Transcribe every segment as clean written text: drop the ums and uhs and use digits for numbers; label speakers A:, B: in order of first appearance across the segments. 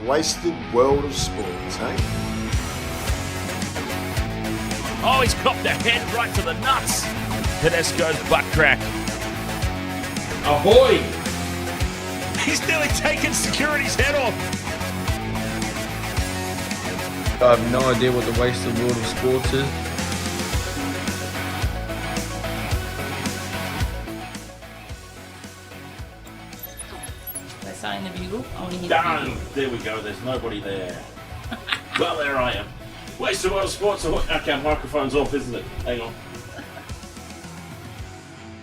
A: the wasted world of sports, eh?
B: Oh, he's copped a head right to the nuts. Tedesco's butt crack. Ahoy! He's nearly taken security's head off.
C: I have no idea what the wasted world of sports is.
D: They're starting the bugle. I want to hear
B: Done.
D: the bugle.
B: There we go. There's nobody there. Well, there I am. Wasted world of sports. Okay, microphone's off, isn't it? Hang on.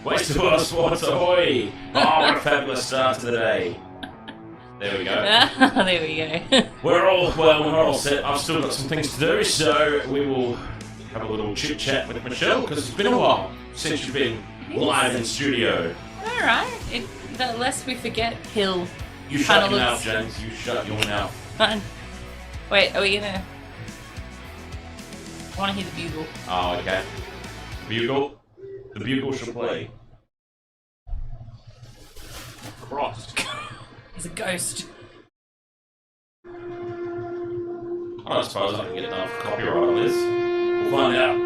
B: Wasted world of sports. Ahoy! Oh, what a fabulous start to the day. There we go.
D: There we go.
B: We're all set. I've still got some things to do, so we will have a little chit chat with Michelle because it's been a while since you've been live in studio.
D: All right. The less we forget, he'll.
B: You shut your mouth, James. You shut your mouth.
D: Fine. Wait, are we gonna? I want to hear the bugle.
B: Oh, okay. Bugle. The bugle shall play. Christ.
D: He's a ghost.
B: I don't suppose I can get enough copyright on this. We'll find out.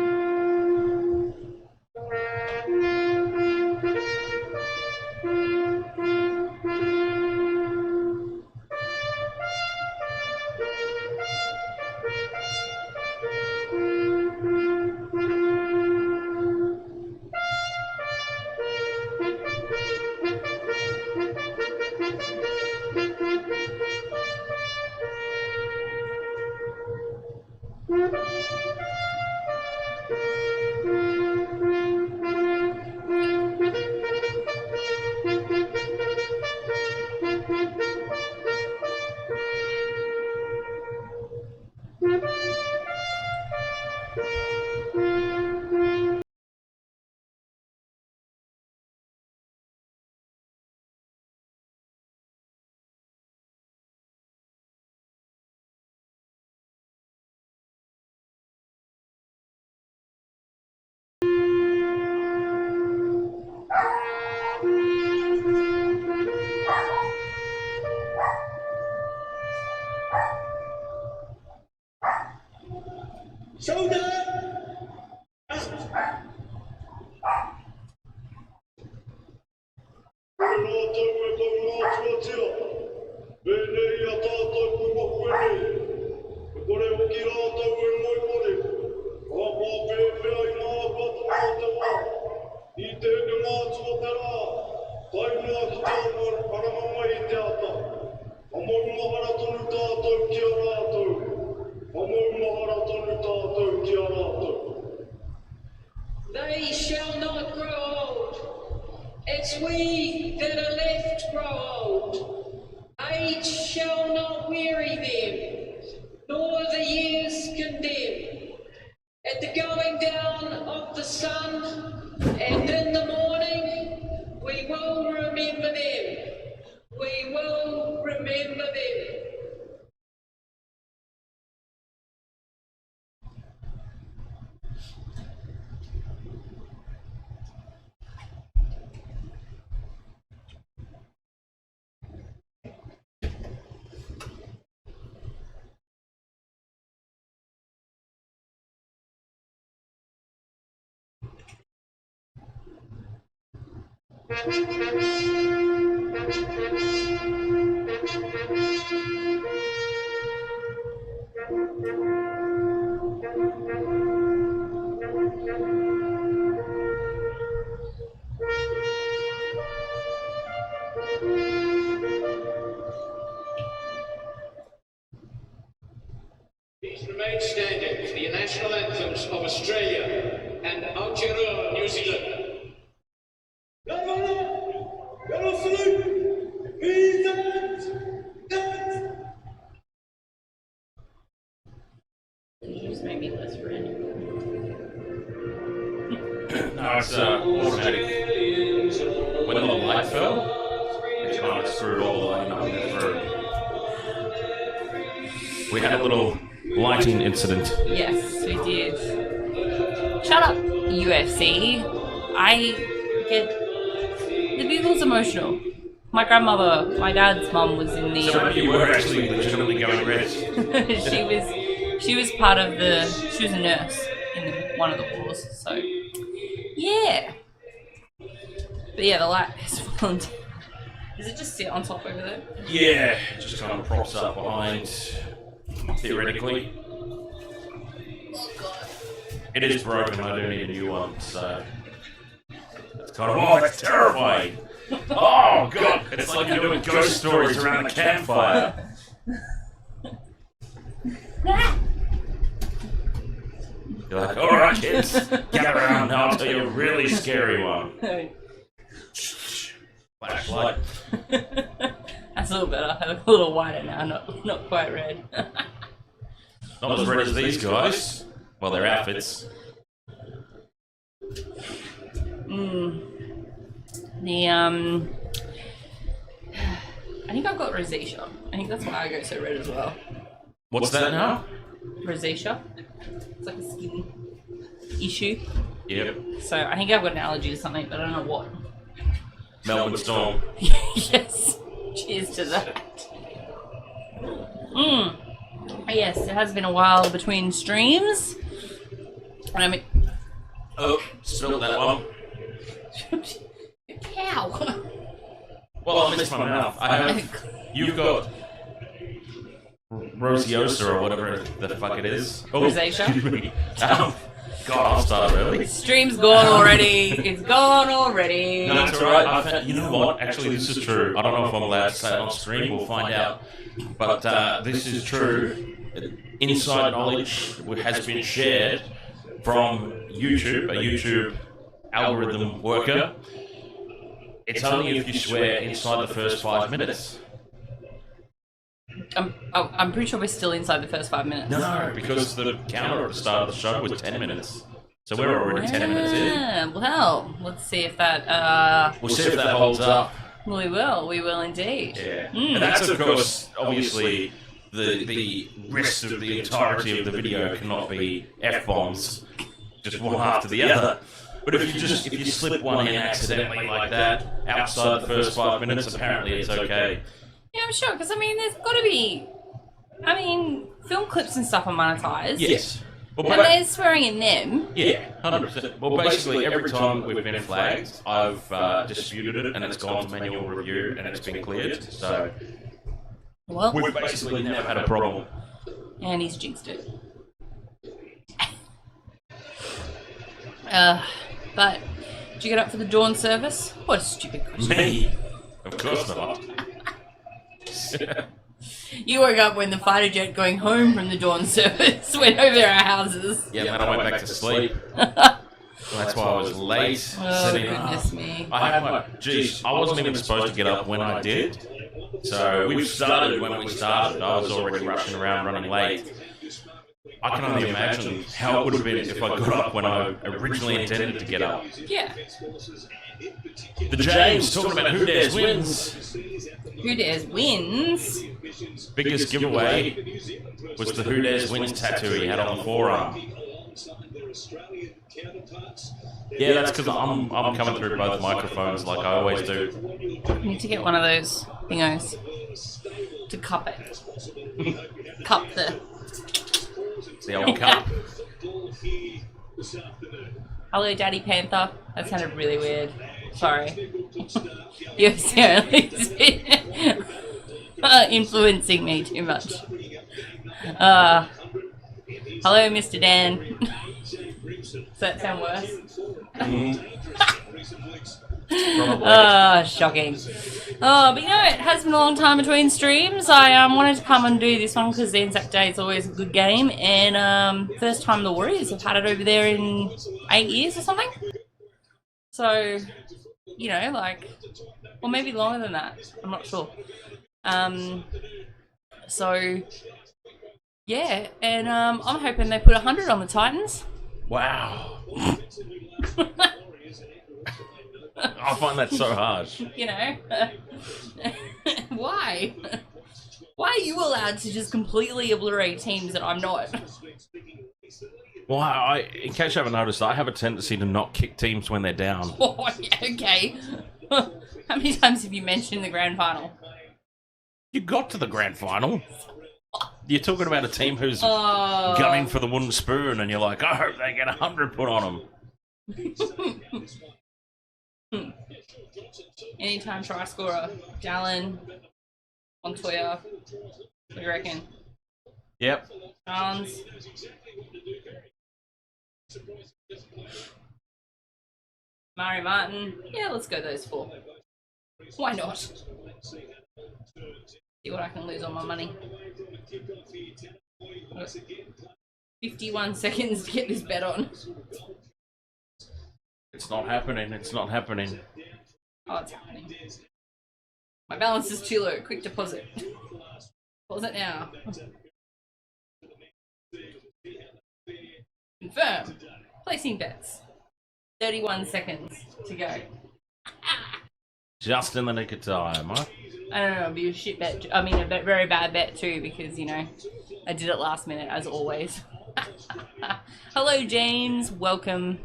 E: They shall not grow old. It's we that are left grow old. Age shall not weary them, nor the years condemn. At the going down of the sun, and in the morning, we will remember them. We will remember them.
F: Please remain standing for the national anthems of Australia and Aotearoa, New Zealand.
D: You just made me less random.
B: No, it's automatic. When the light fell, it kind of screwed all the lighting up through. We had a little lighting incident.
D: Yes, we did. Shut up, UFC. I get... The bugle's emotional. My grandmother, my dad's mum, was in the.
B: So maybe you were actually legitimately going red.
D: she was part of the. She was a nurse in one of the wars. So yeah. But yeah, the light is fallen. Does it just sit on top over there?
B: Yeah, just kind of props up behind, theoretically. It is broken, I do need a new one, so... It's kind of, oh, that's terrifying! Oh, God! It's like you're doing ghost stories around a campfire. You're like, alright kids, gather around now, I'll tell you a really scary one. Flashlight.
D: That's a little better. A little whiter now, not quite red.
B: Not as red as these guys. Well, their outfits.
D: I think I've got rosacea. I think that's why I go so red as well.
B: What's that now?
D: Rosacea. It's like a skin issue.
B: Yep.
D: So I think I've got an allergy to something, but I don't know what.
B: Melbourne Storm.
D: Yes. Cheers to that. Yes, it has been a while between streams. And I mean...
B: Oh, spilled that one.
D: Cow.
B: Well, I missed my mouth. You've got rosiosa or whatever the fuck it is. Oh,
D: rosacea?
B: excuse me. God, I'll start early.
D: Stream's gone already. It's gone already.
B: No, it's alright. You know what? Actually, this is true. I don't know if I'm allowed to say it on stream. We'll find out. But this is true. Inside knowledge has been shared from YouTube, a YouTube algorithm worker. It's only if you swear inside the first 5 minutes.
D: I'm pretty sure we're still inside the first 5 minutes.
B: No, because the counter at the start of the show was 10 minutes. So we're already 10 minutes in.
D: Well, let's see if that...
B: We'll see if that holds up.
D: We will indeed.
B: Yeah. And that's, of course, obviously, the rest of the entirety of the video cannot be F-bombs, just one after the other. But if you slip one in accidentally like that, outside the first 5 minutes, apparently it's okay.
D: Yeah, I'm sure, because, I mean, there's got to be... I mean, film clips and stuff are monetized.
B: Yes. Well,
D: and there's swearing in them.
B: Yeah, 100%. Well, basically, every time we've been flagged, I've disputed it, and it's gone to manual review, and it's been cleared, so...
D: Well,
B: we've basically never had a problem.
D: And he's jinxed it. But, did you get up for the dawn service? What a stupid question.
B: Me? Of course not.
D: You woke up when the fighter jet going home from the dawn service went over our houses.
B: Yeah, then I went back to sleep. That's why I was late.
D: Oh, goodness me.
B: I had my... Geez, I wasn't even supposed to get up when I did. So we started when we started. I was already rushing around, running late. I can only imagine how it would have been if I got up when I originally intended to get up.
D: Yeah.
B: The James talking about who dares wins.
D: Who dares wins?
B: Biggest giveaway was the who dares wins tattoo he had on the forearm. Yeah, that's because I'm coming through both microphones like I always do.
D: I need to get one of those thingos to cup it. Cup
B: the old cup.
D: Hello, Daddy Panther. That sounded really weird. Sorry. You're seriously influencing me too much. Hello, Mr. Dan. Does that sound worse? Shocking. But you know, it has been a long time between streams. I wanted to come and do this one because the Anzac Day is always a good game, and first time the Warriors have had it over there in 8 years or something. So, you know, like, or maybe longer than that. I'm not sure. So, yeah, and I'm hoping they put 100 on the Titans.
B: Wow. I find that so harsh.
D: You know, why? Why are you allowed to just completely obliterate teams that I'm not?
B: Well, in case you haven't noticed, I have a tendency to not kick teams when they're down.
D: Oh, yeah, okay. How many times have you mentioned the grand final?
B: You got to the grand final. You're talking about a team who's gunning for the wooden spoon, and you're like, I hope they get 100 put on them.
D: Anytime try scorer. Jalen, Montoya. What do you reckon?
B: Yep.
D: Chance. Murray Martin. Yeah, let's go those 4. Why not? See what I can lose on my money. 51 seconds to get this bet on.
B: It's not happening. It's not happening.
D: Oh, it's happening. My balance is too low. Quick deposit. Deposit now. Confirm. Placing bets. 31 seconds to go.
B: Just in the nick of time, huh?
D: I don't know, it'll be a shit bet. I mean, very bad bet too, because, you know, I did it last minute, as always. Hello, James. Welcome.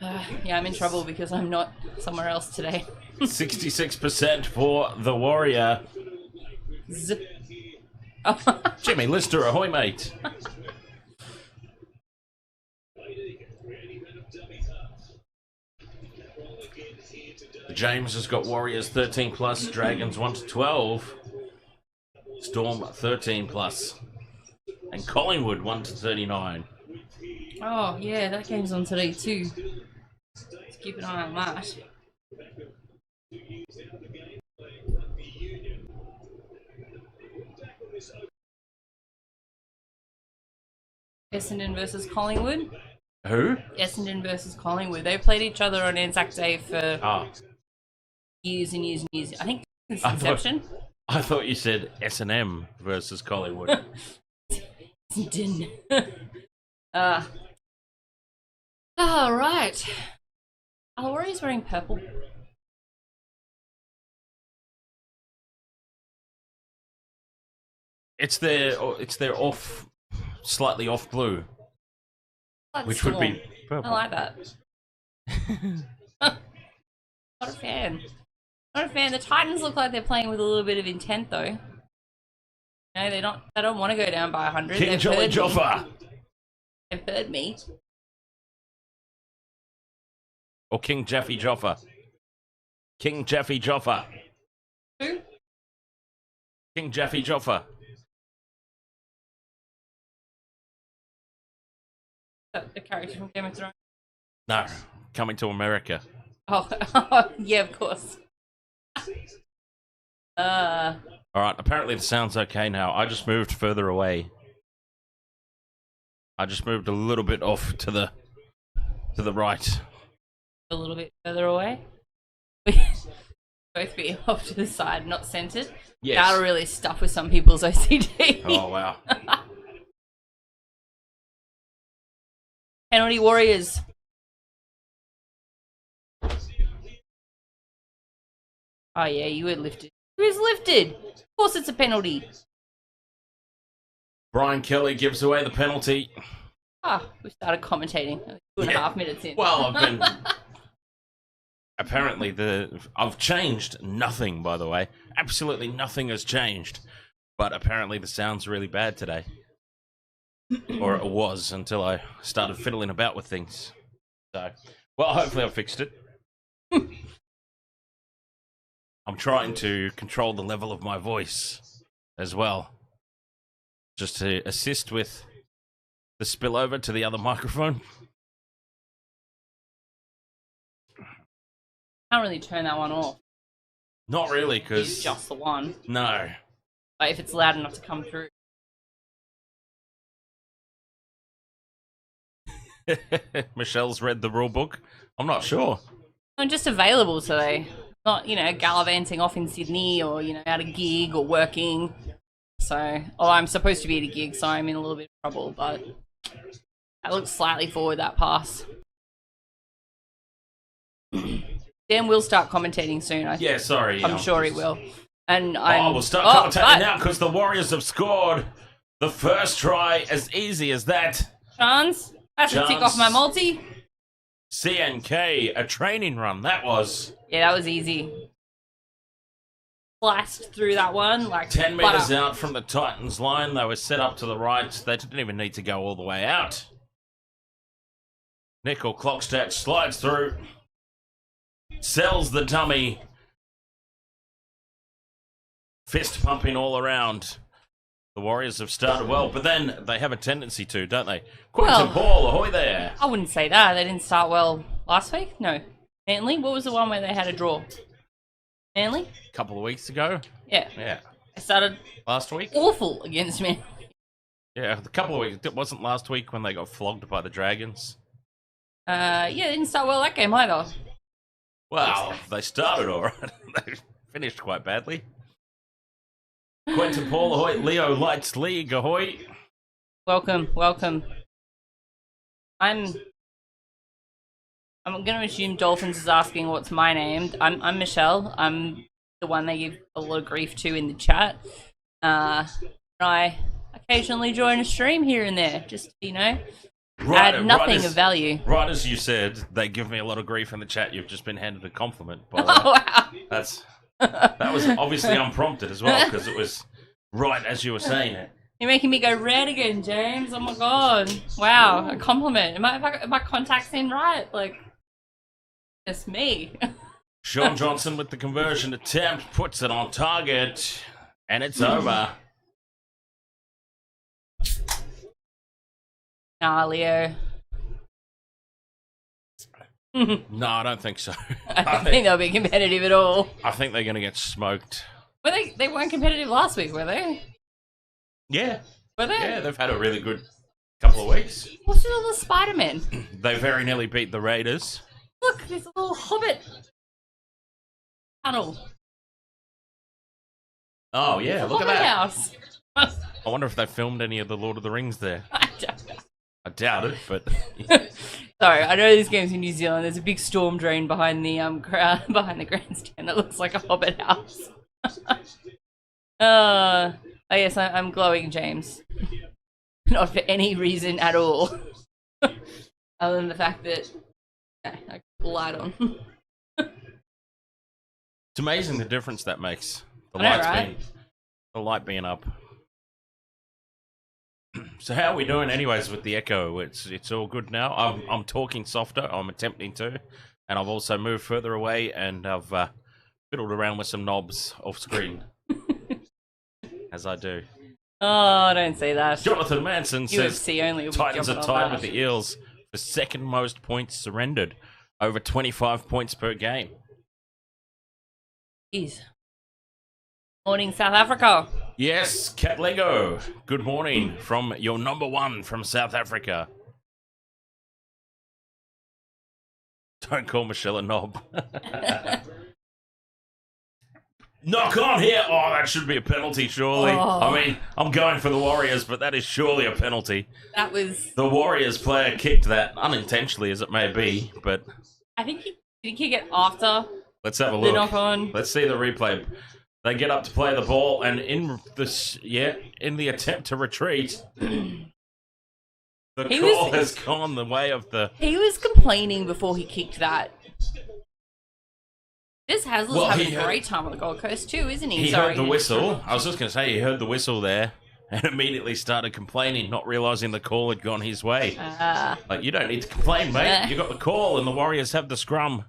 D: Yeah, I'm in trouble because I'm not somewhere else today.
B: 66% for the Warrior. Jimmy Lister, ahoy, mate. James has got Warriors 13 plus, Dragons 1 to 12, Storm 13 plus, and Collingwood 1 to 39.
D: Oh yeah, that game's on today too. Let's keep an eye on that. Essendon versus Collingwood.
B: Who?
D: Essendon versus Collingwood. They played each other on Anzac Day for years and years and years. I think since inception.
B: I thought you said S&M versus Collingwood.
D: Essendon. All right. Are the Warriors wearing purple?
B: It's their slightly off blue,
D: That's
B: which would be purple.
D: I like that. Not a fan. Not a fan. The Titans look like they're playing with a little bit of intent, though. No, they're not. They don't want to go down by 100.
B: King Jolly Joffa.
D: They've heard me.
B: Or King Jeffy Joffa. King Jeffy Joffa.
D: Who?
B: King Jeffy Joffa.
D: The character from Game of Thrones.
B: No, Coming to America.
D: Oh, yeah, of course.
B: Alright, apparently the sound's okay now. I just moved further away. I just moved a little bit off to the right.
D: A little bit further away. Both be off to the side, not centered.
B: Yes.
D: That'll really stuff with some people's OCD.
B: Oh, wow.
D: Penalty Warriors. Oh yeah, you were lifted. Who's lifted? Of course it's a penalty.
B: Brian Kelly gives away the penalty.
D: Ah, we started commentating 2.5 minutes in.
B: Well, I've been... Apparently, I've changed nothing, by the way. Absolutely nothing has changed. But apparently the sound's really bad today. Or it was, until I started fiddling about with things. So, well, hopefully I fixed it. I'm trying to control the level of my voice as well. Just to assist with the spillover to the other microphone.
D: Can't really turn that one off.
B: Not really,
D: It's
B: because...
D: just the one.
B: No.
D: Like if it's loud enough to come through.
B: Michelle's read the rule book. I'm not sure.
D: I'm just available today. Not, you know, gallivanting off in Sydney or, you know, at a gig or working. So, or I'm supposed to be at a gig, so I'm in a little bit of trouble, but I look slightly forward that pass. Dan will start commentating soon.
B: Yeah, sorry.
D: I'm sure he will. And
B: we'll start commentating now because the Warriors have scored the first try as easy as that.
D: Chance, that's a tick off my multi.
B: CNK, a training run, that was.
D: Yeah, that was easy. Sliced through that one like
B: 10
D: butter.
B: metres out from the Titans line. They were set up to the right. They didn't even need to go all the way out. Nickel Clockstat slides through. Sells the dummy. Fist pumping all around. The Warriors have started well, but then they have a tendency to, don't they? Quentin Paul, ahoy there.
D: I wouldn't say that. They didn't start well last week. No. Manly? What was the one where they had a draw? Manly?
B: A couple of weeks ago.
D: Yeah.
B: Yeah.
D: They started
B: Last week?
D: awful against me.
B: Yeah, a couple of weeks. It wasn't last week when they got flogged by the Dragons.
D: Yeah, they didn't start well that game either.
B: Well, they started all right. They finished quite badly. Quentin Paul, ahoy. Leo Lights League, ahoy.
D: Welcome, welcome. I'm going to assume Dolphins is asking what's my name. I'm Michelle. I'm the one they give a lot of grief to in the chat. I occasionally join a stream here and there, just, add nothing of value.
B: Right as you said, they give me a lot of grief in the chat. You've just been handed a compliment. By
D: Oh, wow.
B: That was obviously unprompted as well, because it was right as you were saying it.
D: You're making me go red again, James. Oh my god. Wow, a compliment. Am my contacts in right? Like, it's me.
B: Sean Johnson with the conversion attempt, puts it on target, and it's over.
D: Nah, Leo.
B: No, I don't think so.
D: I don't think they'll be competitive at all.
B: I think they're going to get smoked.
D: Were they weren't competitive last week, were they?
B: Yeah.
D: Were they?
B: Yeah, they've had a really good couple of weeks.
D: What's with all the Spider-Man?
B: They very nearly beat the Raiders.
D: Look, there's a little hobbit tunnel.
B: Oh, yeah, look at that.
D: House.
B: I wonder if they filmed any of the Lord of the Rings there.
D: I don't know.
B: I doubt it, but...
D: Sorry, I know this game's in New Zealand. There's a big storm drain behind the behind the grandstand that looks like a hobbit house. Oh yes, I'm glowing, James. Not for any reason at all, other than the fact that I got the light on.
B: It's amazing the difference that makes. The
D: I know, right?
B: light being up. So how are we doing anyways with the echo? It's all good now. I'm talking softer. I'm attempting to. And I've also moved further away and I've fiddled around with some knobs off screen. As I do.
D: Oh, don't say that.
B: Jonathan Manson says
D: UFC only will be
B: Titans are
D: jumping
B: tied
D: on
B: with
D: that.
B: the Eels for second most points surrendered. Over 25 points per game.
D: Jeez. Morning, South Africa.
B: Yes, Cat Lego. Good morning from your number one from South Africa. Don't call Michelle a knob. Knock on here. Oh, that should be a penalty, surely.
D: Oh.
B: I mean, I'm going for the Warriors, but that is surely a penalty.
D: That was.
B: The Warriors player kicked that, unintentionally as it may be, but...
D: I think did he kick it after
B: Let's have a
D: the
B: look.
D: knock on?
B: Let's see the replay. They get up to play the ball, and in the attempt to retreat, the call has gone the way of the...
D: He was complaining before he kicked that. This Hasler's having a great time on the Gold Coast too, isn't he?
B: He heard the whistle. I was just going to say, he heard the whistle there and immediately started complaining, not realising the call had gone his way. Like, you don't need to complain, mate. You got the call, and the Warriors have the scrum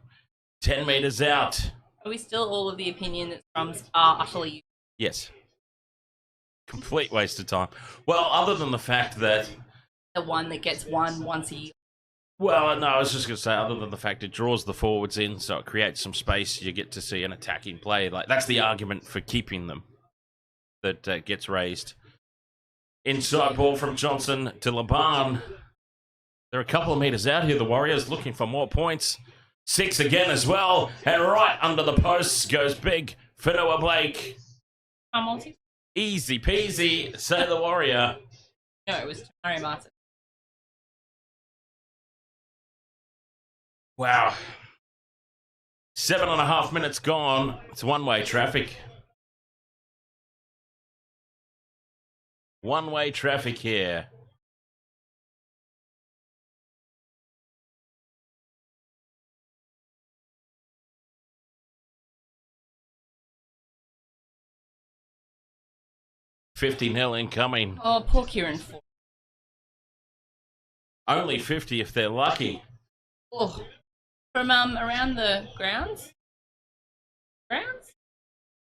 B: 10 metres out.
D: Are we still all of the opinion that scrums are utterly useless?
B: Yes. Complete waste of time. Well, other than the fact that...
D: The one that gets won once a year.
B: Well, no, I was just going to say, other than the fact it draws the forwards in, so it creates some space, you get to see an attacking play. Like, that's the argument for keeping them that gets raised. Inside ball from Johnson to Laban. They're a couple of metres out here, the Warriors, looking for more points. 6 again as well, and right under the posts goes big Fanua Blake. Easy peasy, say the Warrior.
D: No, it was Tamari Martin.
B: Wow. 7.5 minutes gone. It's one-way traffic. One-way traffic here. 50-0 incoming.
D: Oh, poor Kieran.
B: Only 50 if they're lucky.
D: Oh, from around the grounds?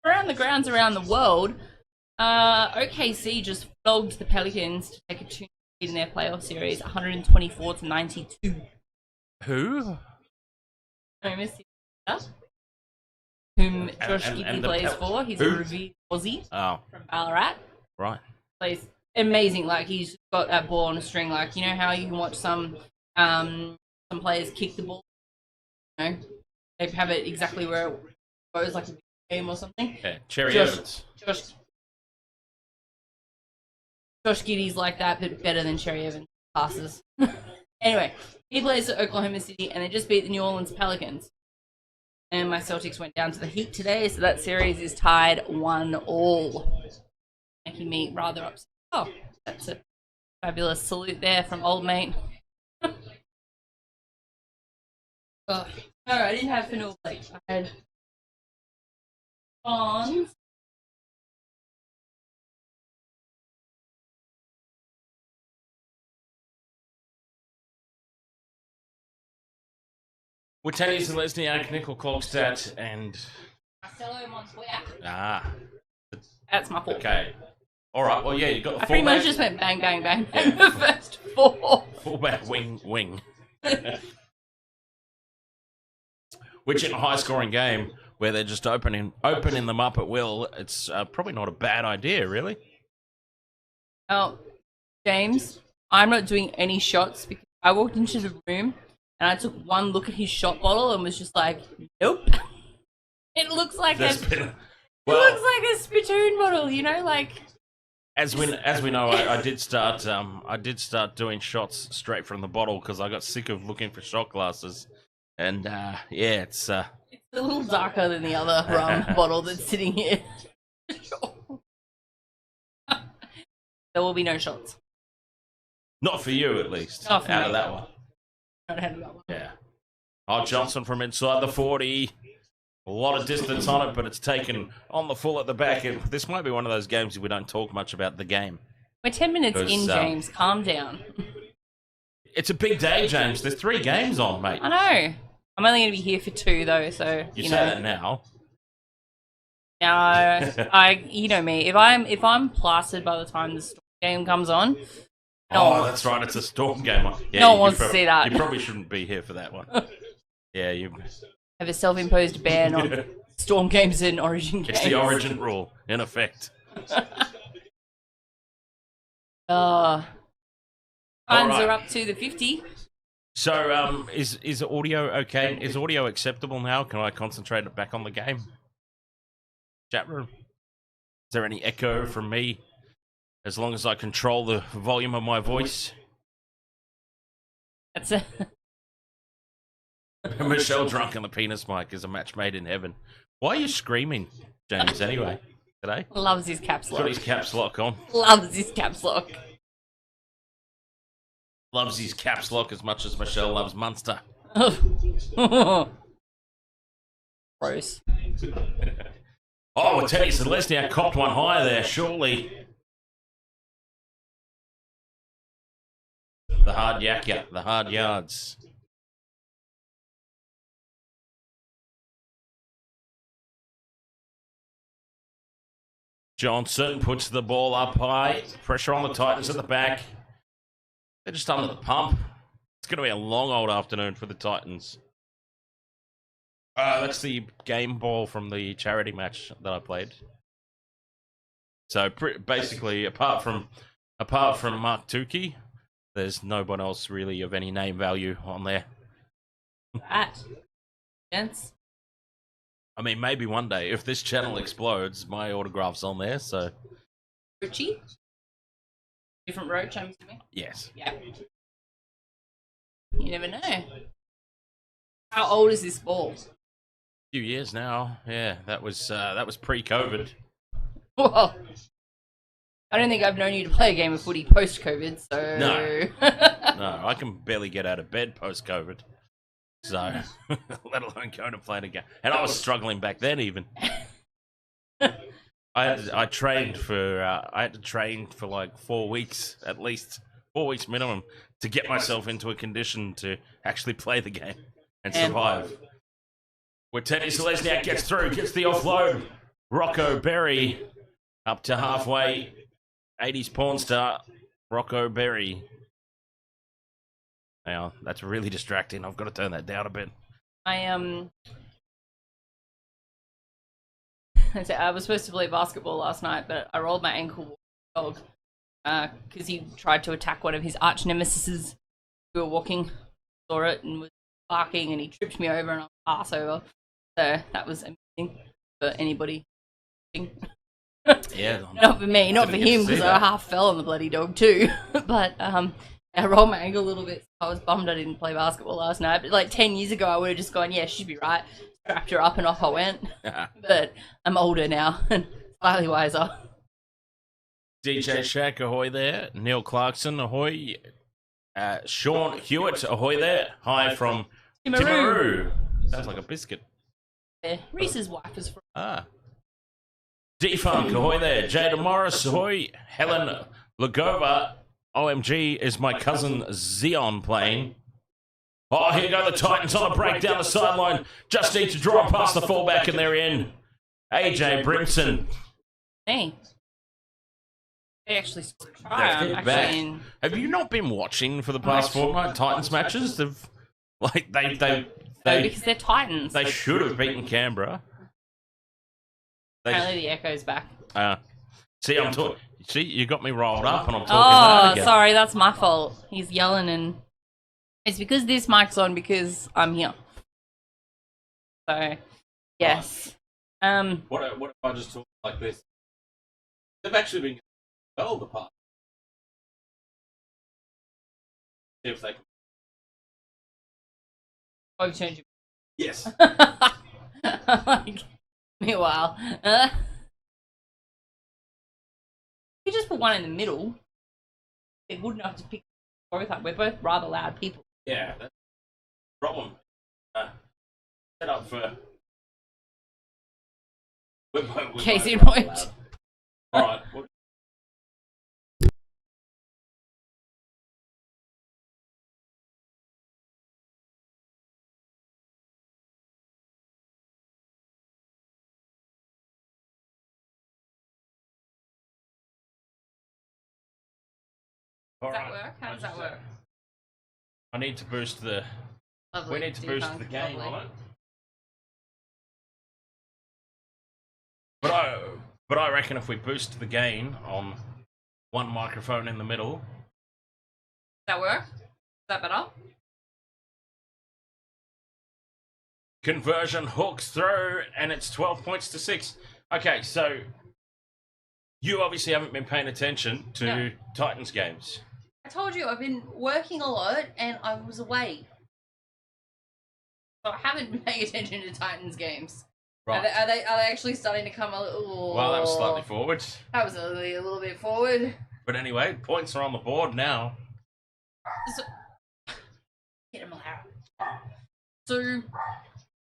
D: Around the grounds around the world, OKC just flogged the Pelicans to take a 2 lead in their playoff series, 124-92.
B: Who?
D: Oklahoma City, whom Josh Giddey plays for. He's a revered Aussie from Ballarat.
B: Right.
D: Plays amazing. Like, he's got that ball on a string. Like, you know how you can watch some players kick the ball? You know, they have it exactly where it goes, like a game or something.
B: Yeah, Cherry Evans.
D: Josh Giddey's like that, but better than Cherry Evans passes. Anyway, he plays for Oklahoma City, and they just beat the New Orleans Pelicans. And my Celtics went down to the Heat today, so that series is tied 1-1, making me rather upset. Oh, that's a fabulous salute there from old mate. Oh, no, I didn't have Fanul Blake. I had Bonds.
B: Wittanius and Lesniak, Nickel Klogstad, and...
D: Marcelo Montoya.
B: Ah.
D: That's my fault.
B: Okay. Alright, well, yeah, you got the
D: I pretty much just went bang, bang, bang, bang the first four.
B: Fullback, wing. Which in a high-scoring game, where they're just opening them up at will, it's probably not a bad idea, really.
D: Oh, James, I'm not doing any shots because I walked into the room and I took one look at his shot bottle and was just like, nope. It looks like it looks like a spittoon bottle, you know, like.
B: As we know, I did start doing shots straight from the bottle because I got sick of looking for shot glasses, and it's a
D: little darker than the other rum bottle that's sitting here. There will be no shots.
B: Not for you, at least.
D: Not for
B: out
D: me.
B: of that one.
D: Not out of that one.
B: Yeah. Oh, Johnson from inside the 40. A lot of distance on it, but it's taken on the full at the back. This might be one of those games we don't talk much about the game.
D: We're 10 minutes in, James. Calm down.
B: It's a big day, James. There's 3 games on, mate.
D: I know. I'm only going to be here for 2, though, so
B: you say that now.
D: No, you know me. If I'm plastered by the time the Storm game comes on.
B: That's right. It's a Storm game. Yeah,
D: no one wants to see that.
B: You probably shouldn't be here for that one. Yeah, you
D: have a self-imposed ban on Storm games and Origin games.
B: It's the Origin rule in effect.
D: Fans are up to the 50.
B: So, is audio okay? Is audio acceptable now? Can I concentrate it back on the game? Chat room. Is there any echo from me? As long as I control the volume of my voice.
D: That's it.
B: Michelle drunk on the penis mic is a match made in heaven. Why are you screaming, James, anyway, today?
D: Loves his caps lock.
B: Got his caps lock on.
D: Loves his caps lock.
B: Loves his caps lock as much as Michelle loves Munster.
D: Gross.
B: Oh, Teddy Celestia copped one higher there, surely. The hard yakka, the hard yards. Johnson puts the ball up high. Pressure on the Titans at the back. They're just under the pump. It's going to be a long old afternoon for the Titans. That's the game ball from the charity match that I played. So basically, apart from Mark Tukey, there's no one else really of any name value on there.
D: Gents.
B: I mean, maybe one day, if this channel explodes, my autograph's on there, so...
D: Richie? Different roach, I'm assuming?
B: Yes.
D: Yeah. You never know. How old is this ball?
B: A few years now, yeah. That was pre-COVID.
D: Well, I don't think I've known you to play a game of footy post-COVID, so...
B: No. No, I can barely get out of bed post-COVID. So, let alone go to play the game. And I was struggling back then, even. I trained for I had to train for like 4 weeks at least, 4 weeks minimum, to get myself into a condition to actually play the game and survive. Where Teddy Selesniak gets through, gets the offload. Rocco Berry up to halfway. 80s porn star Rocco Berry. Hang on, that's really distracting. I've got to turn that down a bit.
D: I was supposed to play basketball last night, but I rolled my ankle with a dog because he tried to attack one of his arch nemesis. We were walking, saw it, and was barking, and he tripped me over and I was arse over. So that was amazing for anybody.
B: Yeah,
D: not for me, not for him, because I half fell on the bloody dog too. But I rolled my ankle a little bit. So I was bummed I didn't play basketball last night. But like 10 years ago, I would have just gone, yeah, she'd be right. Strapped her up and off I went. But I'm older now and slightly wiser.
B: DJ Shaq, ahoy there. Neil Clarkson, ahoy. Sean Hewitt, ahoy there. Hi from Timaru. Sounds like a biscuit.
D: Yeah, Reese's wife is from.
B: D-Funk, ahoy there. Jada Morris, ahoy. Helen Lagova, OMG, is my cousin Zeon playing. Oh, here go the Titans on a break down the sideline. Just need to draw past the fullback and they're in. AJ Brimson.
D: Hey. They actually scored a try.
B: Have you not been watching for the past fortnight Titans matches? They've, like, they
D: because they're Titans.
B: They should have beaten Canberra.
D: Apparently the echo's back.
B: See, I'm talking. See, you got me rolled up, and I'm talking.
D: Oh, sorry, that's my fault. He's yelling, and it's because this mic's on because I'm here. So, yes.
B: What if I just talk like this? They've actually been well the past. See if they can.
D: Oh, you turned your.
B: Yes.
D: Like, meanwhile, you just put one in the middle. They're good enough to pick both up. We're both rather loud people.
B: Yeah, that's the problem. Set up for.
D: Casey Roach.
B: Alright.
D: Does that work? How does that work?
B: I need to boost the.
D: Lovely.
B: We need to boost the gain on it. But I reckon if we boost the gain on one microphone in the middle.
D: Does that work? Is that better?
B: Conversion hooks through, and it's 12 points to 6. Okay, so you obviously haven't been paying attention to Titans games.
D: I told you I've been working a lot and I was away. So I haven't been paying attention to Titans games.
B: Right.
D: Are they actually starting to come a little...
B: Well, that was slightly forward.
D: That was a little bit forward.
B: But anyway, points are on the board now.
D: So... Get him out. So...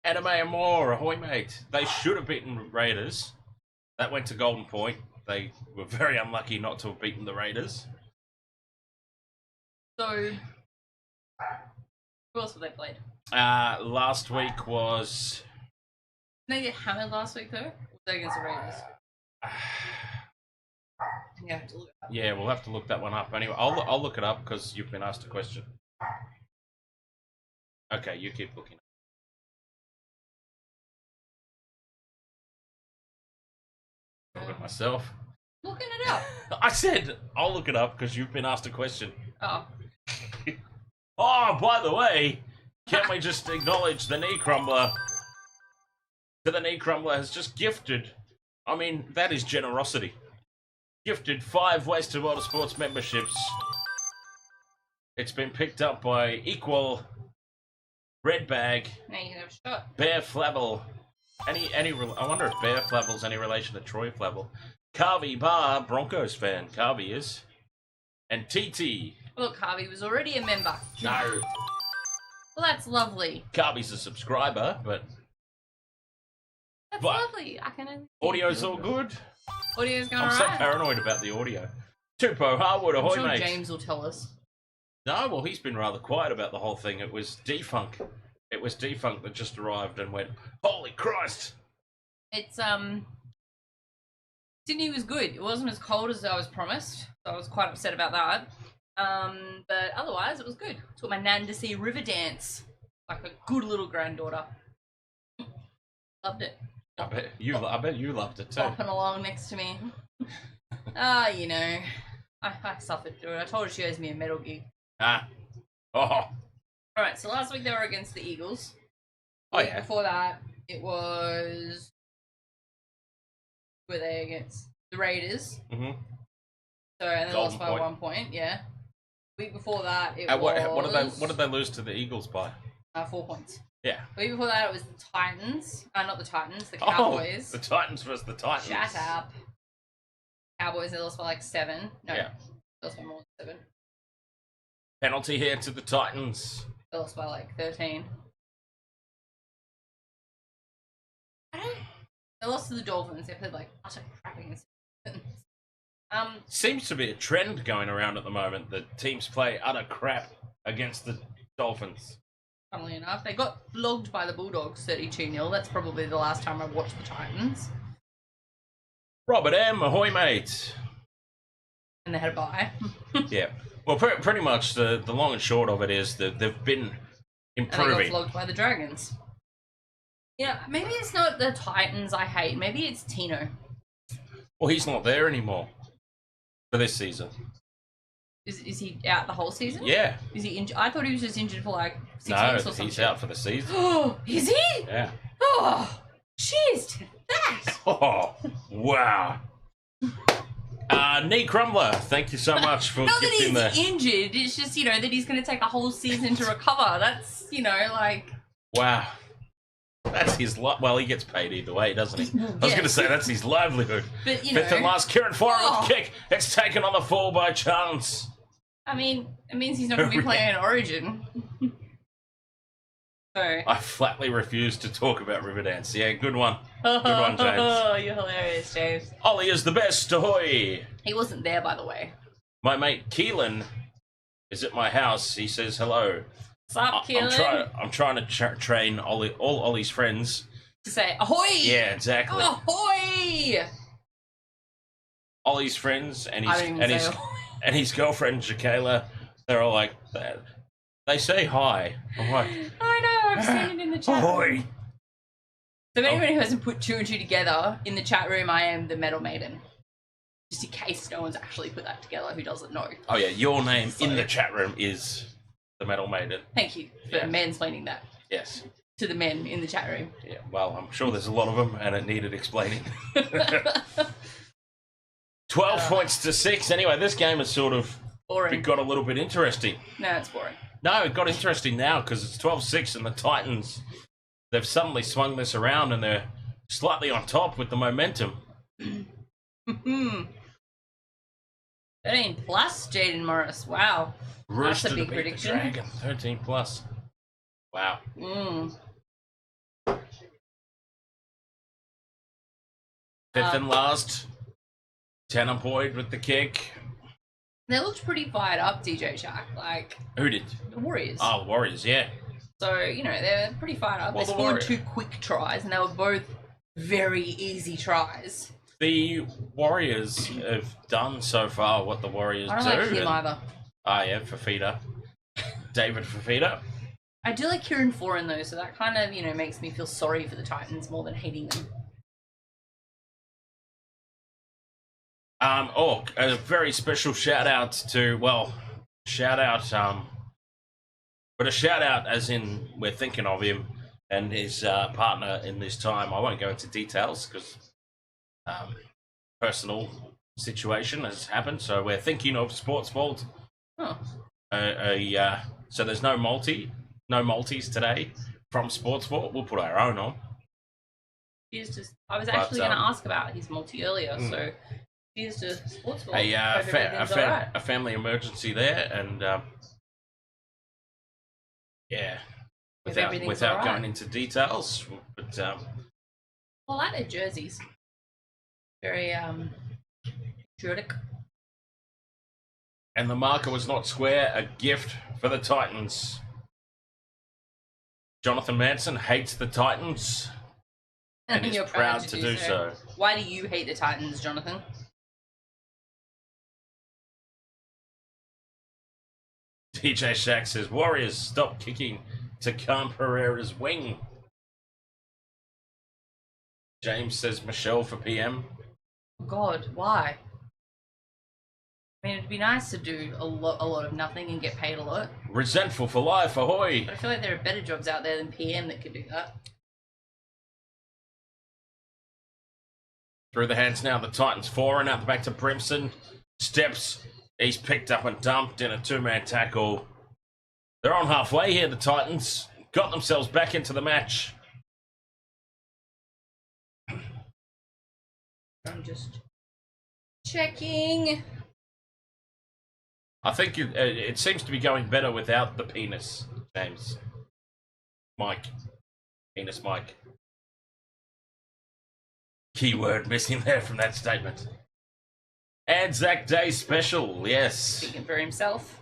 B: Anime and more, ahoy mate. They should have beaten Raiders. That went to Golden Point. They were very unlucky not to have beaten the Raiders.
D: So... Who else have they played?
B: Last week was...
D: Did they get hammered last week though? Or was that against the Raiders? Yeah, have to look it up.
B: Yeah, we'll have to look that one up. Anyway, I'll look it up because you've been asked a question. Okay, you keep looking. I'll look at myself.
D: Looking it up.
B: I said I'll look it up because you've been asked a question.
D: Oh.
B: Oh, by the way, can we just acknowledge the knee crumbler? The knee crumbler has just gifted. I mean, that is generosity. Gifted 5 Wasted World of Sports memberships. It's been picked up by Equal, Red Bag,
D: Now you can have a shot.
B: Bear Flavel. I wonder if Bear Flavel's any relation to Troy Flavel. Carvey Bar, Broncos fan. Carvey is. And TT.
D: Look, Harvey was already a member.
B: No.
D: Well, that's lovely.
B: Carvey's a subscriber, but...
D: That's
B: But-
D: lovely. I can...
B: Audio's all good.
D: Audio's going
B: I'm
D: all
B: so
D: right.
B: paranoid about the audio. Tupo Harwood,
D: I'm
B: ahoy,
D: sure
B: mate.
D: James will tell us.
B: No, well, he's been rather quiet about the whole thing. It was Defunk. It was Defunk that just arrived and went, holy Christ!
D: It's, Sydney was good. It wasn't as cold as I was promised, so I was quite upset about that. But otherwise, it was good. Took my nan to see River Dance, like a good little granddaughter. Loved it.
B: I bet you loved it too.
D: Bopping along next to me. You know, I suffered through it. I told her she owes me a medal gig.
B: Ah. Oh.
D: Alright, so last week they were against the Eagles.
B: Oh, yeah.
D: Before that, it was... Who were they against? The Raiders.
B: Mm-hmm.
D: So, and they
B: Golden
D: lost by
B: point.
D: 1 point, yeah. Week before that, it
B: What
D: was...
B: did they lose to the Eagles by?
D: 4 points.
B: Yeah.
D: Week before that, it was the Titans. Not the Titans, the Cowboys.
B: Oh, the Titans versus the Titans.
D: Shut up. Cowboys, they lost by like 7. No,
B: Yeah.
D: they lost by more than 7.
B: Penalty here to the Titans.
D: They lost by like 13. They lost to the Dolphins. They played like utter crap against the Dolphins.
B: Seems to be a trend going around at the moment that teams play utter crap against the Dolphins.
D: Funnily enough, they got flogged by the Bulldogs 32-0. That's probably the last time I watched the Titans.
B: Robert M, ahoy, mate.
D: And they had a bye.
B: Yeah. Well, pretty much the long and short of it is that they've been
D: And they got
B: improving.
D: flogged by the Dragons. Yeah, maybe it's not the Titans I hate. Maybe it's Tino.
B: Well, he's not there anymore for this season.
D: Is he out the whole season?
B: Yeah.
D: Is he injured? I thought he was just injured for like 6
B: No,
D: weeks or something.
B: he's out for the season.
D: Oh, is he?
B: Yeah.
D: Oh, cheers to that.
B: Oh, wow. Knee Crumbler, thank you so much for
D: Not that
B: gifting
D: he's
B: the...
D: injured, it's just, that he's going to take a whole season to recover. That's, like...
B: Wow. That's his... Well, he gets paid either way, doesn't he? I was
D: Yeah.
B: going to say, that's his livelihood.
D: But,
B: Fifth and last, Kieran Foran with the kick. It's taken on the full by chance.
D: I mean, it means he's not going to be playing in Origin. So...
B: I flatly refuse to talk about Riverdance. Yeah, good one. Good one, James.
D: Oh, you're hilarious, James.
B: Ollie is the best, ahoy!
D: He wasn't there, by the way.
B: My mate Keelan is at my house. He says hello.
D: What's up, Keelan?
B: I'm trying to train all Ollie's friends.
D: To say, ahoy!
B: Yeah, exactly.
D: Ahoy!
B: Ollie's friends and
D: I don't even say
B: and his girlfriend Jacayla, they're all like, they say hi. I'm like,
D: I know, I've seen it in the chat room.
B: ahoy!
D: So if anyone who hasn't put 2 and 2 together, in the chat room I am the Metal Maiden. Just in case no one's actually put that together who doesn't know.
B: Oh yeah, your name in the chat room is the Metal Maiden.
D: Thank you for mansplaining that
B: Yes.
D: to the men in the chat room.
B: Yeah, well, I'm sure there's a lot of them and it needed explaining. 12 points to 6. Anyway, this game has sort of
D: Boring.
B: got a little bit interesting.
D: No, it's boring.
B: No, it got interesting now because it's 12-6 and the Titans, they've suddenly swung this around and they're slightly on top with the momentum.
D: 13 plus, Jaden Morris. Wow.
B: Rooster
D: That's a big
B: to beat
D: prediction.
B: the Dragon, 13 plus. Wow. Fifth and last, Tanner Boyd with the kick.
D: They looked pretty fired up, DJ Shack. Like,
B: Who did?
D: the Warriors.
B: Oh, Warriors, yeah.
D: So, they're pretty fired up.
B: Well,
D: They
B: the
D: scored
B: Warriors.
D: 2 quick tries, and they were both very easy tries.
B: The Warriors have done so far what the Warriors
D: I
B: do.
D: don't like him either.
B: Yeah, Fafita. David Fafita.
D: I do like Kieran Foran though, so that kind of, makes me feel sorry for the Titans more than hating them.
B: A very special shout out to, but a shout out as in we're thinking of him and his partner in this time. I won't go into details because personal situation has happened, so we're thinking of Sports Vault.
D: Oh.
B: So there's no multis today from Sports Vault. We'll put our own on.
D: I was actually going to ask about his multi earlier, so here's to Sports Vault.
B: A family emergency there, and without going into details, but
D: I like their jerseys. Very patriotic.
B: And the marker was not square, a gift for the Titans. Jonathan Manson hates the Titans and is
D: You're
B: proud to do so.
D: Why do you hate the Titans, Jonathan?
B: DJ Shaq says, Warriors, stop kicking to Khan Pereira's wing. James says, Michelle for PM.
D: God, why? I mean, it'd be nice to do a lot of nothing and get paid a lot.
B: Resentful for life, ahoy.
D: But I feel like there are better jobs out there than PM that could do that.
B: Through the hands now, the Titans forward, out the back to Brimson. Steps, he's picked up and dumped in a two-man tackle. They're on halfway here, the Titans. Got themselves back into the match.
D: I'm just checking.
B: I think it seems to be going better without the penis, James. Mike. Penis Mike. Keyword missing there from that statement. Anzac Day special, yes.
D: Speaking for himself.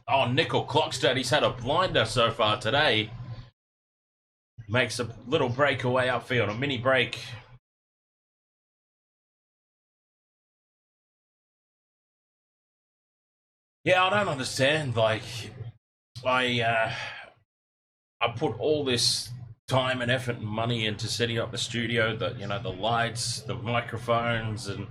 B: Oh, Nickel Clockstead, he's had a blinder so far today. Makes a little breakaway upfield, a mini break. Yeah, I don't understand. Like, I put all this time and effort and money into setting up the studio, the lights, the microphones, and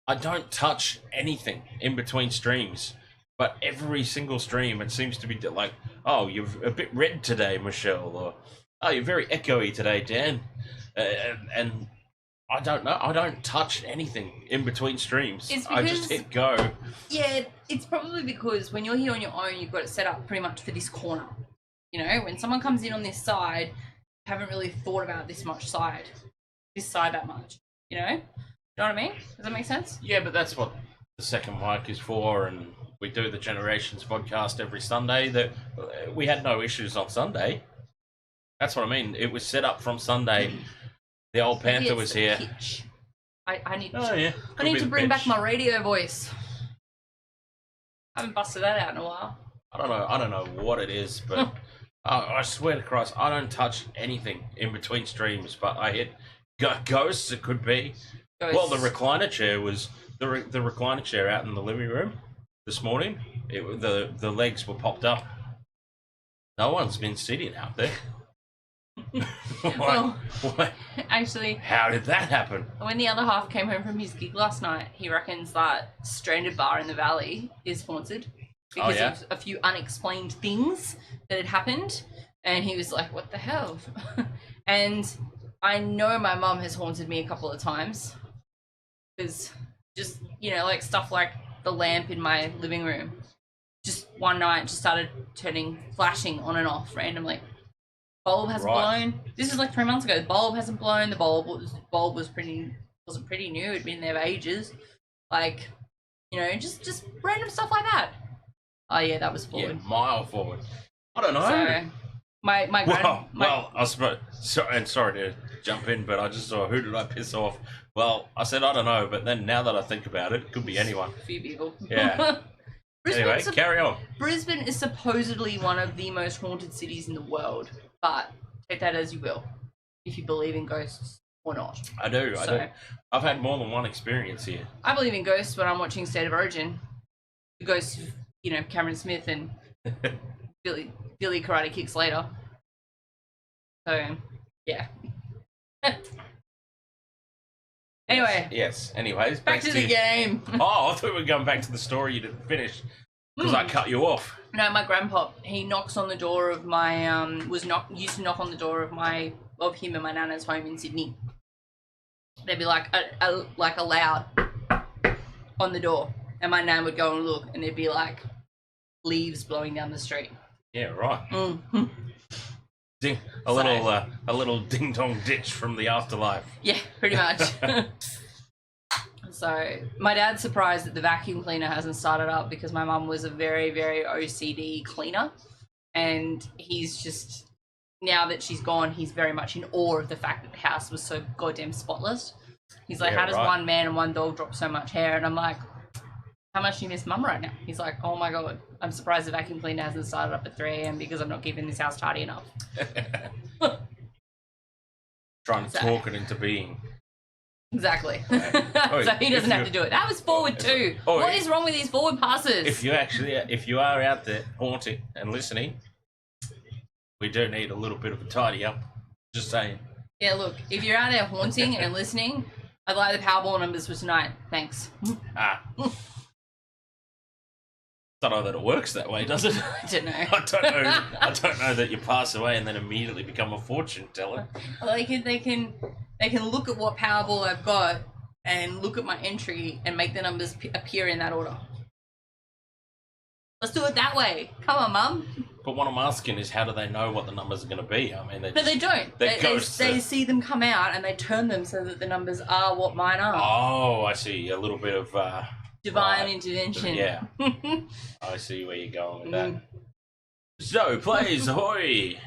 B: I don't touch anything in between streams. But every single stream, it seems to be like, oh, you're a bit red today, Michelle, or oh, you're very echoey today, Dan. And I don't know. I don't touch anything in between streams. I just hit go.
D: Yeah, it's probably because when you're here on your own, you've got it set up pretty much for this corner. You know, when someone comes in on this side, you haven't really thought about this side that much. You know? You know what I mean? Does that make sense?
B: Yeah, but that's what the second mic is for, and we do the Generations podcast every Sunday. That we had no issues on Sunday. That's what I mean. It was set up from Sunday. The old Panther was here.
D: Pitch. I need to,
B: Oh yeah.
D: I need to bring back my radio voice. I haven't busted that out in a while.
B: I don't know what it is, but I swear to Christ, I don't touch anything in between streams. But I hit ghosts. It could be. Ghosts. Well, the recliner chair was the recliner chair out in the living room this morning. The legs were popped up. No one's been sitting out there.
D: Well, actually,
B: how did that happen?
D: When the other half came home from his gig last night, he reckons that Stranded Bar in the Valley is haunted because of a few unexplained things that had happened, and he was like, what the hell? And I know my mum has haunted me a couple of times because just, like stuff like the lamp in my living room just one night just started flashing on and off randomly. Bulb hasn't blown. This is like 3 months ago. The bulb hasn't blown. The bulb wasn't pretty new. It'd been there for ages. Like, just random stuff like that. Oh yeah, that was forward.
B: Yeah, mile forward. I don't know.
D: So
B: I suppose. Sorry to jump in, but I just saw who did I piss off? Well, I said I don't know, but then now that I think about it, it could be anyone.
D: A few people.
B: Yeah. Anyway, carry on.
D: Brisbane is supposedly one of the most haunted cities in the world. But take that as you will, if you believe in ghosts or not.
B: I do. I've had more than one experience here.
D: I believe in ghosts when I'm watching State of Origin. The ghosts of, Cameron Smith and Billy Karate Kicks later. So, yeah. Anyway.
B: Yes. Anyways,
D: back to the game.
B: Oh, I thought we were going back to the story you didn't finish because I cut you off.
D: No, my grandpa, he knocks on the door of my, used to knock on the door of him and my nana's home in Sydney. There'd be like a loud on the door, and my nan would go and look, and there'd be like leaves blowing down the street.
B: Yeah, right.
D: Mm-hmm.
B: A little ding dong ditch from the afterlife.
D: Yeah, pretty much. So my dad's surprised that the vacuum cleaner hasn't started up because my mum was a very, very OCD cleaner, and he's just now that she's gone, he's very much in awe of the fact that the house was so goddamn spotless. He's like, how does one man and one dog drop so much hair? And I'm like, how much do you miss Mum right now? He's like, oh my God, I'm surprised the vacuum cleaner hasn't started up at 3 a.m. because I'm not keeping this house tidy enough.
B: Trying to talk it into being.
D: Exactly.
B: Oh,
D: so he doesn't have to do it. That was forward too. What is wrong with these forward passes?
B: If you are out there haunting and listening, we do need a little bit of a tidy up. Just saying.
D: Yeah, look, if you're out there haunting and listening, I'd like the Powerball numbers for tonight. Thanks.
B: Don't know that it works that way, does it?
D: I don't know.
B: I don't know that you pass away and then immediately become a fortune teller.
D: Well, they can look at what Powerball I've got and look at my entry and make the numbers appear in that order. Let's do it that way. Come on, Mum.
B: But what I'm asking is, how do they know what the numbers are going to be? I mean,
D: they don't. They see them come out and they turn them so that the numbers are what mine are.
B: Oh, I see. A little bit of
D: divine intervention.
B: Yeah. I see where you're going with that. So, plays Ahoy.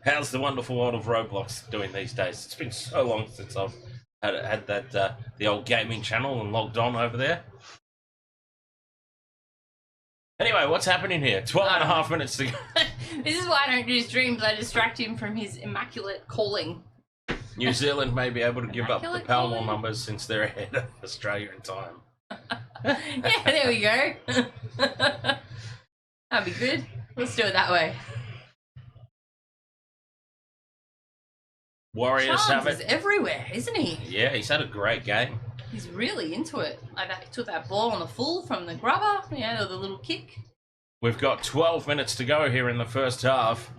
B: How's the wonderful world of Roblox doing these days? It's been so long since I've had that the old gaming channel and logged on over there. Anyway, what's happening here? 12.5 minutes to go.
D: This is why I don't do streams. I distract him from his immaculate calling.
B: New Zealand may be able to give up the Powerball numbers since they're ahead of Australia in time.
D: Yeah, there we go. That'd be good. Let's do it that way.
B: Warriors
D: Charles
B: have
D: is
B: it.
D: everywhere, isn't he?
B: Yeah, he's had a great game.
D: He's really into it. Like that, he took that ball on the full from the grubber, the little kick.
B: We've got 12 minutes to go here in the first half.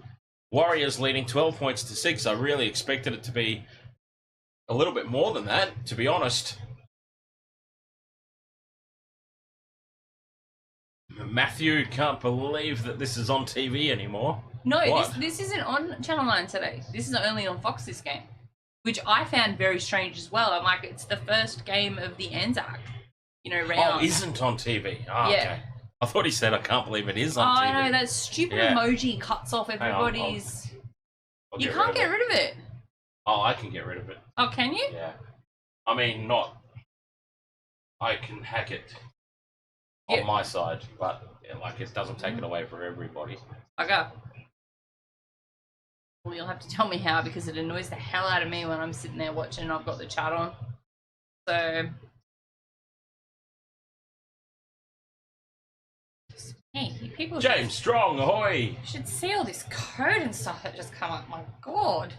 B: Warriors leading 12 points to 6. I really expected it to be a little bit more than that, to be honest. Matthew can't believe that this is on TV anymore.
D: No, this isn't on Channel 9 today. This is only on Fox, this game. Which I found very strange as well. I'm like, it's the first game of the Anzac, round.
B: Oh, isn't on TV. Oh, yeah. Okay. I thought he said, I can't believe it is on TV.
D: Oh, no, that stupid emoji cuts off everybody's... You can't get rid of it.
B: Oh, I can get rid of it.
D: Oh, can you?
B: Yeah. I mean, not... I can hack it on my side, but it doesn't take it away from everybody.
D: Okay. Well, you'll have to tell me how, because it annoys the hell out of me when I'm sitting there watching and I've got the chat on. So... Hey, people...
B: James Strong, ahoy!
D: You should see all this code and stuff that just come up. My God.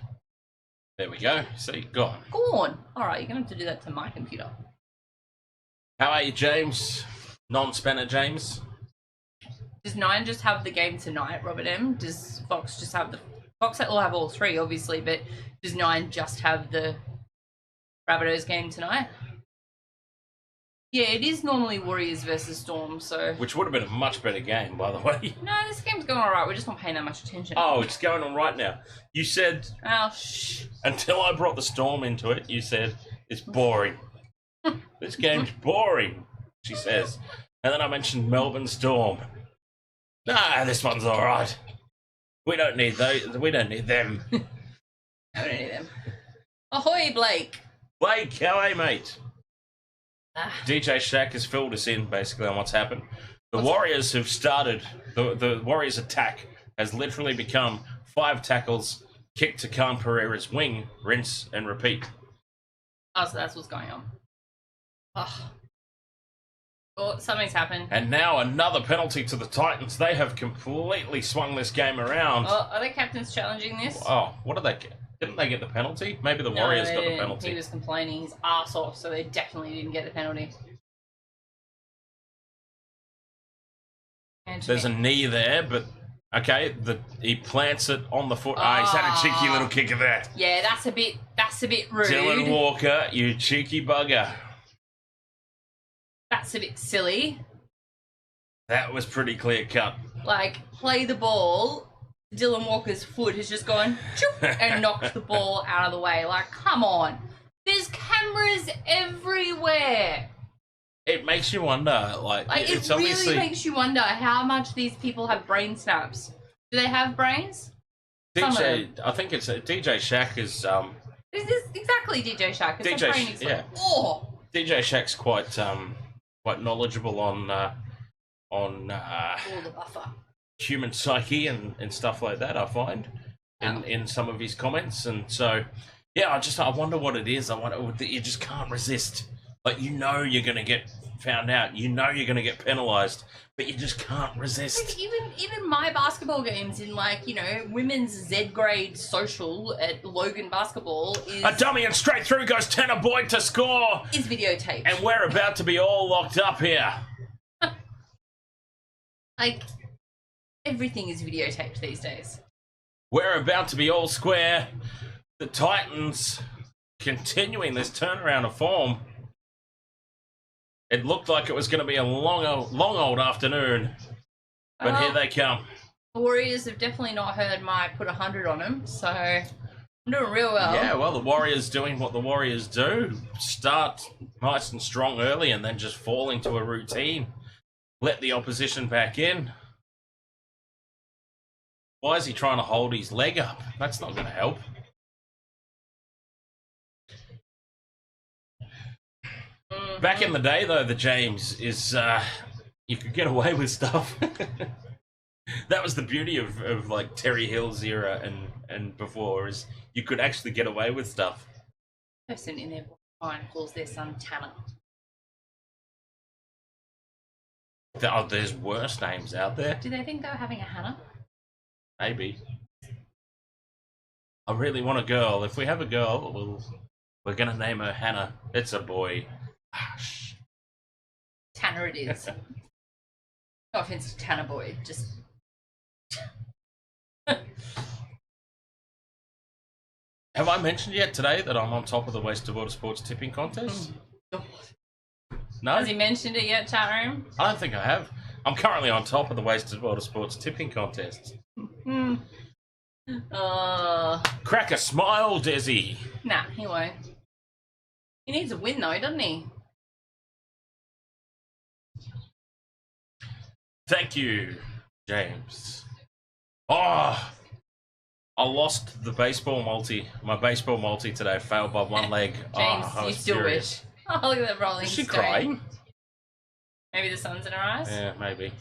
B: There we go. See, gone.
D: Gone. Alright, you're going to have to do that to my computer.
B: How are you, James? Non-spanner James?
D: Does 9 just have the game tonight, Robert M? Does Fox just have the... Fox will have all 3, obviously, but does 9 just have the Rabbitohs game tonight? Yeah, it is normally Warriors versus Storm, so...
B: Which would have been a much better game, by the way.
D: No, this game's going alright, we're just not paying that much attention.
B: Oh, it's going on right now. You said...
D: Oh, shh.
B: Until I brought the Storm into it, you said, it's boring. This game's boring, she says. And then I mentioned Melbourne Storm. Nah, this one's alright. We don't need those. We don't need them.
D: I don't need them. Ahoy, Blake.
B: Blake, how are you, mate? DJ Shaq has filled us in, basically, on what's happened. The Warriors have started. The Warriors' attack has literally become 5 tackles, kick to Khan Pereira's wing, rinse and repeat.
D: Oh, so that's what's going on. Oh. Oh, something's happened.
B: And now another penalty to the Titans. They have completely swung this game around.
D: Oh, are the captains challenging this?
B: Oh, what did they get? Didn't they get the penalty? Maybe the Warriors got the penalty.
D: He was complaining his arse off, so they definitely didn't get the penalty.
B: There's a knee there, but okay, he plants it on the foot. He's had a cheeky little kick of that.
D: Yeah, that's a bit rude.
B: Dylan Walker, you cheeky bugger.
D: That's a bit silly.
B: That was pretty clear cut.
D: Like, play the ball. Dylan Walker's foot has just gone choop, and knocked the ball out of the way. Like, come on. There's cameras everywhere.
B: It makes you wonder,
D: it really makes you wonder how much these people have brain snaps. Do they have brains?
B: I think it's DJ Shack is.
D: This is exactly DJ Shack. It's
B: DJ,
D: a training
B: yeah.
D: Oh.
B: DJ Shack's quite knowledgeable on
D: All the buffer.
B: human psyche and stuff like that. I find in some of his comments, and so yeah, I wonder what it is. I wonder you just can't resist. Like you're gonna get found out. You're gonna get penalised, but you just can't resist.
D: Even my basketball games in women's Z grade social at Logan Basketball is
B: A dummy and straight through goes Tanner Boyd to score.
D: Is videotaped.
B: And we're about to be all locked up here.
D: Like everything is videotaped these days.
B: We're about to be all square. The Titans continuing this turnaround of form. It looked like it was going to be a long old afternoon, but here they come.
D: The Warriors have definitely not heard my put 100 on them, so I'm doing real well.
B: Yeah, well, the Warriors doing what the Warriors do. Start nice and strong early and then just fall into a routine. Let the opposition back in. Why is he trying to hold his leg up? That's not going to help. Back in the day, though, the James is you could get away with stuff. That was the beauty of like Terry Hill's era and before, is you could actually get away with stuff.
D: Person in their mind calls their son Tanner.
B: There's worse names out there.
D: Do they think they were having a Hannah?
B: Maybe. I really want a girl. If we have a girl, we're going to name her Hannah. It's a boy.
D: Tanner it is. No offense to Tanner Boyd, just...
B: Have I mentioned yet today that I'm on top of the Waste of Water Sports tipping contest? No?
D: Has he mentioned it yet, chat room?
B: I don't think I have. I'm currently on top of the Waste of Water Sports tipping contest. Crack a smile, Desi.
D: Nah, he won't. He needs a win though, doesn't he?
B: Thank you, James. Oh, I lost the baseball multi. My baseball multi today failed by one leg.
D: James,
B: I
D: you
B: was
D: still
B: furious.
D: wish. Oh, look at that rolling
B: Is she
D: stone.
B: crying?
D: Maybe the sun's in her eyes?
B: Yeah, maybe.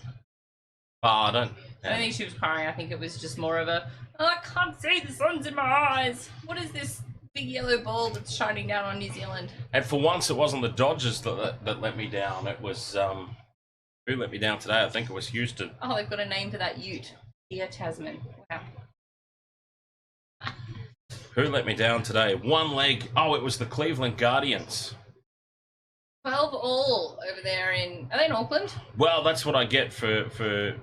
B: Oh, I don't.
D: I don't think she was crying. I think it was just more of a, oh, I can't see, the sun's in my eyes. What is this big yellow ball that's shining down on New Zealand?
B: And for once, it wasn't the Dodgers that let me down. It was, who let me down today? I think it was Houston.
D: Oh, they've got a name for that ute. Dear Tasman. Wow.
B: Who let me down today? One leg. Oh, it was the Cleveland Guardians.
D: 12 all over there in... Are they in Auckland?
B: Well, that's what I get for...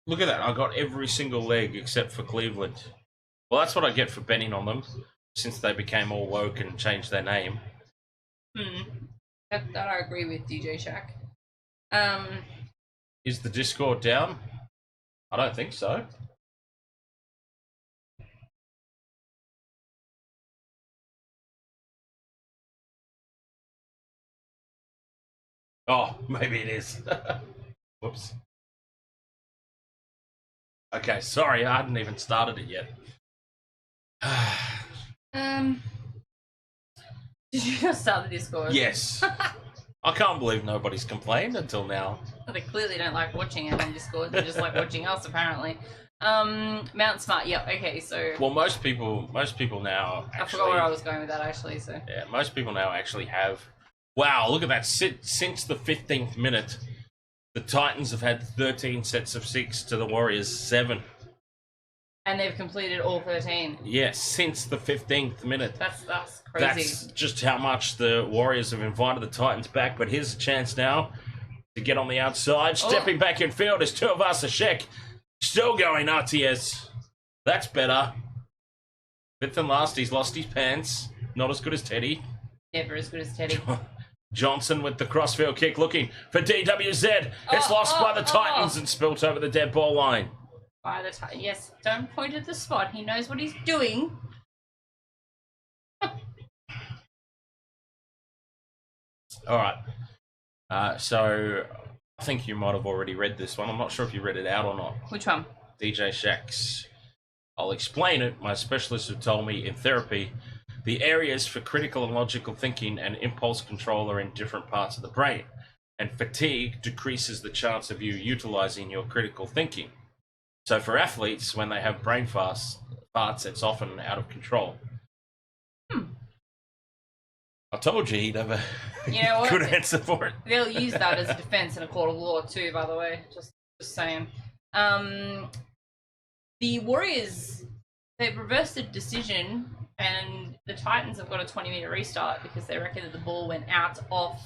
B: Look at that. I got every single leg except for Cleveland. Well, that's what I get for betting on them since they became all woke and changed their name.
D: That I agree with, DJ Shack.
B: Is the Discord down? I don't think so. Oh, maybe it is. Whoops. Okay, sorry, I hadn't even started it yet.
D: Did you just start the Discord?
B: Yes. I can't believe nobody's complained until now.
D: Well, they clearly don't like watching it on Discord. They just like watching us, apparently. Mount Smart. Yep. Okay. So.
B: Well, most people now. Actually,
D: I forgot where I was going with that, actually. So.
B: Yeah, most people now actually have. Wow, look at that! Since the 15th minute, the Titans have had 13 sets of 6 to the Warriors 7.
D: And they've completed all 13.
B: Yes, since the 15th minute.
D: That's crazy.
B: That's just how much the Warriors have invited the Titans back. But here's a chance now to get on the outside. Stepping back in field is Tuivasa-Sheck. Still going RTS. That's better. Fifth and last, he's lost his pants. Not as good as Teddy.
D: Never as good as Teddy.
B: Johnson with the crossfield kick looking for DWZ. It's lost by the Titans and spilt over the dead ball line.
D: By the Titans. Yes, don't point at the spot. He knows what he's doing.
B: All right. So I think you might have already read this one. I'm not sure if you read it out or not.
D: Which one?
B: DJ Shack's I'll explain it. My specialists have told me in therapy, the areas for critical and logical thinking and impulse control are in different parts of the brain, and fatigue decreases the chance of you utilizing your critical thinking. So for athletes, when they have brain farts, it's often out of control. I told you he'd have a good answer for it.
D: They'll use that as a defense in a court of law too, by the way. Just saying. The Warriors, they've reversed the decision, and the Titans have got a 20-minute restart because they reckon that the ball went out of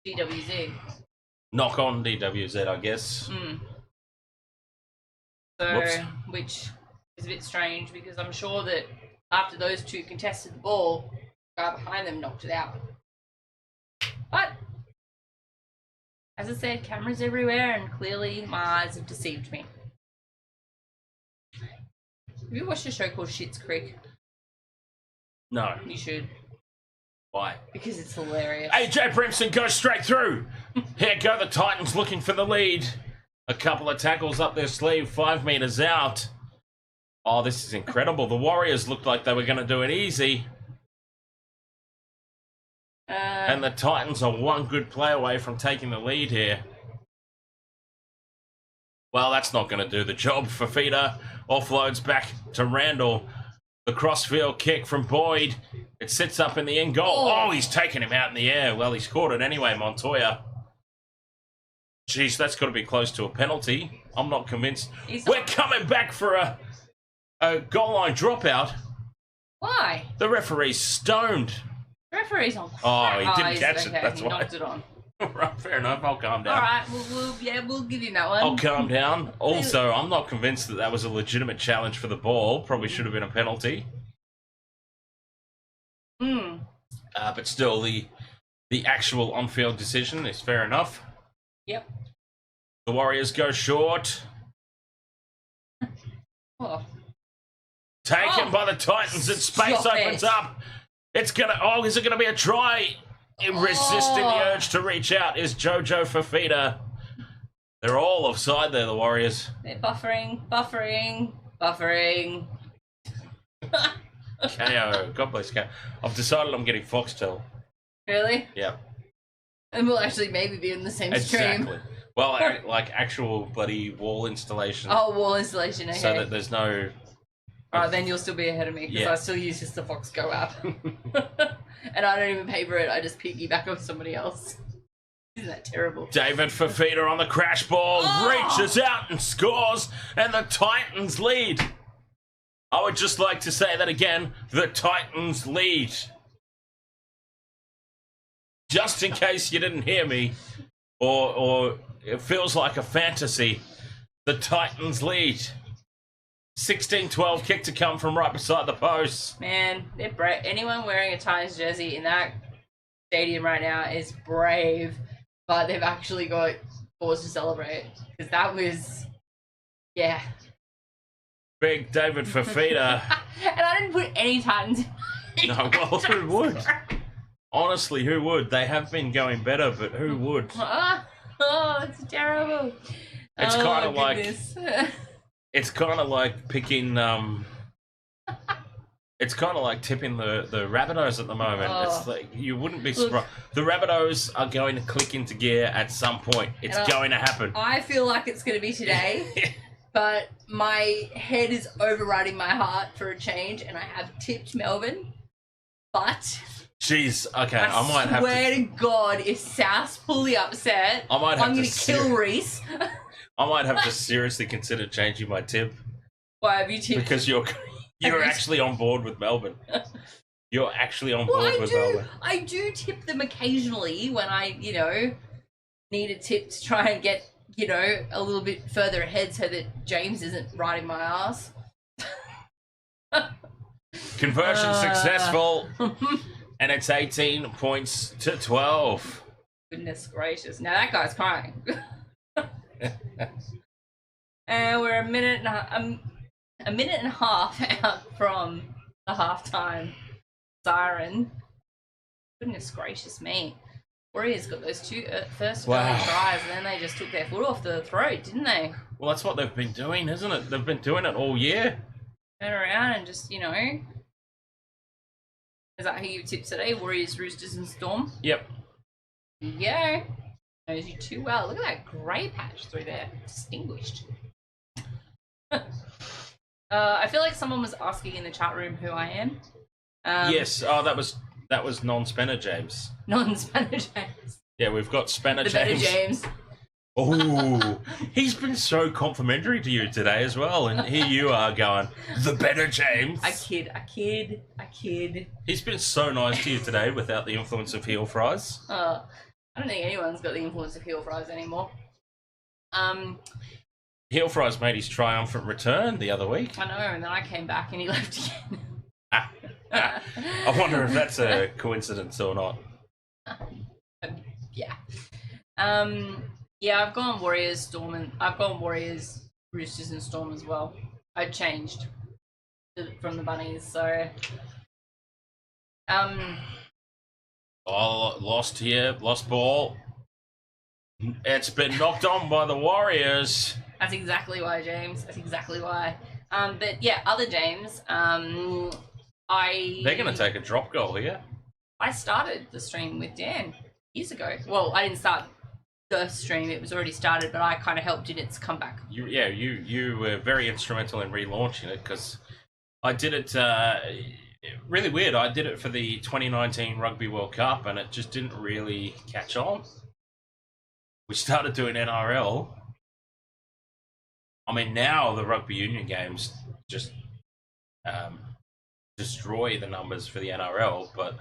D: DWZ.
B: Knock on DWZ, I guess.
D: So,
B: Whoops.
D: which is a bit strange because I'm sure that after those two contested the ball, the guy behind them knocked it out. But, as I said, cameras everywhere, and clearly my eyes have deceived me. Have you watched a show called Schitt's Creek?
B: No.
D: You should.
B: Why?
D: Because it's hilarious.
B: AJ Brimson goes straight through. Here go the Titans looking for the lead. A couple of tackles up their sleeve, 5 meters out. Oh, this is incredible. The Warriors looked like they were going to do it easy. And the Titans are one good play away from taking the lead here. Well, that's not going to do the job. Fafita offloads back to Randall. The crossfield kick from Boyd. It sits up in the end goal. Oh, he's taken him out in the air. Well, he's caught it anyway, Montoya. Jeez, that's got to be close to a penalty. I'm not convinced. We're coming back for a goal line dropout.
D: Why?
B: The referee's stoned.
D: The referee's on.
B: Oh, he didn't catch it. That's
D: he
B: why.
D: knocked it on.
B: Right, fair enough. I'll calm down.
D: All right, we'll give you that one.
B: I'll calm down. Also, I'm not convinced that that was a legitimate challenge for the ball. Probably should have been a penalty. But still, the actual on-field decision is fair enough.
D: Yep.
B: The Warriors go short.
D: Oh.
B: Taken by the Titans, and space opens up. It's gonna. Oh, is it gonna be a try? Resisting the urge to reach out is Jojo Fafita. They're all offside there, the Warriors.
D: They're buffering.
B: KO. God bless KO. I've decided I'm getting Foxtel.
D: Really?
B: Yep.
D: And we'll actually maybe be in the same stream.
B: Exactly. Well, like actual bloody wall installation.
D: Oh, wall installation, okay.
B: So that there's no...
D: Alright, then you'll still be ahead of me, because I still use just the Fox Go app. And I don't even pay for it, I just piggyback off somebody else. Isn't that terrible?
B: David Fafita on the crash ball, reaches out and scores, and the Titans lead. I would just like to say that again, the Titans lead. Just in case you didn't hear me, or it feels like a fantasy, the Titans lead. 16-12 kick to come from right beside the post.
D: Man, they're brave. Anyone wearing a Titans jersey in that stadium right now is brave, but they've actually got cause to celebrate, because that was, yeah.
B: Big David Fafita.
D: And I didn't put any Titans in.
B: No, well, who would? Honestly, who would? They have been going better, but who would?
D: Oh, it's terrible.
B: It's kind of like...
D: goodness.
B: It's kind of like picking, it's kind of like tipping the Rabbitohs at the moment. It's like, you wouldn't be surprised. The Rabbitohs are going to click into gear at some point. It's going to happen.
D: I feel like it's going to be today, but my head is overriding my heart for a change, and I have tipped Melbourne, but...
B: Jeez, okay, I might have to...
D: I swear to God, if South's fully upset, I'm going to kill Reese.
B: I might have to seriously consider changing my tip.
D: Why have you tipped?
B: Because you're actually on board with Melbourne. You're actually on board with Melbourne.
D: I do tip them occasionally when I, need a tip to try and get, a little bit further ahead so that James isn't riding my ass.
B: Conversion successful. And it's 18 points to 12.
D: Goodness gracious. Now that guy's crying. And we're a minute and a half out from the halftime siren. Goodness gracious me. Warriors got those two first early tries, and then they just took their foot off the throat, didn't they?
B: Well, that's what they've been doing, isn't it? They've been doing it all year.
D: turn around and just, you know. Is that who you tipped today? Warriors, Roosters, and Storm?
B: Yep.
D: There you go. Knows you too well. Look at that grey patch through there. Distinguished. I feel like someone was asking in the chat room who I am.
B: Yes. Oh, that was non-Spanner James.
D: Non-Spanner James.
B: Yeah, we've got Spanner
D: The
B: James.
D: better James.
B: Oh, he's been so complimentary to you today as well, and here you are going, the better James.
D: I kid.
B: He's been so nice to you today without the influence of heel fries.
D: I don't think anyone's got the influence of heel fries anymore.
B: Heel fries made his triumphant return the other week.
D: I know, and then I came back and he left again.
B: I wonder if that's a coincidence or not.
D: Yeah. Yeah, I've gone Warriors, Storm, and I've gone Warriors, Roosters, and Storm as well. I changed from the Bunnies, so.
B: Oh, lost here, lost ball. It's been knocked on by the Warriors.
D: That's exactly why, James. That's exactly why. But yeah, other James. They're
B: going to take a drop goal here.
D: I started the stream with Dan years ago. Well, I didn't start the stream; it was already started, but I kind of helped in its comeback.
B: You were very instrumental in relaunching it because I did it. Really weird. I did it for the 2019 Rugby World Cup, and it just didn't really catch on. We started doing NRL. I mean, now the rugby union games just destroy the numbers for the NRL, but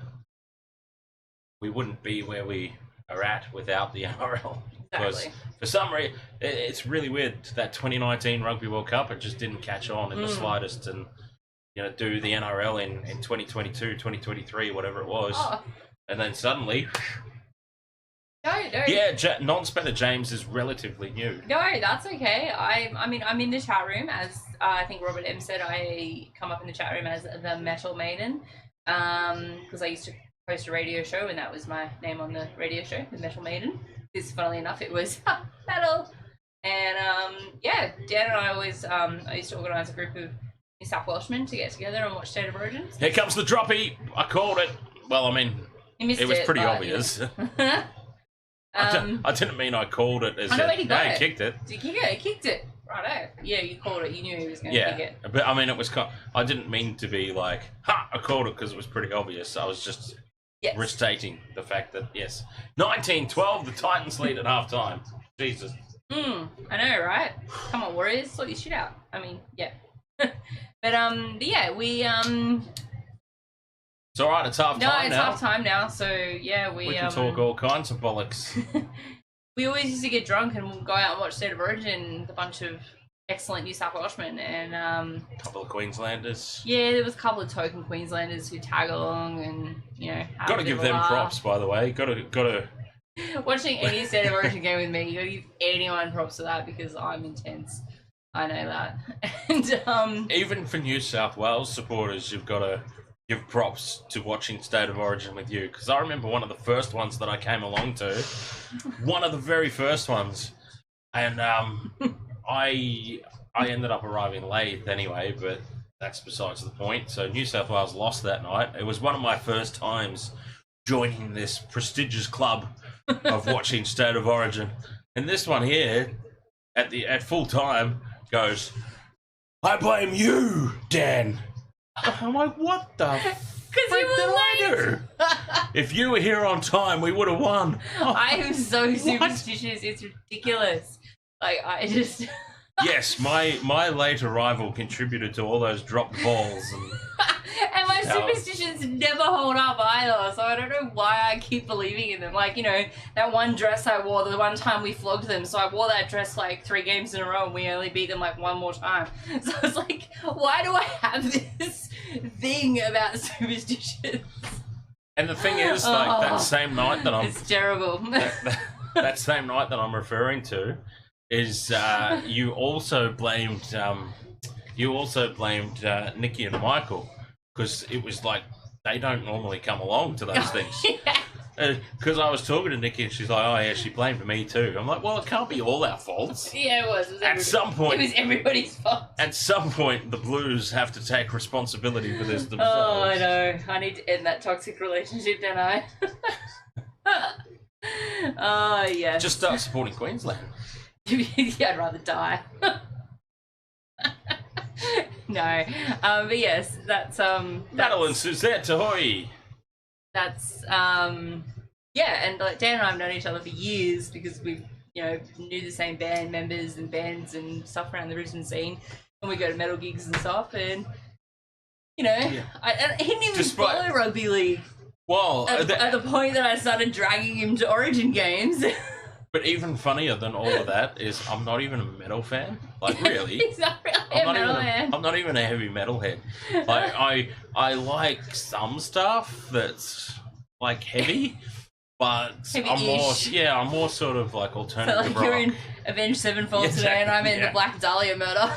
B: we wouldn't be where we are at without the NRL. Because
D: Exactly.
B: for some reason, it's really weird. That 2019 Rugby World Cup, it just didn't catch on in the slightest, and do the NRL in 2022, 2023, whatever it was, and then suddenly.
D: No.
B: Yeah, non-Spanner James is relatively new.
D: No, that's okay. I mean, I'm in the chat room as I think Robert M said. I come up in the chat room as the Metal Maiden, because I used to host a radio show, and that was my name on the radio show, the Metal Maiden. Because funnily enough, it was metal. And yeah, Dan and I always I used to organise a group of New South Welshmen to get together and watch State of Origin.
B: Here comes the droppy. I called it. Well, I mean,
D: You missed
B: it was pretty
D: but,
B: obvious.
D: Yeah.
B: I didn't mean I called it as
D: I know, but he got
B: he
D: it.
B: kicked it.
D: Did he kick it? He kicked it. Righto. Yeah, you called it. You knew he was going to kick
B: Yeah,
D: it.
B: but I mean, it was. I didn't mean to be like, ha! I called it because it was pretty obvious. I was just
D: Yes.
B: restating the fact that yes, 19-12, the Titans lead at halftime. Jesus.
D: I know, right? Come on, Warriors, sort your shit out. I mean, yeah. But yeah, we
B: It's all right. It's half
D: no,
B: time
D: it's
B: now.
D: half time now. So yeah, we
B: We can talk all kinds of bollocks.
D: we always used to get drunk and go out and watch State of Origin with a bunch of excellent New South Welshmen, and
B: A couple of Queenslanders.
D: yeah, there was a couple of token Queenslanders who tag along and have
B: Got
D: a
B: to
D: bit
B: give
D: of a
B: them
D: laugh.
B: props, by the way. Got to.
D: Watching any State of Origin game with me, you gotta give anyone props for that because I'm intense. I know that. And
B: Even for New South Wales supporters, you've got to give props to watching State of Origin with you, because I remember one of the first ones that I came along to, one of the very first ones, and I ended up arriving late anyway, but that's besides the point. So New South Wales lost that night. It was one of my first times joining this prestigious club of watching State of Origin, and this one here at full time goes, "I blame you, Dan." I'm like, what the
D: because you
B: did
D: were
B: I
D: late.
B: do? If you were here on time, we would have won.
D: I am so superstitious. It's ridiculous. Like I just.
B: Yes, my late arrival contributed to all those dropped balls.
D: And my
B: No.
D: superstitions never hold up either, so I don't know why I keep believing in them. Like, that one dress I wore, the one time we flogged them, so I wore that dress like 3 games in a row and we only beat them like one more time. So it's like, why do I have this thing about superstitions?
B: And the thing is, like that
D: Oh.
B: same night that I'm
D: It's terrible.
B: that same night that I'm referring to is you also blamed Nikki and Michael, because it was like they don't normally come along to those things.
D: Yeah.
B: because I was talking to Nikki and she's like, "Oh yeah, she blamed me too." I'm like, "Well, it can't be all our faults."
D: Yeah, it was.
B: At some point,
D: it was everybody's fault.
B: At some point, the Blues have to take responsibility for this themselves.
D: Oh, I know. I need to end that toxic relationship, don't I? Oh, yeah.
B: Just start supporting Queensland.
D: Yeah, I'd rather die. No. But yes, that's
B: Madeline Suzette, ahoy!
D: That's yeah, and like Dan and I have known each other for years because we knew the same band members and bands and stuff around the Brisbane scene, and we go to metal gigs and stuff, and I he didn't even follow rugby league.
B: Well,
D: at the point that I started dragging him to Origin games.
B: But even funnier than all of that is I'm not even a metal fan. Like, really?
D: He's not really a metal fan.
B: I'm not even a heavy metal head. Like, I like some stuff that's like heavy, but I'm more sort of like alternative
D: so like
B: rock.
D: You're in Avenged Sevenfold today, and I'm in the Black Dahlia murder.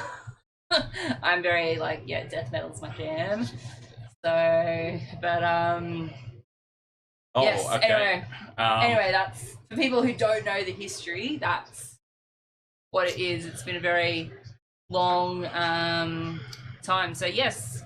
D: I'm very death metal's my jam. So, but yes.
B: Okay.
D: Anyway, that's for people who don't know the history. That's what it is. It's been a very long time. So yes.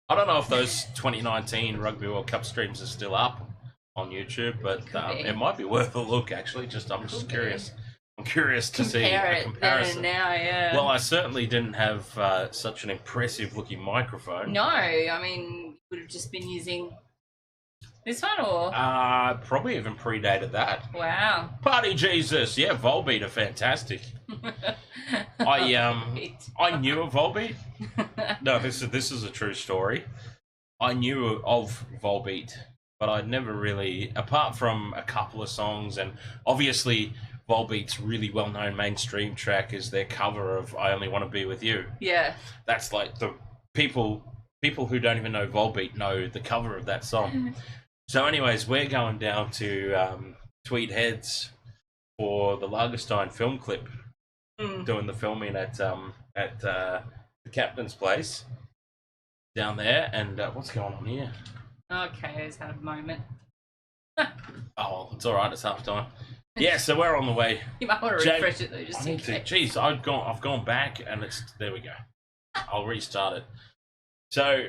B: I don't know if those 2019 Rugby World Cup streams are still up on YouTube, but it might be worth a look. Actually, I'm just curious. I'm curious to see a comparison.
D: Now, yeah.
B: Well, I certainly didn't have such an impressive-looking microphone.
D: No, I mean, you would have just been using this one, or
B: probably even predated that.
D: Wow.
B: Party Jesus, yeah, Volbeat are fantastic. I knew of Volbeat. No, this is a true story. I knew of Volbeat, but I'd never really, apart from a couple of songs, and obviously Volbeat's really well-known mainstream track is their cover of "I Only Want to Be With You."
D: Yeah. That's
B: like the people who don't even know Volbeat know the cover of that song. So anyways, we're going down to Tweed Heads for the Lagerstein film clip, doing the filming at the captain's place down there. And what's going on here?
D: Okay, he's had a moment.
B: Oh, it's all right. It's half time. Yeah, so we're on the way.
D: You might want to refresh it though, just in case.
B: Jeez, I've gone back, and there we go. I'll restart it. So,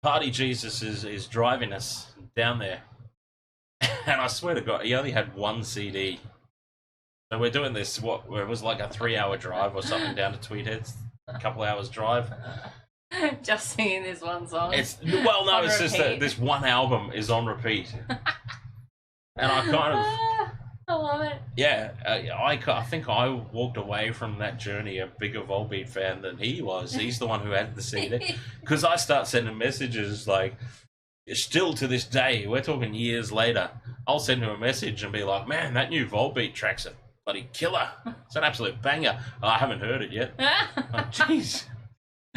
B: Party Jesus is driving us down there, and I swear to God, he only had one CD. So we're doing this. It was like a 3-hour drive or something down to Tweed Heads, a couple hours drive.
D: Just singing this one song.
B: It's just that this one album is on repeat, and I kind of.
D: I love it.
B: Yeah, I think I walked away from that journey a bigger Volbeat fan than he was. He's the one who had the CD. Because I start sending messages like, still to this day, we're talking years later, I'll send him a message and be like, "Man, that new Volbeat track's a bloody killer. It's an absolute banger." I haven't heard it yet. Jeez.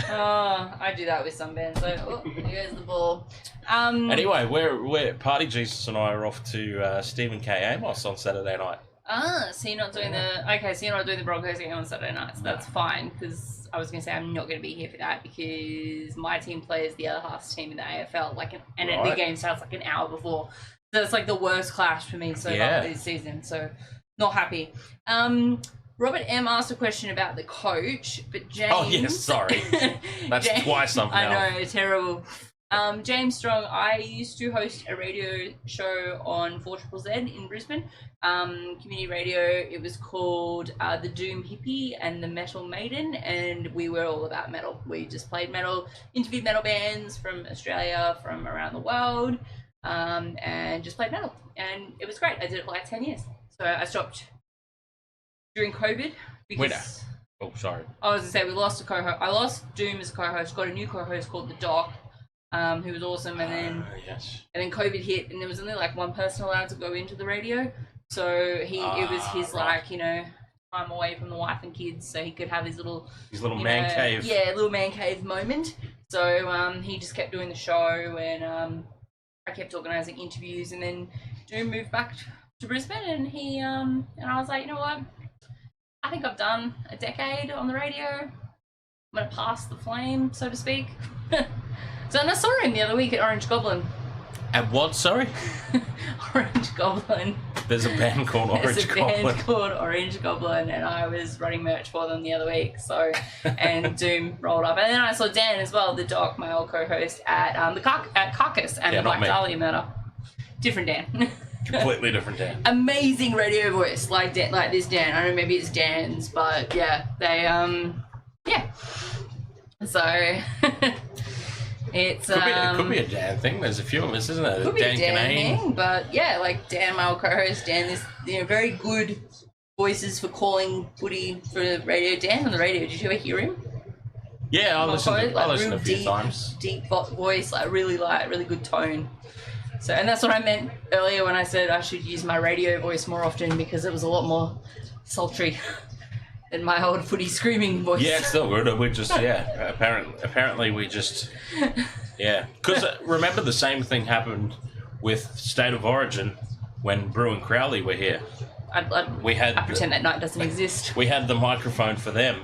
D: Oh, I do that with some bands. So, here's the ball.
B: Anyway, we're Party Jesus and I are off to Stephen K. Amos on Saturday night.
D: So you're not doing the Broncos game on Saturday night, so that's fine, because I was going to say I'm not going to be here for that because my team plays the other half's team in the AFL, and the game starts like an hour before. So it's like the worst clash for me so far this season, so not happy. Robert M asked a question about the coach, but James...
B: Oh, yes, sorry. That's twice I've now.
D: I know, terrible. James Strong, I used to host a radio show on 4ZZZ in Brisbane, community radio. It was called The Doom Hippie and the Metal Maiden, and we were all about metal. We just played metal, interviewed metal bands from Australia, from around the world, and just played metal. And it was great. I did it for like 10 years. So I stopped during COVID because...
B: Oh, sorry.
D: I was going to say, we lost a co-host. I lost Doom as a co-host, got a new co-host called The Doc, who was awesome, and then and then COVID hit, and there was only like one person allowed to go into the radio, so it was his time away from the wife and kids, so he could have his little
B: man cave.
D: Yeah, little man cave moment. So he just kept doing the show, and I kept organising interviews, and then Doom moved back to Brisbane, and he and I was like, you know what, I think I've done a decade on the radio. I'm gonna pass the flame, so to speak. So, and I saw him the other week at Orange Goblin,
B: At what, sorry?
D: Orange Goblin.
B: There's a band called
D: There's
B: Orange
D: a
B: Goblin.
D: band called Orange Goblin, and I was running merch for them the other week. So, and Doom rolled up, and then I saw Dan as well, the doc, my old co-host at at Carcass and
B: Yeah,
D: the Black
B: not me.
D: Dahlia Murder. Different Dan.
B: Completely different Dan.
D: Amazing radio voice, like this Dan. I don't know, maybe it's Dan's, but yeah, they yeah. So. It's
B: It could be a Dan thing. There's a few of us, isn't there?
D: Could be a Dan
B: Canane.
D: thing, but yeah, like Dan, my old co-host, Dan, this very good voices for calling footy for the radio. Dan on the radio, did you ever hear him?
B: Yeah, I listened
D: real
B: a few times.
D: deep voice, really good tone. So, and that's what I meant earlier when I said I should use my radio voice more often because it was a lot more sultry than my old footy screaming voice.
B: Yeah, it's still good. We just, apparently we just, yeah. Because remember the same thing happened with State of Origin when Brew and Crowley were here.
D: I pretend that night doesn't exist.
B: We had the microphone for them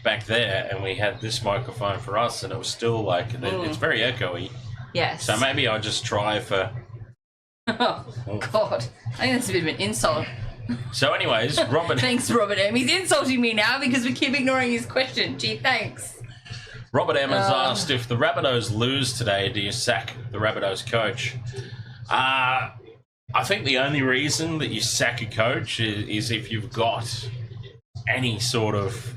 B: back there, and we had this microphone for us, and it was still like, it's very echoey.
D: Yes.
B: So maybe I'll just try for...
D: Oh, God. I think that's a bit of an insult.
B: So anyways, Robert...
D: Thanks, Robert M. He's insulting me now because we keep ignoring his question. Gee, thanks.
B: Robert M has asked, if the Rabbitohs lose today, do you sack the Rabbitohs coach? I think the only reason that you sack a coach is if you've got any sort of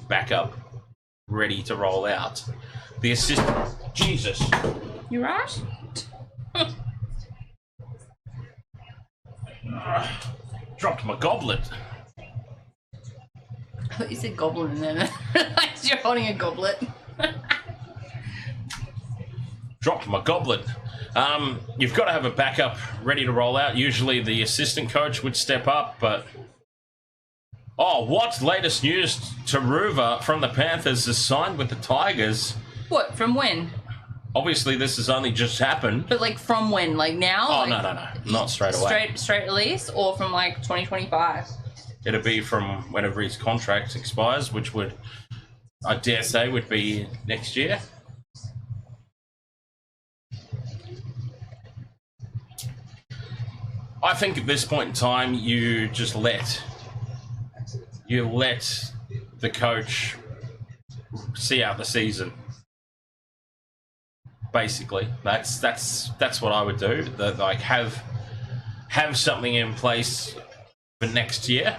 B: backup ready to roll out. The assistant... Jesus.
D: You right?
B: Dropped my goblet.
D: I thought you said goblin and then realised you're holding a goblet.
B: Dropped my goblet. You've got to have a backup ready to roll out. Usually the assistant coach would step up, but... Oh, what's latest news? Taruva from the Panthers is signed with the Tigers.
D: What, from when?
B: Obviously, this has only just happened.
D: But like from when? Like now?
B: Oh,
D: like,
B: no. Not straight away.
D: Straight release or from like 2025?
B: It'll be from whenever his contract expires, which would, I dare say, would be next year. I think at this point in time, you just let the coach see out the season. Basically, that's what I would do. Like have something in place for next year.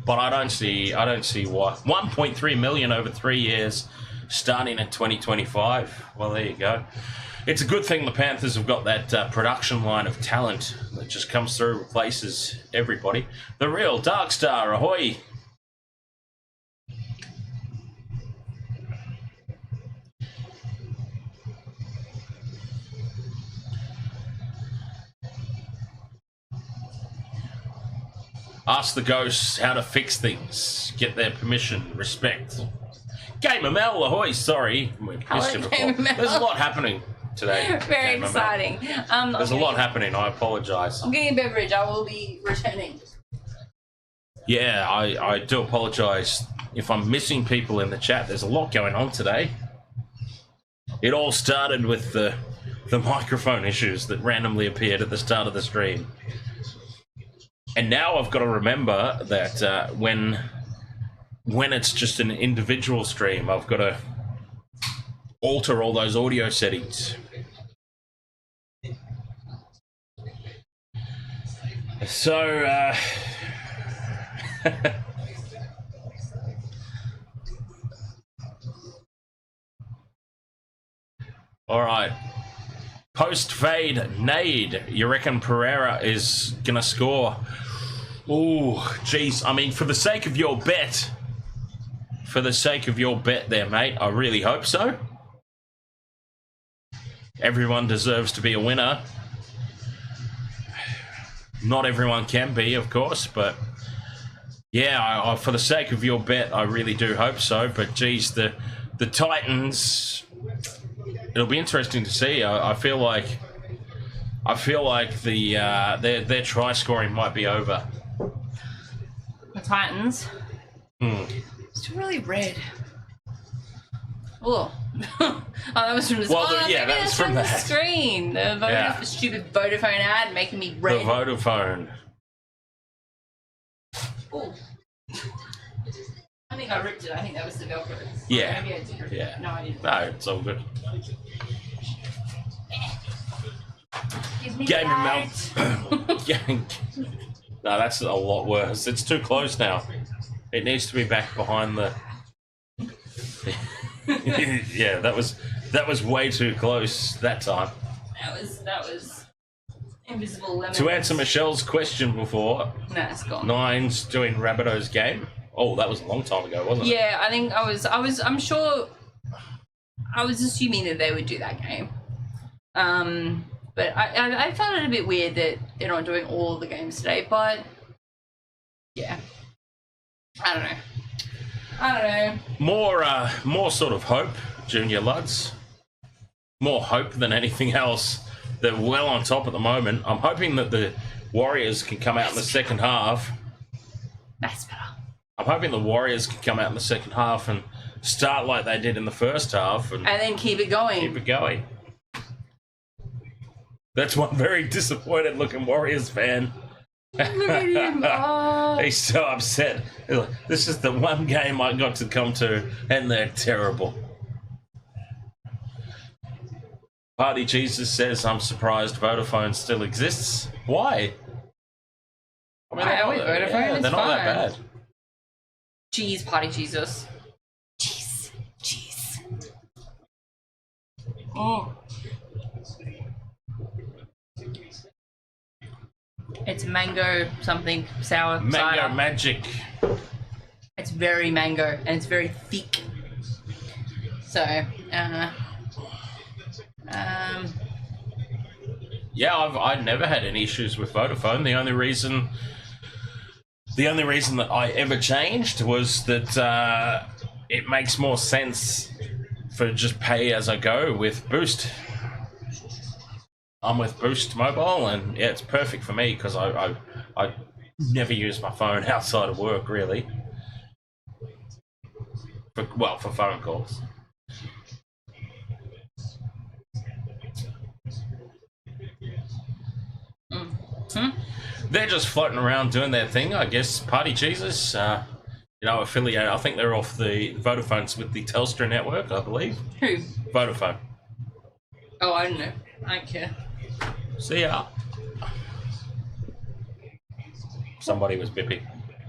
B: But I don't see why. 1.3 million over 3 years, starting in 2025. Well, there you go. It's a good thing the Panthers have got that production line of talent that just comes through, replaces everybody. The real Dark Star, ahoy! Ask the ghosts how to fix things. Get their permission. Respect. Gamer Mel, ahoy, sorry.
D: Hello, Gamer Mel.
B: There's a lot happening today.
D: Very
B: Gamer
D: exciting.
B: Mel. There's a lot happening. I apologise.
D: I'm getting a beverage. I will be returning.
B: Yeah, I do apologise if I'm missing people in the chat. There's a lot going on today. It all started with the microphone issues that randomly appeared at the start of the stream. And now I've got to remember that when it's just an individual stream, I've got to alter all those audio settings. So, all right. Post-fade nade. You reckon Pereira is going to score? Ooh, jeez. I mean, for the sake of your bet there, mate, I really hope so. Everyone deserves to be a winner. Not everyone can be, of course, but yeah, I, for the sake of your bet, I really do hope so. But geez, the Titans, it'll be interesting to see. I feel like the their try scoring might be over.
D: The Titans. It's really red. Oh, Oh, that was from the
B: Well,
D: oh,
B: yeah,
D: maybe
B: that was
D: that's
B: from
D: the
B: that.
D: screen. The stupid Vodafone ad making me
B: The
D: red.
B: Vodafone.
D: Oh. I think I ripped it. I think that was the Velcro.
B: Yeah.
D: Maybe I did rip it.
B: Yeah.
D: No, I didn't.
B: No, it's all good.
D: Give me
B: Game
D: that.
B: No, that's a lot worse. It's too close now. It needs to be back behind the. Yeah, that was way too close that time.
D: That was invisible lemon.
B: To answer Michelle's question before,
D: Nah, it's gone.
B: Nine's doing Rabbitoh's game. Oh, that was a long time ago, wasn't it?
D: Yeah, I think I'm sure I was assuming that they would do that game. But I found it a bit weird that they're not doing all of the games today, but yeah. I don't know.
B: More sort of hope, Junior Luds. More hope than anything else. They're well on top at the moment. I'm hoping that the Warriors can come out in the second half.
D: That's better.
B: I'm hoping the Warriors can come out in the second half and start like they did in the first half. And
D: then keep it going.
B: Keep it going. That's one very disappointed looking Warriors fan.
D: Look at him. Oh.
B: He's so upset. This is the one game I got to come to, and they're terrible. Party Jesus says, I'm surprised Vodafone still exists. Why? I mean,
D: Why are we Vodafone?
B: Yeah,
D: It's
B: they're not that
D: fine.
B: bad.
D: Cheese, Party Jesus. Cheese. Oh. It's mango something sour
B: Mango
D: cider.
B: magic.
D: It's very mango and it's very thick. So,
B: Yeah, I've never had any issues with Vodafone. The only reason that I ever changed was that it makes more sense for just pay as I go with Boost. I'm with Boost Mobile, and yeah, it's perfect for me because I never use my phone outside of work, really. For phone calls. They're just floating around doing their thing, I guess. Party Jesus, affiliated. I think they're off the Vodafone's with the Telstra network, I believe.
D: who?
B: Vodafone.
D: Oh, I don't know. I don't care.
B: See ya. Somebody was bipping.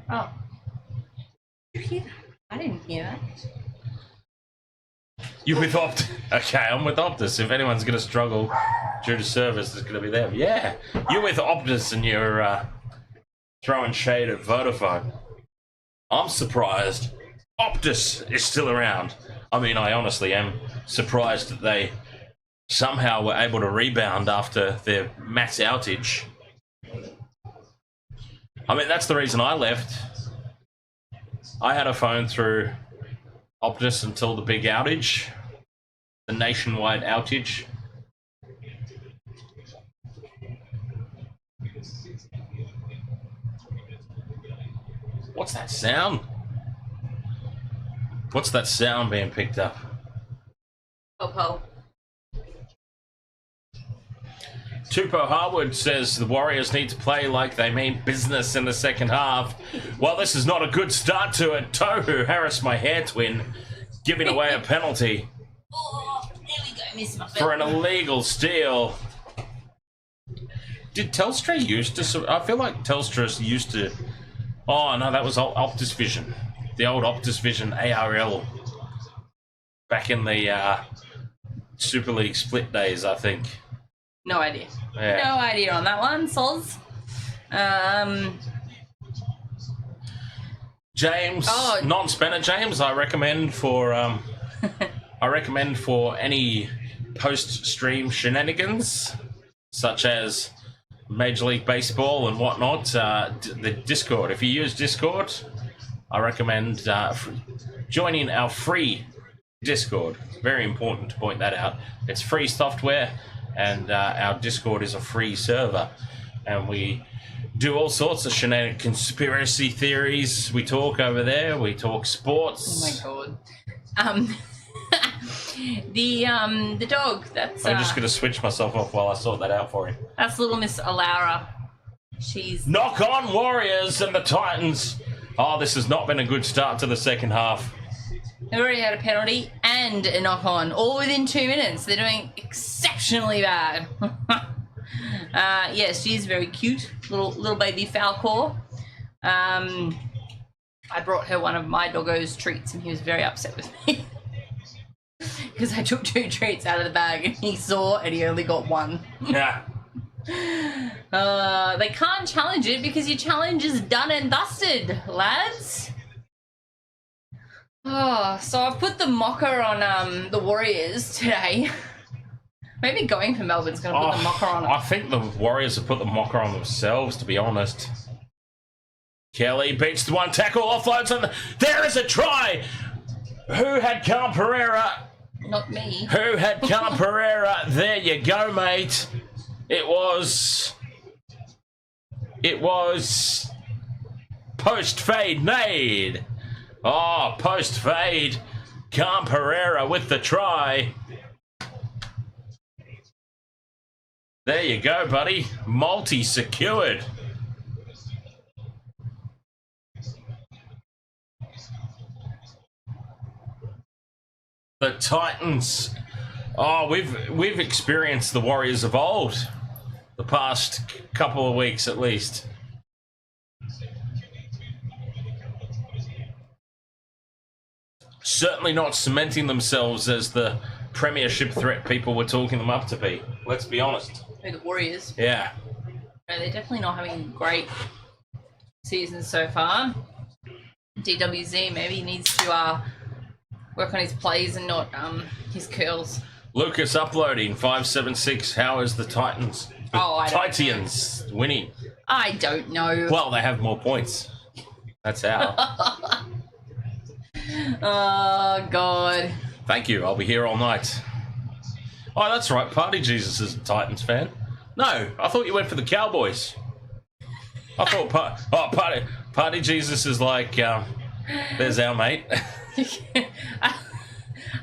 D: Oh. Did you hear that? I didn't hear that.
B: You with Optus? Okay, I'm with Optus. If anyone's going to struggle due to service, it's going to be them. Yeah, you're with Optus and you're throwing shade at Vodafone. I'm surprised Optus is still around. I mean, I honestly am surprised that they somehow were able to rebound after their mass outage. I mean, that's the reason I left. I had a phone through Optus until the big outage, the nationwide outage. What's that sound? What's that sound being picked up?
D: Oh.
B: Tupou Harwood says the Warriors need to play like they mean business in the second half. Well, this is not a good start to it. Tohu Harris, my hair twin, giving away a penalty
D: Oh, there we go, Miss Muffet.
B: for an illegal steal. Did Telstra used to... I feel like Telstra used to... Oh, no, that was Optus Vision. The old Optus Vision ARL. Back in the Super League split days, I think.
D: No idea.
B: Yeah.
D: No idea on that one, Soz.
B: James,
D: Oh.
B: non-spinner James, I recommend for any post-stream shenanigans, such as Major League Baseball and whatnot. The Discord. If you use Discord, I recommend joining our free Discord. Very important to point that out. It's free software, and our Discord is a free server, and we do all sorts of shenanigans, conspiracy theories. We talk over there. We talk sports.
D: Oh my god. The dog. That's
B: I'm just going to switch myself off while I sort that out for you.
D: that's little Miss Illawarra. She's
B: Knock on Warriors and the Titans. Oh, this has not been a good start to the second half.
D: they've already had a penalty and a knock on, all within 2 minutes. They're doing exceptionally bad. Yes, she's very cute, little baby Falcor. I brought her one of my doggo's treats, and he was very upset with me because I took 2 treats out of the bag, and he saw, and he only got 1.
B: Yeah.
D: They can't challenge it because your challenge is done and dusted, lads. Oh, so I've put the mocker on the Warriors today. Maybe going for Melbourne's going to put the mocker on it.
B: I think the Warriors have put the mocker on themselves, to be honest. Kelly beats the one tackle, offloads, and there is a try. Who had Carl Pereira?
D: Not me.
B: Who had Carl Pereira? There you go, mate. It was post fade made. Oh, post fade. Carl Pereira with the try. There you go, buddy. Multi secured. The Titans. Oh, we've experienced the Warriors of old. The past couple of weeks, at least. Certainly not cementing themselves as the premiership threat people were talking them up to be. Let's be honest.
D: The Warriors.
B: Yeah.
D: They're definitely not having a great season so far. DWZ maybe needs to work on his plays and not his curls.
B: Lucas uploading 576. How is the Titans?
D: Oh, I don't
B: Titans winning.
D: I don't know.
B: Well, they have more points. That's how.
D: Oh, God.
B: Thank you. I'll be here all night. Oh, that's right. Party Jesus is a Titans fan. No, I thought you went for the Cowboys. I thought Party Jesus is like, there's our mate.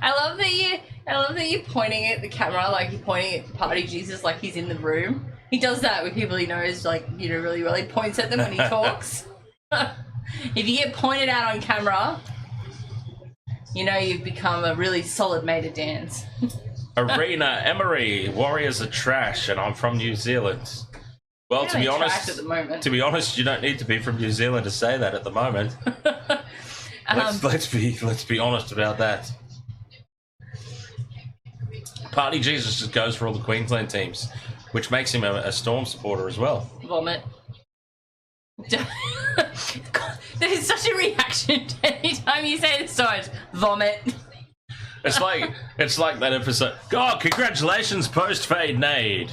D: I love that you're pointing at the camera, like you're pointing at Party Jesus like he's in the room. He does that with people he knows, like, you know, really points at them when he talks. If you get pointed out on camera, you know you've become a really solid mate of Dan's.
B: Arena, Emery, Warriors are trash, and I'm from New Zealand. Well, to be honest,
D: at the moment.
B: you don't need to be from New Zealand to say that at the moment. Let's be honest about that. Party Jesus just goes for all the Queensland teams, which makes him a Storm supporter as well.
D: Vomit. God, that is such a reaction anytime you say this word. Vomit.
B: It's like that episode. Oh, congratulations, post fade nade.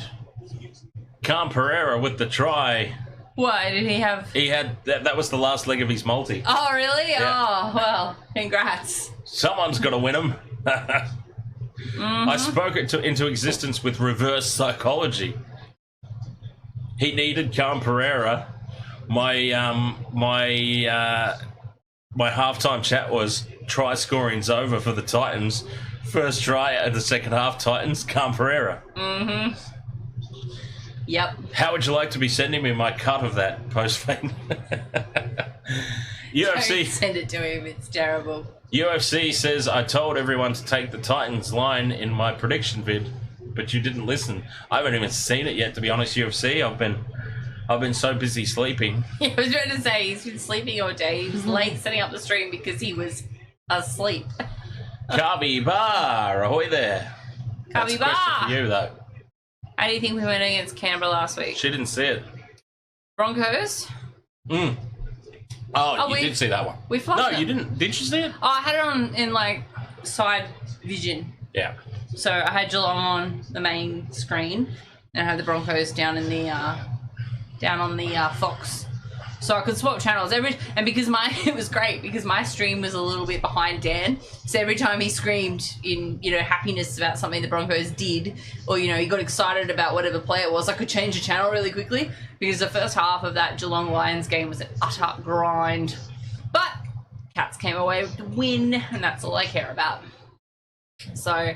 B: Carl Pereira with the try.
D: What did he have?
B: He had that was the last leg of his multi.
D: Oh, really?
B: Yeah.
D: Oh, well, congrats.
B: Someone's got to win him. I spoke it into existence with reverse psychology. He needed Carl Pereira. My halftime chat was try scoring's over for the Titans. First try at the second half, Titans, Carl Pereira.
D: Mm-hmm. Yep.
B: How would you like to be sending me my cut of that post-fade? UFC.
D: Don't send it to him, it's terrible.
B: UFC says, I told everyone to take the Titans line in my prediction vid, but you didn't listen. I haven't even seen it yet, to be honest, UFC. I've been so busy sleeping.
D: Yeah, I was going to say, he's been sleeping all day. He was late setting up the stream because he was asleep.
B: Kavi Bar, ahoy there. That's
D: Kavi
B: a question
D: Bar.
B: for you, though.
D: How do you think we went against Canberra last week?
B: She didn't see it.
D: Broncos?
B: Oh, you did see that one.
D: We flopped
B: No,
D: them.
B: you didn't. Did you see it?
D: Oh, I had it on in, like, side vision.
B: Yeah.
D: So I had Geelong on the main screen, and I had the Broncos down in the down on the Fox, so I could swap channels and because it was great because my stream was a little bit behind Dan, so every time he screamed in happiness about something the Broncos did, or he got excited about whatever play it was, I could change the channel really quickly because the first half of that Geelong Lions game was an utter grind, but Cats came away with the win, and that's all I care about. So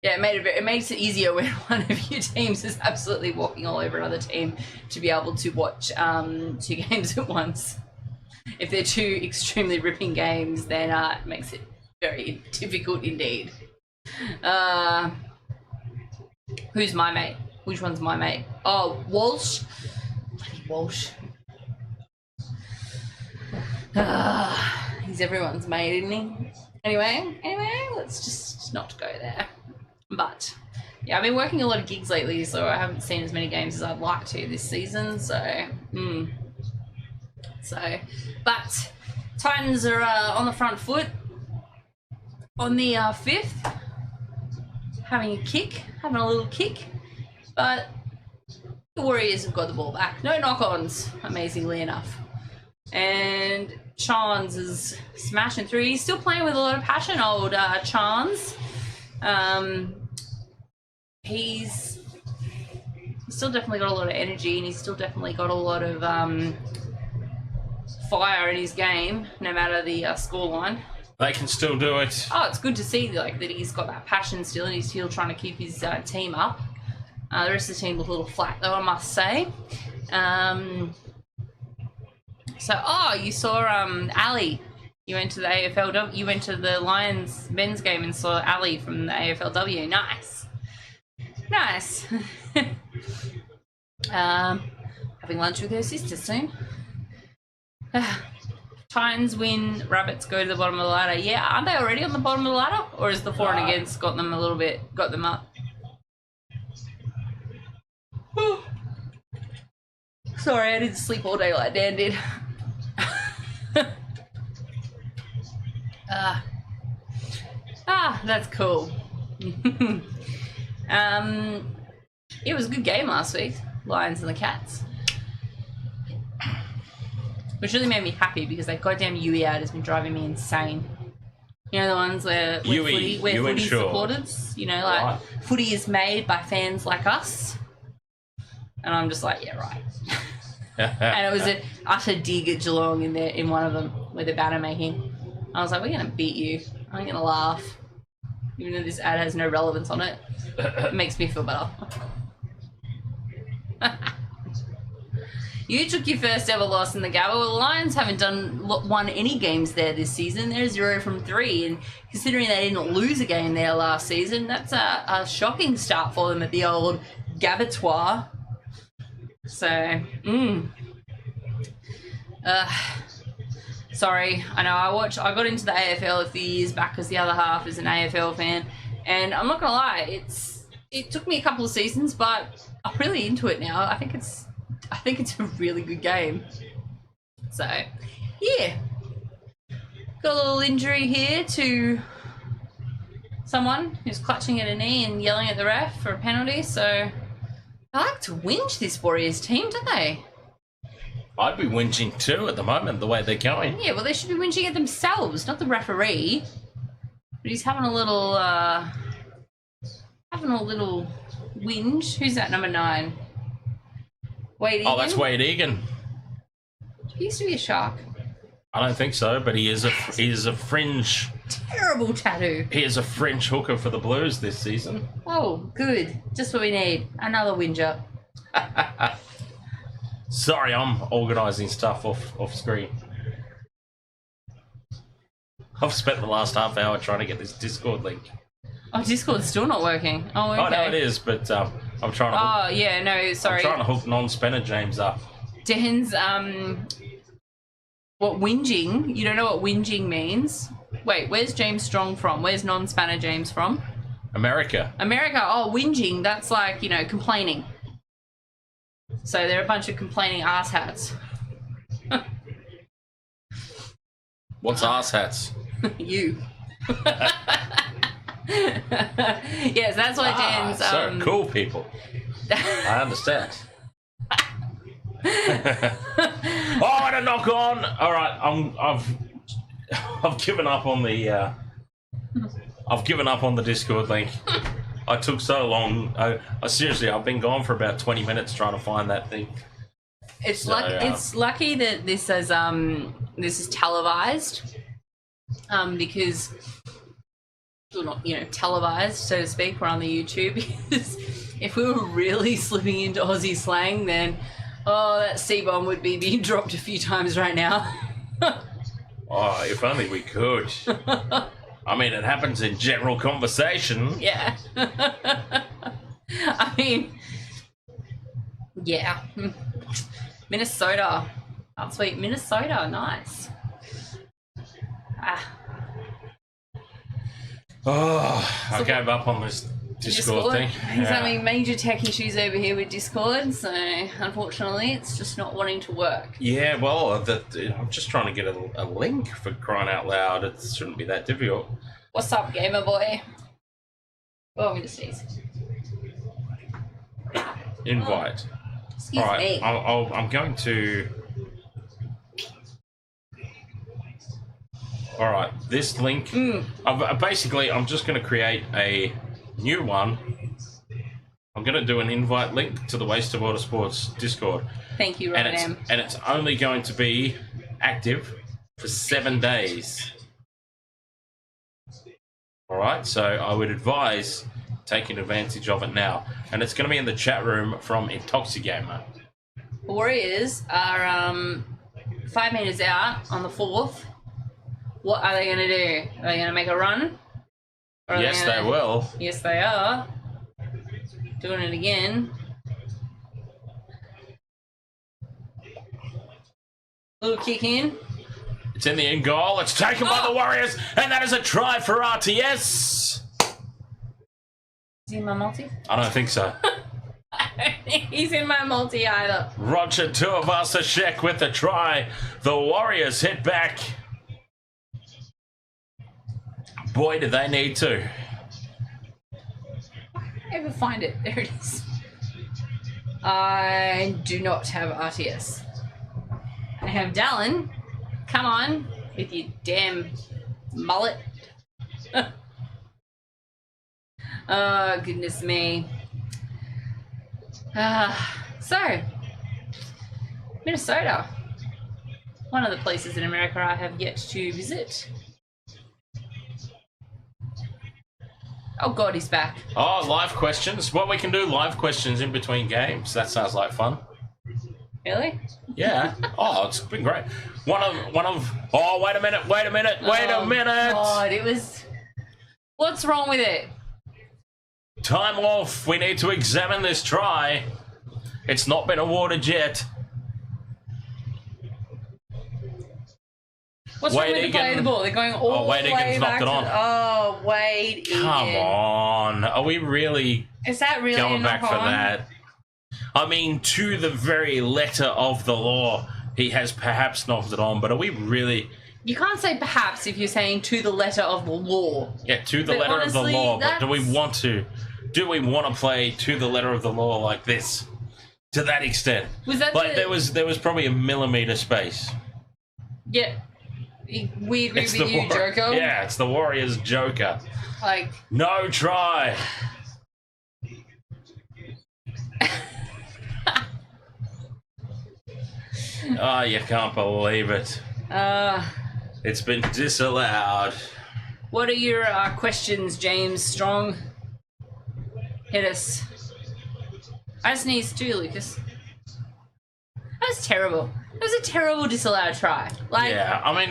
D: yeah, it makes it easier when one of your teams is absolutely walking all over another team to be able to watch 2 games at once. If they're 2 extremely ripping games, then it makes it very difficult indeed. Who's my mate? Which one's my mate? Oh, Walsh. Bloody Walsh. He's everyone's mate, isn't he? Anyway, let's just not go there. But yeah, I've been working a lot of gigs lately, so I haven't seen as many games as I'd like to this season. But Titans are on the front foot on the 5th, having a little kick. But the Warriors have got the ball back. No knock-ons, amazingly enough. And Chance is smashing through. He's still playing with a lot of passion, old Chance. He's still definitely got a lot of energy, and he's still definitely got a lot of fire in his game, no matter the scoreline.
B: They can still do it.
D: Oh, it's good to see that he's got that passion still, and he's still trying to keep his team up. The rest of the team look a little flat, though, I must say. You saw Ali. You went to the AFLW. You went to the Lions men's game and saw Ali from the AFLW. Nice. Having lunch with her sister soon. Titans win. Rabbits go to the bottom of the ladder. Yeah, aren't they already on the bottom of the ladder? Or is the for and against got them up? Sorry, I didn't sleep all day like Dan did. That's cool. It was a good game last week, Lions and the Cats. Which really made me happy because that goddamn Yui ad has been driving me insane. You know, the ones where footy supported. You know, like footy is made by fans like us. And I'm just like, yeah, right. And it was an utter dig at Geelong in one of them with the banner making. I was like, we're going to beat you. I'm going to laugh. Even though this ad has no relevance on it. It makes me feel better. You took your first ever loss in the Gabba. Well, the Lions haven't won any games there this season. They're 0 from 3. And considering they didn't lose a game there last season, that's a shocking start for them at the old Gabbatoir. So, sorry, I know I got into the AFL a few years back because the other half is an AFL fan, and I'm not gonna lie, it took me a couple of seasons, but I'm really into it now. I think it's a really good game. So, yeah, got a little injury here to someone who's clutching at a knee and yelling at the ref for a penalty. So. They like to whinge, this Warriors team, don't they?
B: I'd be whinging too at the moment, the way they're going.
D: Yeah, well, they should be whinging at themselves, not the referee. But he's having a little whinge. Who's that, number 9? Wade Egan?
B: Oh, that's Wade Egan.
D: He used to be a Shark.
B: I don't think so, but he is a fringe.
D: Terrible tattoo.
B: He is a fringe hooker for the Blues this season.
D: Oh, good. Just what we need. Another whinger.
B: Sorry, I'm organising stuff off screen. I've spent the last half hour trying to get this Discord link.
D: Oh, Discord's still not working. Oh, okay.
B: Oh, no, it is, but I'm trying to...
D: sorry.
B: I'm trying to hook non-Spenner James up.
D: Dan's, what, whinging? You don't know what whinging means? Wait, where's James Strong from? Where's non-Spanner James from?
B: America.
D: Oh, whinging, that's like, complaining. So they're a bunch of complaining asshats.
B: What's asshats?
D: You. Yes, that's why Dan's...
B: so cool people. I understand. Oh, and a knock on. All right, I've given up on the Discord link. I took so long. I seriously, I've been gone for about 20 minutes trying to find that thing.
D: It's lucky that this is televised, because well, not, televised, so to speak, or on the YouTube, because if we were really slipping into Aussie slang, then, that C-bomb would be being dropped a few times right now.
B: Oh, if only we could. I mean, it happens in general conversation.
D: Yeah. I mean, yeah. Minnesota. Oh, sweet. Minnesota. Nice.
B: I gave up on this Discord thing.
D: He's having major tech issues over here with Discord, so unfortunately it's just not wanting to work.
B: Yeah, well, I'm just trying to get a link, for crying out loud. It shouldn't be that difficult.
D: What's up, gamer boy? Oh, I'm gonna sneeze.
B: Invite.
D: Excuse
B: All right,
D: me.
B: I'm going to... All right, this link... Basically, I'm just going to create a new one. I'm going to do an invite link to the Waste of Water Sports Discord.
D: Thank you,
B: And
D: Rodan.
B: it's only going to be active for 7 days. All right, so I would advise taking advantage of it now. And it's going to be in the chat room from Intoxigamer.
D: Warriors are 5 meters out on the 4th. What are they going to do? Are they going to make a run? Or are
B: Yes, they will.
D: Yes, they are. Doing it again. Little kick in.
B: It's in the end goal. It's taken by the Warriors, and that is a try for RTS.
D: Is he in my multi?
B: I don't think so.
D: I don't think he's in my multi either.
B: Roger Tuivasa-Sheck with the try. The Warriors hit back. Boy, do they need to.
D: Ever find it? There it is. I do not have RTS. I have Dallin. Come on with your damn mullet. Oh, goodness me. So, Minnesota. One of the places in America I have yet to visit. Oh God, he's back.
B: Oh, live questions. Well, we can do live questions in between games. That sounds like fun.
D: Really?
B: Yeah. Oh, it's been great. One of. Oh, wait a minute. Wait a minute. Wait a minute.
D: God, it was. What's wrong with it?
B: Time off. We need to examine this try. It's not been awarded yet.
D: What's wrong with the play of the ball? They're going all
B: Wade
D: the way
B: Egan's
D: back.
B: knocked it on.
D: Wade Egan.
B: Come on. Are we really
D: Is that really
B: going back
D: knock
B: for
D: on?
B: that? I mean, to the very letter of the law, he has perhaps knocked it on, but are we really...
D: You can't say perhaps if you're saying to the letter of the law.
B: Yeah, to the
D: But
B: letter of the
D: honestly,
B: law, but do we
D: that's-
B: want to? Do we want to play to the letter of the law like this? To that extent?
D: Was that
B: like
D: the-
B: there was probably a millimeter space.
D: Yeah. We agree
B: It's
D: with
B: the
D: you, Joko.
B: Yeah, it's the Warriors Joker.
D: Like,
B: No try. Oh, you can't believe it. It's been disallowed.
D: what are your questions, James Strong? Hit us. I sneezed too, Lucas. That was terrible. That was a terrible disallowed try. Like,
B: Yeah, I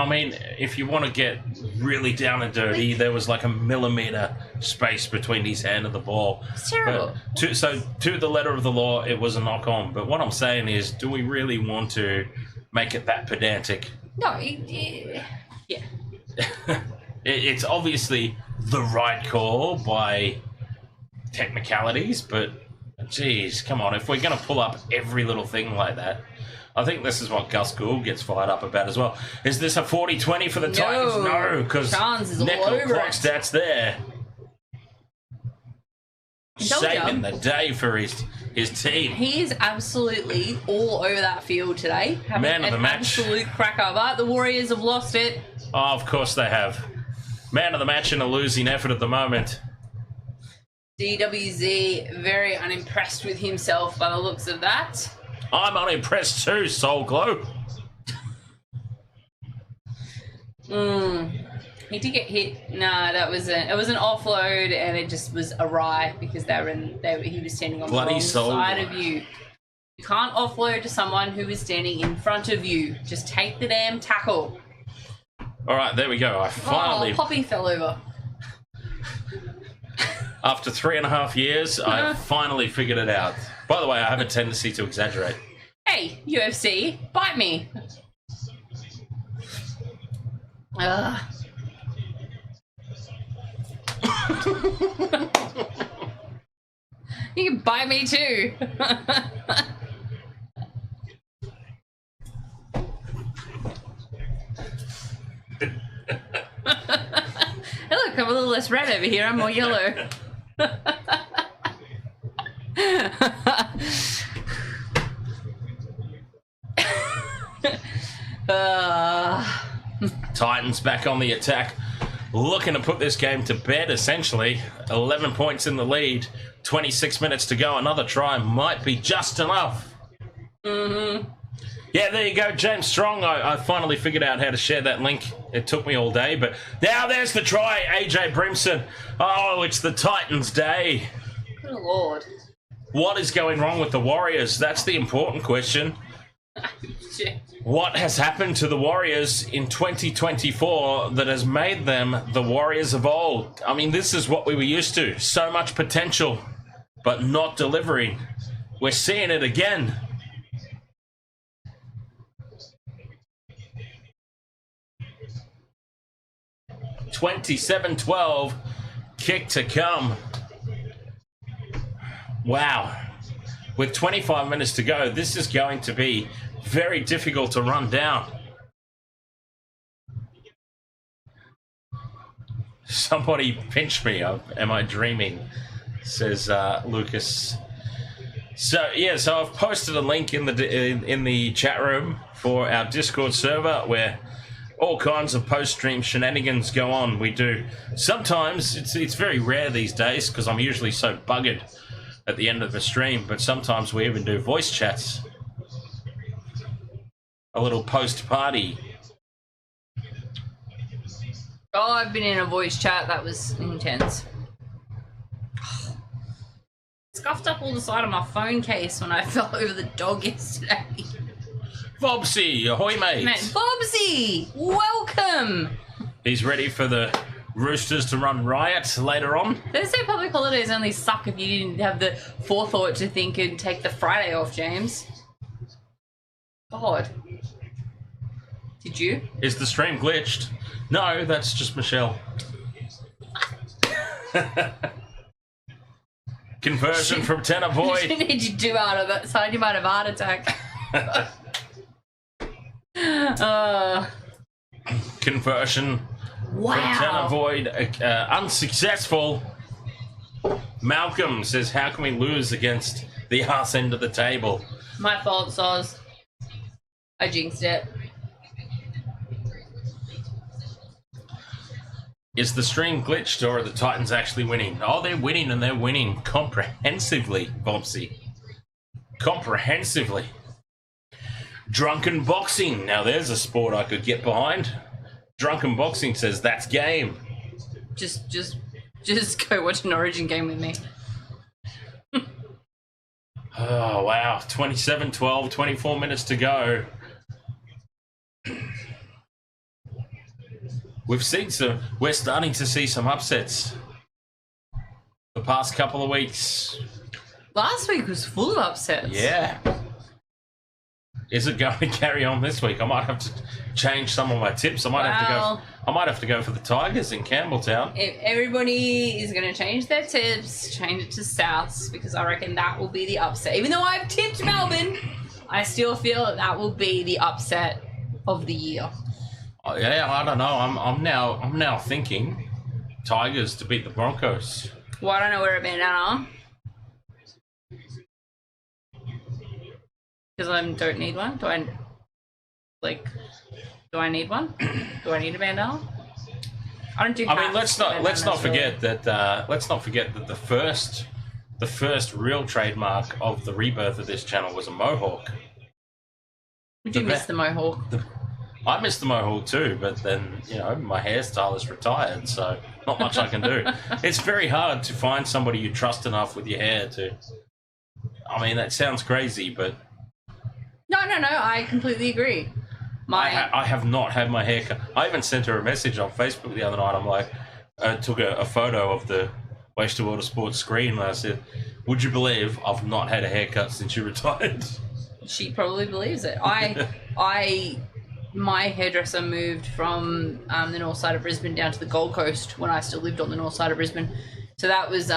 B: mean, if you want to get really down and dirty, there was like a millimeter space between his hand and the ball.
D: it's terrible.
B: But to the letter of the law, it was a knock on. But what I'm saying is, do we really want to make it that pedantic?
D: No, yeah.
B: It's obviously the right call by technicalities, but geez, come on. If we're going to pull up every little thing like that, I think this is what Gus Gould gets fired up about as well. Is this a 40-20 for the Titans? No, because
D: Chance is all
B: nickel
D: over
B: clock
D: it.
B: stats there.
D: Told ya.
B: Saving the day for his team.
D: He is absolutely all over that field today. Having
B: Man of
D: an
B: the match.
D: absolute cracker. But the Warriors have lost it.
B: Oh, of course they have. Man of the match in a losing effort at the moment.
D: DWZ very unimpressed with himself by the looks of that.
B: I'm unimpressed too, Soul Glow.
D: He did get hit. No, it was an offload, and it just was awry because he was standing on the wrong side of you. You can't offload to someone who is standing in front of you. Just take the damn tackle.
B: All right, there we go. I finally...
D: Oh, Poppy fell over.
B: After 3.5 years, I finally figured it out. By the way, I have a tendency to exaggerate.
D: Hey, UFC, bite me. You can bite me too. Hey, look, I'm a little less red over here. I'm more yellow.
B: Titans back on the attack, looking to put this game to bed, essentially. 11 points in the lead, 26 minutes to go. Another try might be just enough. Yeah, there you go, James Strong. I finally figured out how to share that link. It took me all day, but now there's the try, AJ Brimson. Oh, it's the Titans' day.
D: Good Lord.
B: What is going wrong with the Warriors? That's the important question. What has happened to the Warriors in 2024 that has made them the Warriors of old? I mean, this is what we were used to. So much potential, but not delivering. We're seeing it again. (27-12), kick to come. Wow. With 25 minutes to go, this is going to be very difficult to run down. Somebody pinch me. Am I dreaming? Says Lucas. So yeah, so I've posted a link in the chat room for our Discord server where all kinds of post-stream shenanigans go on. We do. Sometimes it's very rare these days because I'm usually so buggered at the end of the stream, but sometimes we even do voice chats. A little post-party.
D: Oh, I've been in a voice chat. That was intense. Scuffed up all the side of my phone case when I fell over the dog yesterday.
B: Bobsy, ahoy, mate.
D: Bobsy, welcome.
B: He's ready for the Roosters to run riot later on.
D: Thursday public holidays only suck if you didn't have the forethought to think and take the Friday off, James. God. Did you?
B: Is the stream glitched? No, that's just Michelle. Conversion from tenor void.
D: She needs you two out of that side. You might have a heart attack.
B: Conversion
D: wow.
B: from tenor void unsuccessful. Malcolm says, how can we lose against the arse end of the table?
D: My fault, Soz. I jinxed it.
B: Is the stream glitched or are the Titans actually winning? Oh, they're winning, and they're winning comprehensively, Bobsy. Comprehensively. Drunken boxing. Now there's a sport I could get behind. Drunken boxing says that's game.
D: Just go watch an Origin game with me.
B: Oh, wow. 27-12, 24 minutes to go. We're starting to see some upsets the past couple of weeks.
D: Last week was full of upsets.
B: Yeah. Is it going to carry on this week? I might have to change some of my tips. I might have to go for the Tigers in Campbelltown.
D: If everybody is going to change their tips, change it to Souths, because I reckon that will be the upset. Even though I've tipped Melbourne, I still feel that will be the upset of the year.
B: Oh, yeah, I don't know. I'm now thinking Tigers to beat the Broncos.
D: Well, I don't know where it been at. Because I don't need one. Do I need one? Do I need a bandana? I don't do.
B: I mean, let's not forget that the first real trademark of the rebirth of this channel was a mohawk.
D: Would you miss the mohawk?
B: I miss the mohawk too, but then, my hairstyle is retired, so not much I can do. It's very hard to find somebody you trust enough with your hair to... I mean, that sounds crazy, but...
D: No, I completely agree.
B: I have not had my hair cut. I even sent her a message on Facebook the other night. I'm like, I took a photo of the Waste of Water Sports screen, and I said, would you believe I've not had a haircut since you retired?
D: She probably believes it. My hairdresser moved from the north side of Brisbane down to the Gold Coast when I still lived on the north side of Brisbane. So that was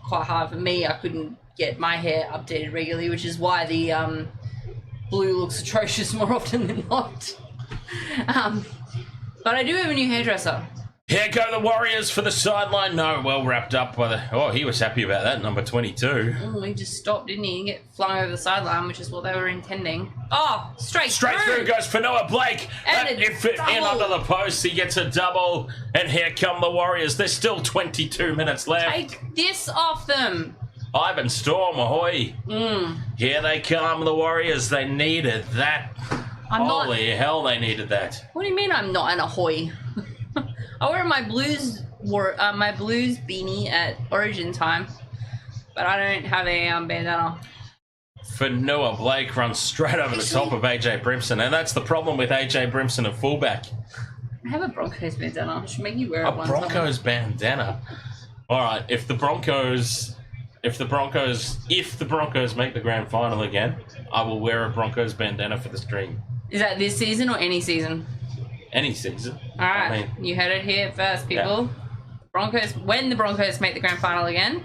D: quite hard for me. I couldn't get my hair updated regularly, which is why the blue looks atrocious more often than not. But I do have a new hairdresser.
B: Here go the Warriors for the sideline. No, well wrapped up by the... Oh, he was happy about that, number 22.
D: Oh, he just stopped, didn't he? And get flung over the sideline, which is what they were intending. Oh, straight
B: through goes for Noah Blake.
D: And
B: if it in under the post, he gets a double. And here come the Warriors. There's still 22 minutes left.
D: Take this off them.
B: Ivan Storm, ahoy. Here they come, the Warriors. They needed that. Holy hell, they needed that.
D: What do you mean I'm not an ahoy? I wear my blues beanie at Origin time, but I don't have a bandana.
B: For Noah Blake runs straight over the top of AJ Brimson, and that's the problem with AJ Brimson at fullback.
D: I have a Broncos bandana. I should make you wear it one time.
B: A Broncos bandana. All right, if the Broncos make the grand final again, I will wear a Broncos bandana for the stream.
D: Is that this season or any season?
B: Any season.
D: All right, you heard it here first, people. Yeah. When the Broncos make the grand final again,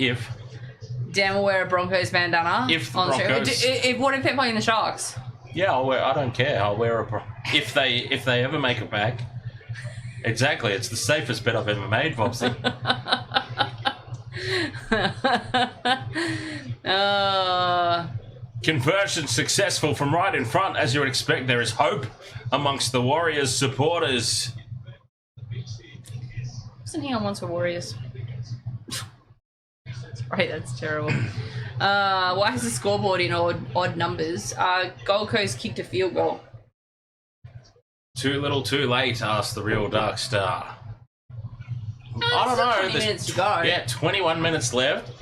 D: Dan will wear a Broncos bandana. What if they're playing the Sharks?
B: Yeah, I'll wear. I don't care. I'll wear if they ever make it back. Exactly, it's the safest bet I've ever made, Vobsy. Conversion successful from right in front, as you would expect. There is hope amongst the Warriors supporters.
D: Wasn't he on once for Warriors? Right, that's terrible. Why is the scoreboard in odd numbers? Gold Coast kicked a field goal.
B: Too little, too late, asked the real Dark Star. I don't know.
D: 20 minutes to go.
B: Yeah, 21 minutes left.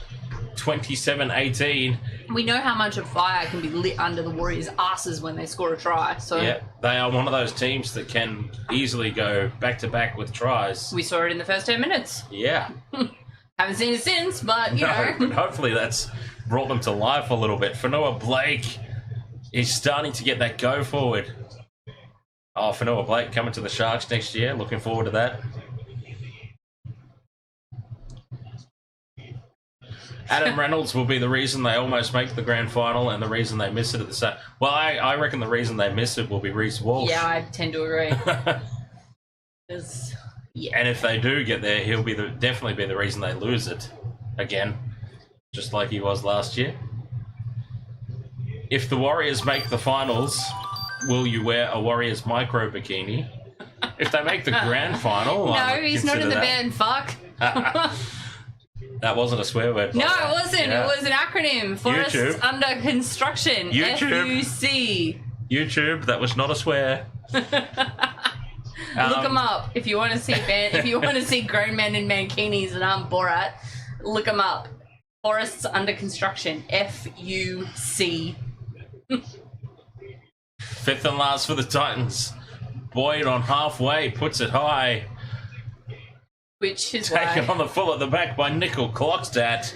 B: 27-18.
D: We know how much a fire can be lit under the Warriors' asses when they score a try. So
B: yeah, they are one of those teams that can easily go back-to-back with tries.
D: We saw it in the first 10 minutes.
B: Yeah.
D: Haven't seen it since, but, you know.
B: But hopefully that's brought them to life a little bit. Fanoa Blake is starting to get that go forward. Oh, Fanoa Blake coming to the Sharks next year. Looking forward to that. Adam Reynolds will be the reason they almost make the grand final and the reason they miss it at the same. Well, I reckon the reason they miss it will be Reece Walsh.
D: Yeah, I tend to agree.
B: And if they do get there, he'll be definitely be the reason they lose it again, just like he was last year. If the Warriors make the finals, will you wear a Warriors micro bikini? If they make the grand final,
D: no, he's not in the band. Fuck.
B: That wasn't a swear word.
D: No, it wasn't. Yeah. It was an acronym. Forests Under Construction. FUC.
B: YouTube. That was not a swear.
D: Look them up if you want to see if you want to see grown men in mankinis and I'm Borat. Look them up. Forests Under Construction. FUC.
B: Fifth and last for the Titans. Boyd on halfway puts it high.
D: Which is
B: taken on the full at the back by Nickel Clockstat.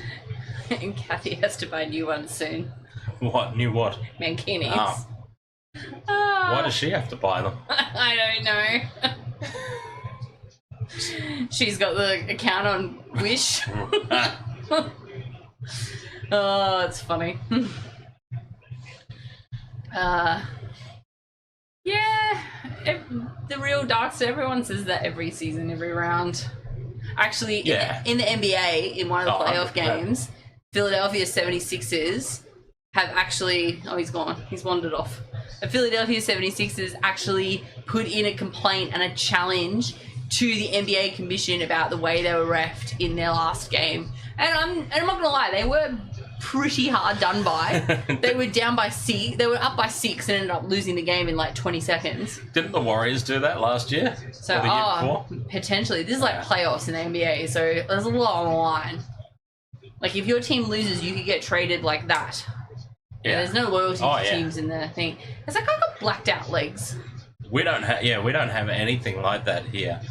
D: And Kathy has to buy new ones soon.
B: What? New what?
D: Mankinis.
B: Oh. Why does she have to buy them?
D: I don't know. She's got the account on Wish. Oh, it's funny. Yeah, the real Darkster, everyone says that every season, every round. Actually, in the NBA, in one of the playoff games, Philadelphia 76ers have actually... Oh, he's gone. He's wandered off. The Philadelphia 76ers actually put in a complaint and a challenge to the NBA Commission about the way they were reffed in their last game. And I'm not going to lie, they were pretty hard done by. They were down by 6. They were up by 6 and ended up losing the game in like 20 seconds.
B: Didn't the Warriors do that last year?
D: So,
B: or the year before?
D: Potentially. This is like playoffs in the NBA, so there's a lot on the line. Like, if your team loses, you could get traded like that. Yeah. There's no loyalty to teams in the thing. It's like I got blacked out legs.
B: We don't have anything like that here.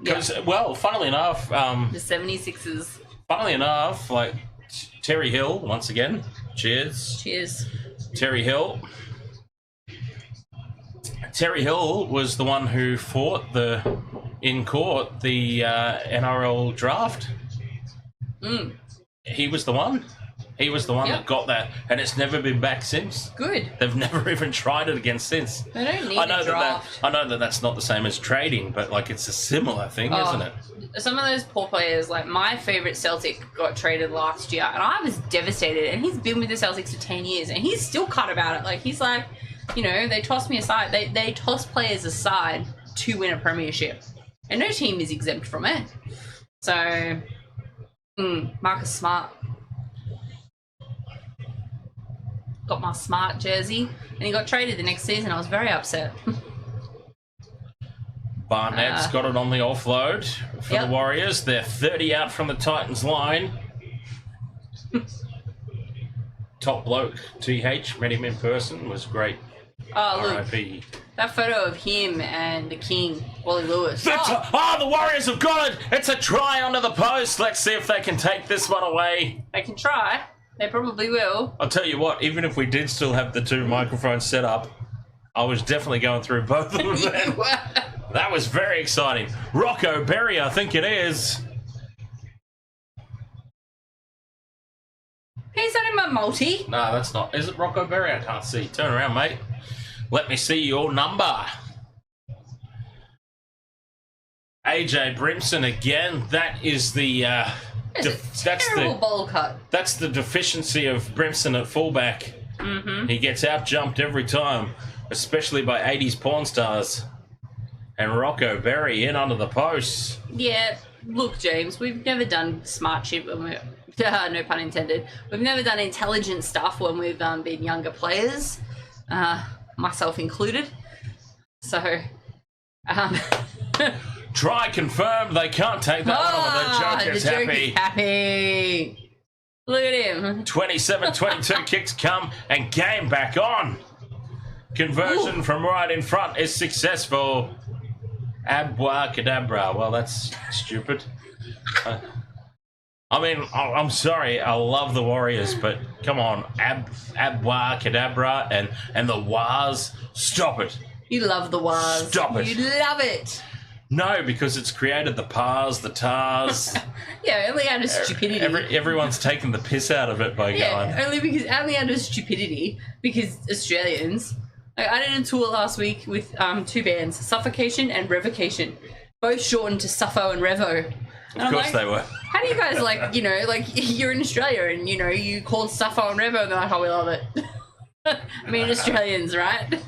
B: Because, well, funnily enough...
D: the 76ers.
B: Funnily enough, like, Terry Hill, once again, cheers.
D: Cheers.
B: Terry Hill. Terry Hill was the one who fought in court the NRL draft. He was the one. He was the one that got that, and it's never been back since.
D: Good.
B: They've never even tried it again since.
D: They don't need a draft.
B: I know that that's not the same as trading, but like it's a similar thing, isn't it?
D: Some of those poor players, like my favourite Celtic got traded last year, and I was devastated. And he's been with the Celtics for 10 years, and he's still cut about it. Like he's like, you know, they toss me aside. They toss players aside to win a premiership, and no team is exempt from it. So, Marcus Smart. Got my Smart jersey, and he got traded the next season. I was very upset.
B: Barnett's got it on the offload for the Warriors. They're 30 out from the Titans line. Top bloke, TH, met him in person, was great.
D: Oh, look.
B: R.I.P.
D: That photo of him and the King, Wally Lewis.
B: The Warriors have got it! It's a try onto the post. Let's see if they can take this one away.
D: They can try. They probably will.
B: I'll tell you what, even if we did still have the 2 microphones set up, I was definitely going through both of them then. That was very exciting. Rocco Berry, I think it is.
D: He's not in my multi.
B: No, that's not. Is it Rocco Berry? I can't see. Turn around, mate. Let me see your number. AJ Brimson again. That is the...
D: that's terrible bowl cut.
B: That's the deficiency of Brimson at fullback. He gets out-jumped every time, especially by 80s porn stars. And Rocco Berry in under the posts.
D: Yeah, look, James, we've never done smart shit when we're... no pun intended. We've never done intelligent stuff when we've been younger players, myself included. So,
B: Try confirmed. They can't take that one. The joke is
D: happy. Look at him.
B: 27-22 kicks come and game back on. Conversion from right in front is successful. Abracadabra. Well, that's stupid. I mean, I'm sorry. I love the Warriors, but come on. Abracadabra and the Wars. Stop it.
D: You love the Wars.
B: Stop it.
D: You love it.
B: No, because it's created the Pars, the Tars.
D: Yeah, only out of stupidity.
B: Everyone's taken the piss out of it by going.
D: Only out of stupidity, because Australians. Like, I did a tour last week with 2 bands, Suffocation and Revocation, both shortened to Suffo and Revo. And
B: of course they were.
D: How do you guys you're in Australia and you called Suffo and Revo and they're like, oh, we love it. I mean, Australians, right?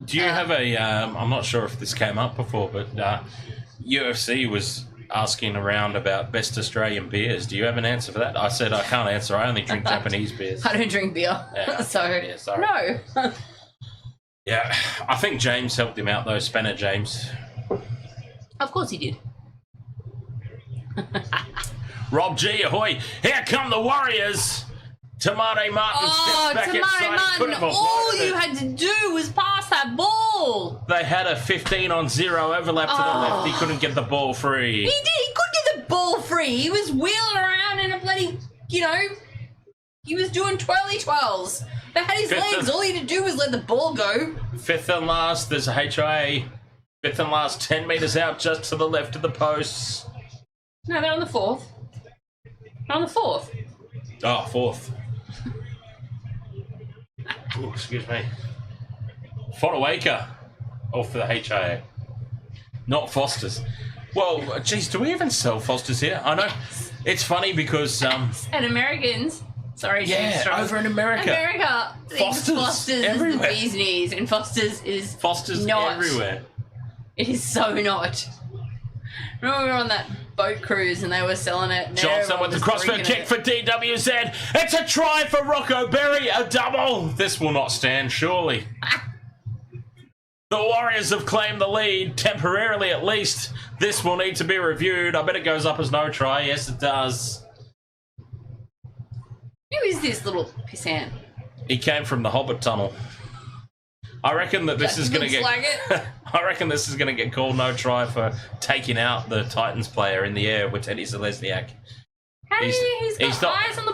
B: Do you have a, I'm not sure if this came up before, but UFC was asking around about best Australian beers. Do you have an answer for that? I said I can't answer. I only drink Japanese beers.
D: I don't drink beer.
B: Yeah.
D: So,
B: sorry.
D: No.
B: Yeah, I think James helped him out though, Spanner James.
D: Of course he did.
B: Rob G, ahoy. Here come the Warriors. Tamare Martin steps back inside.
D: Martin, all you had to do was pass that ball.
B: They had a 15-on-0 overlap to the left. He couldn't get the ball free.
D: He did. He could get the ball free. He was wheeling around in a bloody, he was doing twirly twirls. They had his legs. All he had to do was let the ball go. 5th
B: and last, there's a HIA. 5th and last, 10 metres out, just to the left of the posts.
D: No, they're on the 4th. They're on the 4th.
B: Oh, 4th. Ooh, excuse me. Fodawaker. Oh, for the HIA. Not Foster's. Well, geez, do we even sell Foster's here? I know. It's funny because...
D: And Americans... Sorry,
B: yeah, over in America.
D: Foster's
B: everywhere.
D: Is the bee's knees, and Foster's is
B: Foster's
D: not.
B: Everywhere.
D: It is so not. Remember we were on that boat cruise and they were selling it. And
B: Johnson with the crossfield kick for DWZ. It's a try for Rocco Berry, a double. This will not stand, surely. The Warriors have claimed the lead, temporarily at least. This will need to be reviewed. I bet it goes up as no try. Yes, it does.
D: Who is this little pissant?
B: He came from the Hobbit tunnel. I reckon that this is going to get.
D: Like it.
B: I reckon this is going to get called no try for taking out the Titans player in the air with Teddy Selesniak.
D: He's got eyes on the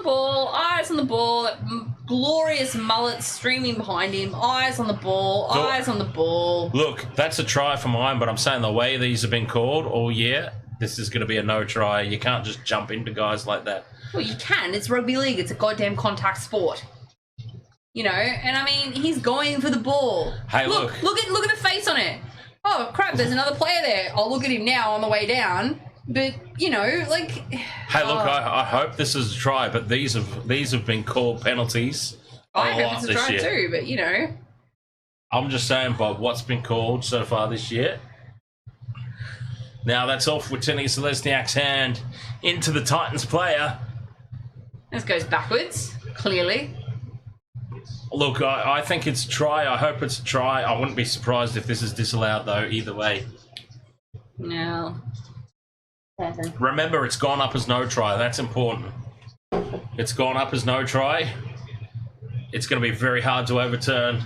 D: ball, that glorious mullet streaming behind him, eyes on the ball.
B: Look, that's a try for mine, but I'm saying the way these have been called all year, this is going to be a no try. You can't just jump into guys like that.
D: Well, you can. It's rugby league. It's a goddamn contact sport. You know, and I mean, he's going for the ball.
B: Hey, look
D: at the face on it. Oh crap! There's another player there. I'll look at him now on the way down. But you know, like.
B: Hey, look! I hope this is a try, but these have been called penalties.
D: I hope it's a try too, but you know.
B: I'm just saying, Bob, what's been called so far this year? Now that's off with Teddy Selesniak's hand into the Titans player.
D: This goes backwards, clearly.
B: Look, I think it's a try. I hope it's a try. I wouldn't be surprised if this is disallowed, though, either way.
D: No.
B: Remember, it's gone up as no try. That's important. It's gone up as no try. It's going to be very hard to overturn.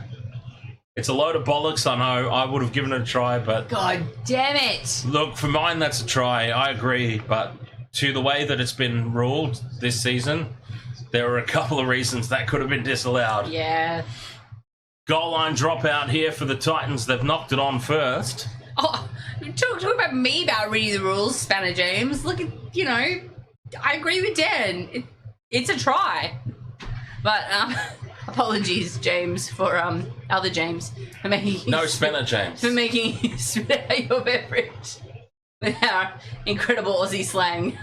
B: It's a load of bollocks, I know. I would have given it a try, but...
D: God damn it!
B: Look, for mine, that's a try. I agree, but to the way that it's been ruled this season... There were a couple of reasons that could have been disallowed.
D: Yeah.
B: Goal line dropout here for the Titans. They've knocked it on first.
D: Oh, talk about me about reading the rules, Spanner James. Look at, you know, I agree with Dan. It's a try. But apologies, James, for other James for making
B: no Spanner James
D: for making you spit out your beverage with our incredible Aussie slang.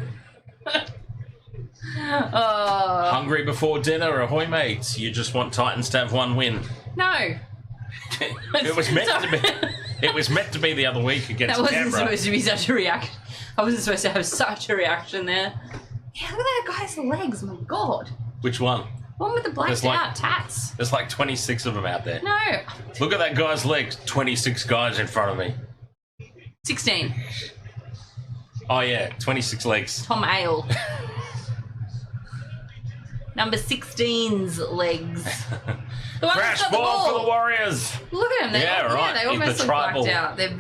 B: Hungry before dinner, ahoy mates. You just want Titans to have one win.
D: No.
B: It was meant to be. It was meant to be the other week against
D: That wasn't
B: Canberra.
D: supposed to be such a reaction. I wasn't supposed to have such a reaction there. Yeah, look at that guy's legs, my god.
B: Which one?
D: One with the blacked out tats.
B: There's like 26 of them out there.
D: No.
B: Look at that guy's legs. 26 guys in front of me.
D: 16.
B: Oh yeah, 26 legs.
D: Tom Ale. Number 16's legs. The one
B: Crash
D: that's got
B: ball
D: the
B: for the Warriors.
D: Look at them.
B: Yeah, right.
D: They almost
B: The
D: look
B: tribal-
D: blacked out. They're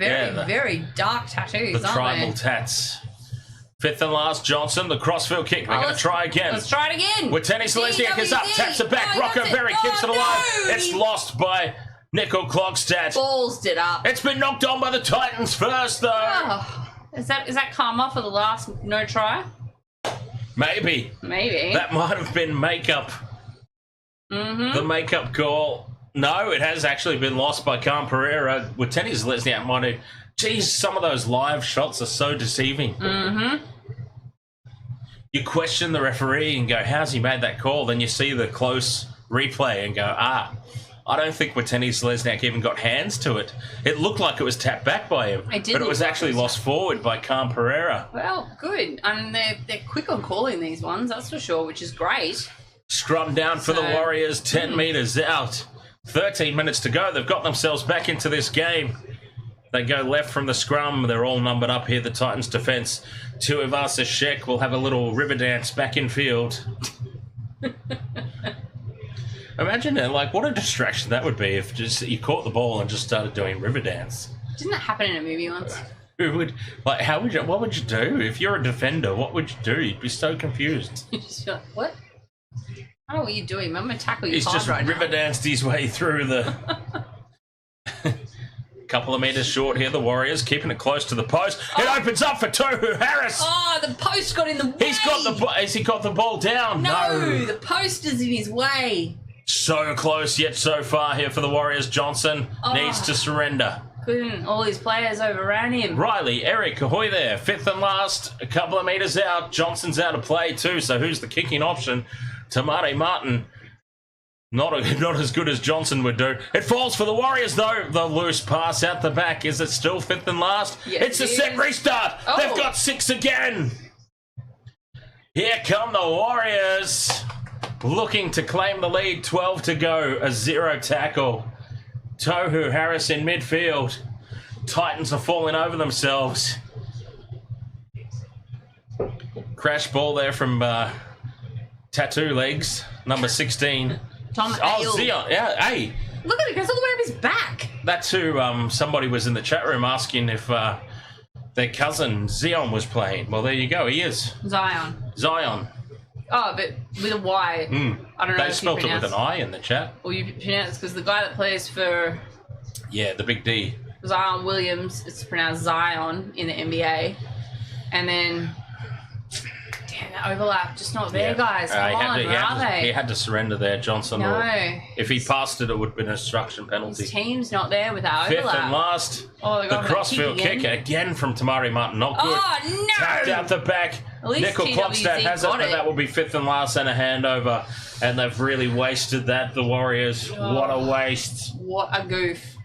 D: very dark tattoos,
B: The
D: aren't
B: tribal
D: they?
B: tats. Fifth and last, Johnson, the crossfield kick. They're going to try again.
D: Let's try it again.
B: With Tenny Selesniak is up, taps it back. Rocco Berry keeps it alive. It's lost by Nickel Clogstad.
D: Ballsed it up.
B: It's been knocked on by the Titans first, though.
D: Oh, is that karma for the last no try?
B: Maybe. That might have been makeup.
D: Mm-hmm.
B: The makeup call. No, it has actually been lost by Khan Pereira. With Tenny Selesniak, might have... Geez, some of those live shots are so deceiving.
D: Mm-hmm.
B: You question the referee and go, how's he made that call? Then you see the close replay and go, I don't think Wateni Selesniak even got hands to it. It looked like it was tapped back by him. But it was actually lost forward by Khan Pereira.
D: Well, good. I mean, they're quick on calling these ones, that's for sure, which is great.
B: Scrum down for the Warriors, 10 metres out. 13 minutes to go. They've got themselves back into this game. They go left from the scrum. They're all numbered up here, the Titans' defence. Tuivasa Shek will have a little river dance back in field. Imagine it, like, what a distraction that would be if just you caught the ball and just started doing river dance.
D: Didn't that happen in a movie once?
B: Who would, like, what would you do? If you're a defender, what would you do? You'd be so confused.
D: You just feel like, what? I don't know what you're doing. I'm going to tackle you
B: He's
D: hard
B: just
D: right
B: river
D: now.
B: danced his way through the... Couple of metres short here, the Warriors keeping it close to the post. It opens up for Tohu Harris.
D: Oh, the post got in the way.
B: Has he got the ball down?
D: No, the post is in his way.
B: So close, yet so far here for the Warriors. Johnson needs to surrender.
D: Couldn't. All his players overran him.
B: Riley, Eric, Ahoy there. Fifth and last, a couple of metres out. Johnson's out of play too, so who's the kicking option? Tamare Martin. Not as good as Johnson would do. It falls for the Warriors, though. The loose pass out the back. Is it still fifth and last?
D: Yes,
B: it's a set restart.
D: Oh.
B: They've got 6 again. Here come the Warriors. Looking to claim the lead. 12 to go. A 0 tackle. Tohu Harris in midfield. Titans are falling over themselves. Crash ball there from Tattoo Legs, number 16.
D: Tom
B: Oh, Zeon. Yeah, hey.
D: Look at it, it goes all the way up his back.
B: That's who somebody was in the chat room asking if their cousin Zeon was playing. Well, there you go. He is.
D: Zion. Oh, but with a Y. I don't know
B: They
D: if
B: spelt
D: you
B: it with an I in the chat.
D: Or you pronounce because the guy that plays for
B: Yeah, the big D.
D: Zion Williams, it's pronounced Zion in the NBA. And then, damn, that overlap just not there, guys. Come on, where are they?
B: He had to surrender there, Johnson.
D: No.
B: If he passed it, it would have been an instruction penalty.
D: His team's not there with our
B: Fifth
D: overlap.
B: and last.
D: Oh, they
B: the
D: got that
B: crossfield
D: kick
B: kick again from Tamari Martin. Not good.
D: Oh, no!
B: Tapped out the back.
D: At least
B: Nickel Klokstad has it,
D: got
B: but that will be fifth and last and a handover. And they've really wasted that, the Warriors.
D: Oh.
B: What a waste.
D: What a goof.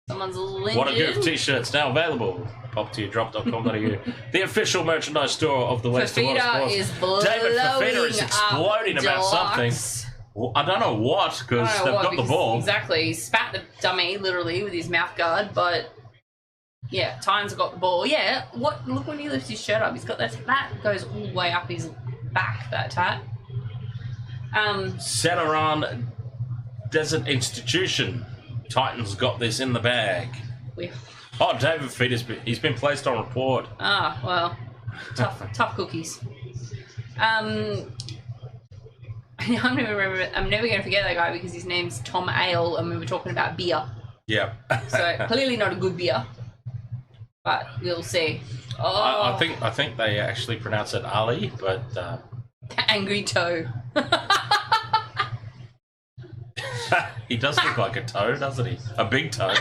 D: Someone's lynching.
B: What a goof t-shirts now available. Poptoyordrop.com.au. The official merchandise store of the Western World
D: Fafita
B: Sports.
D: is blowing
B: David Fafita is exploding
D: up
B: about something.
D: deluxe.
B: Well, I don't know what, because
D: I don't know
B: they've
D: what,
B: got the
D: because
B: ball.
D: Exactly. He spat the dummy, literally, with his mouth guard, but yeah, Tynes have got the ball. Yeah, look when he lifts his shirt up, he's got that goes all the way up his back, that tat.
B: Sanaran Desert Institution. Titans got this in the bag. Oh, David Fafita's he's been placed on report.
D: Ah, well, tough cookies. I'm never going to forget that guy because his name's Tom Ale, and we were talking about beer.
B: Yeah.
D: So clearly not a good beer, but we'll see. Oh,
B: I think they actually pronounce it Ali, but
D: angry toe.
B: he does look like a toe, doesn't he? A big toe.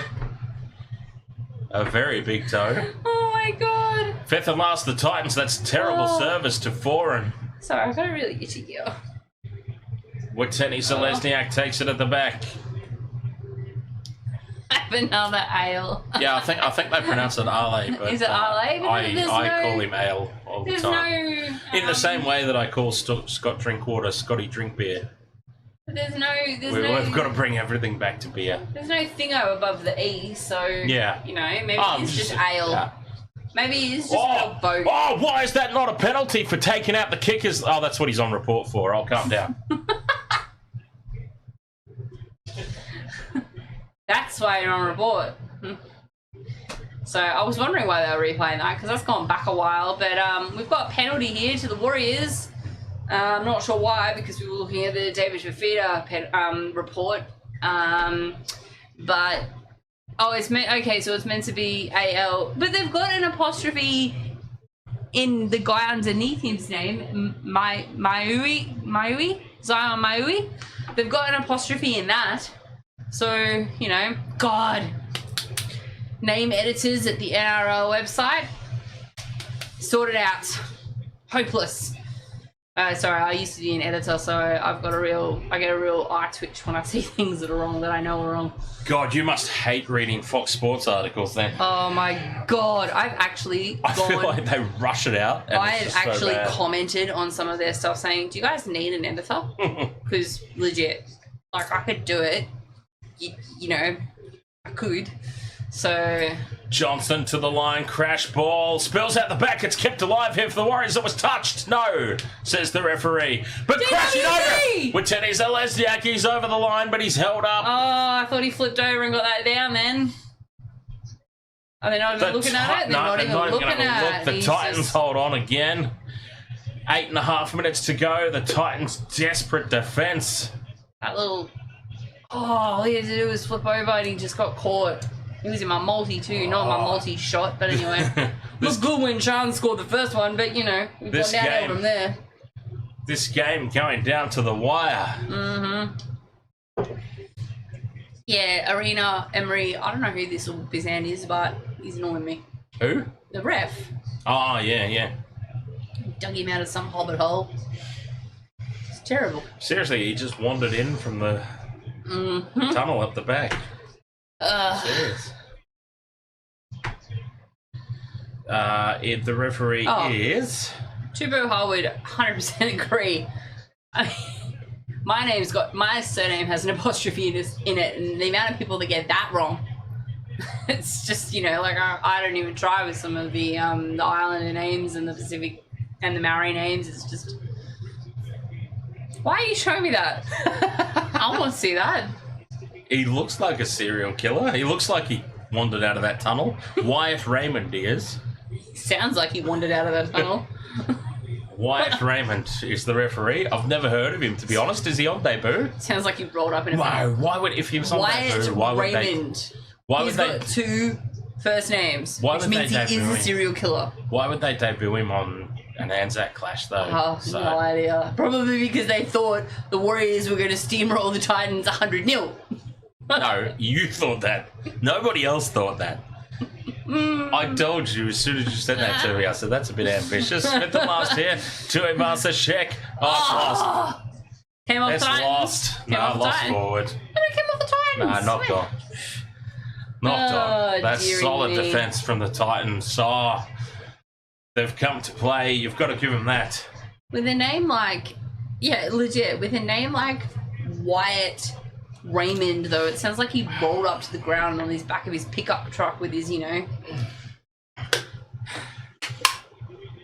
B: A very big toe.
D: Oh my god.
B: Fifth and last, the Titans. That's terrible service to Foreign.
D: Sorry, I've got a really itchy ear.
B: Witeni Selesniak takes it at the back.
D: I have another ale.
B: Yeah, I think they pronounce it Ale. But,
D: Is it Ale? But
B: I call him Ale all the
D: There's
B: time.
D: no...
B: In the same way that I call Scott Drinkwater Scotty Drink Beer.
D: There's no...
B: We've got to bring everything back to beer.
D: There's no thingo above the E, so...
B: Yeah.
D: You know, maybe it's just ale.
B: Yeah.
D: Maybe it's just a boat.
B: Oh, why is that not a penalty for taking out the kickers? Oh, that's what he's on report for. I'll calm down.
D: That's why you're on report. So I was wondering why they were replaying that, because that's gone back a while. But we've got a penalty here to the Warriors. I'm not sure why, because we were looking at the David Fafita report. But oh, it's meant okay. So it's meant to be AL, but they've got an apostrophe in the guy underneath his name, Maui, Zion Maui. They've got an apostrophe in that. So, you know, God, name editors at the NRL website, sort it out. Hopeless. Sorry, I used to be an editor, so I get a real eye twitch when I see things that are wrong, that I know are wrong.
B: God, you must hate reading Fox Sports articles then.
D: Oh my God, I've actually
B: I feel like they rush it out.
D: I have actually commented on some of their stuff saying, do you guys need an editor? Because legit, like I could do it. You know, I could. So
B: Johnson to the line, crash ball, spills out the back. It's kept alive here for the Warriors. It was touched. No, says the referee. But crashing over with Teddy Zelesniak. He's over the line, but he's held up.
D: Oh, I thought he flipped over and got that down then. Are they not even looking at it? They're not even looking at it.
B: The Titans hold on again. 8.5 minutes to go. The Titans' desperate defence.
D: That little... Oh, all he had to do was flip over and he just got caught. He was in my multi too, not my multi-shot, but anyway. Looked good when Sean scored the first one, but you know, we've gone downhill from there.
B: This game going down to the wire.
D: Mm-hmm. Yeah, Arena Emery, I don't know who this Bizan is, but he's annoying me.
B: Who?
D: The ref.
B: Oh, yeah.
D: Dug him out of some hobbit hole. It's Terrible.
B: Seriously, he just wandered in from the tunnel up the back. Serious. The referee is...
D: Tubo Harwood, 100% agree. I mean, my surname has an apostrophe in it, and the amount of people that get that wrong, it's just, you know, like I don't even try with some of the Islander names and the Pacific and the Maori names. It's just, why are you showing me that? I want to see that.
B: He looks like a serial killer. He looks like he wandered out of that tunnel. Wyatt Raymond is.
D: Sounds like he wandered out of that tunnel.
B: Wyatt Raymond is the referee. I've never heard of him, to be honest. Is he on debut?
D: Sounds like he rolled up in a
B: Why would, if he was on debut,
D: Wyatt Raymond. He's got 2 first names, which means he is a serial killer.
B: Why would they debut him on an Anzac Clash, though?
D: Oh, no idea. Probably because they thought the Warriors were going to steamroll the Titans 100-0.
B: No, you thought that. Nobody else thought that. I told you as soon as you said that to me, I said, that's a bit ambitious. Fifth and last here, to Master Sheck. Oh, it's lost.
D: Came off the Titans.
B: Lost.
D: Came off the
B: lost
D: Titans.
B: forward.
D: No, it came off the Titans.
B: Nah, knocked off. Knocked off. That's solid defence from the Titans. Oh, they've come to play. You've got to give them that.
D: With a name like, yeah, legit, with a name like Wyatt Raymond, though, it sounds like he rolled up to the ground on his back of his pickup truck with his, you know,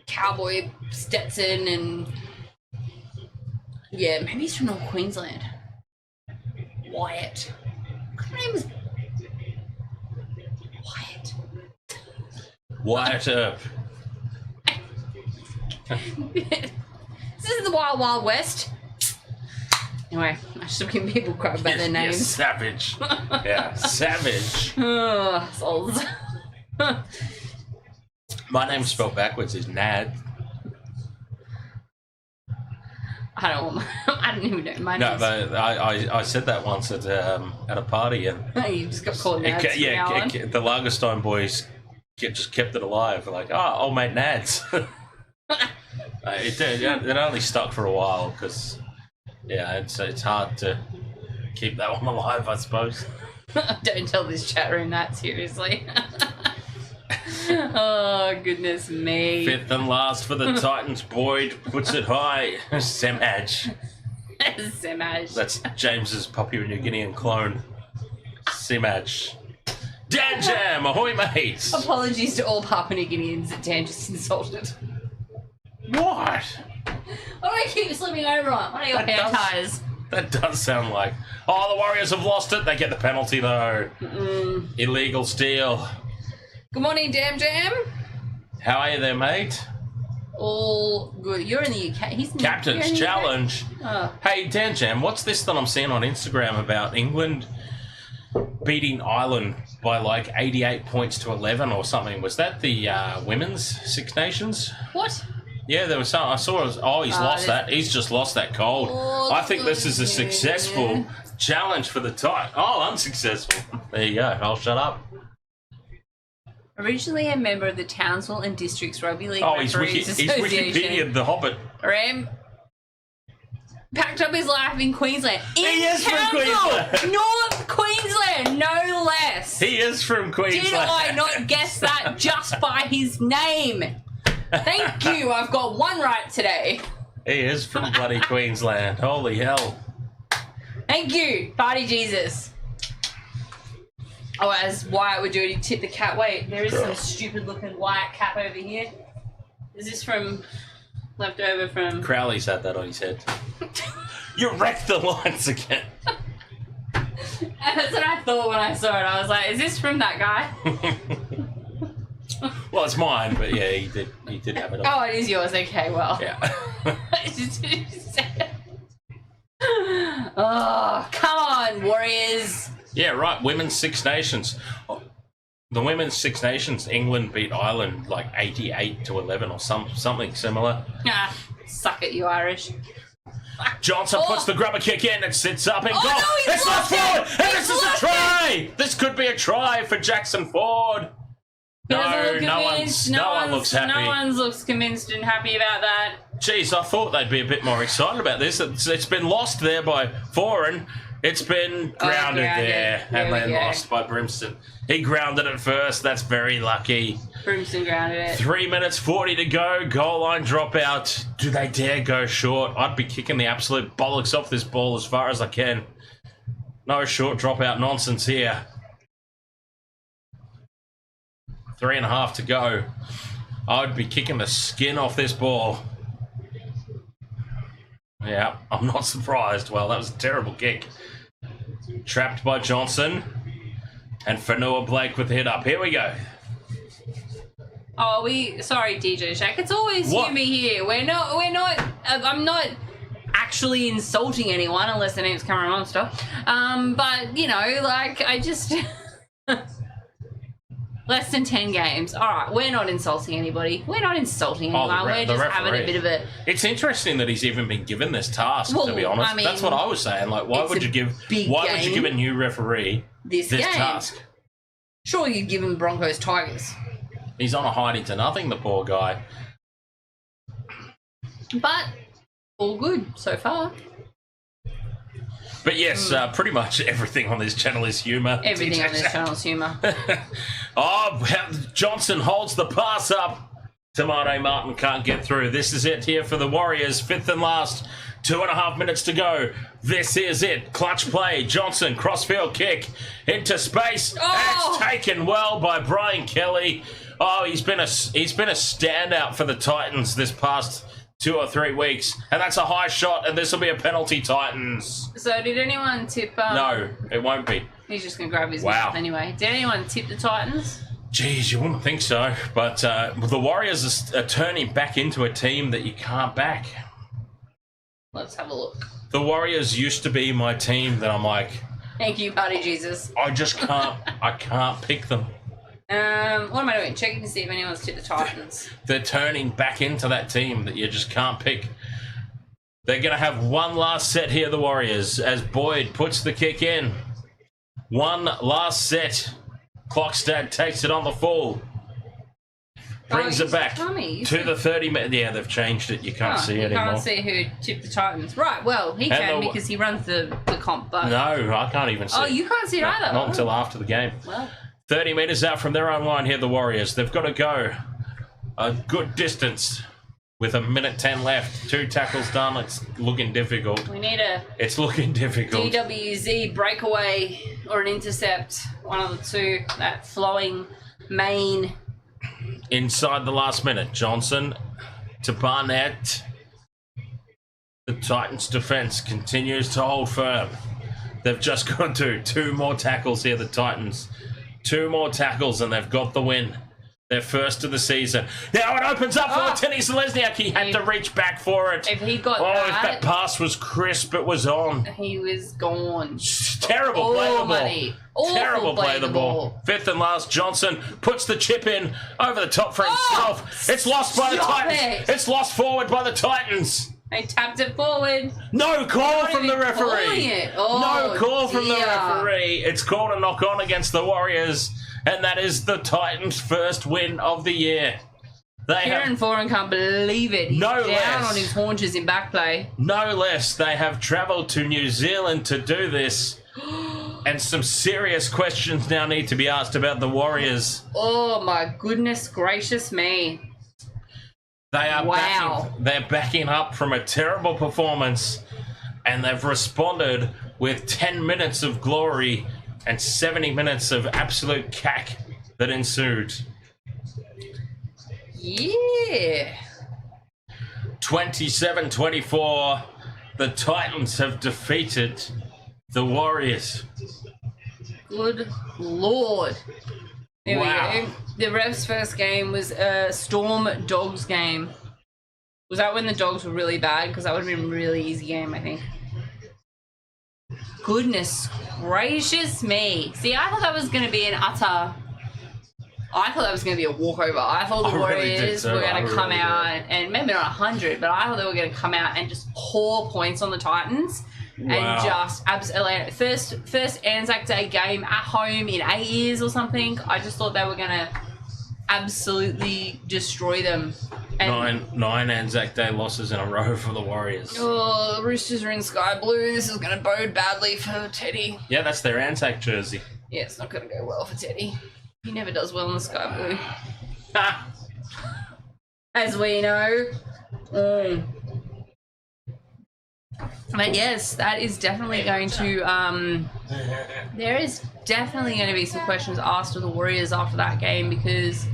D: cowboy Stetson, and yeah, maybe he's from North Queensland. Wyatt. What name was Wyatt?
B: Wyatt up.
D: This is the Wild Wild West. Anyway, I should give people crap about their names.
B: Savage. Yeah, savage.
D: Oh, souls.
B: My name spelled backwards is Nad.
D: I don't even know my name.
B: No, but I said that once at a party, and
D: you just got called Nads from now on.
B: the Lagerstein boys just kept it alive. Like, oh, old mate Nads. It only stuck for a while because, yeah, it's hard to keep that one alive, I suppose.
D: Don't tell this chat room that, seriously. Oh, goodness me.
B: Fifth and last for the Titans. Boyd puts it high. Semaj.
D: Semaj.
B: That's James's Papua New Guinean clone. Semaj. Dan Jam, ahoy, mates.
D: Apologies to all Papua New Guineans that Dan just insulted.
B: What?
D: Why do I keep slipping over on? What are your hair ties?
B: That does sound like... Oh, the Warriors have lost it. They get the penalty, though. Illegal steal.
D: Good morning, Dam Jam.
B: How are you there, mate?
D: All good. You're in the UK. He's in
B: Captain's Challenge.
D: Oh.
B: Hey, Dan Jam, what's this that I'm seeing on Instagram about England beating Ireland by like 88 points to 11 or something? Was that the women's Six Nations?
D: What?
B: Yeah, there was some. I saw it. Oh, he's lost that. He's just lost that cold.
D: Oh,
B: I think this is a successful challenge for the Titans. Oh, unsuccessful. There you go. I'll shut up.
D: Originally a member of the Townsville and Districts Rugby League
B: he's
D: Association.
B: Wikipedia the Hobbit.
D: Ram packed up his life in Queensland.
B: He is from Queensland.
D: North Queensland, no less.
B: He is from Queensland.
D: Did I not guess that just by his name? Thank you, I've got one right today.
B: He is from bloody Queensland. Holy hell.
D: Thank you, Party Jesus. Oh, as Wyatt would do it, he'd tip the cap. Wait, there is some stupid looking Wyatt cap over here. Is this from... left over from...
B: Crowley's had that on his head. You wrecked the lines again.
D: That's what I thought when I saw it. I was like, is this from that guy?
B: Well, it's mine, but yeah, he did have it on.
D: Oh, it is yours. Okay, well.
B: Yeah.
D: Oh, come on, Warriors.
B: Yeah, right. Women's Six Nations. The Women's Six Nations, England beat Ireland like 88 to 11 or something similar.
D: Ah, suck it, you Irish.
B: Johnson puts the grubber kick in and sits up and goal.
D: No,
B: it's not forward, and this is a try. This could be a try for Jackson Ford. No, no one looks happy.
D: No one looks convinced and happy about that.
B: Jeez, I thought they'd be a bit more excited about this. It's been lost there by Foreign. It's been grounded there and then lost by Brimston. He grounded it first. That's very lucky.
D: Brimston grounded it.
B: 3 minutes 40 to go. Goal line dropout. Do they dare go short? I'd be kicking the absolute bollocks off this ball as far as I can. No short dropout nonsense here. 3.5 to go. I'd be kicking the skin off this ball. Yeah, I'm not surprised. Well, that was a terrible kick. Trapped by Johnson. And Fanua Blake with the hit up. Here we go.
D: Oh, sorry, DJ Shaq. It's always you me here. I'm not actually insulting anyone unless their name's Cameron Monster. But, you know, like, I just... Less than 10 games. All right, we're not insulting anybody. We're not insulting anyone. We're just having a bit of a...
B: It's interesting that he's even been given this task, to be honest. I mean, that's what I was saying. Like, why would you give a new referee this task?
D: Sure, you'd give him Broncos Tigers.
B: He's on a hiding to nothing, the poor guy.
D: But all good so far.
B: But yes, pretty much everything on this channel is humour.
D: Everything on this channel is humour.
B: Johnson holds the pass up. Tomato Martin can't get through. This is it here for the Warriors. 5th and last. 2.5 minutes to go. This is it. Clutch play. Johnson, crossfield kick into space.
D: Oh!
B: That's taken well by Brian Kelly. Oh, he's been a standout for the Titans this past 2 or 3 weeks, and that's a high shot, and this will be a penalty, Titans.
D: So did anyone tip...
B: No, it won't be.
D: He's just going to grab his mouth anyway. Did anyone tip the Titans?
B: Geez, you wouldn't think so, but the Warriors are turning back into a team that you can't back.
D: Let's have a look.
B: The Warriors used to be my team that I'm like...
D: Thank you, Party Jesus.
B: I just can't... I can't pick them.
D: What am I doing? Checking to see if anyone's tipped the Titans.
B: They're turning back into that team that you just can't pick. They're going to have one last set here, the Warriors, as Boyd puts the kick in. One last set. Clockstad takes it on the full. Brings it back to the 30 minutes. Yeah, they've changed it. You can't see it anymore.
D: You can't see who tipped the Titans. Right, well, he can because he runs the comp. But...
B: No, I can't even see it.
D: Oh, you can't see it either?
B: Not until after the game.
D: Well...
B: 30 metres out from their own line here, the Warriors. They've got to go a good distance with 1:10 left. 2 tackles done. It's looking difficult. It's looking difficult.
D: DWZ breakaway or an intercept. One of the two. That flowing main.
B: Inside the last minute. Johnson to Barnett. The Titans' defence continues to hold firm. They've just got to do 2 more tackles here, the Titans. 2 more tackles and they've got the win. Their first of the season. Now it opens up for Tinny Selesniak. He had to reach back for it.
D: If he got
B: if that pass was crisp, it was on.
D: He was gone.
B: Terrible play of the ball. Terrible play of the ball. 5th and last, Johnson puts the chip in over the top for himself. It's lost by the Titans. It's lost forward by the Titans.
D: They tapped it forward.
B: No call from the referee.
D: No
B: call from the referee. It's called a knock-on against the Warriors, and that is the Titans' first win of the year.
D: Kieran Foran can't believe it. He's down on his haunches in back play.
B: No less. They have travelled to New Zealand to do this. And some serious questions now need to be asked about the Warriors.
D: Oh, my goodness gracious me.
B: They are backing up from a terrible performance, and they've responded with 10 minutes of glory and 70 minutes of absolute cack that ensued.
D: Yeah.
B: 27-24, the Titans have defeated the Warriors.
D: Good Lord. There we go. The ref's first game was a Storm Dogs game. Was that when the Dogs were really bad? Because that would have been a really easy game, I think. Goodness gracious me. See, I thought that was going to be I thought that was going to be a walkover. I thought the Warriors were going to come out, and maybe not 100, but I thought they were going to come out and just pour points on the Titans. Wow. And just absolutely first Anzac Day game at home in 8 years or something. I just thought they were going to absolutely destroy them. And
B: Nine Anzac Day losses in a row for the Warriors.
D: oh, the Roosters are in sky blue. This is going to bode badly for Teddy.
B: Yeah, that's their Anzac jersey.
D: Yeah, it's not going to go well for Teddy. He never does well in the sky blue. As we know. But yes, that is definitely going to... there is definitely going to be some questions asked of the Warriors after that game because...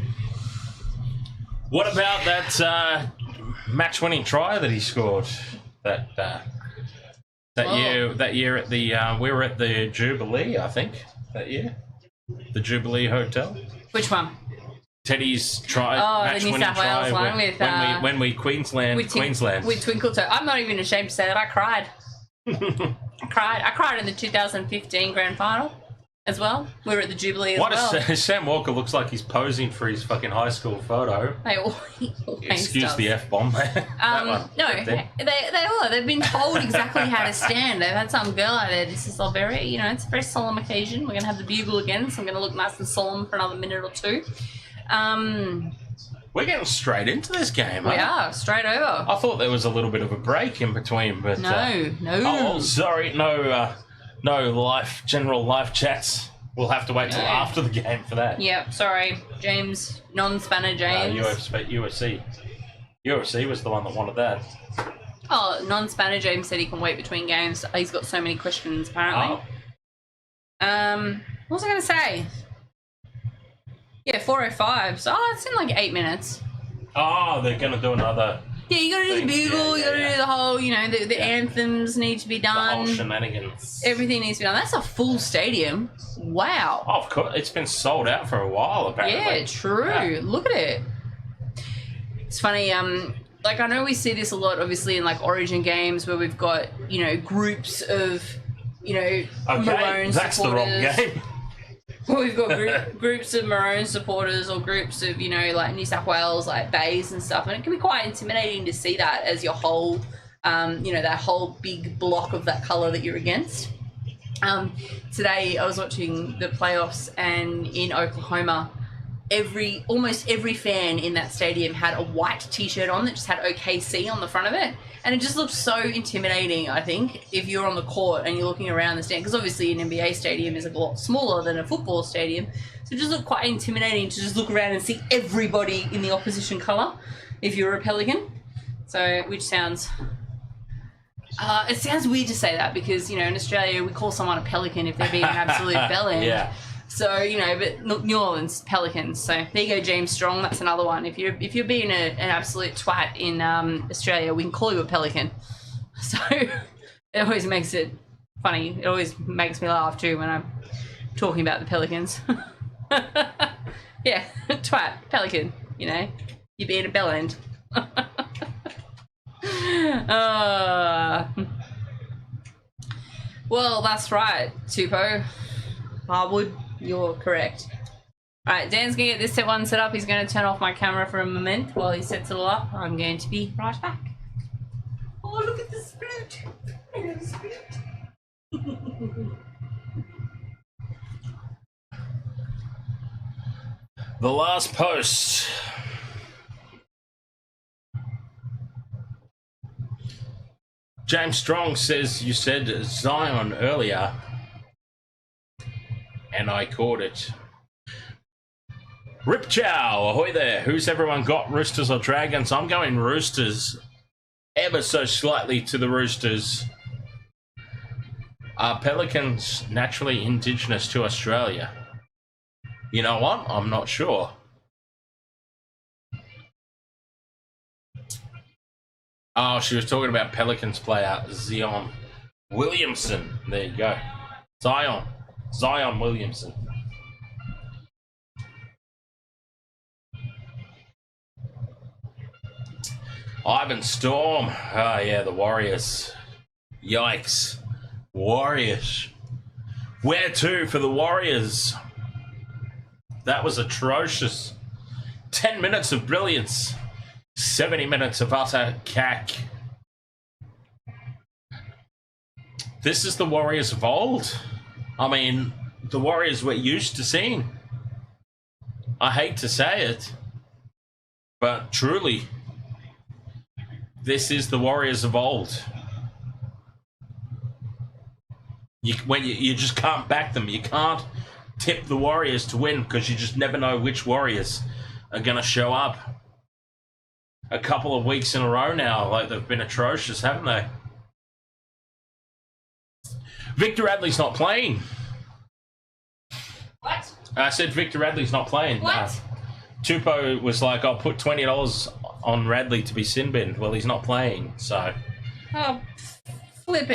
B: What about that match-winning try that he scored? That year at the we were at the Jubilee, I think, that year, the Jubilee Hotel.
D: Which one?
B: Teddy's try, match-winning try when we Queensland. With
D: Twinkletoe. I'm not even ashamed to say that I cried. I cried in the 2015 grand final as well. We were at the Jubilee as well.
B: Sam Walker looks like he's posing for his fucking high school photo. Excuse the F-bomb there.
D: No, they are. They've been told exactly how to stand. They've had some girl out there. This is a very, it's a very solemn occasion. We're going to have the bugle again, so I'm going to look nice and solemn for another minute or two.
B: We're getting straight into this game.
D: We are, straight over.
B: I thought there was a little bit of a break in between, but...
D: No.
B: Oh, sorry, no general life chats. We'll have to wait till after the game for that.
D: Yeah, sorry, James, non-spanner James.
B: UFC was the one that wanted that.
D: Oh, non-spanner James said he can wait between games. He's got so many questions, apparently. What was I going to say? Yeah, 4:05. So, it's in like 8 minutes.
B: Oh, they're going to do another...
D: Yeah, you got to do the bugle, you got to do the whole, the anthems need to be done.
B: The whole shenanigans.
D: Everything needs to be done. That's a full stadium. Wow.
B: Oh, of course. It's been sold out for a while, apparently.
D: Yeah, true. Yeah. Look at it. It's funny, like I know we see this a lot, obviously, in like Origin games where we've got, groups of, Maroon
B: that's
D: supporters.
B: The wrong game.
D: We've got groups of Maroon supporters or groups of, like New South Wales, like Bays and stuff. And it can be quite intimidating to see that as your whole, that whole big block of that colour that you're against. Today I was watching the playoffs and in Oklahoma, almost every fan in that stadium had a white t-shirt on that just had OKC on the front of it. And it just looks so intimidating, I think, if you're on the court and you're looking around the stand. Because obviously an NBA stadium is a lot smaller than a football stadium. So it just looks quite intimidating to just look around and see everybody in the opposition colour if you're a Pelican. So, which sounds... it sounds weird to say that because, in Australia we call someone a Pelican if they're being an absolute bellend.
B: Yeah.
D: So, but New Orleans, Pelicans. So there you go, James Strong. That's another one. If you're being an absolute twat in Australia, we can call you a Pelican. So it always makes it funny. It always makes me laugh too when I'm talking about the Pelicans. Yeah, twat, Pelican, you're being a bellend. Well, that's right, Tupo. Harwood. You're correct. Alright, Dan's going to get this one set up. He's going to turn off my camera for a moment while he sets it all up. I'm going to be right back. Oh, look at the split. Look at the split.
B: The last post. James Strong says you said Zion earlier. And I caught it. Rip Chow, ahoy there. Who's everyone got, Roosters or Dragons? I'm going Roosters. Ever so slightly to the Roosters. Are Pelicans naturally indigenous to Australia? You know what? I'm not sure. Oh, she was talking about Pelicans player Zion Williamson. There you go. Zion Williamson. Ivan Storm. Oh, yeah, the Warriors. Yikes. Warriors. Where to for the Warriors? That was atrocious. 10 minutes of brilliance. 70 minutes of utter cack. This is the Warriors of old. I mean, the Warriors we're used to seeing. I hate to say it, but truly, this is the Warriors of old. You just can't back them. You can't tip the Warriors to win because you just never know which Warriors are going to show up. A couple of weeks in a row now, like they've been atrocious, haven't they? Victor Radley's not playing.
D: What?
B: I said Victor Radley's not playing.
D: What?
B: Tupou was like, I'll put $20 on Radley to be sin binned. Well, he's not playing, so.
D: Oh, flip.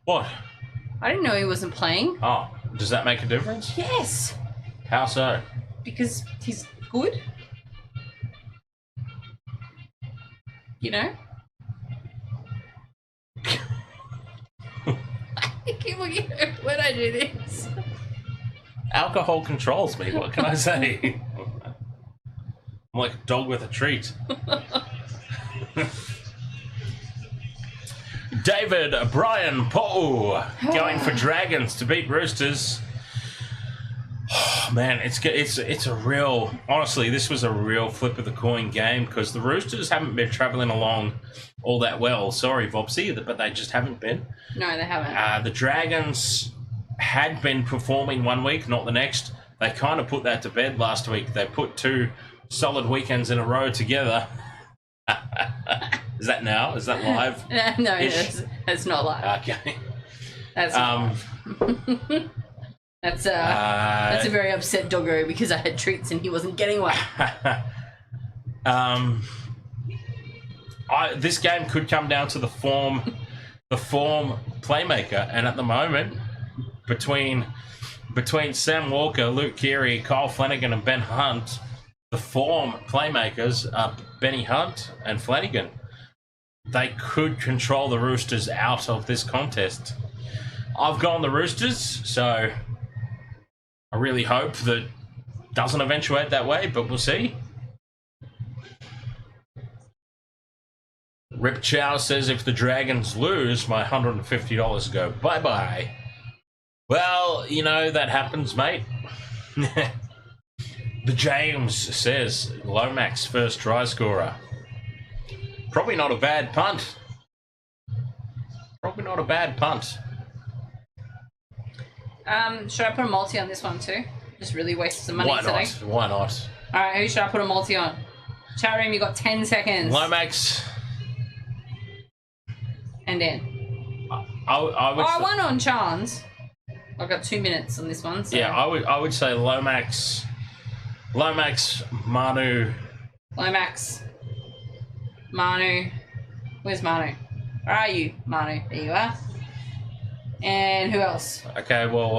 B: What?
D: I didn't know he wasn't playing.
B: Oh, does that make a difference?
D: Yes.
B: How so?
D: Because he's good. You know? I keep looking at when I do this.
B: Alcohol controls me, what can I say? I'm like a dog with a treat. David Brian Poe going for Dragons to beat Roosters. Oh, man, it's a real... Honestly, this was a real flip of the coin game because the Roosters haven't been travelling along all that well. Sorry, Vopsy, but they just haven't been.
D: No, they haven't.
B: The Dragons had been performing one week, not the next. They kind of put that to bed last week. They put 2 solid weekends in a row together. Is that now? Is that live?
D: No, it's not live.
B: Okay.
D: That's live. That's a very upset doggo because I had treats and he wasn't getting one.
B: This game could come down to the form playmaker, and at the moment, between Sam Walker, Luke Keary, Kyle Flanagan, and Ben Hunt, the form playmakers are Benny Hunt and Flanagan. They could control the Roosters out of this contest. I've gone the Roosters, so I really hope that doesn't eventuate that way, but we'll see. Rip Chow says if the Dragons lose, my $150 go bye-bye. Well, you know, that happens, mate. The James says Lomax first try scorer. Probably not a bad punt. Should I put a multi on this one too? Just really waste some money today. Why not?
D: All right, who should I put a multi on? Chat room, you got 10 seconds.
B: Lomax.
D: And Dan.
B: I
D: won on Chance. I've got 2 minutes on this one. So.
B: Yeah, I would say Lomax, Manu.
D: Lomax. Manu. Where's Manu? Where are you, Manu? There you are. And who else?
B: Okay, well,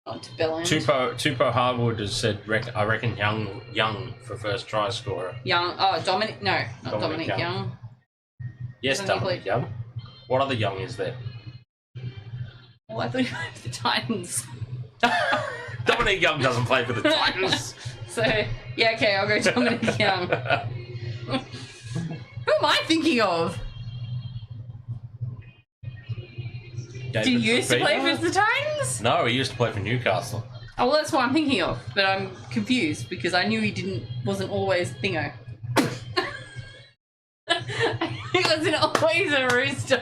D: On to Bellend.
B: Tupou Harwood has said, I reckon Young for first try scorer.
D: Young. Oh, Dominic. No, not Dominic Young.
B: Yes, Dominic Young. What other Young is there?
D: Well, I thought he played for the Titans.
B: Dominic Young doesn't play for the Titans.
D: So, yeah, okay, I'll go Dominic Young. Who am I thinking of?
B: David
D: Do you used to play
B: Fafita?
D: for the Titans?
B: No, he used to play for Newcastle.
D: Oh, well, that's what I'm thinking of, but I'm confused because I knew he wasn't always Thingo. He wasn't always a Rooster.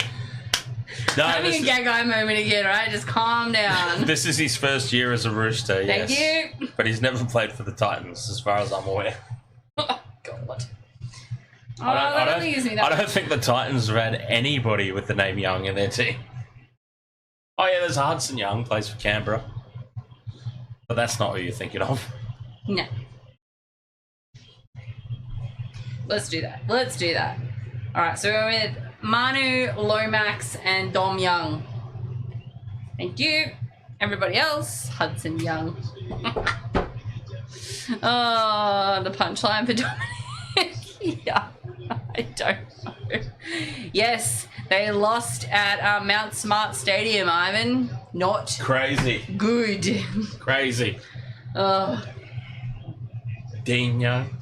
B: No,
D: Having a gag eye moment again, right? Just calm down.
B: This is his first year as a Rooster, yes.
D: Thank you.
B: But he's never played for the Titans, as far as I'm aware.
D: Oh, God. I
B: don't think the Titans have had anybody with the name Young in their team. Oh, yeah, there's Hudson Young, plays for Canberra. But that's not who you're thinking of.
D: No. Let's do that. All right, so we're with Manu, Lomax, and Dom Young. Thank you. Everybody else, Hudson Young. Oh, the punchline for Dominic. Yeah, I don't know. Yes, they lost at Mount Smart Stadium, Ivan. Not
B: Crazy.
D: good.
B: Crazy.
D: Oh.
B: Dean Young.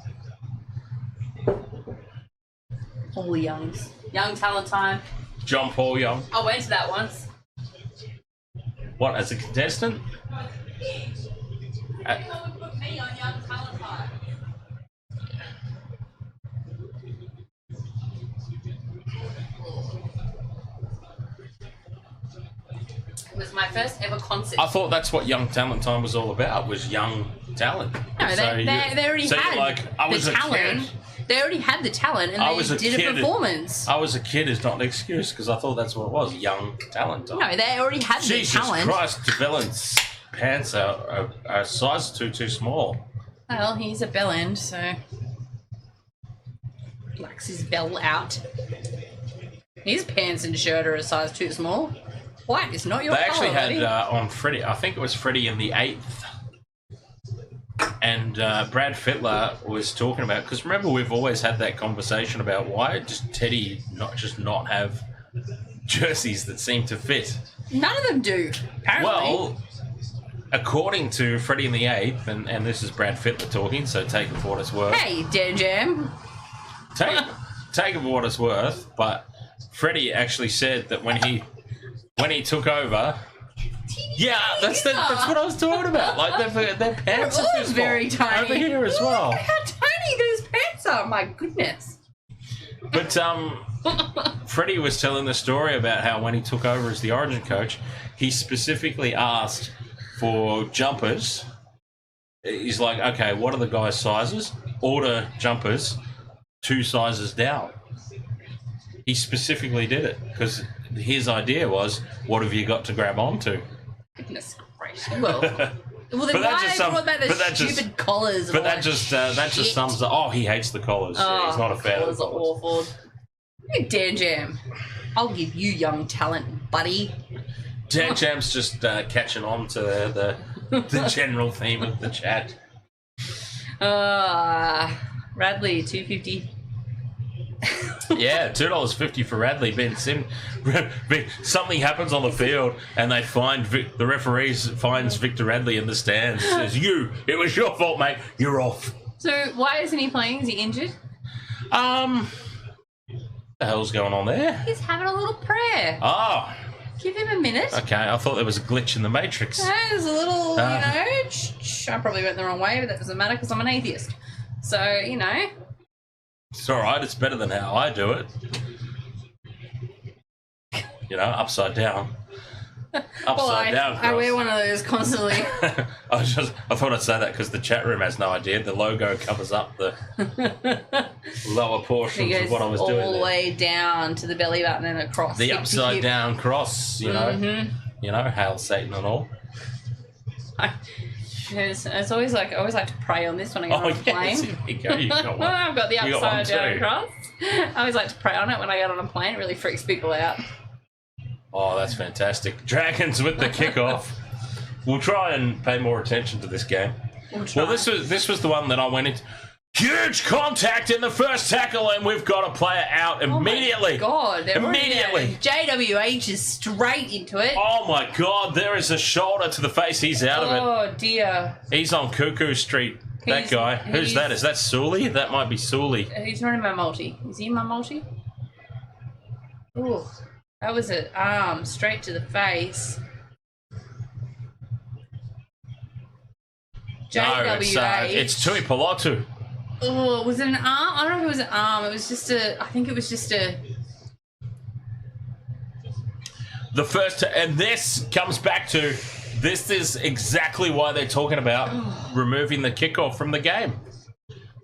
D: All the Youngs. Young talent time.
B: John Paul Young.
D: I went to that once.
B: What, as a contestant?
D: me on young talent time. It was my first ever concert.
B: I thought that's what Young Talent Time was all about, was young talent.
D: No, they already had the talent.
B: Kid.
D: They already had the talent and they did a performance.
B: I was a kid is not an excuse, because I thought that's what it was, young talent time.
D: No, they already had the talent.
B: Jesus Christ, DeBellin's pants are a size too small.
D: Well, he's a bellend, so likes his bell out. His pants and shirt are a size too small. White is not your
B: They
D: colour,
B: actually had
D: buddy.
B: on Freddie, I think it was Freddie in the 8th, and Brad Fittler was talking about, because remember we've always had that conversation about why does Teddy not have jerseys that seem to fit.
D: None of them do, apparently.
B: Well, according to Freddie in the 8th, and this is Brad Fittler talking, so take it for what it's worth.
D: Hey, Dan Jam.
B: Take it for what it's worth, but Freddie actually said that when he took over, yeah, that's what I was talking about. Like their pants are too small.
D: Very tiny.
B: Over here as well.
D: Look at how tiny those pants are. My goodness.
B: But Freddie was telling the story about how when he took over as the Origin coach, he specifically asked for jumpers. He's like, okay, what are the guys' sizes? Order jumpers 2 sizes down. He specifically did it because his idea was, what have you got to grab onto?
D: Goodness gracious. Well, then
B: But that
D: why
B: just
D: they brought back the stupid collars?
B: But that just sums up. Oh, he hates the collars. He's not a fan of the
D: collars. Are awful. Hey, Dan Jam. I'll give you young talent, buddy.
B: Dan Jam's just catching on to the general theme of the chat.
D: Radley, $2.50.
B: Yeah, $2.50 for Radley. Something happens on the field, and they find the referees finds Victor Radley in the stands. Says, it was your fault, mate. You're off.
D: So why isn't he playing? Is he injured?
B: The hell's going on there?
D: He's having a little prayer.
B: Oh,
D: Give him a minute.
B: okay. I thought there was a glitch in the Matrix.
D: There's a little, I probably went the wrong way, but that doesn't matter because I'm an atheist. So,
B: It's all right. It's better than how I do it. Upside down. Upside down.
D: I wear one of those constantly.
B: I thought I'd say that because the chat room has no idea. The logo covers up the lower portions of what I was doing.
D: All the way down to the belly button and across.
B: The upside down cross, hail Satan and all.
D: It's always I always like to pray on this when I get on a plane.
B: There you go. You got one.
D: I've got the
B: You got one
D: upside down
B: too.
D: cross. I always like to pray on it when I get on a plane. It really freaks people out.
B: Oh, that's fantastic. Dragons with the kickoff. We'll try and pay more attention to this game. Well, this was the one that I went into. Huge contact in the first tackle, and we've got a player out immediately.
D: Oh my God, they're
B: immediately.
D: JWH is straight into it.
B: Oh my God, there is a shoulder to the face. He's out of it.
D: Oh dear.
B: He's on Cuckoo Street. That guy. Who's that? Is that Sully? That might be Sully.
D: He's not in my multi. Is he in my multi? Ooh, that was an arm straight to the face. JWH.
B: No, it's Tui Pilotu.
D: Oh, was it an arm? I don't know if it was an arm. It was just I think it was just a...
B: The first... And this comes back to... This is exactly why they're talking about removing the kickoff from the game.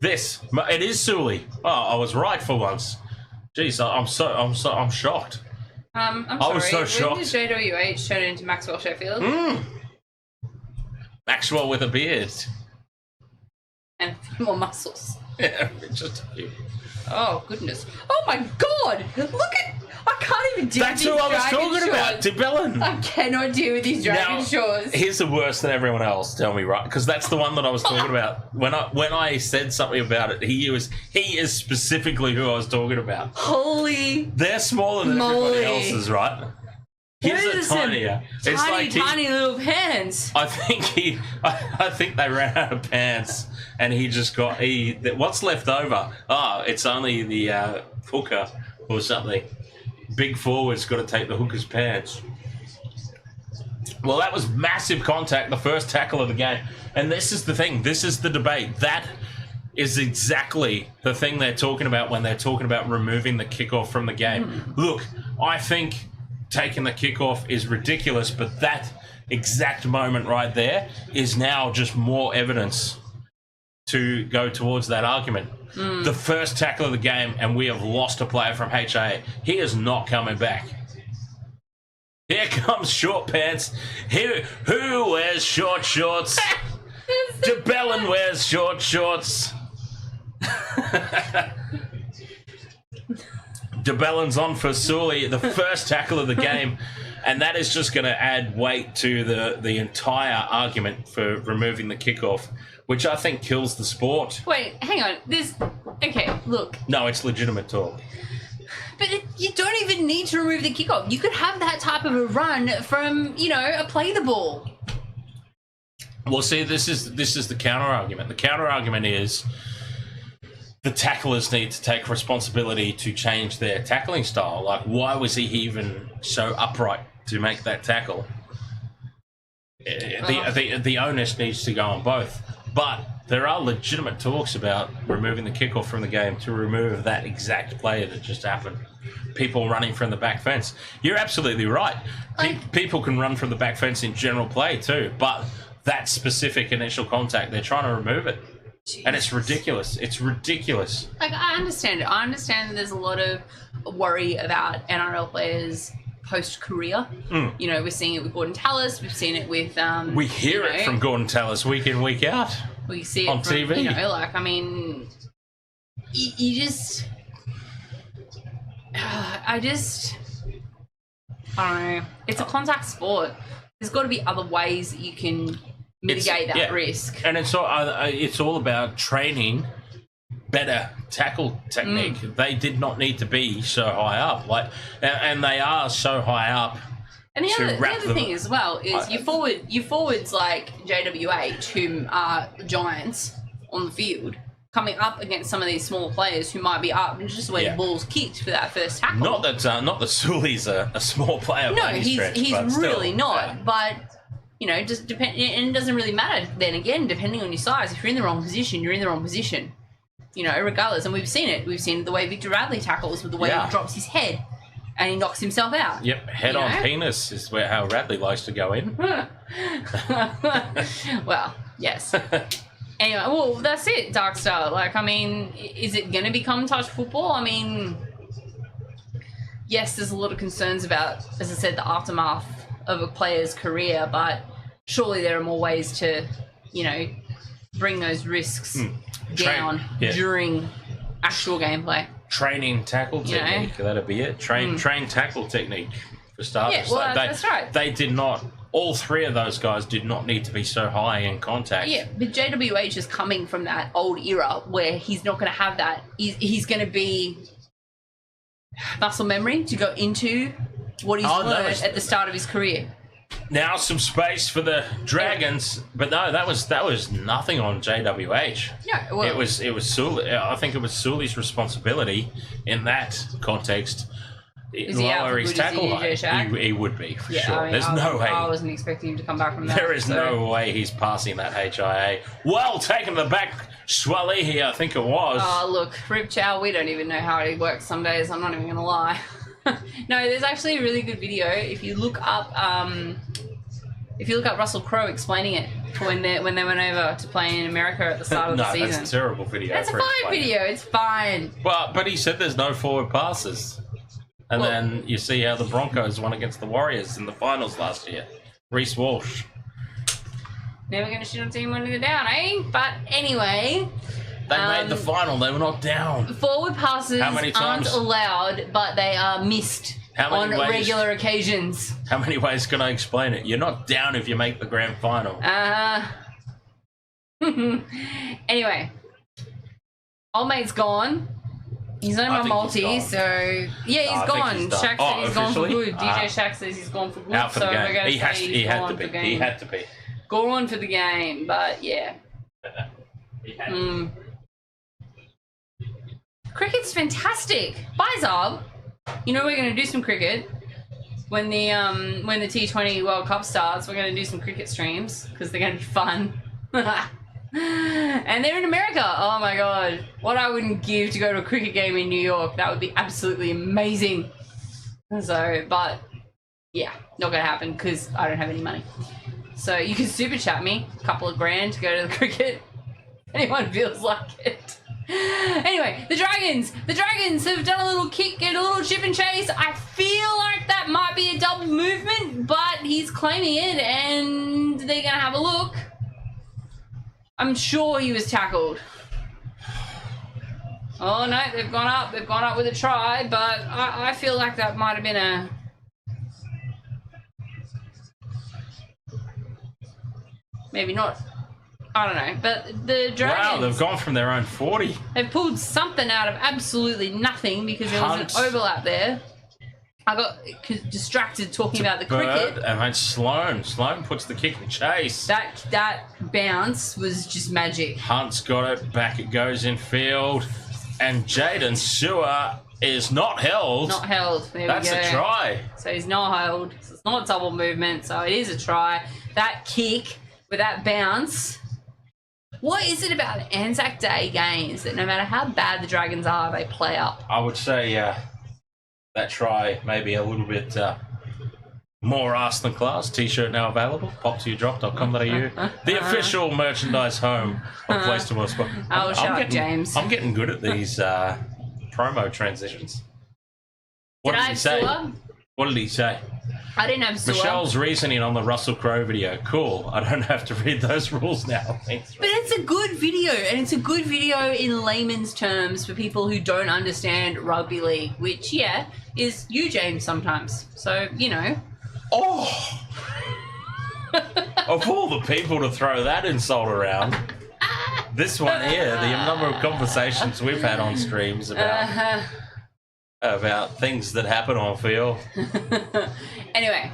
B: It is Sully. Oh, I was right for once. Jeez, I'm shocked.
D: I'm sorry.
B: I was so shocked.
D: When did JWH turn into Maxwell Sheffield?
B: Maxwell with a beard.
D: And a few more muscles.
B: Yeah, just...
D: Oh, goodness. Oh, my God. Look at... I can't even deal with these
B: That's who I was talking about,
D: shorts.
B: DeBellin.
D: I cannot deal with these dragon shorts.
B: Here's the worst than everyone else, tell me, right? Because that's the one that I was talking about. When I said something about it, he is specifically who I was talking about.
D: Holy
B: They're smaller than
D: moly.
B: everybody else's, right? His are tinier. It's like
D: tiny little pants.
B: I think they ran out of pants, and he just got what's left over. It's only the hooker or something. Big forward's got to take the hooker's pants. Well, that was massive contact, the first tackle of the game. And this is the thing. This is the debate. That is exactly the thing they're talking about when they're talking about removing the kickoff from the game. Look, I think taking the kickoff is ridiculous, but that exact moment right there is now just more evidence to go towards that argument. The first tackle of the game, and we have lost a player from HIA. He is not coming back. Here comes short pants. Who wears short shorts? DeBellin wears short shorts. DeBellin's on for Sully, the first tackle of the game, and that is just going to add weight to the entire argument for removing the kickoff, which I think kills the sport.
D: Wait, hang on. Okay, look.
B: No, it's legitimate talk.
D: But you don't even need to remove the kickoff. You could have that type of a run from, a play the ball.
B: Well, see, this is the counter argument. The counter argument is the tacklers need to take responsibility to change their tackling style. Like, why was he even so upright to make that tackle? The onus needs to go on both. But there are legitimate talks about removing the kickoff from the game to remove that exact play that just happened. People running from the back fence. You're absolutely right. People can run from the back fence in general play too, but that specific initial contact, they're trying to remove it. Jesus. And it's ridiculous. It's ridiculous.
D: Like, I understand it. I understand that there's a lot of worry about NRL players post-career. We're seeing it with Gordon Tallis. We've seen it with...
B: we hear it from Gordon Tallis week in, week out.
D: We see it
B: on
D: from,
B: TV.
D: You just... I don't know. It's a contact sport. There's got to be other ways that you can mitigate that risk.
B: And it's all about training better tackle technique. They did not need to be so high up, and they are so high up.
D: And the other thing as well is your forwards like JWH, who are giants on the field, coming up against some of these small players who might be up and just where the ball's kicked for that first tackle. Not
B: that Sully's a small player.
D: No, he's really not.
B: Yeah.
D: But just and it doesn't really matter. Then again, depending on your size, if you're in the wrong position, you're in the wrong position. Regardless. And we've seen it. We've seen the way Victor Radley tackles, with the way he drops his head and he knocks himself out.
B: Yep, head on penis is how Radley likes to go in.
D: Well, yes. Anyway, well, that's it, Darkstar. Is it going to become touch football? Yes, there's a lot of concerns about, as I said, the aftermath of a player's career, but surely there are more ways to, bring those risks down during actual gameplay.
B: Training tackle technique, that'd be it. Train tackle technique, for starters.
D: Yeah, well, that's right.
B: They did not... All three of those guys did not need to be so high in contact.
D: Yeah, but JWH is coming from that old era where he's not going to have that. He's going to be muscle memory to go into what he's learned at the start of his career.
B: Now some space for the Dragons, but no, that was nothing on JWH.
D: Yeah, well,
B: it was Sully. I think it was Sully's responsibility in that context. Lower his tackle height. He would be, for sure. There's no way.
D: I wasn't expecting him to come back from that.
B: There is no way he's passing that HIA. Well taken to the back, Swalehi, I think it was.
D: Oh, look, Rip Chow, we don't even know how he works some days. I'm not even going to lie. No, there's actually a really good video. If you look up Russell Crowe explaining it when they went over to play in America at the start of the season.
B: That's a terrible video.
D: That's a fine video. It's fine.
B: Well, but he said there's no forward passes. And then you see how the Broncos won against the Warriors in the finals last year. Reece Walsh.
D: Never going to shoot a team when they're down, eh? But anyway...
B: They made the final. They were not down.
D: Forward passes aren't allowed, but they are missed on regular occasions.
B: How many ways can I explain it? You're not down if you make the grand final.
D: Anyway. Old mate's gone. He's on my multi, so... Yeah, he's gone. Shaq said he's gone for good. DJ Shaq says he's gone for good.
B: Out for the game.
D: We're going to say
B: he had to be. He had to be.
D: Gone for the game, but yeah. Cricket's fantastic. Bye, Zab. We're going to do some cricket. when the T20 World Cup starts, we're going to do some cricket streams because they're going to be fun. And they're in America. Oh my god, what I wouldn't give to go to a cricket game in New York. That would be absolutely amazing. So, but yeah, not going to happen because I don't have any money. So you can super chat me a couple of grand to go to the cricket. Anyone feels like it. Anyway, the Dragons have done a little kick and a little chip and chase. I feel like that might be a double movement, but he's claiming it and they're gonna have a look. I'm sure he was tackled. Oh no, they've gone up with a try, but I feel like that might have been a... Maybe not. I don't know, but the Dragons...
B: Wow, they've gone from their own 40.
D: They've pulled something out of absolutely nothing because there was an overlap there. I got distracted talking about the cricket.
B: And then Sloan puts the kick and chase.
D: That bounce was just magic.
B: Hunt's got it, back it goes in field. And Jaden Sewer is not held.
D: Not held. There
B: That's
D: we go.
B: a try.
D: So he's not held. So it's not a double movement, so it is a try. That kick with that bounce... What is it about Anzac Day games that no matter how bad the Dragons are, they play up?
B: I would say that try maybe a little bit more arse than class. T-shirt now available. poptoyourdrop.com.au. The official merchandise home of Place to More Sport.
D: Oh, shut up, James.
B: I'm getting good at these promo transitions. What
D: Did I have Sewer?
B: What did he say?
D: I didn't have Sewer.
B: Michelle's reasoning on the Russell Crowe video. Cool. I don't have to read those rules now. Thanks.
D: But it's a good video, and it's a good video in layman's terms for people who don't understand rugby league, which, yeah, is you, James, sometimes. So, you know.
B: Oh! Of all the people to throw that insult around, this one here, the number of conversations we've had on streams about things that happen on field.
D: Anyway.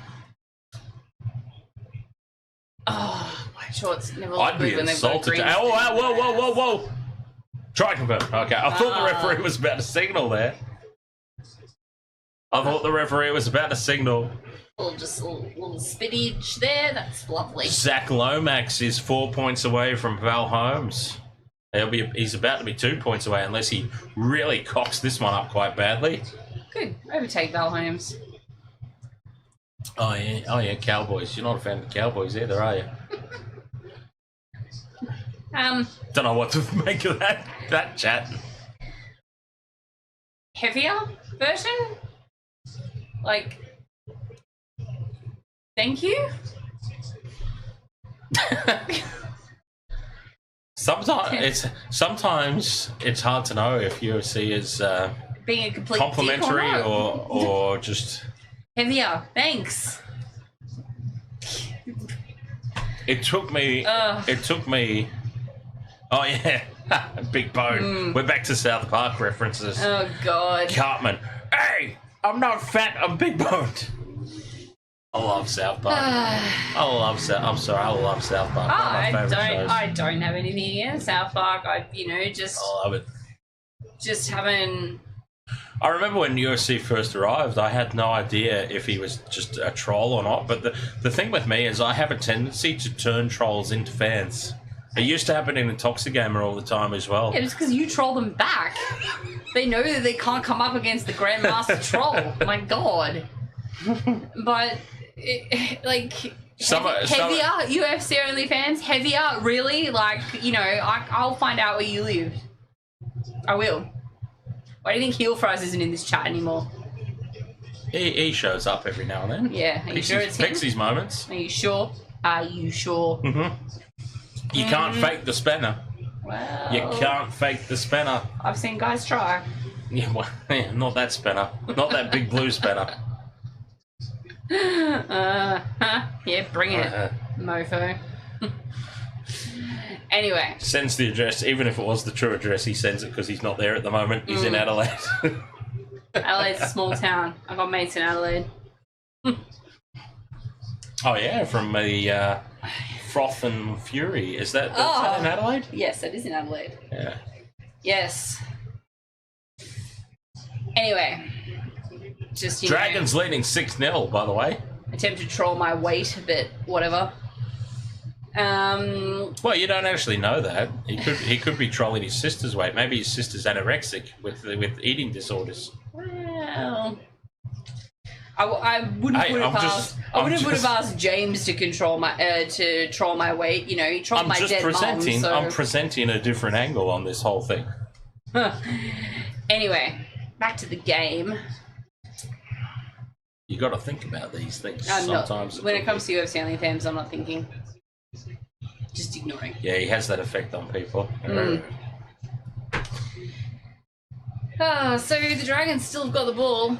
D: Oh, my shorts never look
B: I'd be
D: good when they've got
B: insulted.
D: green
B: Whoa. Try confirm. Okay, I thought the referee was about to signal there. I thought the referee was about to signal.
D: Little spittage there. That's lovely.
B: Zach Lomax is 4 points away from Val Holmes. He's about to be 2 points away unless he really cocks this one up quite badly.
D: Good. Overtake Val Holmes.
B: Oh yeah, Cowboys. You're not a fan of the Cowboys either, are you? Don't know what to make of that chat.
D: Heavier version? Like, thank you?
B: Sometimes it's hard to know if UFC is
D: being a complete
B: complimentary
D: dick
B: or just
D: heavier. Thanks.
B: It took me. Oh yeah, Big Bone. We're back to South Park references.
D: Oh God.
B: Cartman. Hey, I'm not fat. I'm big boned. I love South Park. I love South Park. One of my favorite shows.
D: I don't have anything against South Park. I
B: love it.
D: Just haven't.
B: I remember when UFC first arrived, I had no idea if he was just a troll or not. But the thing with me is I have a tendency to turn trolls into fans. It used to happen in Intoxigamer all the time as well.
D: Yeah, it's because you troll them back. They know that they can't come up against the Grandmaster troll. My God. But, heavier UFC only fans? Heavier? Really? Like, you know, I'll find out where you live. I will. Why do you think Heel Fries isn't in this chat anymore?
B: He shows up every now and then.
D: Yeah, are you sure it's him?
B: Picks his moments.
D: Are you sure? Are you sure?
B: Mm-hmm. You can't fake the spanner.
D: Well,
B: you can't fake the spanner.
D: I've seen guys try.
B: Yeah, well, not that spanner. Not that big blue spanner.
D: Yeah, bring it, mofo. Anyway.
B: Sends the address, even if it was the true address, he sends it because he's not there at the moment. He's in Adelaide.
D: Adelaide's a small town. I've got mates in Adelaide.
B: Oh, yeah, from the Froth and Fury. Is that in Adelaide?
D: Yes, that is in Adelaide.
B: Yeah.
D: Yes. Anyway. just,
B: Dragons leading 6-0, by the way.
D: attempt to troll my weight, but whatever.
B: Well, you don't actually know that. He could be trolling his sister's weight. Maybe his sister's anorexic with eating disorders.
D: Well, I wouldn't put it past James to control my to troll my weight. You know, he trolled my dead mom. So.
B: I'm presenting a different angle on this whole thing.
D: Anyway, back to the game.
B: You got to think about these things sometimes.
D: When it comes to UFC OnlyFans, I'm not thinking. Just ignoring.
B: Yeah, he has that effect on people.
D: So the Dragons still have got the ball.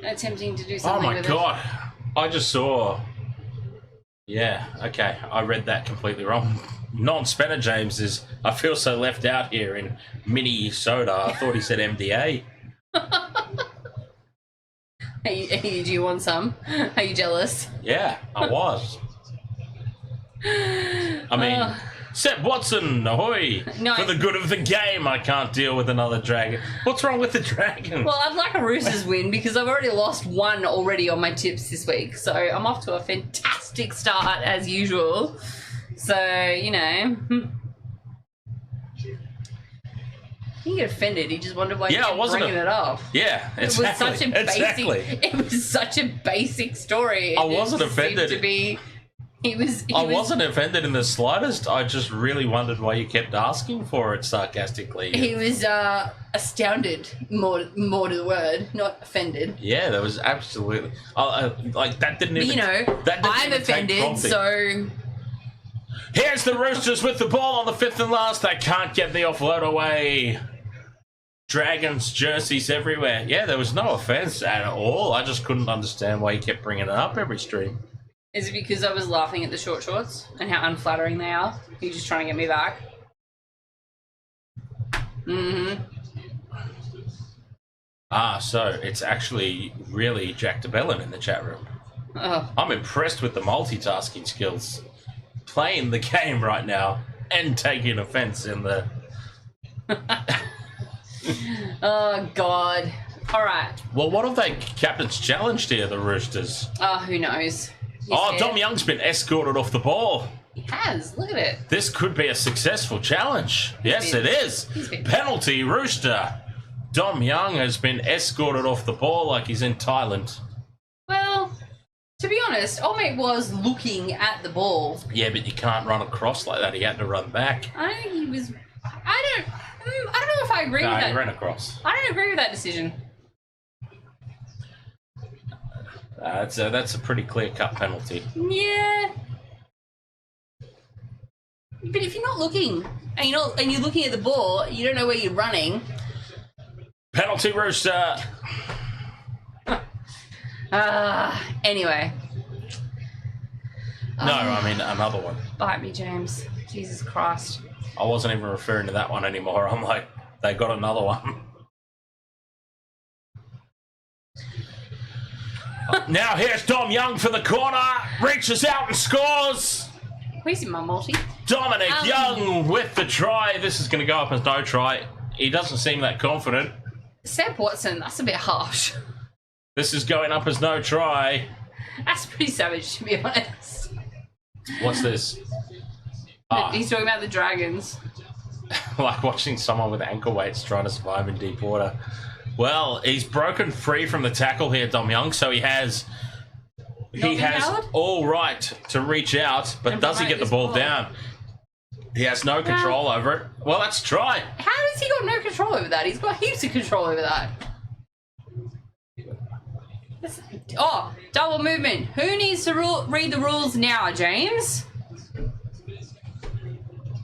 D: Attempting to do something with it.
B: Oh my god. I just saw... Yeah, okay. I read that completely wrong. Non-Spencer James is... I feel so left out here in mini soda. I thought he said MDA.
D: Do you want some? Are you jealous?
B: Yeah, I was. I mean, Seth Watson, ahoy!
D: No,
B: for the good of the game, I can't deal with another dragon. What's wrong with the Dragons?
D: Well, I'd like a Roosters win because I've already lost one already on my tips this week. So I'm off to a fantastic start as usual. So, you know. He get offended. He just wondered why you kept bringing it up.
B: Yeah, exactly.
D: It was such a basic story.
B: I wasn't offended. I wasn't offended in the slightest. I just really wondered why you kept asking for it sarcastically.
D: He was astounded, more to the word, not offended.
B: Yeah, that was absolutely like that didn't even.
D: You know, I'm offended, so.
B: Here's the Roosters with the ball on the 5th and last. They can't get the offload away. Dragons jerseys everywhere. Yeah, there was no offense at all. I just couldn't understand why you kept bringing it up every stream.
D: Is it because I was laughing at the short shorts and how unflattering they are? You're just trying to get me back? Mm-hmm.
B: So it's actually really Jack DeBellin in the chat room.
D: Oh.
B: I'm impressed with the multitasking skills. Playing the game right now and taking offense in the...
D: Oh, God. All right.
B: Well, what have they captain's challenged here, the Roosters?
D: Who knows?
B: Dom Young's been escorted off the ball.
D: He has. Look at it.
B: This could be a successful challenge. Yes, it is. Penalty, Rooster. Dom Young has been escorted off the ball like he's in Thailand.
D: Well, to be honest, old mate was looking at the ball.
B: Yeah, but you can't run across like that. He had to run back.
D: I don't think he was... I don't know if I agree with that.
B: No, he ran across.
D: I don't agree with that decision.
B: That's a pretty clear-cut penalty.
D: Yeah. But if you're not looking, and you're looking at the ball, you don't know where you're running.
B: Penalty, Rooster.
D: Anyway.
B: No, I mean another one.
D: Bite me, James. Jesus Christ.
B: I wasn't even referring to that one anymore. I'm like, they got another one. Now here's Dom Young for the corner. Reaches out and scores.
D: Where's my multi?
B: Dominic Young with the try. This is going to go up as no try. He doesn't seem that confident.
D: Seb Watson, that's a bit harsh.
B: This is going up as no try.
D: That's pretty savage, to be honest.
B: What's this?
D: He's talking about the Dragons.
B: Like watching someone with ankle weights trying to survive in deep water. Well, he's broken free from the tackle here, Dom Young, so he has all right to reach out, but does he get the ball down? He has no control over it. Well, let's try.
D: How has he got no control over that? He's got heaps of control over that. Double movement. Who needs to read the rules now, James?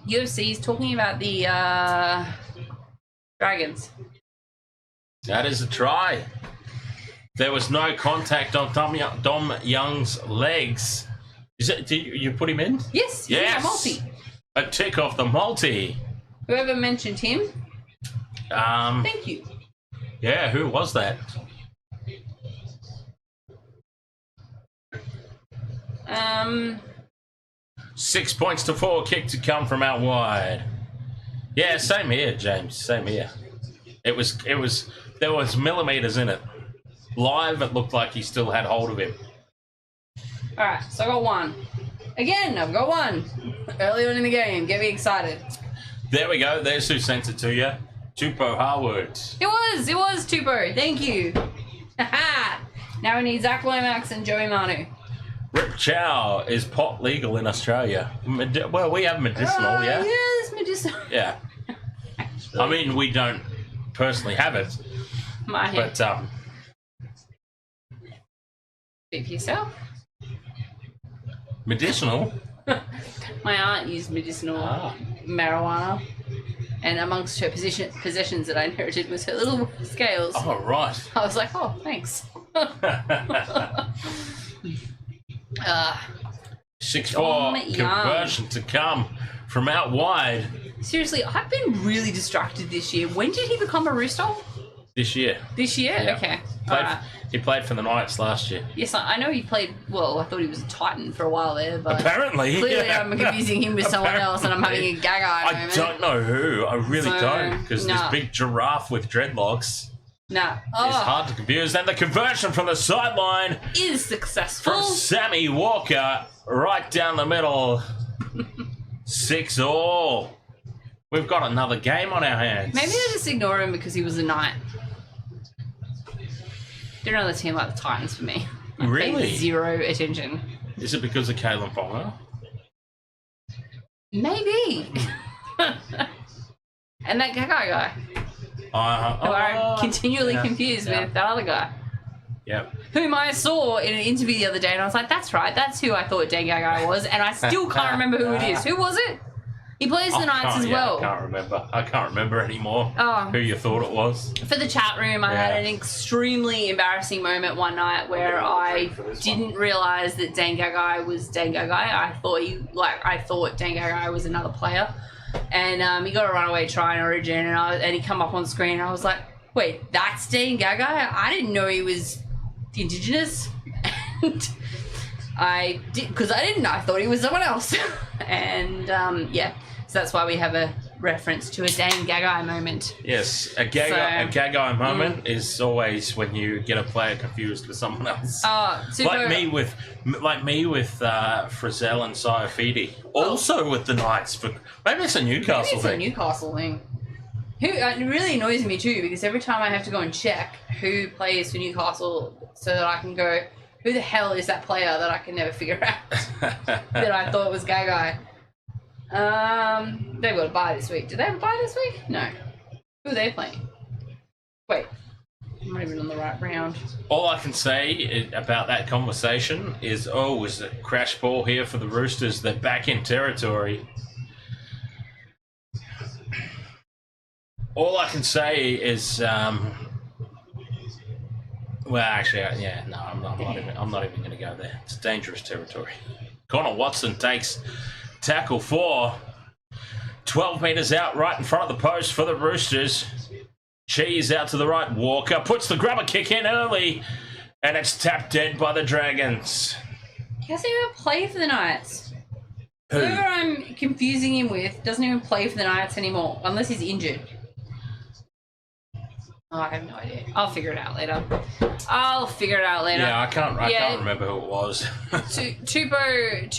D: UFC is talking about the Dragons.
B: That is a try. There was no contact on Dom Young's legs. Did you put him in?
D: Yes.
B: Yes.
D: Multi.
B: A tick off the multi.
D: Whoever mentioned him. Thank you.
B: Yeah, who was that? 6 points to 4, kick to come from out wide. Yeah, same here, James. Same here. It was There was millimetres in it. Live, it looked like he still had hold of him.
G: All right, so I got one. Again, I've got one. Early on in the game, get me excited.
B: There we go. There's who sent it to you. Tupou Harwood.
G: It was Tupou. Thank you. Now we need Zach Lomax and Joey Manu.
B: Rip Chow is pot legal in Australia. Well, we have medicinal, yeah?
G: Yeah, it's medicinal.
B: Yeah. I mean, we don't personally have it,
G: My head.
B: but
G: Speak for yourself.
B: medicinal.
G: My aunt used medicinal marijuana, and amongst her possessions that I inherited was her little scales.
B: Oh, right.
G: I was like, oh, thanks.
B: 6-4 conversion to come from out wide
G: Seriously, I've been really distracted this year. When did he become a Rooster?
B: this year.
G: This year?
B: Yeah.
G: Okay.
B: Played,
G: Alright.
B: He played for the Knights last year.
G: Yes, I know he played, well, I thought he was a Titan for a while there, but
B: Apparently.
G: clearly
B: yeah.
G: I'm confusing him with someone else and I'm having a gag eye
B: I
G: moment.
B: don't know who. I really
G: So,
B: don't. Because
G: nah.
B: this big giraffe with dreadlocks
G: Nah.
B: is
G: Oh,
B: hard to confuse. And the conversion from the sideline
G: is successful.
B: from Sammy Walker right down the middle. 6-all. We've got another game on our hands.
G: Maybe I just ignore him because he was a Knight. They're another team like the Titans for me. I
B: Really?
G: pay zero attention.
B: Is it because of Kalen Ponga?
G: Maybe. And that Gagai guy, who I continually confuse with that other guy,
B: Yep.
G: whom I saw in an interview the other day, and I was like, that's right, that's who I thought Dan Gagai was, and I still can't remember who it is. Who was it? He plays the Knights as well.
B: I can't remember. I can't remember anymore
G: Oh.
B: who you thought it was.
G: For the chat room, I had an extremely embarrassing moment one night where I didn't realise that Dan Gagai was Dan Gagai. I thought Dan Gagai was another player, and he got a runaway try in Origin, and he come up on screen, and I was like, "Wait, that's Dan Gagai? I didn't know he was Indigenous." And I did, because I didn't. I thought he was someone else, and so that's why we have a reference to a Dan Gagai moment.
B: Yes, a Gagai moment is always when you get a player confused with someone else.
G: Super.
B: Like me with Frizzell and Saifidi. Also with the Knights. Maybe it's a Newcastle
G: Maybe it's
B: thing.
G: a Newcastle thing. It really annoys me too, because every time I have to go and check who plays for Newcastle so that I can go, who the hell is that player that I can never figure out that I thought was Gagai? They've got a bye this week. Do they have a bye this week? No. Who are they playing? Wait. I'm not even on the right round.
B: All I can say about that conversation is, was a crash ball here for the Roosters. They're back in territory. All I can say is, well, actually, I'm not even going to go there. It's dangerous territory. Connor Watson takes tackle 4. 12 metres out right in front of the post for the Roosters. Cheese out to the right. Walker puts the grubber kick in early, and it's tapped dead by the Dragons.
G: He doesn't even play for the Knights.
B: Who?
G: Whoever I'm confusing him with doesn't even play for the Knights anymore, unless he's injured. Oh, I have no idea. I'll figure it out later.
B: Yeah, I can't remember who it was.
G: Tupou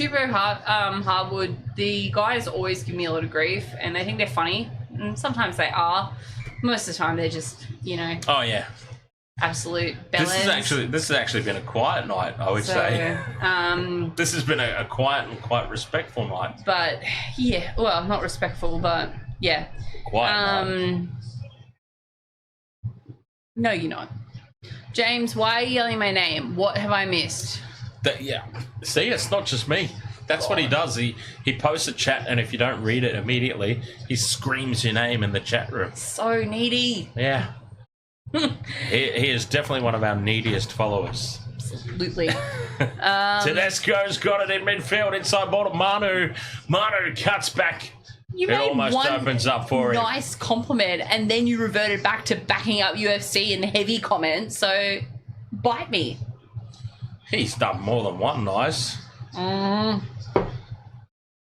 G: Harwood, the guys always give me a lot of grief, and they think they're funny. And sometimes they are. Most of the time, they're just,
B: Oh yeah.
G: absolute bellends.
B: This has actually been a quiet night, I would say. This has been a quiet and quite respectful night.
G: But yeah, well, not respectful, but yeah.
B: Quiet night.
G: No, you're not. James, why are you yelling my name? What have I missed?
B: See, it's not just me. That's what he does. He posts a chat, and if you don't read it immediately, he screams your name in the chat room.
G: So needy.
B: Yeah. he is definitely one of our neediest followers.
G: Absolutely.
B: Tedesco's got it in midfield inside ball to Manu. Manu cuts back.
G: You
B: It
G: made
B: almost
G: one
B: opens up for him.
G: nice compliment, and then you reverted back to backing up UFC and heavy comments. So, bite me.
B: He's done more than one nice.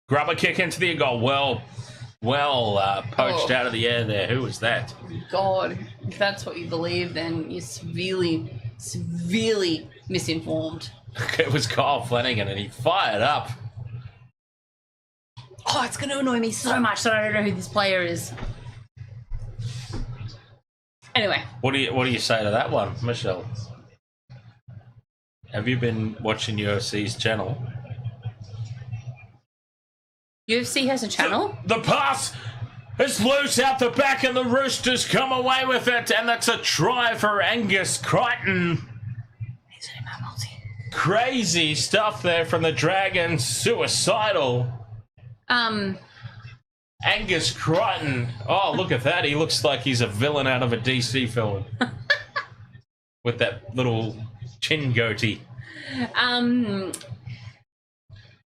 B: Grubber kick into the goal. Well Poached out of the air there. Who was that?
G: God, if that's what you believe, then you're severely misinformed.
B: It was Kyle Flanagan, and he fired up.
G: Oh, it's going to annoy me so much that I don't know who this player is. Anyway.
B: What do you say to that one, Michelle? Have you been watching UFC's channel?
G: UFC has a channel?
B: The pass is loose out the back, and the Roosters come away with it, and that's a try for Angus Crichton. Crazy stuff there from the Dragons. Suicidal. Angus Crichton. Oh, look at that. He looks like he's a villain out of a DC film. With that little chin goatee.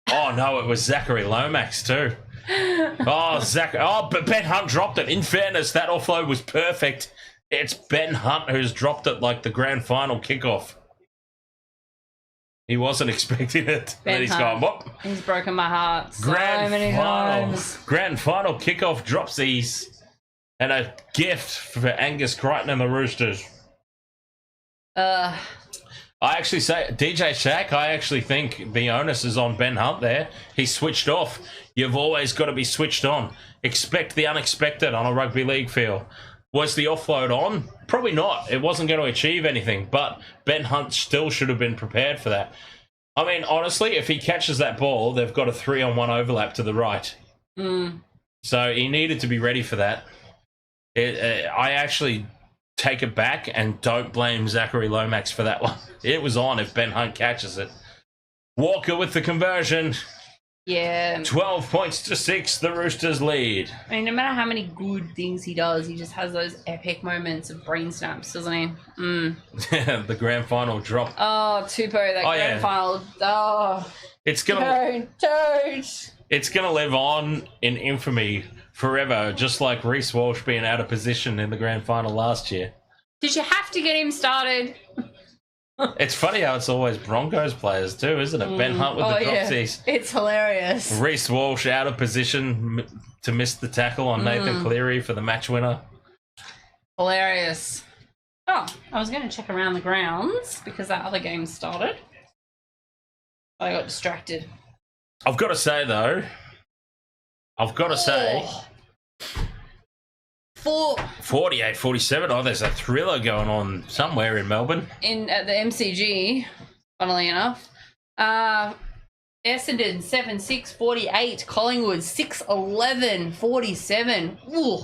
B: Oh, no, it was Zachary Lomax too. But Ben Hunt dropped it. In fairness, that offload was perfect. It's Ben Hunt who's dropped it like the grand final kickoff. He wasn't expecting it.
G: Ben
B: and he's
G: Hunt.
B: gone, whoop.
G: He's broken my heart so many times.
B: Grand final kickoff dropsies. And a gift for Angus Crichton and the Roosters. I actually say, DJ Shaq, I actually think the onus is on Ben Hunt there. He switched off. You've always got to be switched on. Expect the unexpected on a rugby league field. Was the offload on? Probably not. It wasn't going to achieve anything, but Ben Hunt still should have been prepared for that. I mean, honestly, if he catches that ball, they've got a 3-on-1 overlap to the right. So he needed to be ready for that. I actually take it back and don't blame Zachary Lomax for that one. It was on if Ben Hunt catches it. Walker with the conversion.
G: Yeah.
B: 12 points to 6, the Roosters lead.
G: I mean, no matter how many good things he does, he just has those epic moments of brain snaps, doesn't he?
B: The grand final drop.
G: Oh, Tupou, that grand final. Oh,
B: it's gonna
G: don't.
B: It's gonna live on in infamy forever, just like Reece Walsh being out of position in the grand final last year.
G: Did you have to get him started?
B: It's funny how it's always Broncos players too, isn't it? Ben Hunt with the dropsies.
G: Yeah. It's hilarious.
B: Reece Walsh out of position to miss the tackle on Nathan Cleary for the match winner.
G: Hilarious. Oh, I was going to check around the grounds because that other game started. I got distracted.
B: I've got to say, though, 48-47. Oh, there's a thriller going on somewhere in Melbourne.
G: At the MCG, funnily enough. Essendon 7-6-48. Collingwood 6-11-47. Ooh.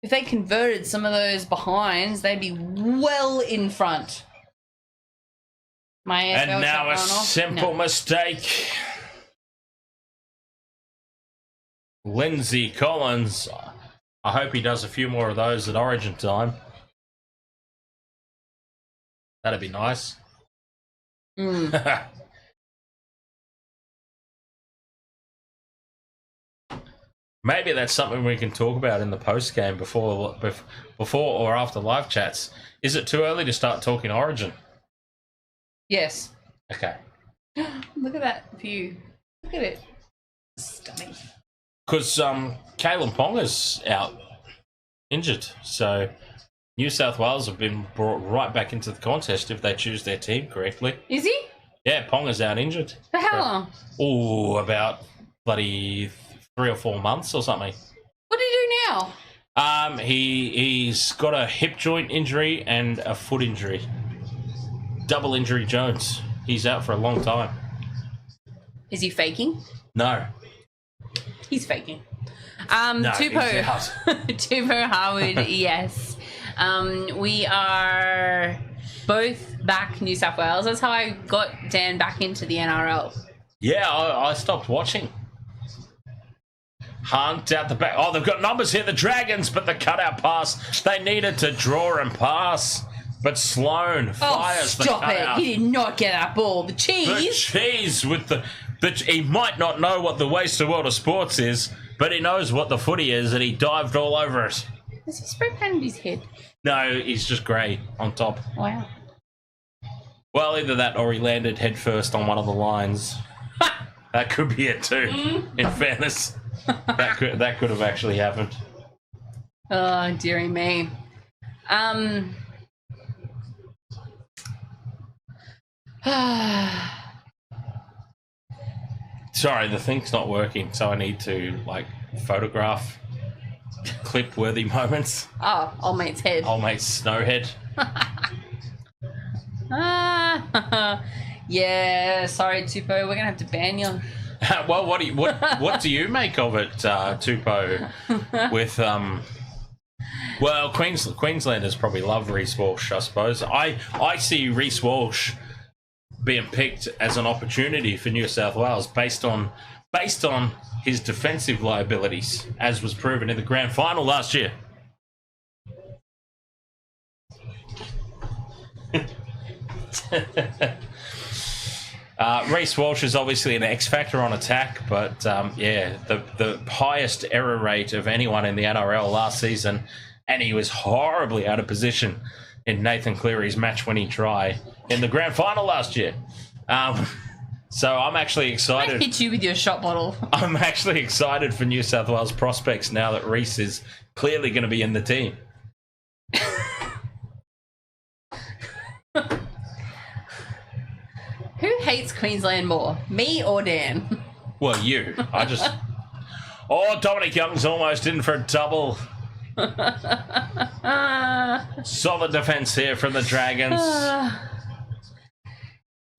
G: If they converted some of those behinds, they'd be well in front.
B: And now a simple mistake. Lindsay Collins. I hope he does a few more of those at Origin time. That'd be nice. Maybe that's something we can talk about in the post-game before or after live chats. Is it too early to start talking Origin?
G: Yes.
B: Okay.
G: Look at that view. Look at it. Stunning.
B: Because Kalen Ponga's out, injured. So New South Wales have been brought right back into the contest if they choose their team correctly.
G: Is he?
B: Yeah, Ponga's out injured.
G: For how long?
B: Oh, about bloody 3 or 4 months or something.
G: What did he do now?
B: He's got a hip joint injury and a foot injury. Double injury Jones. He's out for a long time.
G: Is he faking?
B: No.
G: He's faking.
B: No,
G: Tupou.
B: he's out.
G: Tupou Harwood, yes. We are both back New South Wales. That's how I got Dan back into the NRL.
B: Yeah, I stopped watching. Hunt out the back. Oh, they've got numbers here, the Dragons, but the cutout pass. They needed to draw and pass. But Sloan fires the cutout.
G: Stop it. He did not get that ball. The cheese.
B: The cheese with the... He might not know what the Wasted World of Sports is, but he knows what the footy is, and he dived all over it.
G: Is he spray painted his head?
B: No, he's just grey on top.
G: Wow.
B: Well, either that or he landed headfirst on one of the lines. That could be it too, in fairness. That could have actually happened.
G: Oh, dearie me.
B: Sorry, the thing's not working, so I need to photograph clip-worthy moments.
G: Oh, old mate's head.
B: Old mate's snowhead.
G: Yeah, sorry, Tupo. We're gonna have to ban you.
B: Well, what do you make of it, Tupo? With well, Queenslanders probably love Reece Walsh, I suppose. I see Reece Walsh being picked as an opportunity for New South Wales based on his defensive liabilities, as was proven in the grand final last year. Reece Walsh is obviously an X factor on attack, but yeah, the highest error rate of anyone in the NRL last season, and he was horribly out of position in Nathan Cleary's match-winning try in the grand final last year. So I'm actually excited.
G: I hit you with your shot bottle.
B: I'm actually excited for New South Wales prospects now that Reece is clearly going to be in the team.
G: Who hates Queensland more, me or Dan?
B: Well, you. Oh, Dominic Young's almost in for a double. Solid defence here from the Dragons.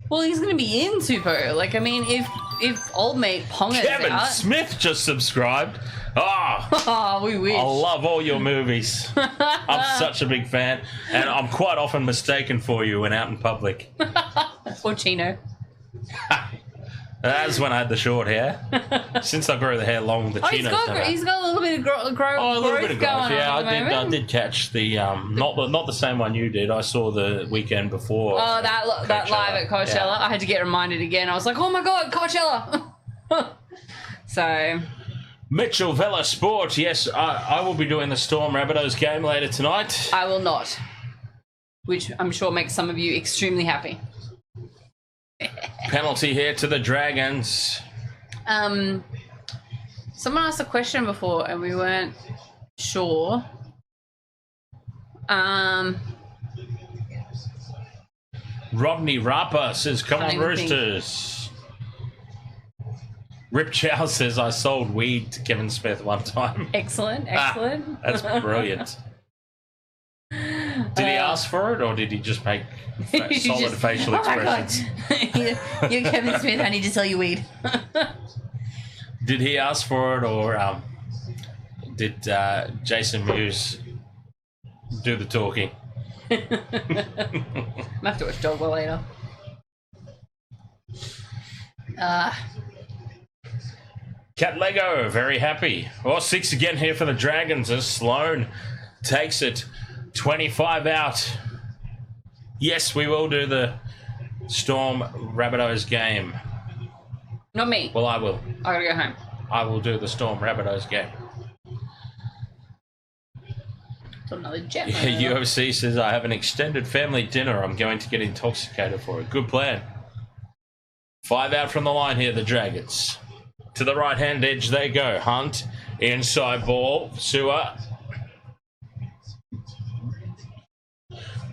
G: Well, he's going to be in Tupo. I mean, if old mate Ponga's
B: Kevin
G: out...
B: Smith just subscribed.
G: Oh, we wish.
B: I love all your movies. I'm such a big fan, and I'm quite often mistaken for you when out in public.
G: Or Chino.
B: That's when I had the short hair. Since I grew the hair long, the Chino's
G: he's got a little bit of growth
B: a little bit of growth. Yeah,
G: I
B: did catch the not the same one you did. I saw the weekend before.
G: Oh, that live at Coachella. Yeah. I had to get reminded again. I was like, oh my god, Coachella. So.
B: Mitchell Vella Sport. Yes, I will be doing the Storm Rabbitohs game later tonight.
G: I will not, which I'm sure makes some of you extremely happy.
B: Penalty here to the Dragons.
G: Someone asked a question before and we weren't sure.
B: Rodney Rapa says, come on, Roosters. Rip Chow says, I sold weed to Kevin Smith one time.
G: Excellent.
B: That's brilliant. Did he ask for it, or did he just make solid facial expressions?
G: God. You're Kevin Smith, I need to sell you weed.
B: Did he ask for it, or did Jason Mewes do the talking?
G: I'm have to watch Dogwell later.
B: Cat Lego, very happy. 6 again here for the Dragons as Sloan takes it 25 out. Yes, we will do the Storm Rabbitohs game.
G: Not me.
B: Well, I will.
G: I gotta go home.
B: I will do the Storm Rabbitohs game.
G: Another jet.
B: Yeah, UFC says, I have an extended family dinner. I'm going to get intoxicated for it. Good plan. 5 out from the line here, the Dragons. To the right-hand edge they go. Hunt, inside ball. Sewer.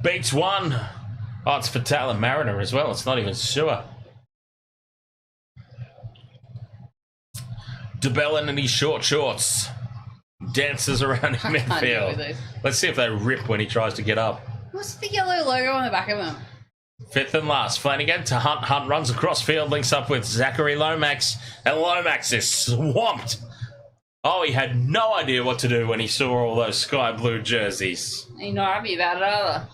B: Beats one. Oh, it's for Talon Mariner as well. It's not even Sewer. DeBellin in his short shorts. Dances around in midfield. Let's see if they rip when he tries to get up.
G: What's the yellow logo on the back of them?
B: 5th and last. Flanagan to Hunt. Hunt runs across field, links up with Zachary Lomax, and Lomax is swamped. Oh, he had no idea what to do when he saw all those sky blue jerseys.
G: Ain't not happy about it either.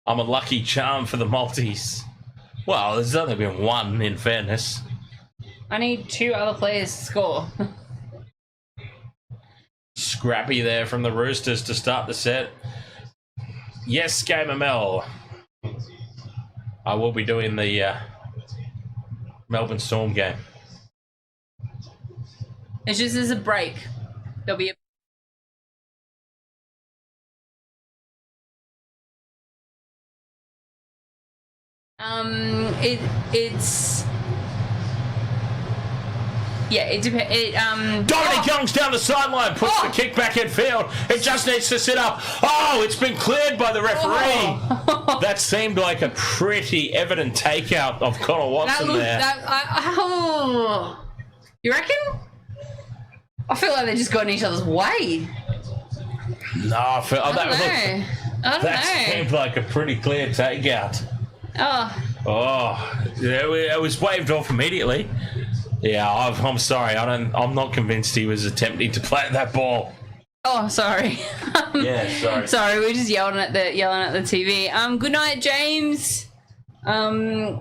B: I'm a lucky charm for the Maltese. Well, there's only been one, in fairness.
G: I need 2 other players to score.
B: Scrappy there from the Roosters to start the set. Yes, Gamer Mel. I will be doing the Melbourne Storm game.
G: It's just as a break. There'll be a... it's... Yeah, it depends.
B: Dominic Young's down the sideline, puts the kick back in field. It just needs to sit up. Oh, it's been cleared by the referee. That seemed like a pretty evident takeout of Connor Watson there.
G: You reckon? I feel like they just got in each other's way.
B: No, I don't know.
G: That
B: seemed like a pretty clear takeout. It was waved off immediately. Yeah, I'm sorry. I'm not convinced he was attempting to play that ball.
G: Oh, sorry.
B: Sorry.
G: Sorry, we were just yelling at the TV. Good night, James.
B: Yeah,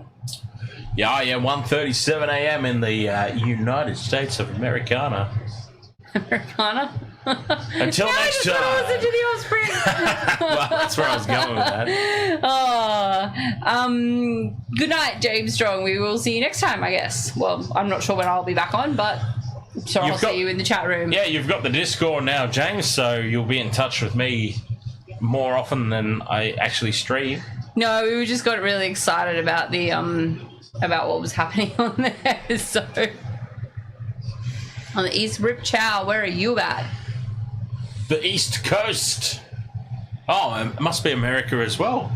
B: 1:37 a.m. in the United States of Americana.
G: Americana.
B: Until next time. Well, that's where I was going with that.
G: Good night, James Strong. We will see you next time, I guess. Well, I'm not sure when I'll be back on, but I'm sure I'll see you in the chat room.
B: Yeah, you've got the Discord now, James, so you'll be in touch with me more often than I actually stream.
G: No, we just got really excited about the about what was happening on there. So on the East Rip Chow, where are you at?
B: The East Coast. Oh, it must be America as well.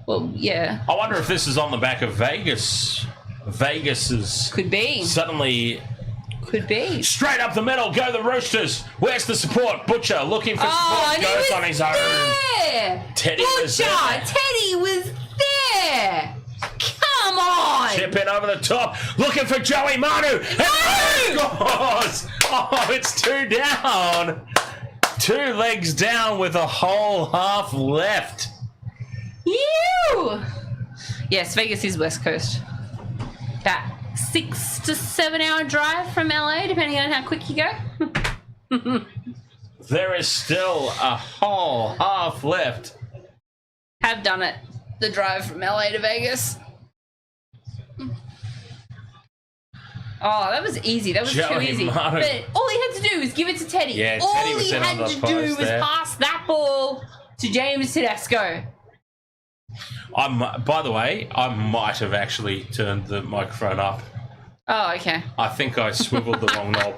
G: Well, yeah.
B: I wonder if this is on the back of Vegas. Vegas is...
G: Could be.
B: Suddenly...
G: Could be.
B: Straight up the middle, go the Roosters. Where's the support? Butcher looking for support. Goes on his own. Teddy was there.
G: Teddy was there. Come on.
B: Chip in over the top. Looking for Joey Manu. And scores. Oh, it's 2 down. 2 legs down with a whole half left.
G: You. Yes, Vegas is West Coast. That 6 to 7 hour drive from LA, depending on how quick you go.
B: There is still a whole half left.
G: Have done it. The drive from LA to Vegas. Oh, that was easy. That was too easy.
B: Manu.
G: But all he had to do was give it to Teddy.
B: Yeah,
G: all
B: Teddy was
G: he
B: in on
G: had
B: the
G: to
B: post
G: do was
B: there.
G: pass that ball to James Tedesco.
B: By the way, I might have actually turned the microphone up.
G: Oh, okay.
B: I think I swiveled the wrong knob.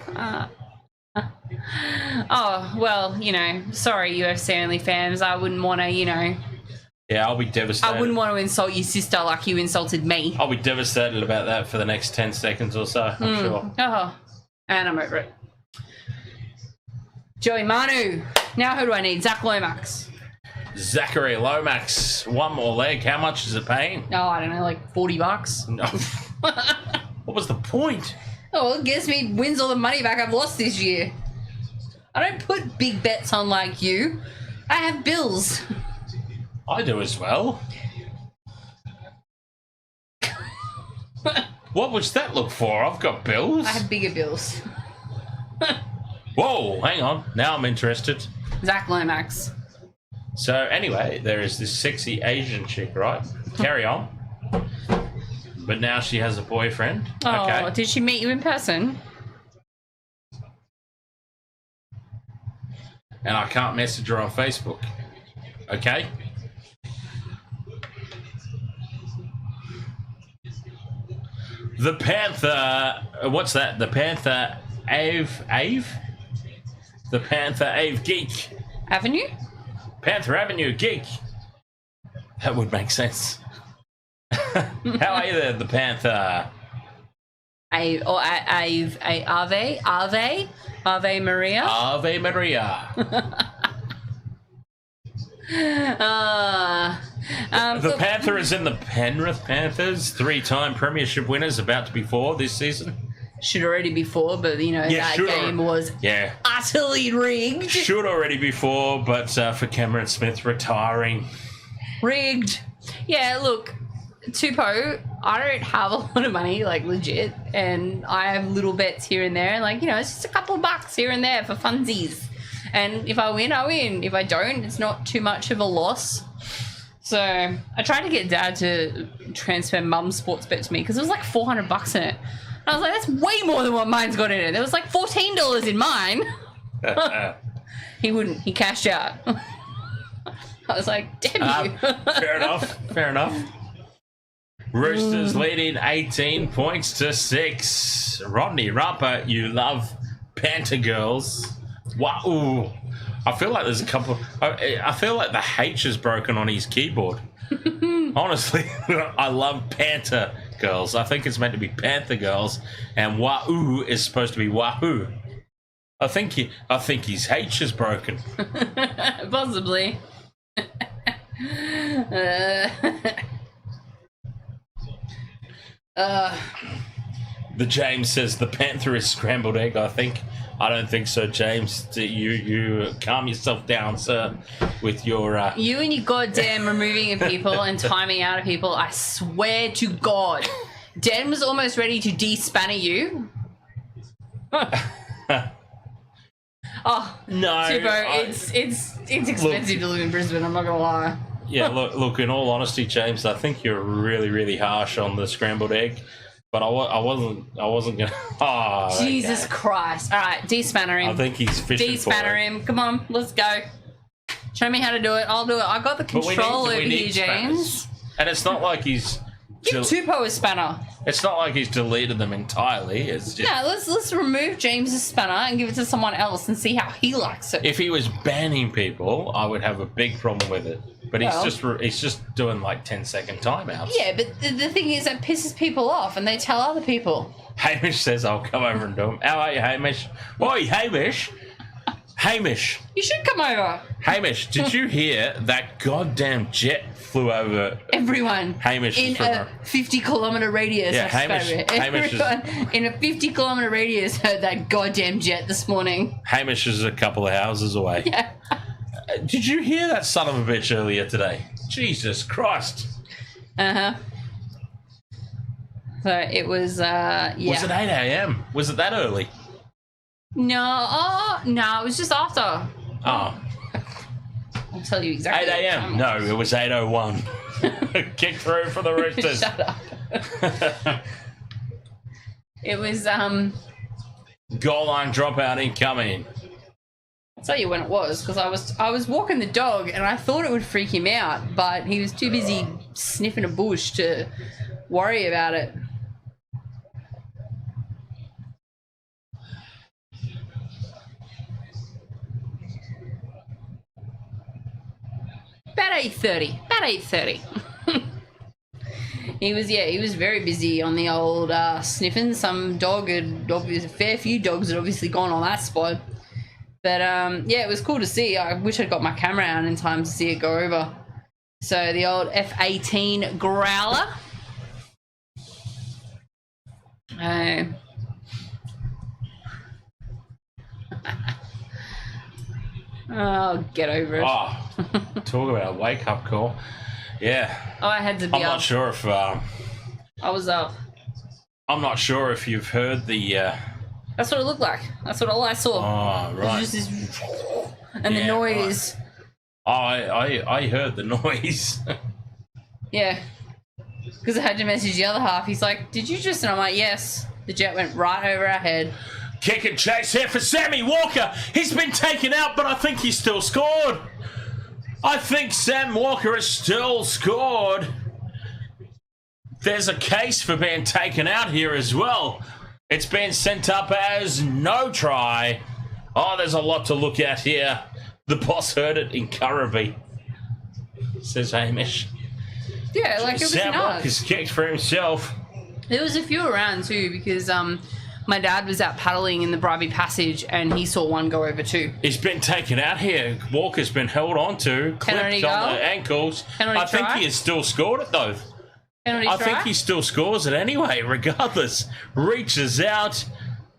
G: Oh, well, sorry, UFC only fans. I wouldn't want to,
B: Yeah, I'll be devastated.
G: I wouldn't want to insult your sister like you insulted me.
B: I'll be devastated about that for the next 10 seconds or so, I'm sure.
G: Oh, and I'm over it. Joey Manu. Now who do I need? Zach Lomax.
B: Zachary Lomax, 1 more leg. How much is it paying?
G: Oh, I don't know, like $40.
B: No. What was the point?
G: Oh, well, it gives me wins all the money back I've lost this year. I don't put big bets on like you. I have bills.
B: I do as well. What was that look for? I've got bills.
G: I have bigger bills.
B: Whoa, hang on. Now I'm interested.
G: Zach Lomax.
B: So anyway, there is this sexy Asian chick, right? Carry on. But now she has a boyfriend.
G: Oh,
B: okay.
G: Did she meet you in person?
B: And I can't message her on Facebook. Okay? The Panther... What's that? The Panther Ave? The Panther Ave Geek.
G: Avenue?
B: Panther Avenue Geek. That would make sense. How are you there, the Panther?
G: Ave Maria?
B: Ave Maria. The Panther is in the Penrith Panthers, 3-time premiership winners, about to be 4 this season.
G: Should already be 4, but that game was utterly rigged.
B: Should already be 4, but for Cameron Smith retiring.
G: Rigged. Yeah, look, Tupo, I don't have a lot of money, like legit, and I have little bets here and there, like, it's just a couple of bucks here and there for funsies. And if I win, I win. If I don't, it's not too much of a loss. So I tried to get Dad to transfer Mum's sports bet to me because it was like $400 in it. I was like, that's way more than what mine's got in it. There was like $14 in mine. He wouldn't. He cashed out. I was like, damn you.
B: Fair enough. Roosters leading 18 points to 6. Rodney Rumper, you love banter girls. Wow. Ooh. I feel like there's a couple. I feel like the H is broken on his keyboard. Honestly, I love Panther girls. I think it's meant to be Panther girls, and Wahoo is supposed to be Wahoo. I think his H is broken.
G: Possibly.
B: The James says the Panther is scrambled egg. I don't think so, James. You calm yourself down, sir, with your...
G: You and your goddamn removing of people and timing out of people, I swear to God. Dan was almost ready to de-spanner you. Oh,
B: no.
G: Tuppo, it's expensive to live in Brisbane, I'm not going to lie.
B: Yeah, look, in all honesty, James, I think you're really, really harsh on the scrambled egg. But I wasn't gonna. Oh,
G: Jesus Christ! All right, de-spanner him.
B: I think he's fishing for it.
G: De-spanner him. Come on, let's go. Show me how to do it. I'll do it. I got the control over here, James.
B: And it's not like he's.
G: Give Tuppo a spanner.
B: It's not like he's deleted them entirely. It's just.
G: No, let's remove James's spanner and give it to someone else and see how he likes it.
B: If he was banning people, I would have a big problem with it. But he's just doing like 10-second timeouts.
G: Yeah, but the thing is that pisses people off and they tell other people.
B: Hamish says I'll come over and do them. How are you, Hamish? Oi, Hamish. Hamish.
G: You should come over.
B: Hamish, did you hear that goddamn jet flew over
G: everyone?
B: Hamish
G: in a 50-kilometre radius.
B: Yeah, Hamish
G: everyone in a 50-kilometre radius heard that goddamn jet this morning.
B: Hamish is a couple of houses away.
G: Yeah.
B: Did you hear that son of a bitch earlier today? Jesus Christ.
G: Uh-huh. So it was, yeah.
B: Was it 8 a.m.? Was it that early?
G: No, it was just after.
B: Oh.
G: I'll tell you exactly.
B: 8 a.m.? No, it was 8:01. Kick through for the Roosters.
G: Shut up. It was,
B: goal line dropout incoming.
G: I'll tell you when it was, because I was walking the dog and I thought it would freak him out, but he was too busy sniffing a bush to worry about it. About 8:30. He was very busy on the old sniffing. Some dog had obviously, a fair few dogs had obviously gone on that spot. But, yeah, it was cool to see. I wish I'd got my camera out in time to see it go over. So, the old F-18 growler. Oh, get over it.
B: Oh, talk about a wake-up call. Yeah.
G: Oh, I had to be
B: I'm not sure if...
G: I was up.
B: I'm not sure if you've heard the...
G: That's what it looked like. That's what all I saw.
B: Oh, right.
G: It was just this... And the noise.
B: Right. I heard the noise.
G: Yeah. Because I had to message the other half. He's like, did you just... And I'm like, yes. The jet went right over our head.
B: Kick and chase here for Sammy Walker. He's been taken out, but I think he still scored. I think Sam Walker has still scored. There's a case for being taken out here as well. It's been sent up as no try. Oh, there's a lot to look at here. The boss heard it in Currabee, says Hamish.
G: Yeah, like it was
B: Sam
G: nuts.
B: Walker's kicked for himself.
G: There was a few around too because my dad was out paddling in the Bribey Passage and he saw one go over too.
B: He's been taken out here. Walker's been held on to, clipped on the ankles. I think he has still scored it though. I think he still scores it anyway, regardless. Reaches out,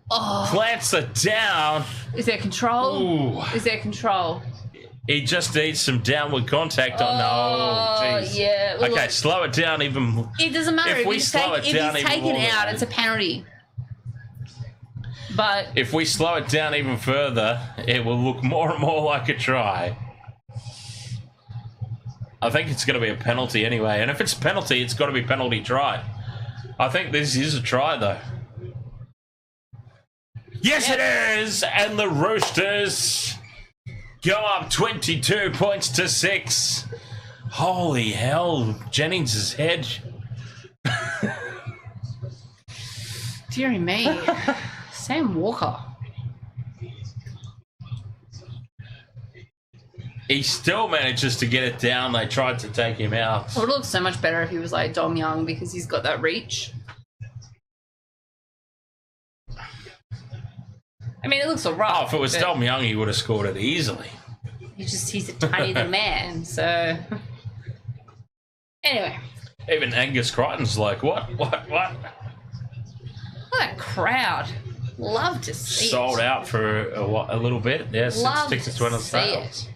B: plants it down.
G: Is there control?
B: Ooh.
G: Is there control?
B: He just needs some downward contact on. Oh, jeez.
G: Yeah. Well,
B: okay,
G: look,
B: slow it down even.
G: It doesn't matter.
B: If he's
G: taken out, it's a penalty. But
B: if we slow it down even further, it will look more and more like a try. I think it's going to be a penalty anyway. And if it's a penalty, it's got to be penalty try. I think this is a try, though. Yes, it is! And the Roosters go up 22 points to 6. Holy hell. Jennings' head.
G: Deary me. Sam Walker.
B: He still manages to get it down. They tried to take him out.
G: It would look so much better if he was like Dom Young because he's got that reach. I mean, it looks alright.
B: Oh, if it was Dom Young, he would have scored it easily.
G: He's a tiny little man, so... Anyway.
B: Even Angus Crichton's like, what?
G: Look at that crowd. Love to see
B: Sold
G: it.
B: out for a little bit. Yeah,
G: Love
B: tickets
G: to
B: went on
G: see
B: sale.
G: it.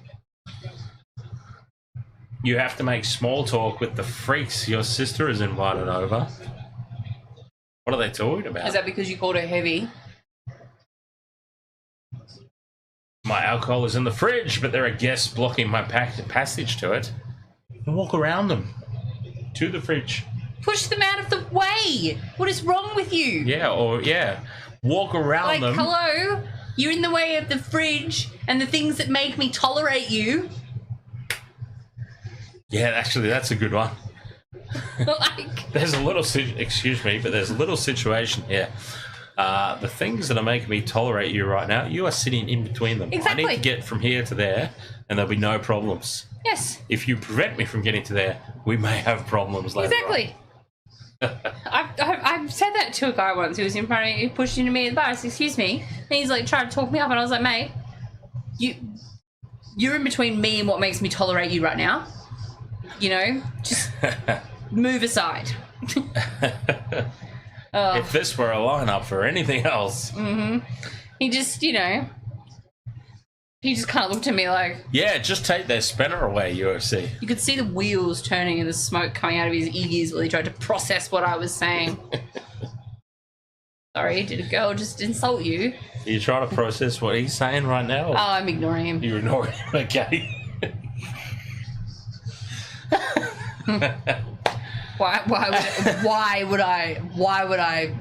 B: You have to make small talk with the freaks your sister is invited over. What are they talking about?
G: Is that because you called her heavy?
B: My alcohol is in the fridge, but there are guests blocking my passage to it. And walk around them to the fridge.
G: Push them out of the way. What is wrong with you?
B: Yeah. Walk around
G: Like,
B: them.
G: hello? You're in the way of the fridge and the things that make me tolerate you.
B: Yeah, actually, that's a good one.
G: Like,
B: There's a little, excuse me, but there's a little situation here. The things that are making me tolerate you right now, you are sitting in between them.
G: Exactly.
B: I need to get from here to there, and there'll be no problems.
G: yes,
B: If you prevent me from getting to there, we may have problems later.
G: exactly. I've said that to a guy once who was in front of me, he pushed into me at the bar. I said, excuse me. And he's like, trying to talk me up, and I was like, mate, you're in between me and what makes me tolerate you right now. You know, just move aside.
B: If this were a lineup for anything else.
G: He just, he just kind of looked at me like...
B: Yeah, just take their spinner away, UFC.
G: You could see the wheels turning and the smoke coming out of his ears while he tried to process what I was saying. Sorry, did a girl just insult you?
B: Are you trying to process what he's saying right now?
G: Oh, I'm ignoring him.
B: You're ignoring him, okay.
G: Why would I, why would I?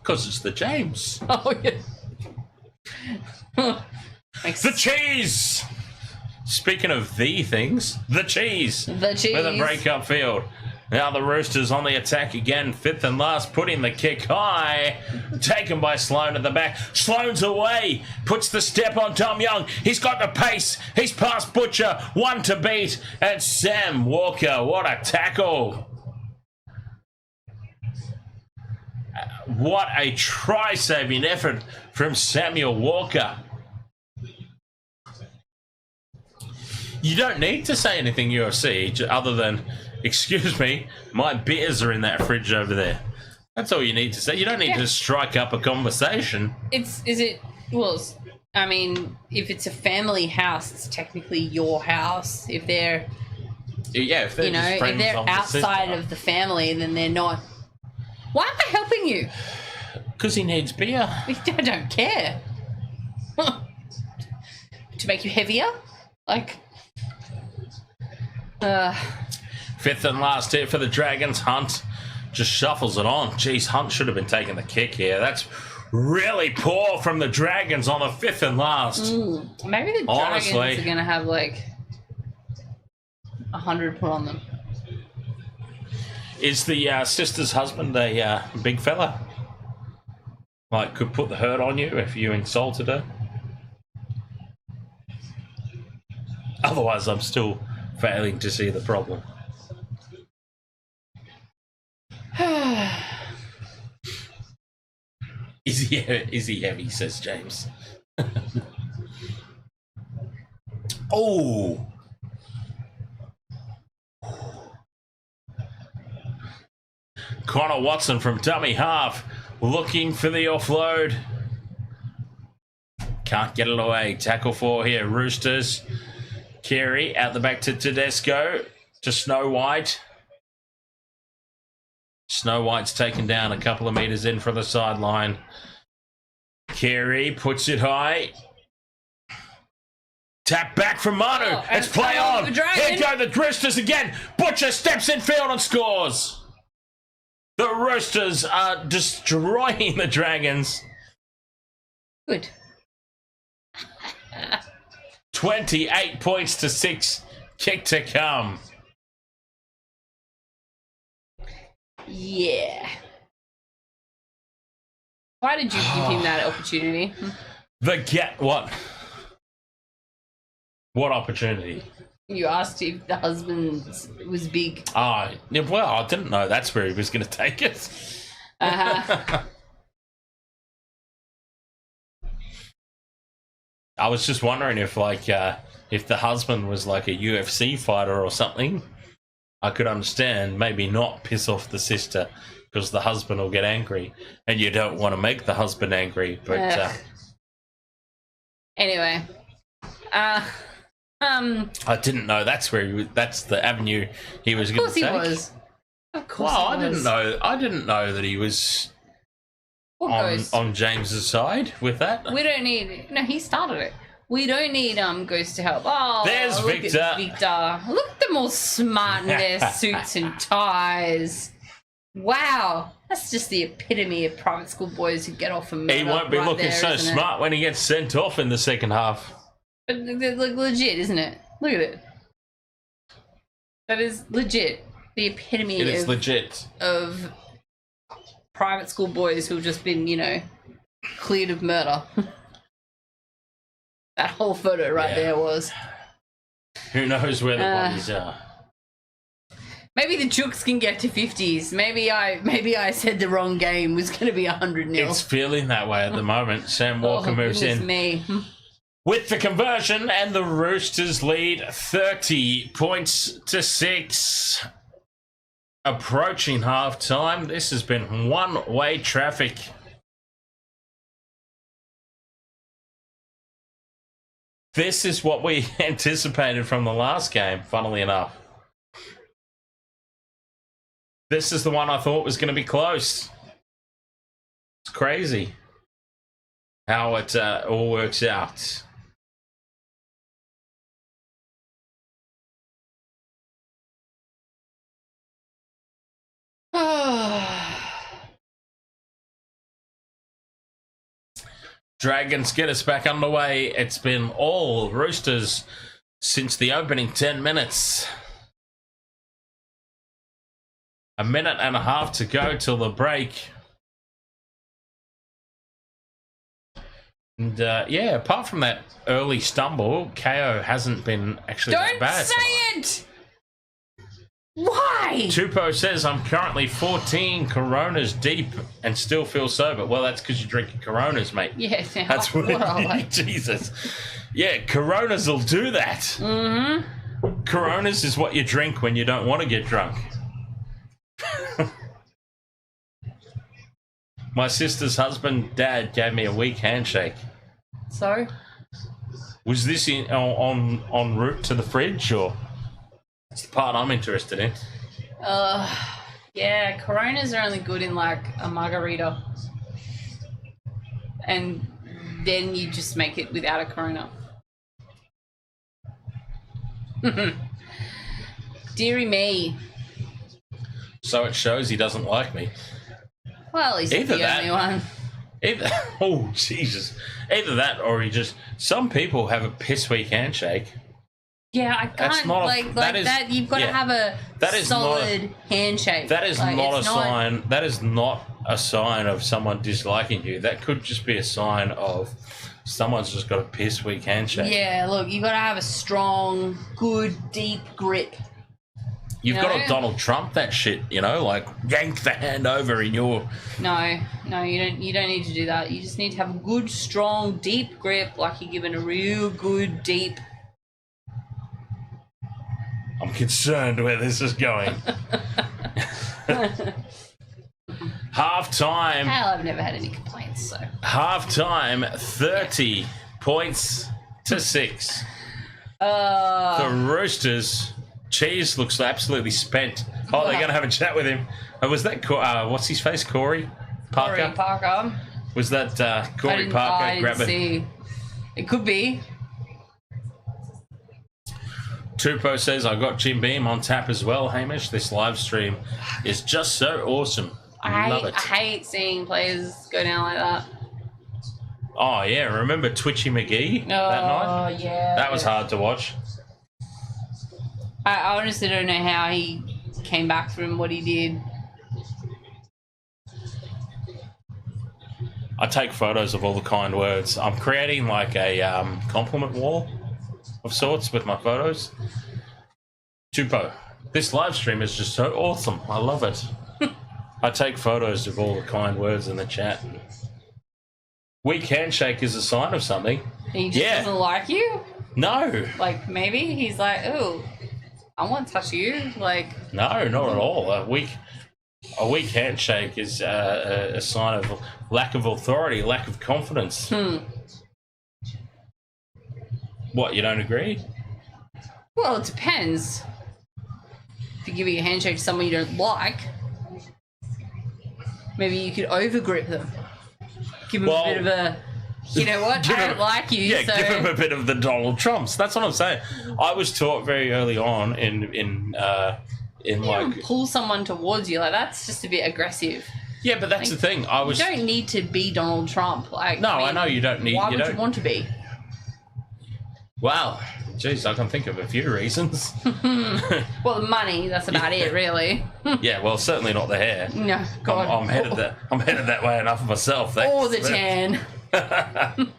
B: Because it's the James.
G: Oh, yeah.
B: The cheese! Speaking of the things, the cheese.
G: The cheese.
B: With a break-up field. Now the Roosters on the attack again, fifth and last, putting the kick high. Taken by Sloan at the back. Sloan's away. Puts the step on Tom Young. He's got the pace. He's past Butcher. One to beat. And Sam Walker. What a tackle. What a try-saving effort from Samuel Walker. You don't need to say anything, UFC, other than, excuse me, my beers are in that fridge over there. That's all you need to say. You don't need to strike up a conversation.
G: If it's a family house, it's technically your house. If they're,
B: if they're just friends
G: if they're
B: of the
G: outside
B: sister.
G: of the family, then they're not. Why am I helping you?
B: Because he needs beer.
G: I don't care. To make you heavier?
B: Fifth and last here for the Dragons. Hunt just shuffles it on. Jeez, Hunt should have been taking the kick here. That's really poor from the Dragons on the fifth and last.
G: Maybe the Dragons are going to have 100 put on them.
B: Is the sister's husband a big fella? Could put the hurt on you if you insulted her? Otherwise, I'm still failing to see the problem. Is he heavy, says James. Oh! Connor Watson from dummy half, looking for the offload. Can't get it away. Tackle 4 here. Roosters. Carey out the back to Tedesco. To Snow White. Snow White's taken down a couple of metres in from the sideline. Carey puts it high. Tap back from Manu. It's play on. Here go the Roosters again. Butcher steps in field and scores. The Roosters are destroying the Dragons.
G: Good.
B: 28 points to 6. Kick to come.
G: Yeah. Why did you give him that opportunity?
B: What? What opportunity?
G: You asked if the husband was big.
B: Oh, yeah, well, I didn't know that's where he was going to take it.
G: Uh-huh.
B: I was just wondering if the husband was like a UFC fighter or something. I could understand, maybe not piss off the sister because the husband will get angry, and you don't want to make the husband angry. But
G: anyway,
B: I didn't know that's the avenue he was going to take.
G: Of course he was. Of course
B: Well,
G: he was.
B: I didn't know that he was on James's side with that.
G: We don't need... No, he started it. We don't need Ghost to help. Oh,
B: There's
G: look
B: Victor.
G: at Victor. Look at them all smart in their suits and ties. Wow. That's just the epitome of private school boys who get off a murder.
B: He won't be
G: right
B: looking
G: there,
B: so
G: isn't
B: smart when he gets sent off in the second half.
G: But look legit, isn't it? Look at it. That is legit. The epitome
B: It is legit.
G: of private school boys who've just been, cleared of murder. That whole photo right there was.
B: Who knows where the bodies are?
G: Maybe the Chooks can get to 50s. Maybe I said the wrong game was going to be 100-0.
B: It's feeling that way at the moment. Sam Walker moves in
G: Me.
B: with the conversion, and the Roosters lead 30 points to 6. Approaching half time. This has been one-way traffic. This is what we anticipated from the last game, funnily enough. This is the one I thought was going to be close. It's crazy how it all works out. Dragons get us back underway. It's been all Roosters since the opening 10 minutes. A minute and a half to go till the break. And apart from that early stumble, KO hasn't been actually that bad.
G: Don't say it! Why?
B: Tupo says, I'm currently 14 Coronas deep and still feel sober. Well, that's because you're drinking Coronas, mate.
G: Yeah,
B: That's what
G: like.
B: Jesus. Yeah, Coronas will do that.
G: Mm-hmm.
B: Coronas is what you drink when you don't want to get drunk. My sister's husband, dad, gave me a weak handshake.
G: So?
B: Was this en route to the fridge, or? That's the part I'm interested in.
G: Yeah, Coronas are only good in like a margarita. And then you just make it without a Corona. Deary me.
B: So it shows he doesn't like me.
G: Well, he's not the only one.
B: Oh, Jesus. Either that or he just... Some people have a piss weak handshake.
G: Yeah, I can't, that you've got to have a solid handshake.
B: That is
G: like,
B: not a sign. That is not a sign of someone disliking you. That could just be a sign of someone's just got a piss weak handshake.
G: Yeah, look, you've got to have a strong, good, deep grip.
B: You've got to Donald Trump that shit, like yank the hand over in your...
G: No, you don't need to do that. You just need to have a good, strong, deep grip, like you're giving a real good, deep...
B: I'm concerned where this is going. Half time.
G: Hell, I've never had any complaints, so.
B: Half time, 30 points to 6. The Roosters, Cheese looks absolutely spent. Oh, they're going to have a chat with him. Was that, what's his face, Corey Parker?
G: Corey Parker.
B: Was that Corey Parker?
G: I didn't see. It could be.
B: Tupo says, I got Jim Beam on tap as well, Hamish. This live stream is just so awesome. Love it.
G: I hate seeing players go down like that.
B: Oh, yeah. Remember Twitchy McGee that night?
G: Oh, yeah.
B: That was hard to watch.
G: I honestly don't know how he came back from what he did.
B: I take photos of all the kind words. I'm creating like a compliment wall of sorts with my photos. Tupo, this live stream is just so awesome. I love it. I take photos of all the kind words in the chat. Weak handshake is a sign of something.
G: He just doesn't like you?
B: No.
G: Like, maybe he's like, oh, I want to touch you. Like,
B: No, not at all. A weak handshake is a sign of lack of authority, lack of confidence. What, you don't agree?
G: well, it depends. If you're giving a handshake to someone you don't like, maybe you could overgrip them. Give them a bit of a, you know what, I don't like you.
B: Yeah,
G: so...
B: give him a bit of the Donald Trumps. That's what I'm saying. I was taught very early on in like
G: pull someone towards you, like that's just a bit aggressive.
B: Yeah, but that's the thing.
G: You don't need to be Donald Trump. Like,
B: no, I know you don't need.
G: Why would you want to be?
B: Wow, geez, I can think of a few reasons.
G: Well, the money. That's about it, really.
B: Yeah, well, certainly not the hair.
G: No, God.
B: I'm headed that way enough myself.
G: Or the tan.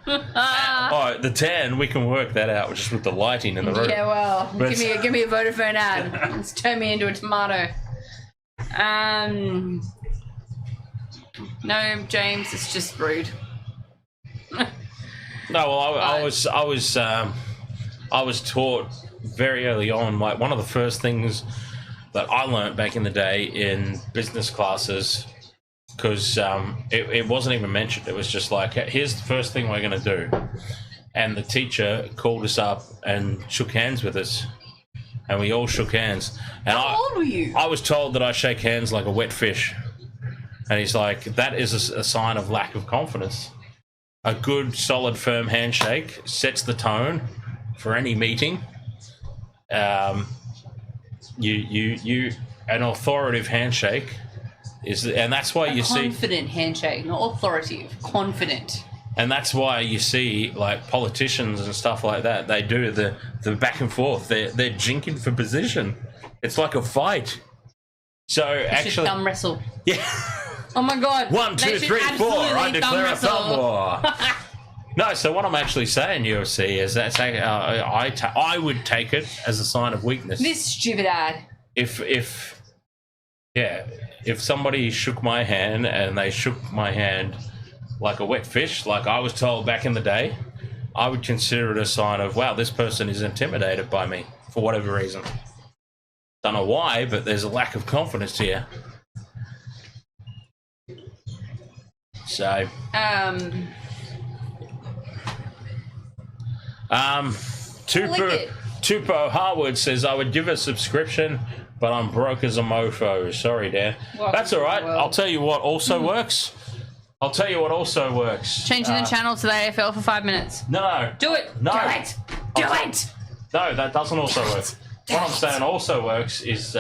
B: Oh, the tan, we can work that out just with the lighting in the room.
G: Yeah, well,
B: But-
G: give me a Vodafone ad. Let's turn me into a tomato. No, James, it's just rude.
B: No, well, I was taught very early on. Like one of the first things that I learnt back in the day in business classes, because it wasn't even mentioned. It was just like, here's the first thing we're going to do, and the teacher called us up and shook hands with us, and we all shook hands. And
G: How old were you?
B: I was told that I shake hands like a wet fish, and he's like, that is a sign of lack of confidence. A good, solid, firm handshake sets the tone for any meeting. An authoritative handshake is, and that's why you see
G: confident handshake, not authoritative. Confident.
B: And that's why you see like politicians and stuff like that. They do the back and forth. They're jinking for position. It's like a fight. So actually,
G: thumb wrestle.
B: Yeah.
G: Oh my God.
B: 1, 2, 3, 4. I declare a thumb war. No, so what I'm actually saying, UFC, is that I would take it as a sign of weakness.
G: This stupid ad.
B: If somebody shook my hand and they shook my hand like a wet fish, like I was told back in the day, I would consider it a sign of, wow, this person is intimidated by me for whatever reason. Don't know why, but there's a lack of confidence here. So, Tupo Harwood says, I would give a subscription, but I'm broke as a mofo. Sorry, Dan.
G: Well,
B: that's all right. I'll tell you what also works.
G: Changing the channel to the AFL for 5 minutes.
B: No.
G: Do it.
B: No.
G: Do it. Do it.
B: No, that doesn't also work. What I'm saying also works is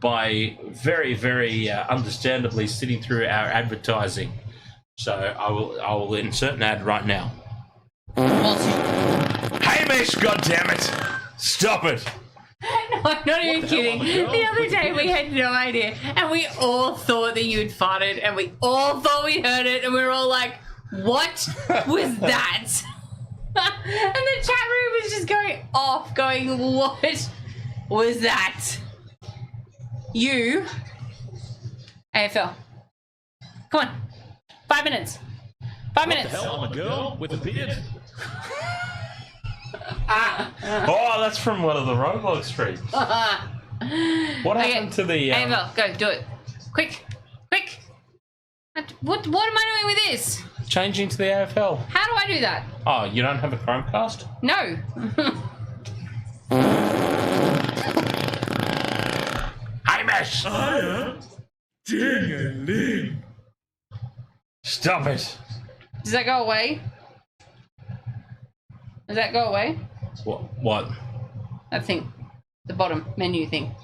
B: by very, very understandably sitting through our advertising. So I will insert an ad right now. Hamish, goddammit! Stop it!
G: No, I'm not even kidding. The other day we had no idea, and we all thought that you'd farted, and we all thought we heard it, and we were all like, "What was that?" And the chat room was just going off, going, "What was that?" You, AFL. Come on. 5 minutes. 5 minutes.
B: What the hell, I'm a girl with a beard? Oh, that's from one of the Roblox streams. What happened to the...
G: AFL, go, do it. Quick. Quick. What am I doing with this?
B: Changing to the AFL.
G: How do I do that?
B: Oh, you don't have a Chromecast?
G: No.
B: Hamish! Ding-a-ling. Stop it.
G: Does that go away? Does that go away?
B: What?
G: That thing. The bottom menu thing.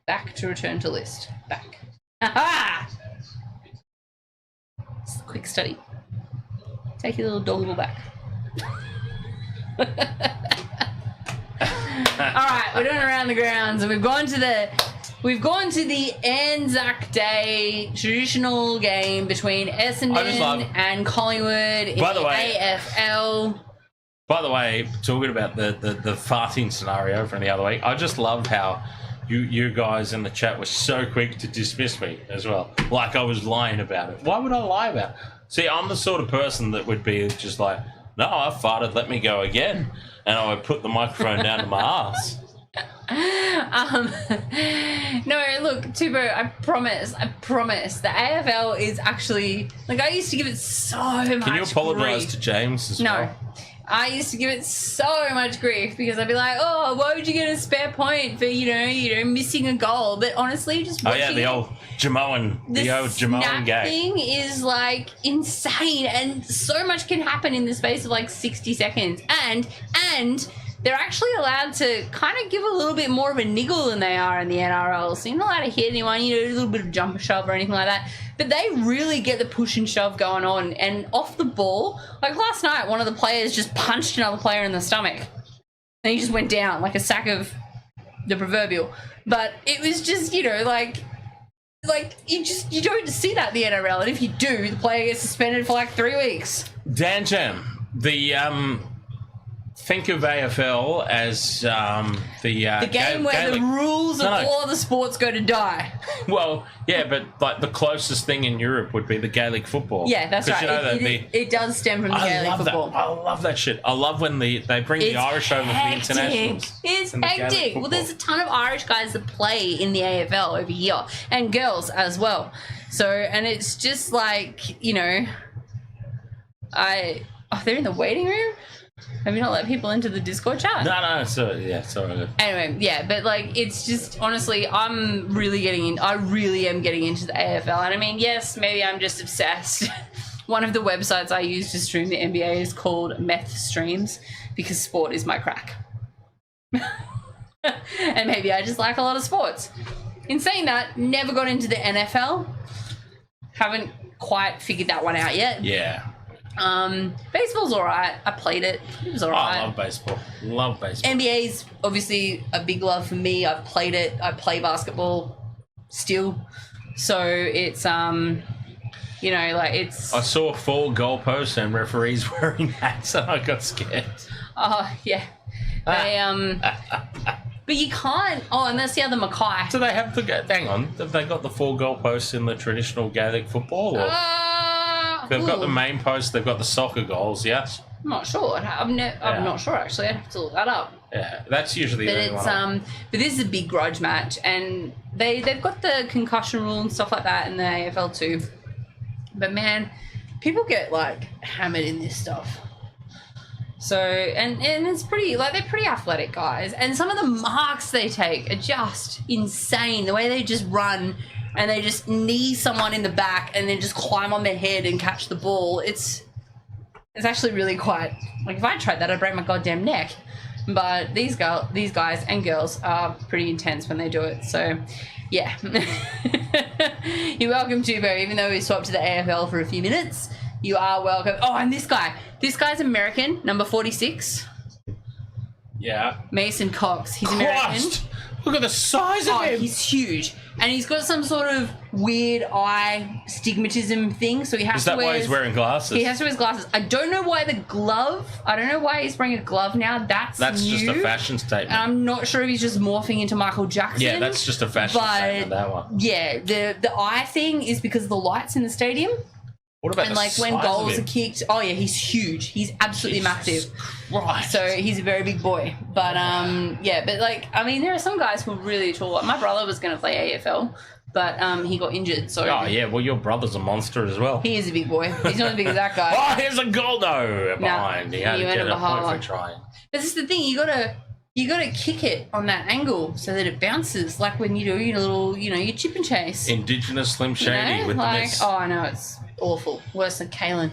G: Back to return to list. Back. Aha! It's a quick study. Take your little dongle back. Alright, we're doing around the grounds and we've gone to the We've gone to the Anzac Day traditional game between Essendon and Collingwood in the AFL.
B: By the way, talking about the farting scenario from the other week, I just loved how you guys in the chat were so quick to dismiss me as well. Like I was lying about it. Why would I lie about it? See, I'm the sort of person that would be just like, no, I farted, let me go again. And I would put the microphone down to my ass.
G: No, look, Tubo, I promise, the AFL is actually, like, I used to give it so much
B: Can you apologise
G: grief.
B: to James as well?
G: No. I used to give it so much grief because I'd be like, oh, why would you get a spare point for, missing a goal? But honestly, just watching
B: the old Jamoan
G: snap
B: game
G: thing is, like, insane. And so much can happen in the space of, like, 60 seconds. And they're actually allowed to kind of give a little bit more of a niggle than they are in the NRL. So you're not allowed to hit anyone, a little bit of jump and shove or anything like that. But they really get the push and shove going on. And off the ball, like last night, one of the players just punched another player in the stomach. And he just went down like a sack of the proverbial. But it was just, you don't see that in the NRL. And if you do, the player gets suspended for like 3 weeks.
B: Dan Jam, think of AFL as the
G: game where the rules of all other sports go to die.
B: Well, yeah, but like the closest thing in Europe would be the Gaelic football.
G: Yeah, that's right. It does stem from the Gaelic football.
B: I love that shit. I love when they bring the Irish over for the internationals.
G: It's hectic. Well, there's a ton of Irish guys that play in the AFL over here, and girls as well. So, and it's just like, they're in the waiting room? Have you not let people into the Discord chat?
B: No, sorry.
G: Anyway, yeah, but like, it's just, honestly, I really am getting into the AFL. And I mean, yes, maybe I'm just obsessed. One of the websites I use to stream the NBA is called Meth Streams because sport is my crack. And maybe I just like a lot of sports. In saying that, never got into the NFL. Haven't quite figured that one out yet.
B: Yeah.
G: Baseball's alright. I played it. It was alright.
B: I love baseball.
G: NBA's obviously a big love for me. I've played it. I play basketball still. So it's, it's...
B: I saw 4 goalposts and referees wearing hats and I got scared.
G: Oh, yeah. They, but you can't... Oh, and that's the other Mackay.
B: Do they have the... Hang on. Have they got the 4 goalposts in the traditional Gaelic football? Or... They've got the main post, they've got the soccer goals, yes?
G: I'm not sure. I'm not sure, actually. I'd have to look that up.
B: Yeah, that's usually the
G: one. But this is a big grudge match, and they've got the concussion rule and stuff like that in the AFL too. But, man, people get, like, hammered in this stuff. So, and it's pretty, like, they're pretty athletic guys. And some of the marks they take are just insane. The way they just run... and they just knee someone in the back and then just climb on their head and catch the ball. It's actually really quite... Like, if I tried that, I'd break my goddamn neck. But these guys and girls are pretty intense when they do it. So, yeah. You're welcome, Tubo. Even though we swapped to the AFL for a few minutes, you are welcome. Oh, and this guy. This guy's American, number 46.
B: Yeah.
G: Mason Cox. He's American.
B: Look at the size of him.
G: Oh, he's huge. And he's got some sort of weird eye stigmatism thing, so he has to wear...
B: Is that why he's wearing glasses?
G: He has to wear his glasses. I don't know why the glove... I don't know why he's wearing a glove now. That's new.
B: Just a fashion statement.
G: And I'm not sure if he's just morphing into Michael Jackson.
B: Yeah, that's just a fashion statement, that one.
G: Yeah, the eye thing is because of the lights in the stadium.
B: What about
G: and, like, when goals are kicked... Oh, yeah, he's huge. He's absolutely massive.
B: Right.
G: So he's a very big boy. But, yeah, but, like, I mean, there are some guys who are really tall. Like, my brother was going to play AFL, but he got injured, so...
B: Oh, yeah, well, your brother's a monster as well.
G: He is a big boy. He's not as big as that guy.
B: Oh, here's a goal, though, behind. He had to get a point for trying.
G: But this is the thing, you gotta kick it on that angle so that it bounces, like when you do your little, your chip and chase.
B: Indigenous Slim Shady with the miss.
G: Oh, I know, it's awful. Worse than Kalen.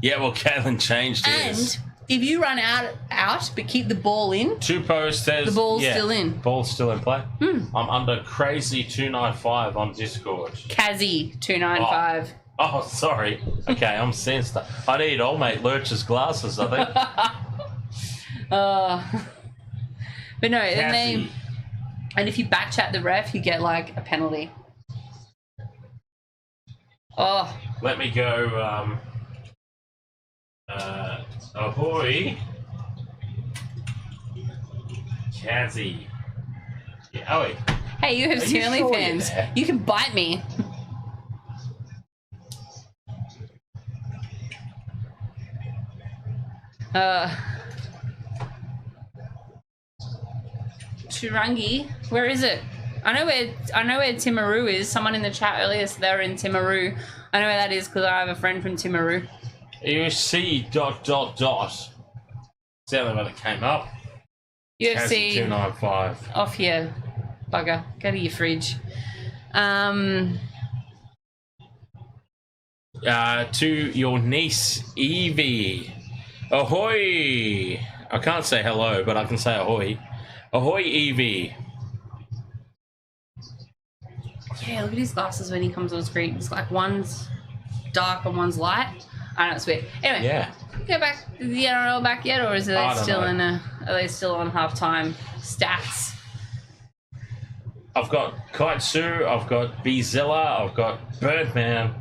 B: Yeah, well, Kalen changed his.
G: And if you run out but keep the ball in...
B: 2 posts says...
G: The ball's still in.
B: Ball's still in play. I'm under Crazy295 on Discord.
G: Kazzy295.
B: Oh, sorry. Okay, I'm sensed. I need old mate Lurch's glasses, I think.
G: But no, then they... And if you backchat the ref, you get like a penalty. Oh.
B: Let me go. Ahoy. Kazzy. Yeah, Ahoy.
G: Hey, you have
B: Are you
G: only
B: sure
G: fans.
B: you're there?
G: You can bite me. Turangi, where is it? I know where Timaru is. Someone in the chat earlier said they were in Timaru. I know where that is because I have a friend from Timaru.
B: UFC ... See how when it came up.
G: UFC
B: 295.
G: off here, bugger. Go to your fridge.
B: To your niece Evie. Ahoy! I can't say hello, but I can say ahoy. Ahoy, Evie.
G: Yeah, look at his glasses when he comes on screen. It's like one's dark and one's light. I know, it's weird. Anyway,
B: Yeah.
G: go back. Is the NRL back yet, or is it
B: I don't
G: still
B: know.
G: are they still on halftime stats?
B: I've got Kaitsu, I've got Bzilla, I've got Birdman,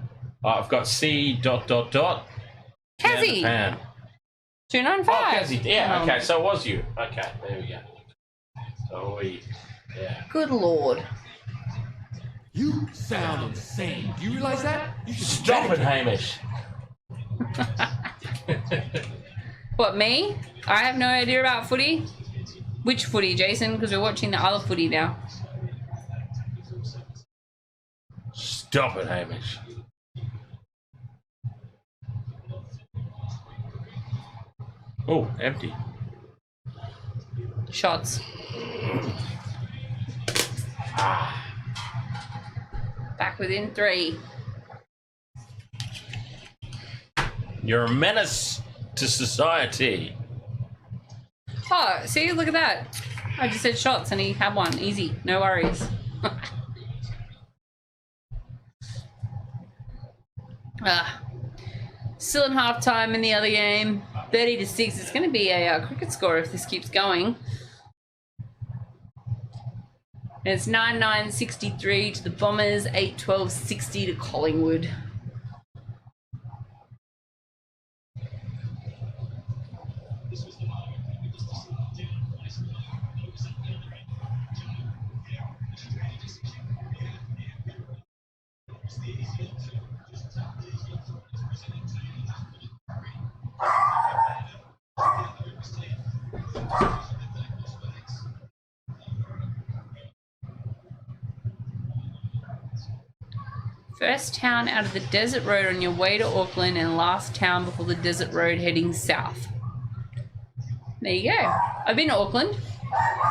B: I've got C ...
G: Kazzy,
B: Pan.
G: 295.
B: Oh, Kazzy, yeah,
G: Oh,
B: okay, so it was you. Okay, there we go. So yeah.
G: Good lord.
H: You sound insane. Do you realize that? You should
B: Stop it, Hamish.
G: What, me? I have no idea about footy. Which footy, Jason? Because we're watching the other footy now.
B: Stop it, Hamish. Oh, empty.
G: Shots. Back within 3.
B: You're a menace to society.
G: Oh, see, look at that. I just said shots and he had one. Easy. No worries. Still in halftime in the other game. 30-6. It's going to be a cricket score if this keeps going. And it's 9-9-63 to the Bombers, 8-12-60 to Collingwood. First town out of the desert road on your way to Auckland and last town before the desert road heading south. There you go. I've been to Auckland,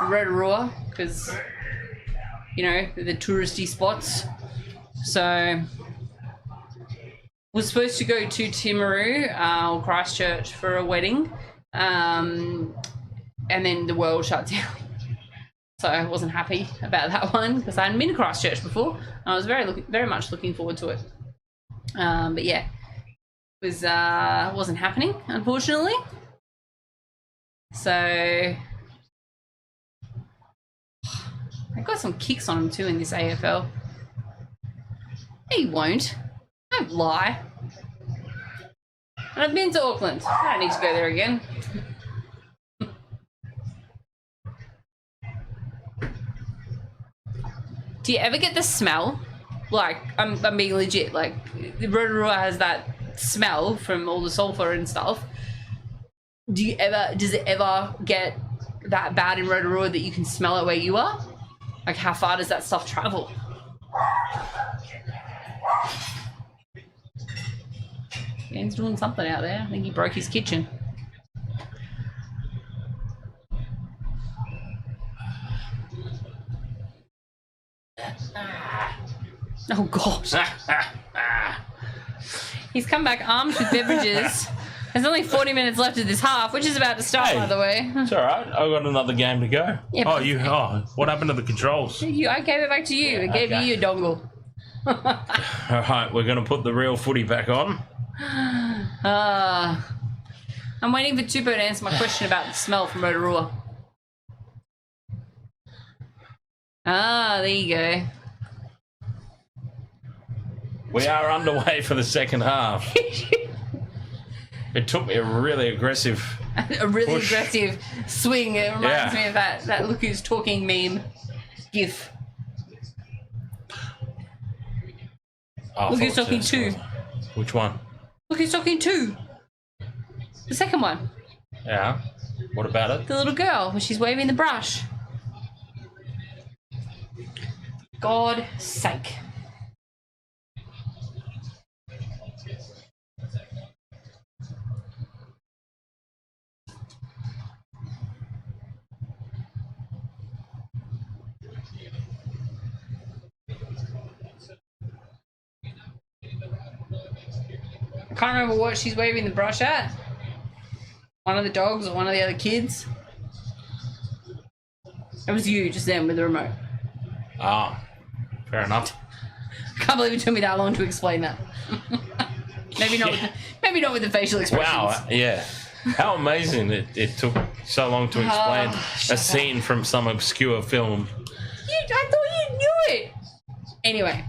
G: Rotorua, because, you know, the touristy spots. So, was supposed to go to Timaru or Christchurch for a wedding, and then the world shut down. So I wasn't happy about that one because I hadn't been to Christchurch before. I was very much looking forward to it. But yeah, it was wasn't happening, unfortunately. So I got some kicks on him too in this AFL. He won't. Don't lie. And I've been to Auckland. I don't need to go there again. Do you ever get the smell? Like, I'm being legit. Like, Rotorua has that smell from all the sulfur and stuff. Does it ever get that bad in Rotorua that you can smell it where you are? Like, how far does that stuff travel? Ian's doing something out there. I think he broke his kitchen. Oh, God. He's come back armed with beverages. There's only 40 minutes left of this half, which is about to start,
B: Hey,
G: by the way.
B: It's all right. I've got another game to go.
G: Yeah,
B: what happened to the controls?
G: I gave it back to you. I gave you your dongle.
B: All right, we're going to put the real footy back on.
G: I'm waiting for Tupo to answer my question about the smell from Rotorua. Ah, there you go.
B: We are underway for the second half. It took me a really aggressive push.
G: Aggressive swing. It reminds me of that Look Who's Talking meme gif.
B: Oh,
G: Look Who's Talking 2.
B: Which one?
G: Look Who's Talking 2. The second one.
B: Yeah. What about it?
G: The little girl when she's waving the brush. God's sake. I can't remember what she's waving the brush at. One of the dogs or one of the other kids. It was you just then with the remote.
B: Oh, fair enough.
G: I can't believe it took me that long to explain that. maybe not with the facial expressions.
B: Wow, yeah. How amazing it took so long to explain a scene from some obscure film.
G: I thought you knew it. Anyway.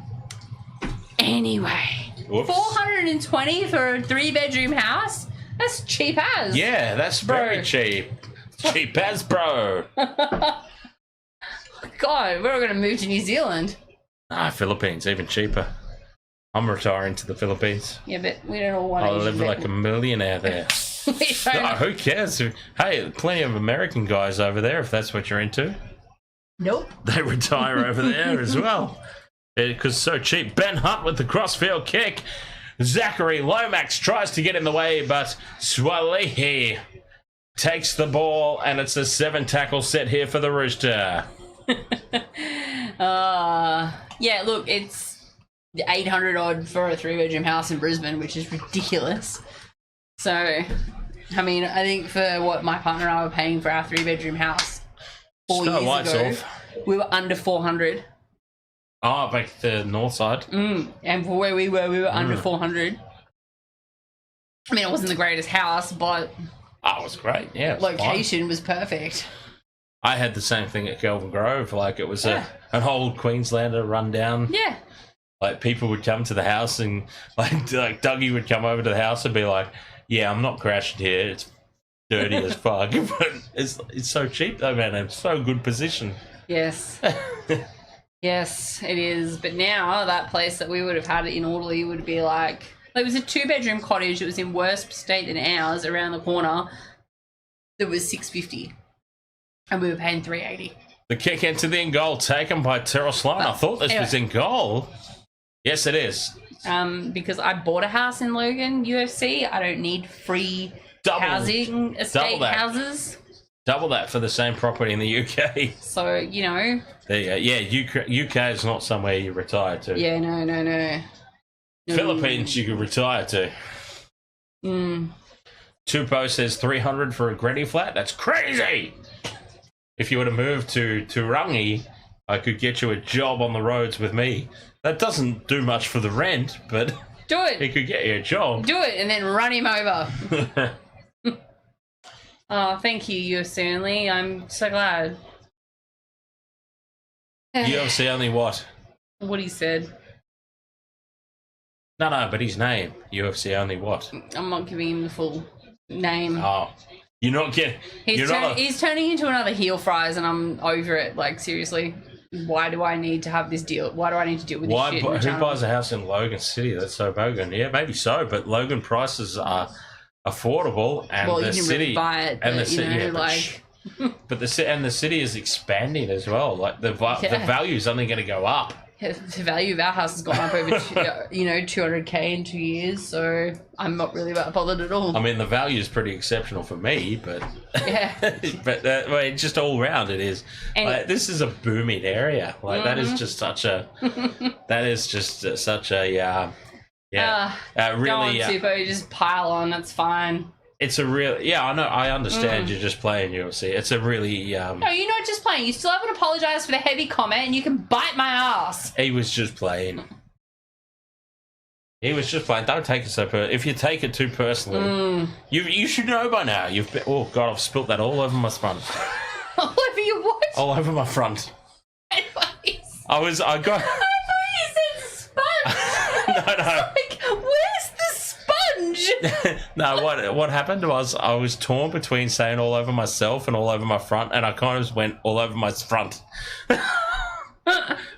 B: Whoops.
G: 420 for a 3-bedroom house? That's cheap as.
B: Yeah, that's very cheap. Cheap as, bro.
G: God, we're all going to move to New Zealand.
B: Philippines, even cheaper. I'm retiring to the Philippines.
G: Yeah, but we don't all want to.
B: I'll live like a millionaire there. Who cares? Hey, plenty of American guys over there, if that's what you're into.
G: Nope.
B: They retire over there as well. Because it's so cheap. Ben Hunt with the crossfield kick. Zachary Lomax tries to get in the way, but Swalehi takes the ball, and it's a 7-tackle set here for the Rooster.
G: Yeah, look, it's 800 odd for a 3-bedroom house in Brisbane, which is ridiculous. So, I mean, I think for what my partner and I were paying for our 3-bedroom house 4 years ago, we were under 400.
B: Oh, back to the north side.
G: And for where we were under 400. I mean, it wasn't the greatest house, but...
B: Oh, it was great, yeah.
G: Location was perfect.
B: I had the same thing at Kelvin Grove. Like, it was an old Queenslander rundown.
G: Yeah.
B: Like, people would come to the house and, like Dougie would come over to the house and be like, yeah, I'm not crashing here. It's dirty as fuck. But it's so cheap, though, man. It's so good position.
G: Yes. Yes, it is. But now that place that we would have had in Audley would be like it was a 2-bedroom cottage. It was in worse state than ours around the corner. It was $650, and we were paying $380.
B: The kick into the in goal taken by Terrell Sloan. I thought this was in goal. Yes, it is.
G: Because I bought a house in Logan, UFC. I don't need free housing estate houses.
B: Double that for the same property in the UK.
G: So, you know.
B: There you go. Yeah, UK is not somewhere you retire to.
G: Yeah, no.
B: Philippines you could retire to. Tupo says 300 for a granny flat. That's crazy! If you were to move to Rangi, I could get you a job on the roads with me. That doesn't do much for the rent, but...
G: Do it!
B: It could get you a job.
G: Do it, and then run him over. Oh, thank you, UFC Only. I'm so glad.
B: UFC Only what?
G: What he said.
B: No, but his name. UFC Only what?
G: I'm not giving him the full name.
B: Oh. You're not getting...
G: He's turning into another heel fries, and I'm over it. Like, seriously. Why do I need to have this deal? Why do I need to deal with this shit?
B: Who buys a house in Logan City? That's so bogan. Yeah, maybe so, but Logan prices are... affordable, and
G: well,
B: the
G: you can
B: city
G: really buy it, but,
B: and the city,
G: but
B: the city is expanding as well. Like the value is only going to go up.
G: The value of our house has gone up over $200K in 2 years, so I'm not really bothered at all.
B: I mean, the value is pretty exceptional for me, but
G: yeah,
B: but just all round it is. Like, this is a booming area. Like that is just such a really.
G: Go on, Super, just pile on. That's fine.
B: It's a real. Yeah, I know. I understand you're just playing UFC. It's a really.
G: No, you're not just playing. You still haven't apologised for the heavy comment, and you can bite my ass.
B: He was just playing. Don't take it so if you take it too personally, you should know by now. Oh God, I've spilt that all over my front.
G: All over your what?
B: All over my front. I got.
G: I thought you said sponge.
B: No.
G: Like, where's the sponge?
B: No, what happened was I was torn between saying all over myself and all over my front, and I kind of went all over my front.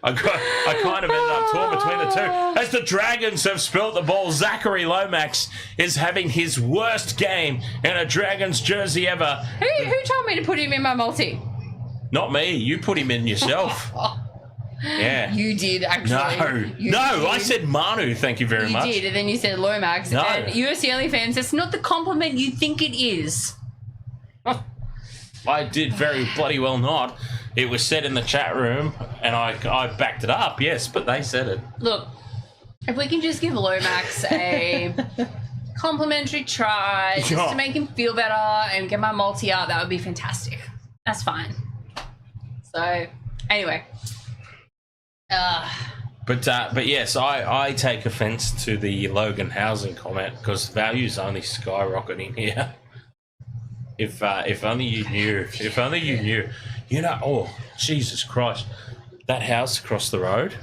B: I kind of ended up torn between the two. As the Dragons have spilt the ball, Zachary Lomax is having his worst game in a Dragons jersey ever.
G: Who told me to put him in my multi?
B: Not me. You put him in yourself. Yeah.
G: You did, actually.
B: No, I said Manu, thank you very much.
G: You did, and then you said Lomax.
B: No.
G: And UFC Only fans, that's not the compliment you think it is.
B: I did very bloody well not. It was said in the chat room, and I backed it up, yes, but they said it.
G: Look, if we can just give Lomax a complimentary try, just to make him feel better and get my multi out, that would be fantastic. That's fine. So, anyway.
B: But yes, I take offence to the Logan Housing comment because value's only skyrocketing here. If only you knew. If only you knew. You know, oh, Jesus Christ. That house across the road,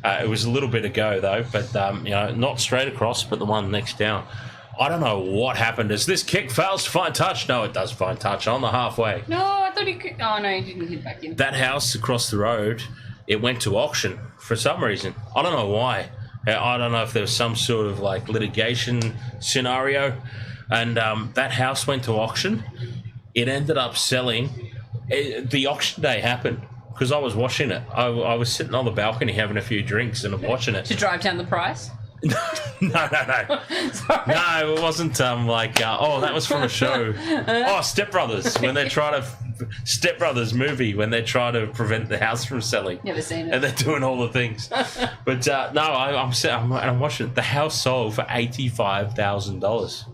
B: it was a little bit ago, though, but, you know, not straight across, but the one next down. I don't know what happened. As this kick fails to find touch. No, it does find touch on the halfway.
G: No, I thought he could. Oh, no, he didn't hit back in.
B: That house across the road, it went to auction for some reason. I don't know why. I don't know if there was some sort of, like, litigation scenario. And that house went to auction. It ended up selling. The auction day happened because I was watching it. I was sitting on the balcony having a few drinks and I'm watching it.
G: To drive down the price?
B: No. No, it wasn't like, oh, that was from a show. Oh, Step Brothers, when they're trying to... Step Brothers movie, when they're trying to prevent the house from selling.
G: Never seen it.
B: And they're doing all the things. But no, I'm watching it. The house sold for $85,000.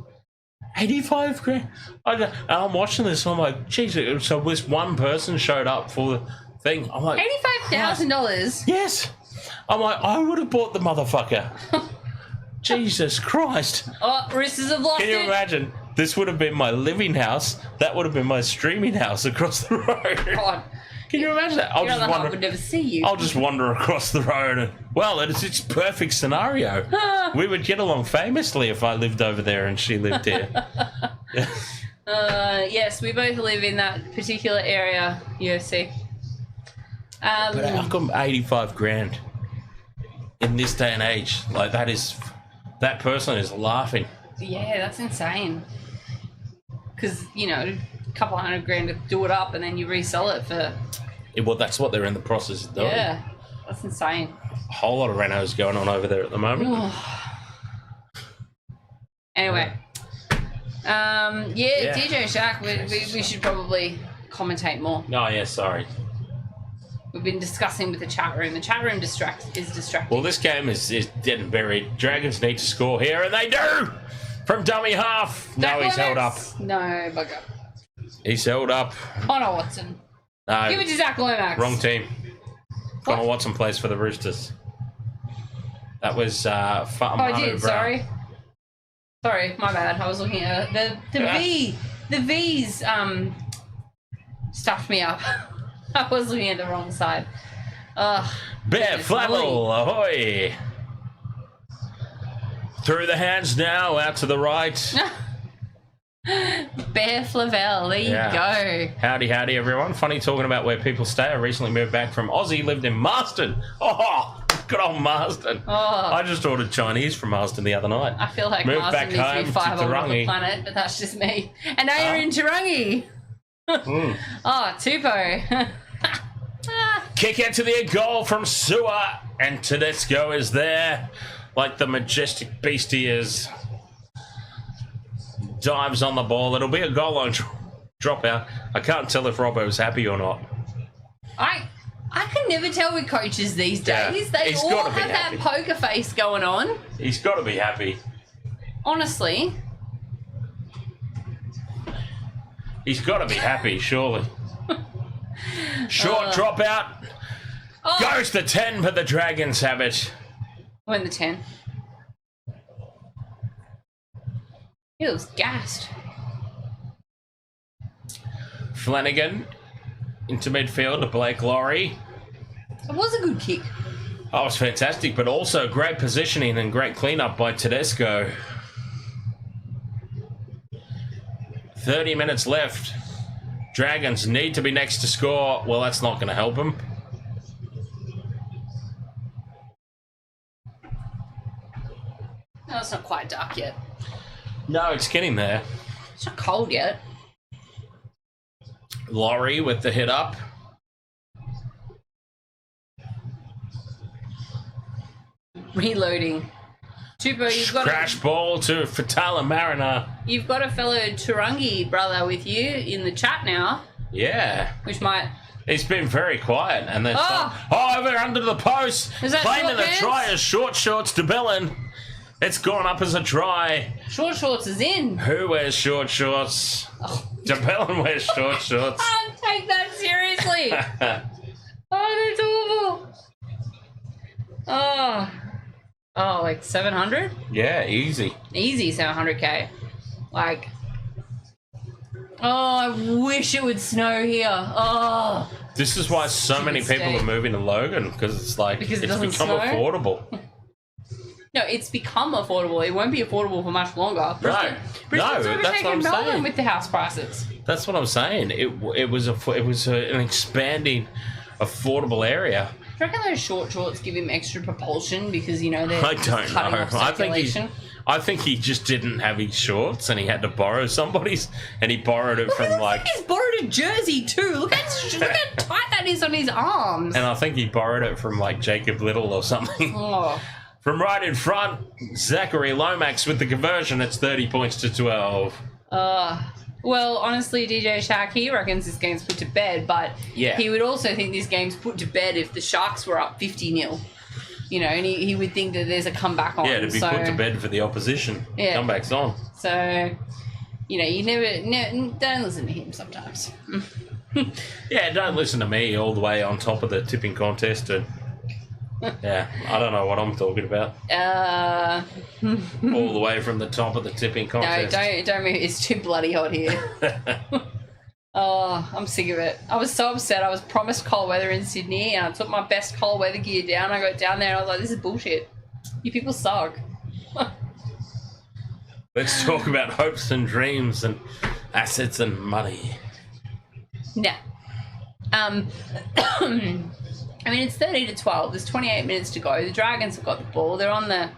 B: 85 grand. I'm watching this and I'm like, geez, so this one person showed up for the thing. I'm like,
G: $85,000?
B: Yes. I'm like, I would have bought the motherfucker. Jesus Christ.
G: Oh, Roosters have lost it.
B: Can you imagine? This would have been my living house. That would have been my streaming house across the road.
G: God.
B: Can you imagine that?
G: I would never see you.
B: I'll just wander across the road and, well, it's perfect scenario. We would get along famously if I lived over there and she lived here.
G: Yes, we both live in that particular area, UFC.
B: But how come 85 grand in this day and age? Like, that person is laughing.
G: Yeah, that's insane. Because, you know, a couple $100 grand to do it up and then you resell it for...
B: Yeah, well, that's what they're in the process of doing.
G: Yeah, that's insane.
B: A whole lot of renos going on over there at the moment.
G: Anyway. DJ Shaq, we should probably commentate more.
B: Oh, yeah, sorry.
G: We've been discussing with the chat room. The chat room is distracting.
B: Well, this game is dead and buried. Dragons need to score here, and they do! From dummy half. No, he's held up.
G: No, bugger.
B: He's held up.
G: Connor Watson.
B: No.
G: Give it to Zach Lomax.
B: Wrong team. Connor Watson plays for the Roosters. That was Fatamanu
G: I did,
B: Brown.
G: Sorry, my bad. I was looking at the V's stuffed me up. I was looking at the wrong side.
B: Bear Flavel, ahoy! Through the hands now, out to the right.
G: Bear Flavel, there you go.
B: Howdy, everyone. Funny talking about where people stay. I recently moved back from Aussie, lived in Marston. Oh, good old Marston.
G: Oh.
B: I just ordered Chinese from Marston the other night.
G: I feel like
B: moved
G: Marston
B: back
G: needs to be
B: home to
G: 5 on the
B: Tarangi.
G: planet, but that's just me. And now you're in Tarangi. Oh, Tupou.
B: Kick out to the goal from Sua, and Tedesco is there like the majestic beast he is. Dives on the ball. It'll be a goal line dropout. I can't tell if Robbo was happy or not.
G: I can never tell with coaches these days.
B: Yeah,
G: they
B: he's
G: all
B: gotta be
G: have
B: happy.
G: that poker face going on.
B: He's got to be happy.
G: Honestly.
B: He's got to be happy, surely. Short dropout. Goes to 10, but the Dragons have it.
G: When the 10. He was gassed.
B: Flanagan into midfield to Blake Laurie.
G: It was a good kick.
B: Oh, it was fantastic, but also great positioning and great cleanup by Tedesco. 30 minutes left. Dragons need to be next to score. Well, that's not going to help them.
G: No, it's not quite dark yet.
B: No, it's getting there.
G: It's not cold yet.
B: Laurie with the hit up.
G: Reloading. Tupo,
B: Crash ball to Fatala Mariner.
G: You've got a fellow Turangi brother with you in the chat now.
B: Yeah.
G: Which might...
B: He's been very quiet. And then over under the post.
G: Is that
B: claiming the
G: short
B: try as short shorts to Bellin. It's gone up as a try.
G: Short shorts is in.
B: Who wears short shorts? DeBellin wears short shorts.
G: I can't take that seriously. That's awful. Oh, like 700?
B: Yeah, easy.
G: Easy 700k. Like, I wish it would snow here.
B: This is why so many people are moving to Logan, because it's like,
G: Because
B: it's become
G: snow?
B: affordable.
G: No, it's become affordable. It won't be affordable for much longer.
B: Right.
G: Bristol's
B: No, that's what I'm
G: overtaken Melbourne
B: saying.
G: with the house prices.
B: That's what I'm saying. It was an expanding, affordable area.
G: Do you reckon those short shorts give him extra propulsion because, you know, they're
B: I don't
G: cutting
B: know.
G: off
B: I think he just didn't have his shorts and he had to borrow somebody's, and he borrowed it from like.
G: He's borrowed a jersey too. Look how tight that is on his arms.
B: And I think he borrowed it from like Jacob Little or something.
G: Oh.
B: From right in front, Zachary Lomax with the conversion. It's 30 points to 12.
G: Well, honestly, DJ Shark, he reckons this game's put to bed, but
B: Yeah.
G: he would also think this game's put to bed if the Sharks were up 50-0. You know, and he would think that there's a comeback on.
B: Yeah, to be put to bed for the opposition.
G: Yeah.
B: Comeback's on.
G: So, you know, you never don't listen to him sometimes.
B: Yeah, don't listen to me all the way on top of the tipping contest. And yeah, I don't know what I'm talking about. All the way from the top of the tipping contest.
G: No, don't move. It's too bloody hot here. I'm sick of it. I was so upset. I was promised cold weather in Sydney, and I took my best cold weather gear down. I got down there, and I was like, "This is bullshit. You people suck."
B: Let's talk about hopes and dreams and assets and money.
G: Yeah. I mean, it's 30-12. There's 28 minutes to go. The Dragons have got the ball. They're on the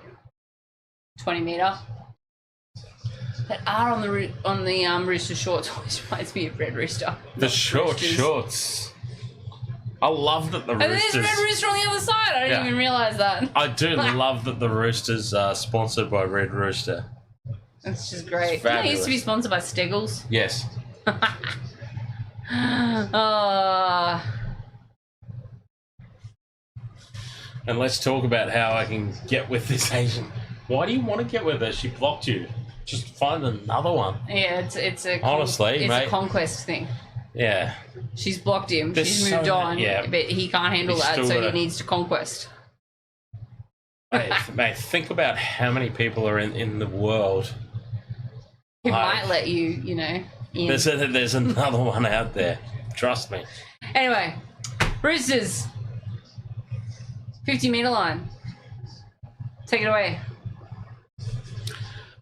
G: 20-metre. That are on the Rooster shorts always reminds me of Red Rooster.
B: The short shorts. I love that the
G: And there's
B: Roosters.
G: Red Rooster on the other side. I didn't even realise that.
B: I do love that the Roosters are sponsored by Red Rooster.
G: That's just great.
B: It's
G: Didn't it used
B: fabulous.
G: to be sponsored by Steggles?
B: Yes. And let's talk about how I can get with this Asian. Why do you want to get with her? She blocked you. Just find another one.
G: Yeah, it's a
B: Honestly,
G: it's
B: mate.
G: a conquest thing.
B: Yeah.
G: She's blocked him.
B: There's
G: She's
B: so
G: moved on.
B: many- yeah.
G: But he can't handle
B: He's
G: that,
B: still
G: so he
B: gotta-
G: needs to conquest.
B: Mate, think about how many people are in the world.
G: He
B: Like,
G: might let you, you know. In.
B: There's another one out there. Trust me.
G: Anyway, Roosters. 50-metre line. Take it away.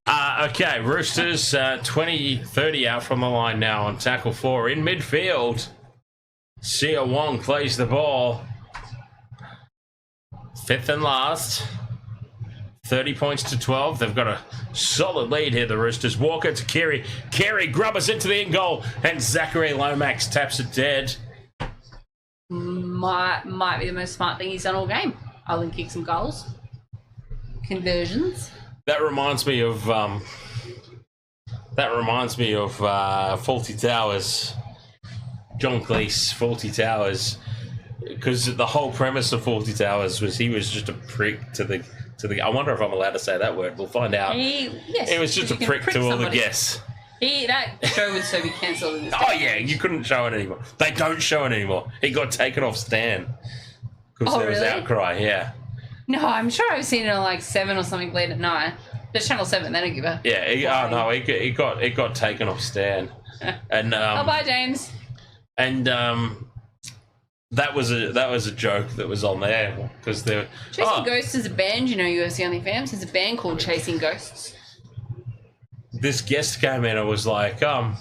B: Okay, Roosters 20-30 out from the line now on tackle 4 in midfield. Sia Wong plays the ball. Fifth and last. 30 points to 12. They've got a solid lead here, the Roosters. Walker to Kerry. Kerry grubbers into the in goal, and Zachary Lomax taps it dead.
G: Might be the most smart thing he's done all game. Other than kick some goals. Conversions.
B: That reminds me of Faulty Towers. John Cleese, Faulty Towers, because the whole premise of Faulty Towers was he was just a prick to the. I wonder if I'm allowed to say that word. We'll find out.
G: Yes.
B: He was just a
G: you can
B: prick to all the
G: somebody.
B: guests.
G: That show would so be cancelled in this
B: Oh
G: day.
B: yeah, you couldn't show it anymore. They don't show it anymore. He got taken off Stan because
G: Oh,
B: there was
G: really?
B: outcry. Yeah.
G: No, I'm sure I've seen it on like 7 or something late at night. There's Channel 7, they don't give a...
B: Yeah. He got taken off Stan, and
G: oh, bye, James.
B: and That was a joke that was on there because they're
G: Chasing Ghosts is a band, you know, UFC Only Fans. There's a band called Chasing Ghosts.
B: This guest came in and was like, I'm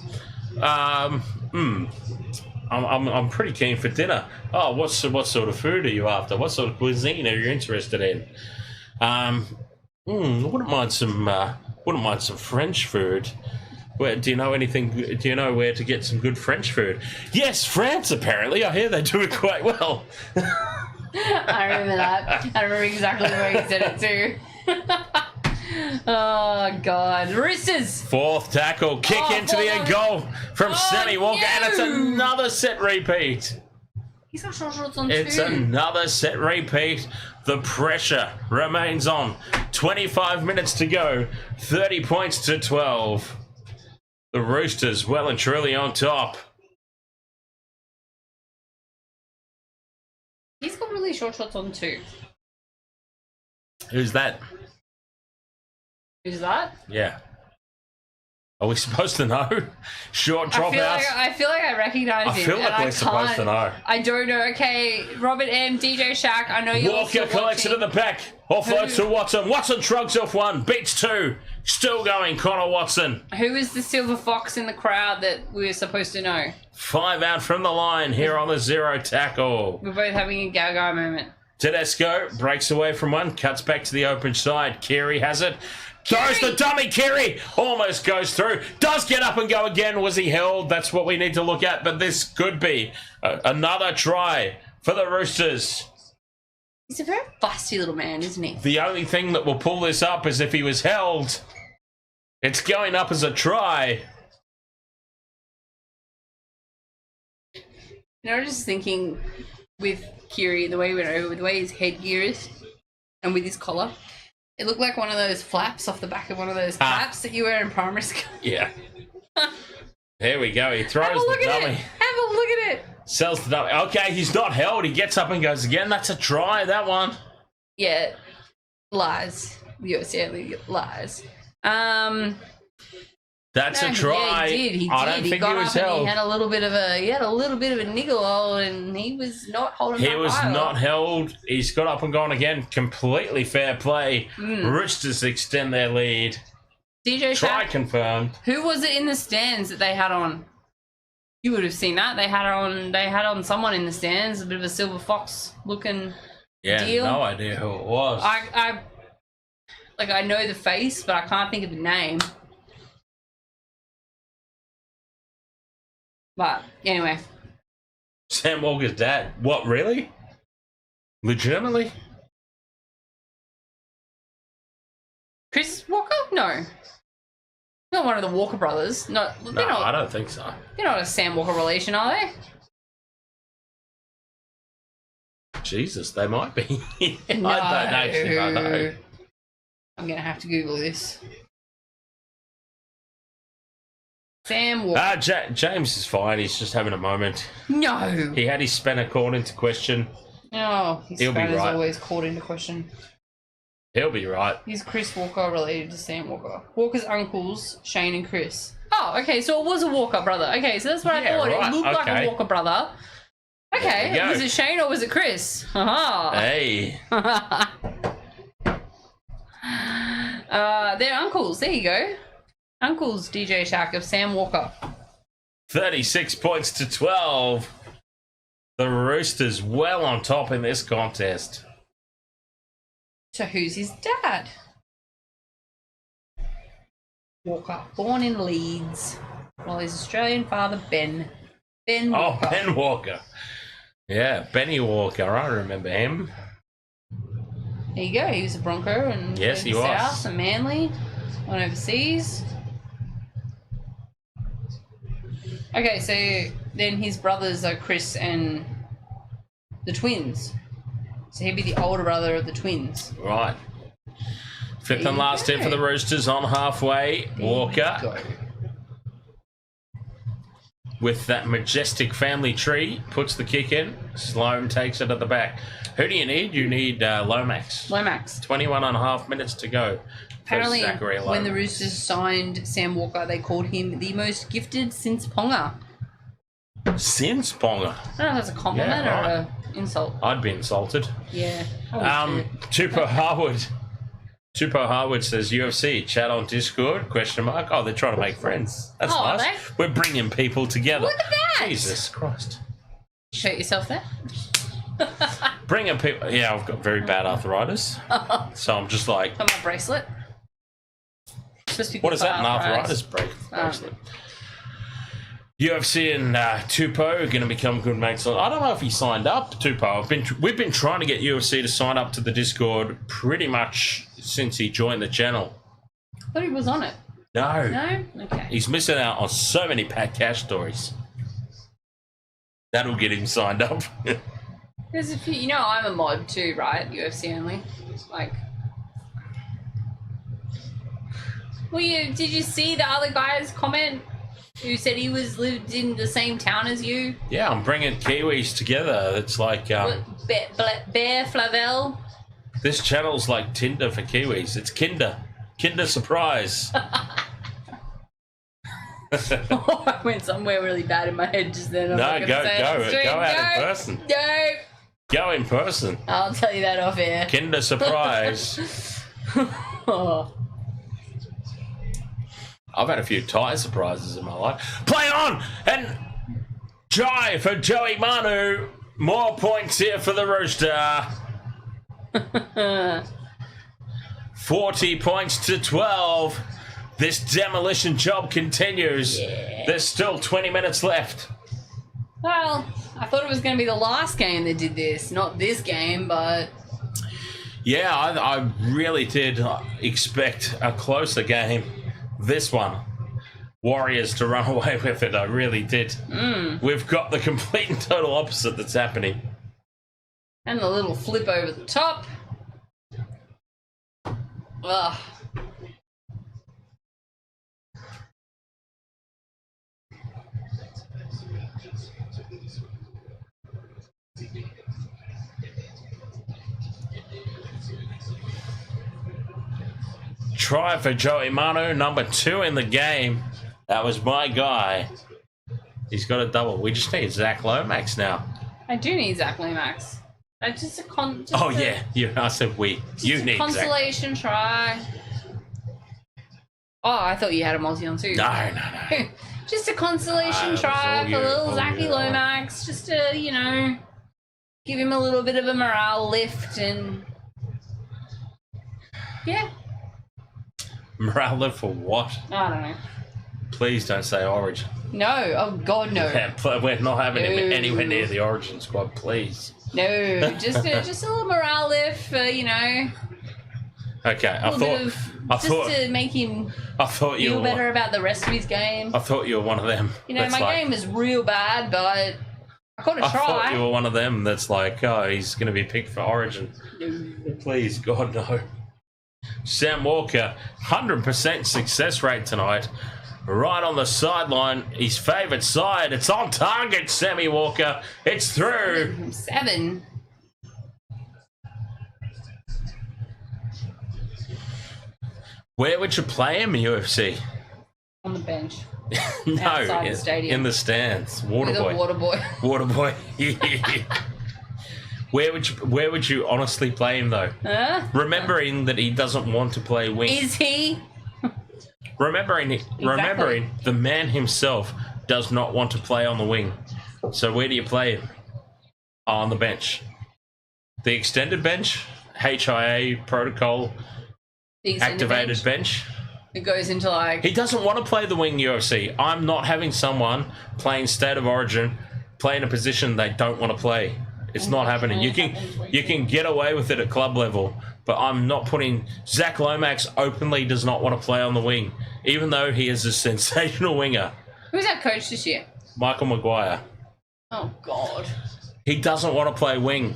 B: pretty keen for dinner. Oh, what sort of food are you after? What sort of cuisine are you interested in? Wouldn't mind some French food. Do you know anything? Do you know where to get some good French food? Yes, France. Apparently, I hear they do it quite well.
G: I remember that. I remember exactly where you said it too. Oh God, Roosters.
B: Fourth tackle, kick into the end goal from Sammy Walker, and it's another set repeat.
G: He's got short shorts on
B: It's
G: too.
B: another set repeat. The pressure remains on. 25 minutes to go. 30 points to 12. The Roosters well and truly on top.
G: He's got really short shorts on too.
B: Who's that?
G: Who's that?
B: Yeah. Are we supposed to know? Short dropouts?
G: I feel like I recognise him.
B: I feel like we're supposed to know.
G: I don't know. Okay, Robert M, DJ Shaq. I know you're
B: Walker collects it in the pack. Offloads to Watson. Watson shrugs off one. Beats two. Still going, Connor Watson.
G: Who is the silver fox in the crowd that we were supposed to know?
B: 5 out from the line here on the 0 tackle.
G: We're both having a Gaga moment.
B: Tedesco breaks away from one. Cuts back to the open side. Carey has it. Throws the dummy. Carey almost goes through. Does get up and go again. Was he held? That's what we need to look at. But this could be another try for the Roosters.
G: He's a very fussy little man, isn't he?
B: The only thing that will pull this up is if he was held. It's going up as a try.
G: You know, I was just thinking with Kiri, the way he went over, with the way his headgear is, and with his collar, it looked like one of those flaps off the back of one of those caps that you wear in primary school.
B: Yeah. There we go. He throws the dummy.
G: Have a look at it.
B: Sells the dummy. Okay, he's not held. He gets up and goes again. That's a try, that one.
G: Yeah. Lies. UFC only lies.
B: That's a try.
G: Yeah, he did.
B: I don't think he
G: got
B: was
G: up and
B: held.
G: he had a little bit of a niggle hold, and he was not holding
B: He
G: back
B: was
G: either.
B: not held. He's got up and gone again. Completely fair play. Roosters extend their lead.
G: DJ
B: Try
G: Shaq,
B: confirmed.
G: who was it in the stands that they had on? You would have seen that. They had on someone in the stands, a bit of a silver fox looking deal.
B: No idea who it was.
G: I know the face, but I can't think of the name. But anyway,
B: Sam Walker's dad. What, really? Legitimately?
G: Chris Walker? No. Not one of the Walker brothers.
B: No, I don't think so.
G: They're not a Sam Walker relation, are they?
B: Jesus, they might be. I don't actually know.
G: I'm going to have to Google this. Sam Walker.
B: James is fine. He's just having a moment.
G: No.
B: He had his spanner called into question.
G: Oh, his
B: He'll be
G: spanner's
B: right.
G: always called into question.
B: He'll be right.
G: Is Chris Walker related to Sam Walker? Walker's uncles, Shane and Chris. Oh, okay, so it was a Walker brother. Okay, so that's what I thought.
B: Right.
G: It looked like a Walker brother. Okay, was it Shane or was it Chris? Aha.
B: Hey.
G: They're uncles. There you go. Uncles, DJ Shaq of Sam Walker.
B: 36 points to 12. The Roosters well on top in this contest.
G: So who's his dad? Walker, born in Leeds. Well, his Australian father, Ben. Ben Walker.
B: Oh, Ben Walker. Yeah, Benny Walker. I remember him.
G: There you go. He was a Bronco and
B: yes, he was.
G: South and Manly, went overseas. Okay, so then his brothers are Chris and the twins. So he'd be the older brother of the twins.
B: Right. Fifth and last hit for the Roosters on halfway. Walker. With that majestic family tree, puts the kick in. Sloan takes it at the back. Who do you need? You need Lomax.
G: Lomax.
B: 21 and a half minutes to go.
G: Apparently, when the Roosters signed Sam Walker, they called him the most gifted since Ponga.
B: Sin Sponger.
G: I don't know if that's a compliment
B: Yeah,
G: or
B: right.
G: an insult.
B: I'd be insulted.
G: Yeah. I would too.
B: Tupo Harwood says UFC chat on Discord ? Oh, they're trying to make friends. That's
G: Oh, are
B: nice. We're bringing people together.
G: Look at that.
B: Jesus Christ.
G: Shoot yourself there.
B: Bringing people. Yeah, I've got very bad arthritis, so I'm just like,
G: On my bracelet. Supposed to be
B: what is
G: good
B: that?
G: for
B: An arthritis
G: arthritis.
B: bracelet. UFC and Tupo are going to become good mates. I don't know if he signed up, Tupo. We've been trying to get UFC to sign up to the Discord pretty much since he joined the channel.
G: I thought he was on it.
B: No.
G: No? Okay.
B: He's missing out on so many Pat Cash stories. That'll get him signed up.
G: There's a few, I'm a mod too, right? UFC only. Like. Well, did you see the other guy's comment who said he lived in the same town as you?
B: Yeah, I'm bringing Kiwis together. It's like
G: Bear Flavel.
B: this channel's like Tinder for Kiwis. It's Kinder Surprise.
G: I went somewhere really bad in my head just then. I'm
B: No,
G: not gonna say it on stream.
B: go out in person.
G: No.
B: Go in person.
G: I'll tell you that off air.
B: Kinder Surprise.
G: Oh.
B: I've had a few Thai surprises in my life. Play on! And Jai for Joey Manu. More points here for the Rooster. 40 points to 12. This demolition job continues.
G: Yeah.
B: There's still 20 minutes left.
G: Well, I thought it was going to be the last game that did this, not this game, but
B: Yeah, I really did expect a closer game. This one. Warriors to run away with it. I really did. We've got the complete and total opposite that's happening.
G: and the little flip over the top. Ugh.
B: Try for Joey Manu, number 2 in the game. That was my guy. He's got a double. We just need Zach Lomax now.
G: I do need Zach Lomax. Just
B: Oh, yeah. I said we. You need Zach.
G: Consolation try. Oh, I thought you had a multi on too.
B: No.
G: Just a consolation
B: It was all
G: try for
B: you.
G: little
B: All
G: Zachy
B: you.
G: Lomax, just to, give him a little bit of a morale lift and... Yeah.
B: Morale lift for what?
G: I don't know.
B: Please don't say Origin.
G: No. Oh, God, no.
B: Yeah, we're not having him
G: No.
B: anywhere near the Origin squad, please.
G: No. Just a little morale lift for,
B: Okay,
G: to make him
B: I thought you
G: feel
B: were
G: better about the rest of his game.
B: I thought you were one of them.
G: My game is real bad, but I got to
B: I thought you
G: try.
B: were one of them that's like, oh, he's going to be picked for Origin. Please, God, no. Sam Walker, 100% success rate tonight. Right on the sideline, his favourite side. It's on target, Sammy Walker. It's through.
G: 7.
B: Where would you play him in UFC?
G: On the bench.
B: No,
G: Outside the stadium.
B: in the stands.
G: With a
B: Waterboy.
G: water boy.
B: Waterboy. Where would you honestly play him though?
G: Huh?
B: Remembering that he doesn't want to play wing.
G: Is he?
B: Remembering the man himself does not want to play on the wing. So where do you play him? On the bench. The extended bench, HIA protocol,
G: The extended
B: activated bench.
G: It goes into
B: He doesn't want to play the wing UFC. I'm not having someone playing State of Origin play in a position they don't want to play. It's not happening. You can get away with it at club level, but I'm not putting... Zach Lomax openly does not want to play on the wing, even though he is a sensational winger.
G: Who's our coach this year?
B: Michael Maguire.
G: Oh, God.
B: He doesn't want to play wing.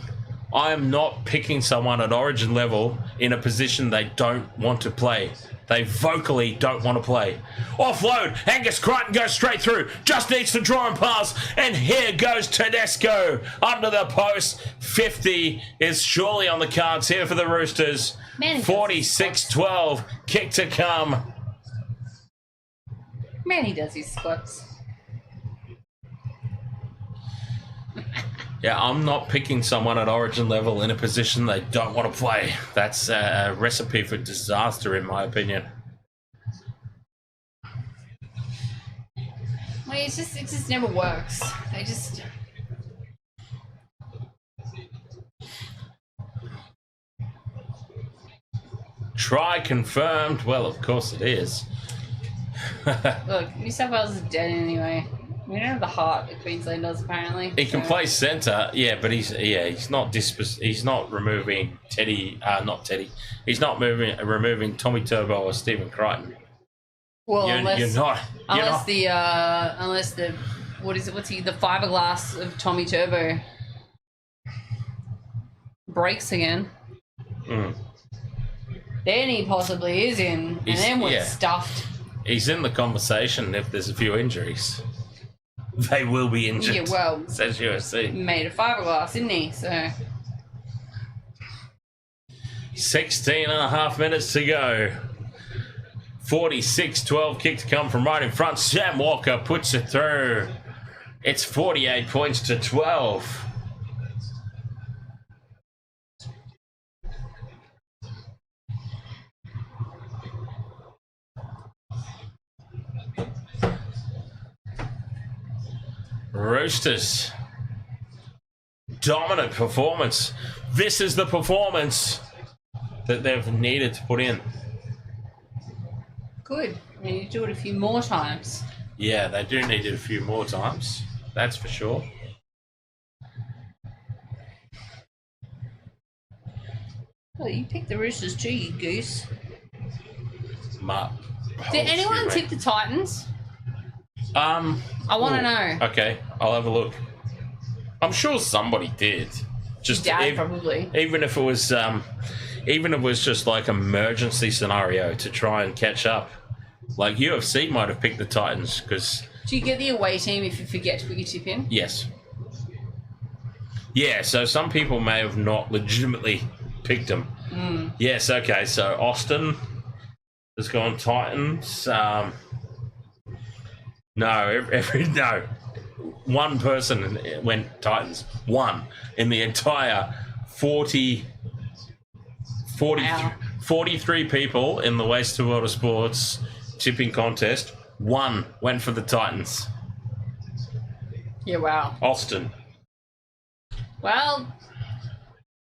B: I am not picking someone at Origin level in a position they don't want to play. They vocally don't want to play. Offload. Angus Crichton goes straight through. Just needs to draw and pass. And here goes Tedesco under the post. 50 is surely on the cards here for the Roosters. 46-12. Kick to come.
G: Man, he does his squats.
B: Yeah, I'm not picking someone at origin level in a position they don't want to play. That's a recipe for disaster, in my opinion.
G: Well, it just never works. They just...
B: Try confirmed. Well, of course it is.
G: Look, New South Wales is dead anyway. We don't have the heart that Queensland does, apparently.
B: He can play centre, yeah, but he's not removing Teddy. Not Teddy. He's not removing Tommy Turbo or Stephen Crichton.
G: Well,
B: Unless
G: the the fiberglass of Tommy Turbo breaks again.
B: Mm.
G: Then he possibly is in, and then we're stuffed.
B: He's in the conversation if there's a few injuries. They will be injured.
G: Yeah, well,
B: says USC.
G: Made of fiberglass, isn't he? So
B: 16 and a half minutes to go. 46-12 kick to come from right in front. Sam Walker puts it through. It's 48 points to 12. Roosters. Dominant performance. This is the performance that they've needed to put in.
G: good. We need to do it a few more times.
B: Yeah, they do need it a few more times. That's for sure.
G: Oh, you picked the Roosters too, you goose.
B: Did
G: anyone tip the Titans? I want to know.
B: Okay, I'll have a look. I'm sure somebody did. Just
G: Dad, probably.
B: Even if it was just like an emergency scenario to try and catch up. Like UFC might have picked the Titans because.
G: Do you get the away team if you forget to put your tip in?
B: Yes. Yeah, so some people may have not legitimately picked them.
G: Mm.
B: Yes, okay, so Austin has gone Titans. No. One person went Titans. One in the entire 43 people in the Waste of World of Sports tipping contest. One went for the Titans.
G: Yeah, wow.
B: Austin.
G: Well,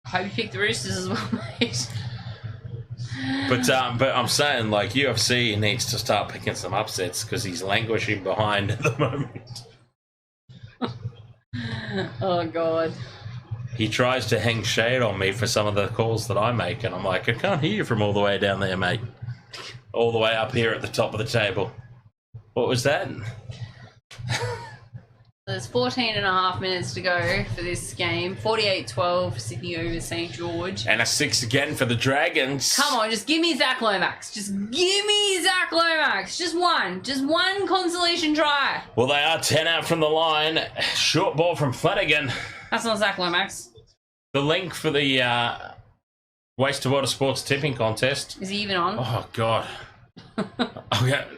G: I hope you picked the Roosters as well, mate.
B: But I'm saying, like, UFC needs to start picking some upsets because he's languishing behind at the moment.
G: Oh, God.
B: He tries to hang shade on me for some of the calls that I make, and I'm like, I can't hear you from all the way down there, mate. All the way up here at the top of the table. What was that?
G: There's 14 and a half minutes to go for this game. 48-12 Sydney over St George.
B: And a 6 again for the Dragons.
G: Come on, just give me Zach Lomax. Just give me Zach Lomax. Just one consolation try.
B: Well, they are 10 out from the line. Short ball from Flanagan.
G: That's not Zach Lomax.
B: The link for the Waste of Water Sports tipping contest.
G: Is he even on?
B: Oh, God.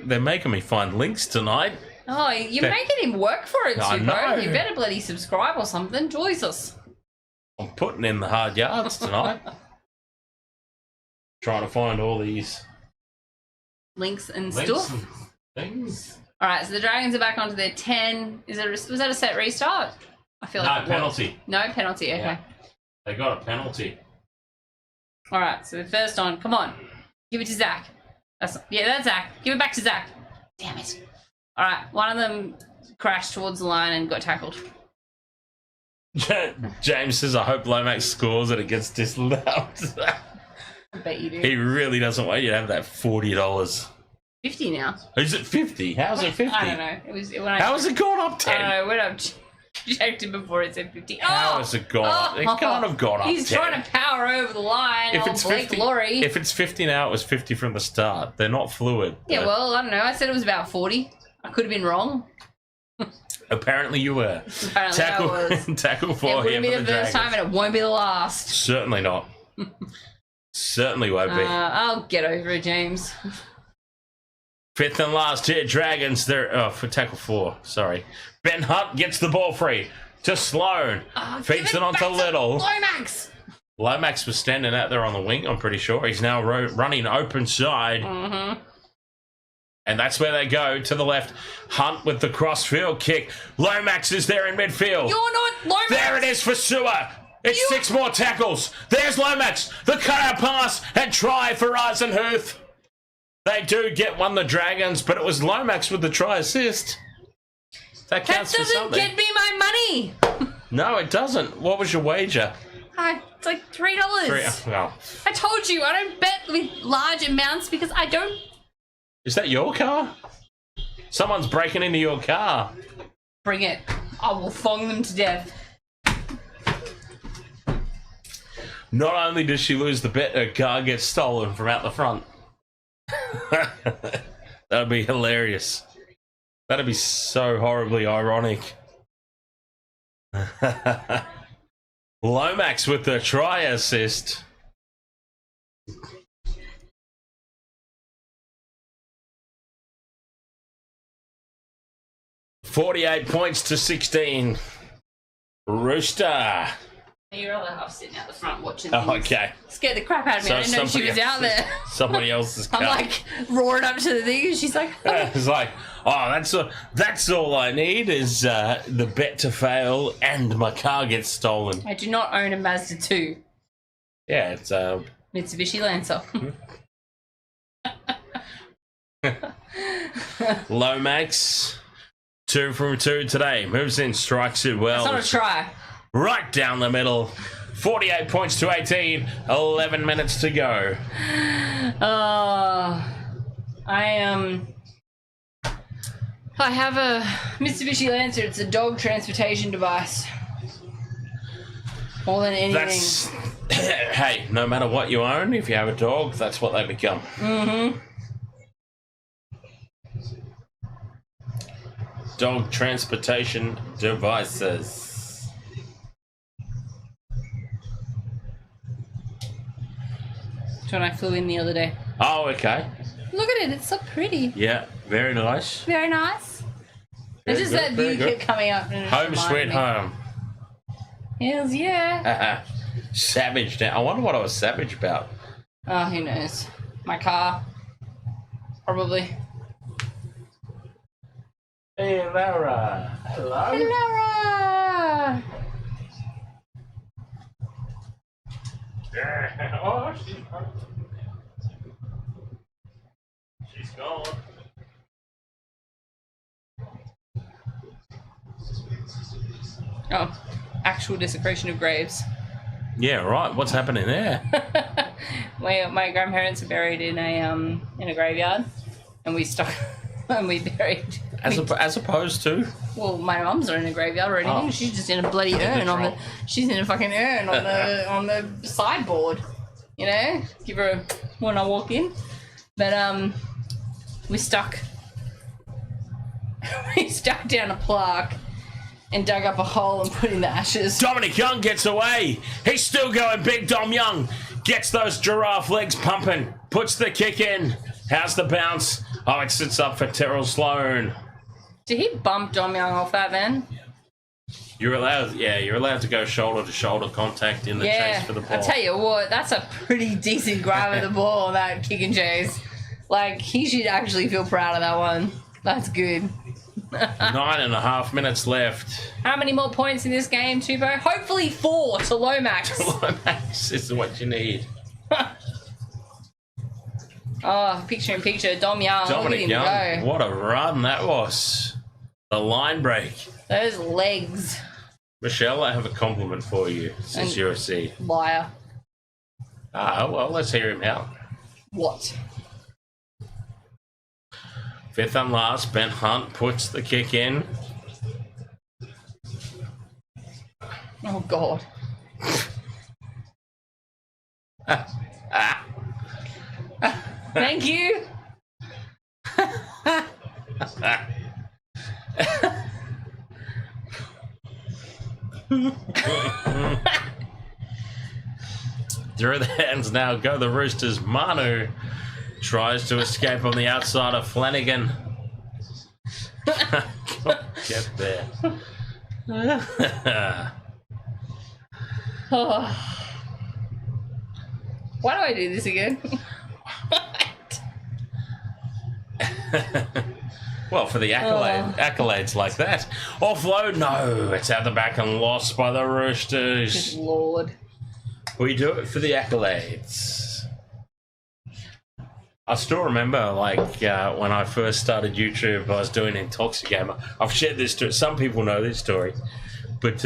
B: They're making me find links tonight.
G: Oh, you're making him work for it
B: I
G: too,
B: know.
G: bro. You better bloody subscribe or something. Jesus.
B: I'm putting in the hard yards tonight. Trying to find all these
G: Links and
B: links
G: stuff.
B: and things.
G: All right, so the Dragons are back onto their 10. Was that a set restart? I feel like it was.
B: penalty.
G: No penalty. Okay.
B: Yeah. They got a penalty.
G: All right, so the first on. Come on, give it to Zach. That's Zach. Give it back to Zach. Damn it. All right, one of them crashed towards the line and got tackled.
B: James says, I hope Lomax scores it against disallowed.
G: I bet you do.
B: He really doesn't want you to have that $40.
G: 50 now.
B: Is it 50? How's it 50?
G: I don't know.
B: How has it gone up 10?
G: I don't know. When I've checked it before, it said 50.
B: How has it gone up? It can't have gone up 10.
G: He's trying to power over the line.
B: If it's 50,
G: Laurie.
B: if it's 50 now, it was 50 from the start. They're not fluid.
G: Yeah, well, I don't know. I said it was about 40. I could have been wrong.
B: Apparently you were.
G: Apparently I was.
B: Tackle for
G: it wouldn't be the first time and it won't be the last.
B: Certainly not. Certainly won't be.
G: I'll get over it, James.
B: Fifth and last here, Dragons. They're for tackle 4. Sorry. Ben Hunt gets the ball free. to Sloan. Feeds it onto Little.
G: Lomax.
B: Lomax was standing out there on the wing, I'm pretty sure. He's now running open side.
G: Mm-hmm.
B: And that's where they go, to the left. Hunt with the cross-field kick. Lomax is there in midfield.
G: You're not Lomax.
B: There it is for Sewer. It's 6 more tackles. There's Lomax. The cutout pass and try for Eisenhuth. They do get one, the Dragons, but it was Lomax with the try assist. That counts for something.
G: That doesn't get me my money.
B: No, it doesn't. What was your wager?
G: It's like $3.
B: Well,
G: I told you, I don't bet with large amounts because I don't.
B: is that your car? Someone's breaking into your car.
G: Bring it. I will thong them to death.
B: Not only does she lose the bet, her car gets stolen from out the front. That'd be hilarious. That'd be so horribly ironic. Lomax with the try assist. $48 points to 16. Rooster.
G: You're other half sitting out the front watching.
B: Oh, okay.
G: Scared the crap out of me. I didn't know she was out there.
B: Somebody else's car.
G: I'm like roaring up to the thing, and she's like,
B: It's like, oh, that's all I need is the bet to fail and my car gets stolen.
G: I do not own a Mazda 2.
B: Yeah, it's
G: Mitsubishi Lancer.
B: Lomax, 2 from 2 today. Moves in, strikes it well.
G: That's not a try.
B: Right down the middle. 48 points to 18. 11 minutes to go.
G: I have a Mitsubishi Lancer. It's a dog transportation device. More than anything.
B: That's hey, no matter what you own, if you have a dog, that's what they become.
G: Mm-hmm.
B: Dog transportation devices.
G: That's when I flew in the other day.
B: Oh, okay.
G: Look at it. It's so pretty.
B: Yeah, very nice.
G: Very nice.
B: Very
G: It's just
B: good,
G: that
B: very
G: view
B: good.
G: kept coming up. And it
B: Home
G: reminded
B: sweet
G: me.
B: home.
G: Hells yeah.
B: Savage now. I wonder what I was savage about.
G: Oh, who knows? My car. Probably.
B: Hey, Laura. Hello.
G: Laura!
B: Oh, she's gone.
G: Oh, actual desecration of graves.
B: Yeah, right. What's happening there?
G: My grandparents are buried in a graveyard, and we stuck and we buried.
B: As opposed to?
G: Well, my mum's not in a graveyard or anything.
B: Oh.
G: She's just in a bloody urn on the. She's in a fucking urn on the sideboard. You know, give her a when I walk in. But we stuck. We stuck down a plaque and dug up a hole and put in the ashes.
B: Dominic Young gets away. He's still going. Big Dom Young gets those giraffe legs pumping. Puts the kick in. How's the bounce? Oh, it sits up for Terrell Sloan.
G: Did he bump Dom Young off that then?
B: You're allowed to go shoulder to shoulder contact in the chase for the ball.
G: I tell you what, that's a pretty decent grab of the ball on that kick and chase. Like, he should actually feel proud of that one. That's good.
B: 9.5 minutes left.
G: How many more points in this game, Tubo? Hopefully 4 to Lomax.
B: Lomax is what you need.
G: Oh, picture in picture. Dom Young.
B: Dominic
G: Look at him
B: Young,
G: go.
B: what a run that was. The line break.
G: Those legs.
B: Michelle, I have a compliment for you since you're a C.
G: Liar.
B: Ah, well, let's hear him out.
G: What?
B: Fifth and last, Ben Hunt puts the kick in.
G: Oh, God. Thank you.
B: Through the hands now go the Roosters. Manu tries to escape on the outside of Flanagan. Get there.
G: Oh. Why do I do this again?
B: Well, for the accolades like that. Offload, no, it's out the back and lost by the Roosters.
G: Good Lord.
B: We do it for the accolades. I still remember, like, when I first started YouTube, I was doing Intoxigamer. I've shared this story. Some people know this story. But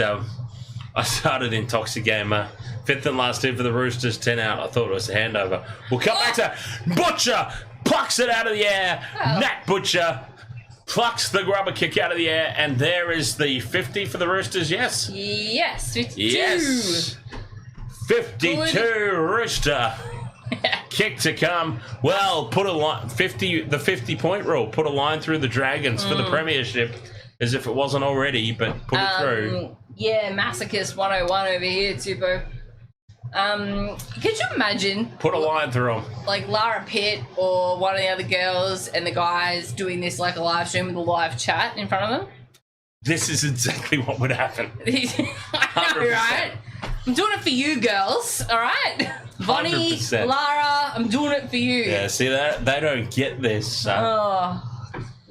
B: I started Intoxigamer. 5th and last in for the Roosters, 10 out. I thought it was a handover. We'll come back to Butcher. Plucks it out of the air.
G: Oh.
B: Nat Butcher plucks the grubber kick out of the air. And there is the 50 for the Roosters, yes?
G: Yes, 52.
B: Yes. 52
G: Good.
B: Rooster. Kick to come. Well, put a line. The 50-point rule. Put a line through the Dragons for the premiership, as if it wasn't already, but put it through.
G: Yeah, Masochist 101 over here, Tupo. Could you imagine?
B: Put a line through them.
G: Like Lara Pitt or one of the other girls and the guys doing this like a live stream with a live chat in front of them?
B: This is exactly what would happen.
G: I know, right? I'm doing it for you, girls. All right, Bonnie,
B: 100%.
G: Lara, I'm doing it for you.
B: Yeah, see that they don't get this.
G: Oh,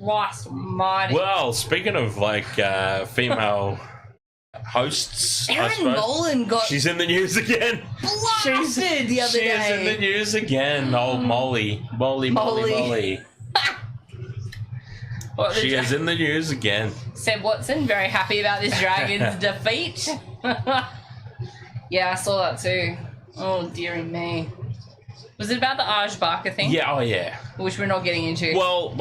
G: Christ almighty.
B: Well, speaking of like female hosts, I
G: Erin
B: suppose,
G: Molan got
B: she's in the news again.
G: blasted the other
B: She
G: day.
B: is in the news again. Old Molly.
G: What, the
B: She is in the news again.
G: Seb Watson, very happy about this Dragons defeat. Yeah, I saw that too. Oh, dearie me. Was it about the Aj Barker thing?
B: Yeah, oh yeah.
G: Which we're not getting into.
B: Well,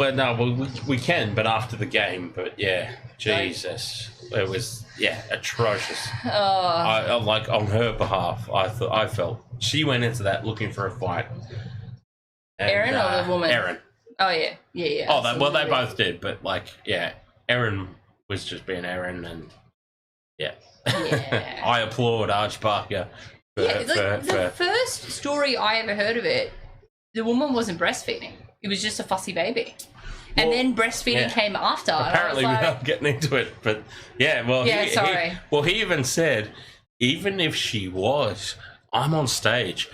B: we can, but after the game. But yeah, Jesus, it was atrocious. I like on her behalf. I felt she went into that looking for a fight. And,
G: Erin or the woman?
B: Erin.
G: Oh yeah.
B: Oh, they both did, but like Erin was just being Erin, and
G: Yeah.
B: I applaud Arch Barker.
G: The first story I ever heard of it, the woman wasn't breastfeeding. It was just a fussy baby. And then breastfeeding came after.
B: Apparently,
G: and I was like,
B: without getting into it, but he even said, even if she was, I'm on stage.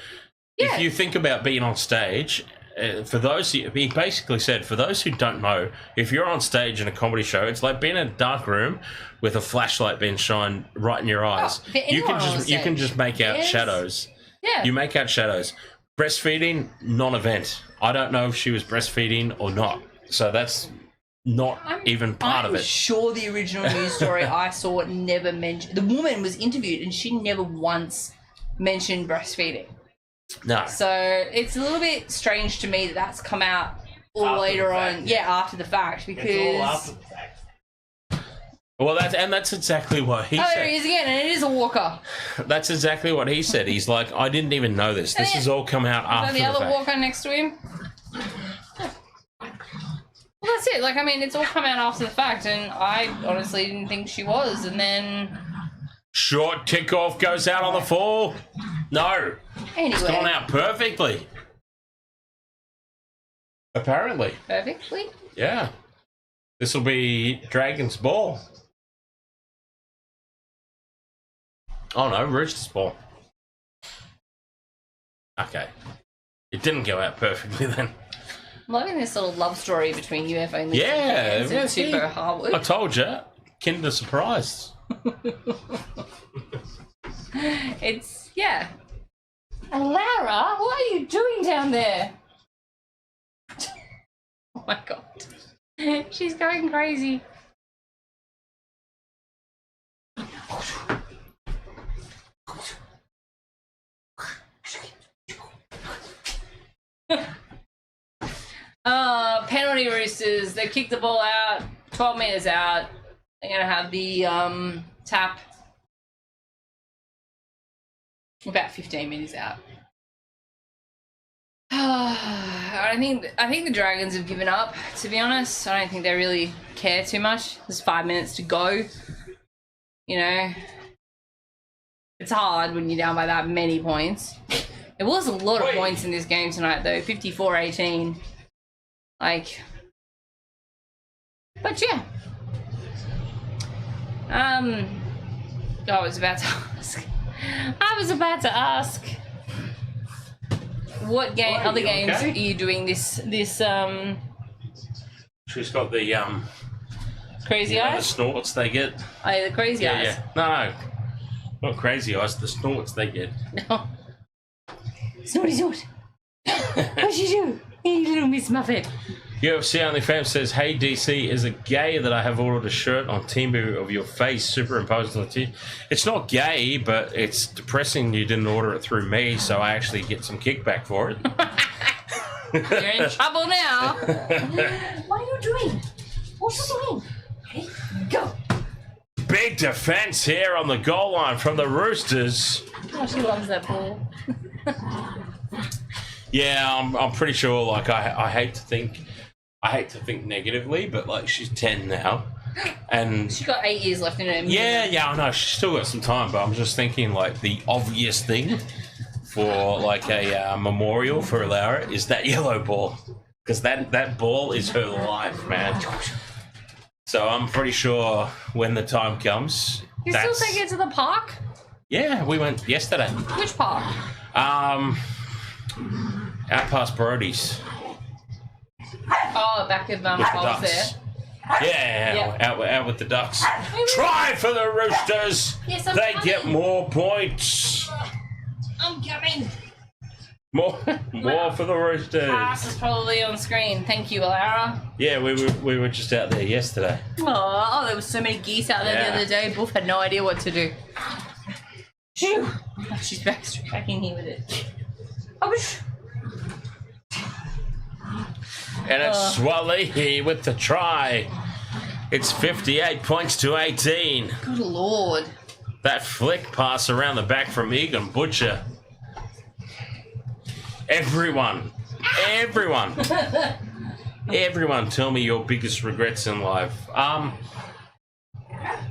G: Yeah.
B: If you think about being on stage, he basically said, for those who don't know, if you're on stage in a comedy show, it's like being in a dark room with a flashlight being shined right in your eyes. You can just make out shadows.
G: Yeah.
B: You make out shadows. Breastfeeding, non-event. I don't know if she was breastfeeding or not. So that's not even part of it.
G: I'm sure the original news story I saw never mentioned. The woman was interviewed and she never once mentioned breastfeeding.
B: No.
G: So it's a little bit strange to me that that's come out later on. Yeah, after the fact, because.
B: It's all after the fact. Well, that's exactly what he said.
G: There he is again, and it is a walker.
B: That's exactly what he said. He's like, I didn't even know this. This has all come out after the fact.
G: The other walker next to him. Well, that's it. Like, I mean, it's all come out after the fact, and I honestly didn't think she was. And then
B: short kickoff goes out on the fall. No,
G: anyway,
B: it's gone out perfectly. Apparently.
G: Perfectly.
B: Yeah. This will be Dragon's ball. Oh no, Roosters ball. Okay. It didn't go out perfectly then.
G: I'm loving this little love story between UFO and Lucy and Super Harwood.
B: I told you. Kinder surprised.
G: It's, yeah. Lara, what are you doing down there? Oh my god. She's going crazy. Penalty Roosters. They kicked the ball out, 12 metres out. They're going to have the tap about 15 metres out. I think the Dragons have given up, to be honest. I don't think they really care too much. There's 5 minutes to go. You know, it's hard when you're down by that many points. There was a lot of points in this game tonight, though. 54-18. Like, but yeah.
D: I was about to ask. What game?
B: Oh,
D: other
B: you
D: games
B: okay?
D: are you doing this?
B: She's got the
D: Crazy
B: the
D: eyes?
B: snorts they get.
D: Oh, yeah, the crazy eyes.
B: Yeah. No, not crazy eyes. The snorts they get.
D: No. Snorty snort. What'd you do? You little Miss Muffet.
B: UFC OnlyFans says, "Hey DC, is it gay that I have ordered a shirt on Timu of your face superimposed on the T?" It's not gay, but it's depressing you didn't order it through me, so I actually get some kickback for it.
D: You're in trouble now. What are you doing? What are you doing? Hey, go.
B: Big defense here on the goal line from the Roosters.
D: Oh, she loves that ball.
B: Yeah, I'm pretty sure. Like I hate to think negatively, but like she's 10 now, and
D: She's got 8 years left in her.
B: yeah, I know she's still got some time. But I'm just thinking like the obvious thing for like a memorial for Illawarra is that yellow ball, because that ball is her life, man. So I'm pretty sure when the time comes,
D: You still take it to the park?
B: Yeah, we went yesterday.
D: Which park?
B: Out past Brody's.
D: Oh, back of
B: With the
D: Falls
B: Ducks.
D: there.
B: Yeah, out with the Ducks. Try for the Roosters.
D: Yes, I'm
B: they
D: coming.
B: get more points.
D: I'm coming.
B: More for the Roosters.
D: Pass is probably on screen. Thank you, Illawarra.
B: Yeah, we were just out there yesterday.
D: Oh, there was so many geese out there
B: Yeah.
D: the other day. Boof had no idea what to do. Shoo. Oh, she's back in here with it. Oh, shoo.
B: And it's Swally with the try. It's 58 points to 18.
D: Good lord.
B: That flick pass around the back from Egan Butcher. Everyone tell me your biggest regrets in life.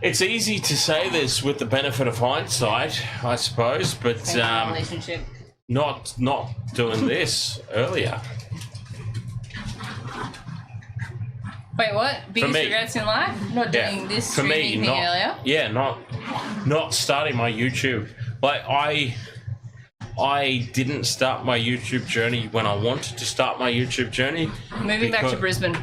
B: It's easy to say this with the benefit of hindsight, I suppose, but
D: Relationship.
B: not doing this earlier.
D: Wait, what? Biggest
B: me.
D: regrets in life? Not doing this
B: for me,
D: streaming thing earlier?
B: Yeah, not starting my YouTube. Like I didn't start my YouTube journey when I wanted to start my YouTube journey.
D: Moving back to Brisbane.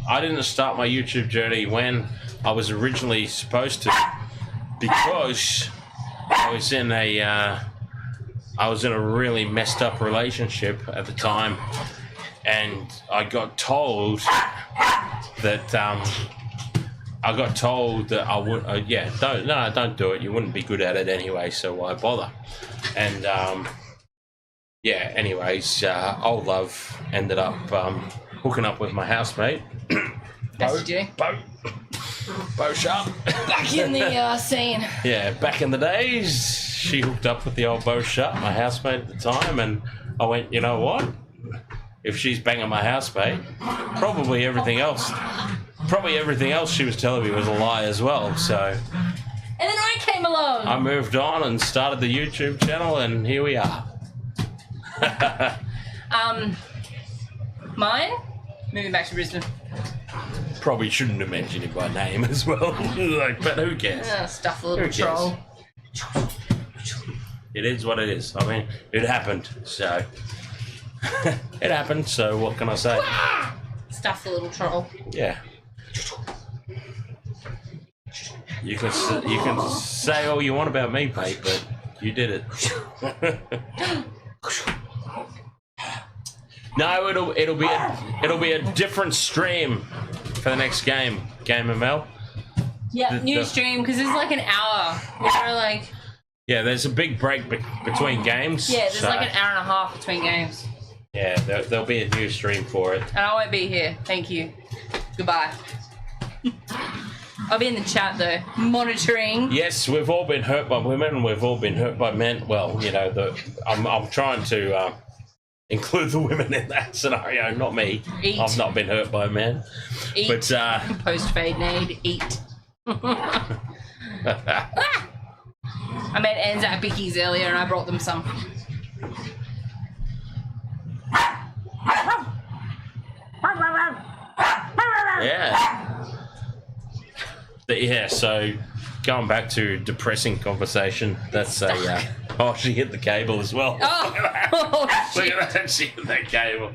B: I didn't start my YouTube journey when I was originally supposed to, because I was in a really messed up relationship at the time, and I got told that I would don't do it. You wouldn't be good at it anyway, so why bother? And anyways, old love ended up hooking up with my housemate.
D: That's what you do.
B: Bo Sharp.
D: Back in the scene.
B: Yeah, back in the days, she hooked up with the old Bo Sharp, my housemate at the time, and I went, you know what? If she's banging my housemate, probably everything else she was telling me was a lie as well. So,
D: And then I came along.
B: I moved on and started the YouTube channel, and here we are.
D: Mine? Moving back to Brisbane.
B: Probably shouldn't have mentioned it by name as well. Like, but who cares?
D: Stuff a little
B: Who cares?
D: troll.
B: It is what it is. I mean, it happened, so it happened. So what can I say?
D: Stuff a little troll.
B: Yeah. You can say all you want about me, mate, but you did it. No, it'll be a different stream for the next game. Game ML.
D: Yeah, new stream, because it's like an hour. We're like...
B: Yeah, there's a big break between games.
D: Yeah, there's
B: so,
D: like an hour and a half between games.
B: Yeah, there'll be a new stream for it.
D: And I won't be here. Thank you. Goodbye. I'll be in the chat though, monitoring.
B: Yes, we've all been hurt by women, and we've all been hurt by men. Well, you know, I'm trying to include the women in that scenario, not me.
D: Eat.
B: I've not been hurt by men.
D: Eat.
B: But
D: Post fade nade. Eat. I made Anzac bickies earlier and I brought them some.
B: yeah. But yeah, so going back to depressing conversation, that's a... oh, she hit the cable as well.
G: Oh,
B: Look at that, she hit that cable.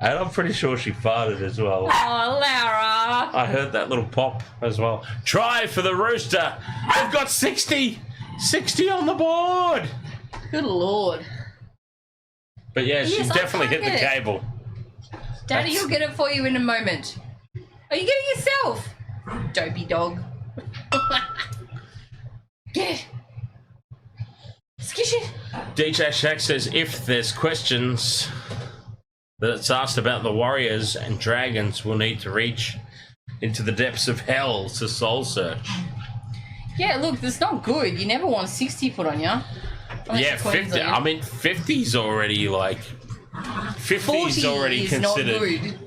B: And I'm pretty sure she farted as well.
G: Oh, Laura.
B: I heard that little pop as well. Try for the Rooster. They've got 60 on the board.
G: Good Lord.
B: But yeah, she
G: Yes, I
B: definitely hit
G: can't
B: the
G: get it.
B: cable.
G: Daddy, you'll get it for you in a moment. Are you getting yourself? Dopey dog. Get it. Skish it.
B: DJ Shack says if there's questions that it's asked about the Warriors and Dragons, we'll need to reach into the depths of hell to soul search.
G: Yeah, look, that's not good. You never want 60 put on you.
B: Yeah, 50. I mean, 50's already like... 50's already considered...
G: Not good.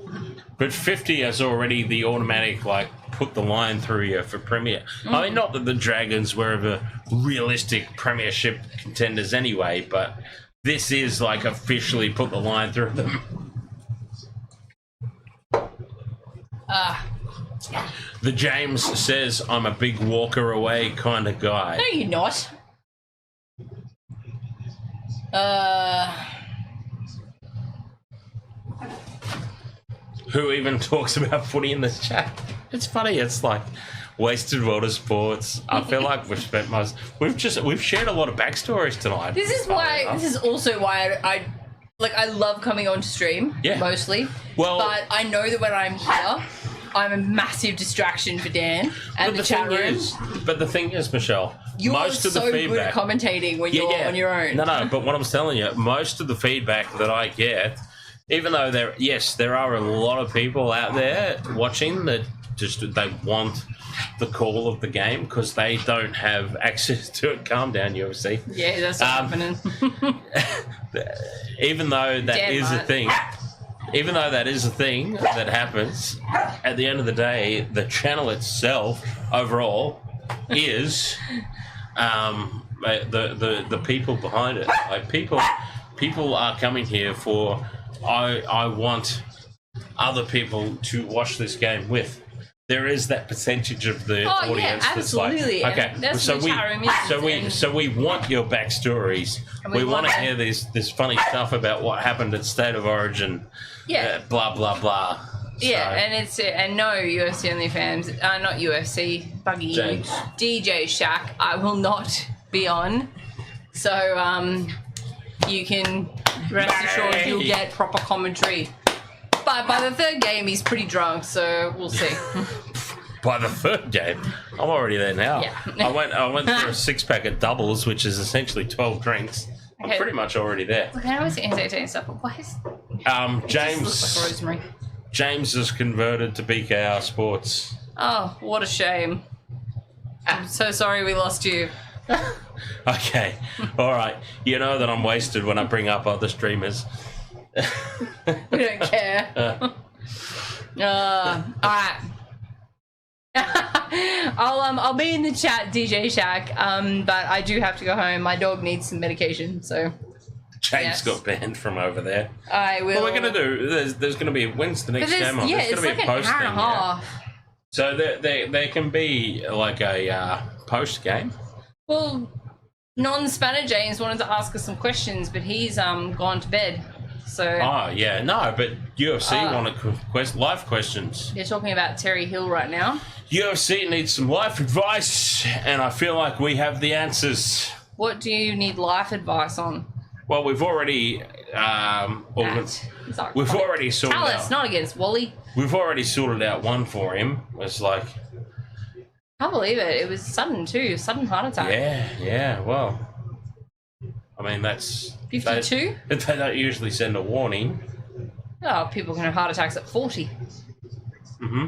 B: But 50 is already the automatic, like, put the line through you for Premier. I mean, not that the Dragons were ever realistic Premiership contenders anyway, but this is, like, officially put the line through them. The James says, I'm a big walker away kind of guy.
G: No, you're not.
B: Who even talks about footy in this chat? It's funny. It's like wasted world of sports. I feel like we've spent we've shared a lot of backstories tonight.
G: This is also why I love coming on to stream.
B: Yeah.
G: Mostly.
B: Well,
G: but I know that when I'm here, I'm a massive distraction for Dan and the chat room.
B: But the thing is, Michelle,
G: You're
B: most of the
G: so
B: feedback,
G: good at commentating when you're on your own.
B: No, but what I'm telling you, most of the feedback that I get, even though there are a lot of people out there watching that they want the call of the game because they don't have access to it. Calm down, UFC.
G: Yeah, that's what's happening.
B: Even though that
G: Damn
B: is a
G: right.
B: thing. Even though that is a thing that happens, at the end of the day, the channel itself overall is the people behind it. Like people are coming here for I want other people to watch this game with. There is that percentage of the audience that's like,
G: absolutely.
B: okay,
G: And that's
B: so
G: what the chat room is,
B: so we want your backstories.
G: And
B: We
G: we
B: want to
G: want
B: hear this funny stuff about what happened at State of Origin.
G: Yeah.
B: Blah blah blah.
G: Yeah,
B: So-
G: and no UFC only fans, not UFC, Buggy,
B: James.
G: DJ Shack, I will not be on. So you can rest assured you'll get proper commentary. But by the third game, he's pretty drunk, so we'll see.
B: By the third game, I'm already there now.
G: Yeah.
B: I went through a 6-pack of doubles, which is essentially 12 drinks. I'm
G: Okay.
B: pretty much already there.
G: Look, I know it's anxiety and stuff, but why is it just
B: James
G: looks like rosemary?
B: James has converted to BKR Sports.
G: Oh, what a shame. I'm so sorry we lost you.
B: Okay, all right. You know that I'm wasted when I bring up other streamers.
G: We don't care. All right. I'll be in the chat, DJ Shack. But I do have to go home. My dog needs some medication, so
B: James
G: Yes.
B: got banned from over there.
G: I will.
B: What we're gonna do? There's gonna be when's the
G: But
B: next game on?
G: yeah,
B: There's
G: it's
B: gonna
G: like
B: be
G: an
B: a post
G: hour and a
B: thing, yeah.
G: half.
B: So there can be like a post game.
G: Well, non-Spanner James wanted to ask us some questions, but he's gone to bed. So
B: Oh yeah, no, but UFC wanted live questions.
G: you're talking about Terry Hill right now.
B: UFC needs some life advice, and I feel like we have the answers.
G: What do you need life advice on?
B: Well, we've already
G: It's like,
B: we've already sorted
G: tell
B: out.
G: us, not against Wally.
B: We've already sorted out one for him. It's like,
G: Can't believe it. It was sudden too. Sudden heart attack.
B: yeah. Well, I mean that's
G: 52?
B: They don't usually send a warning.
G: Oh, people can have heart attacks at 40.
B: Mm-hmm.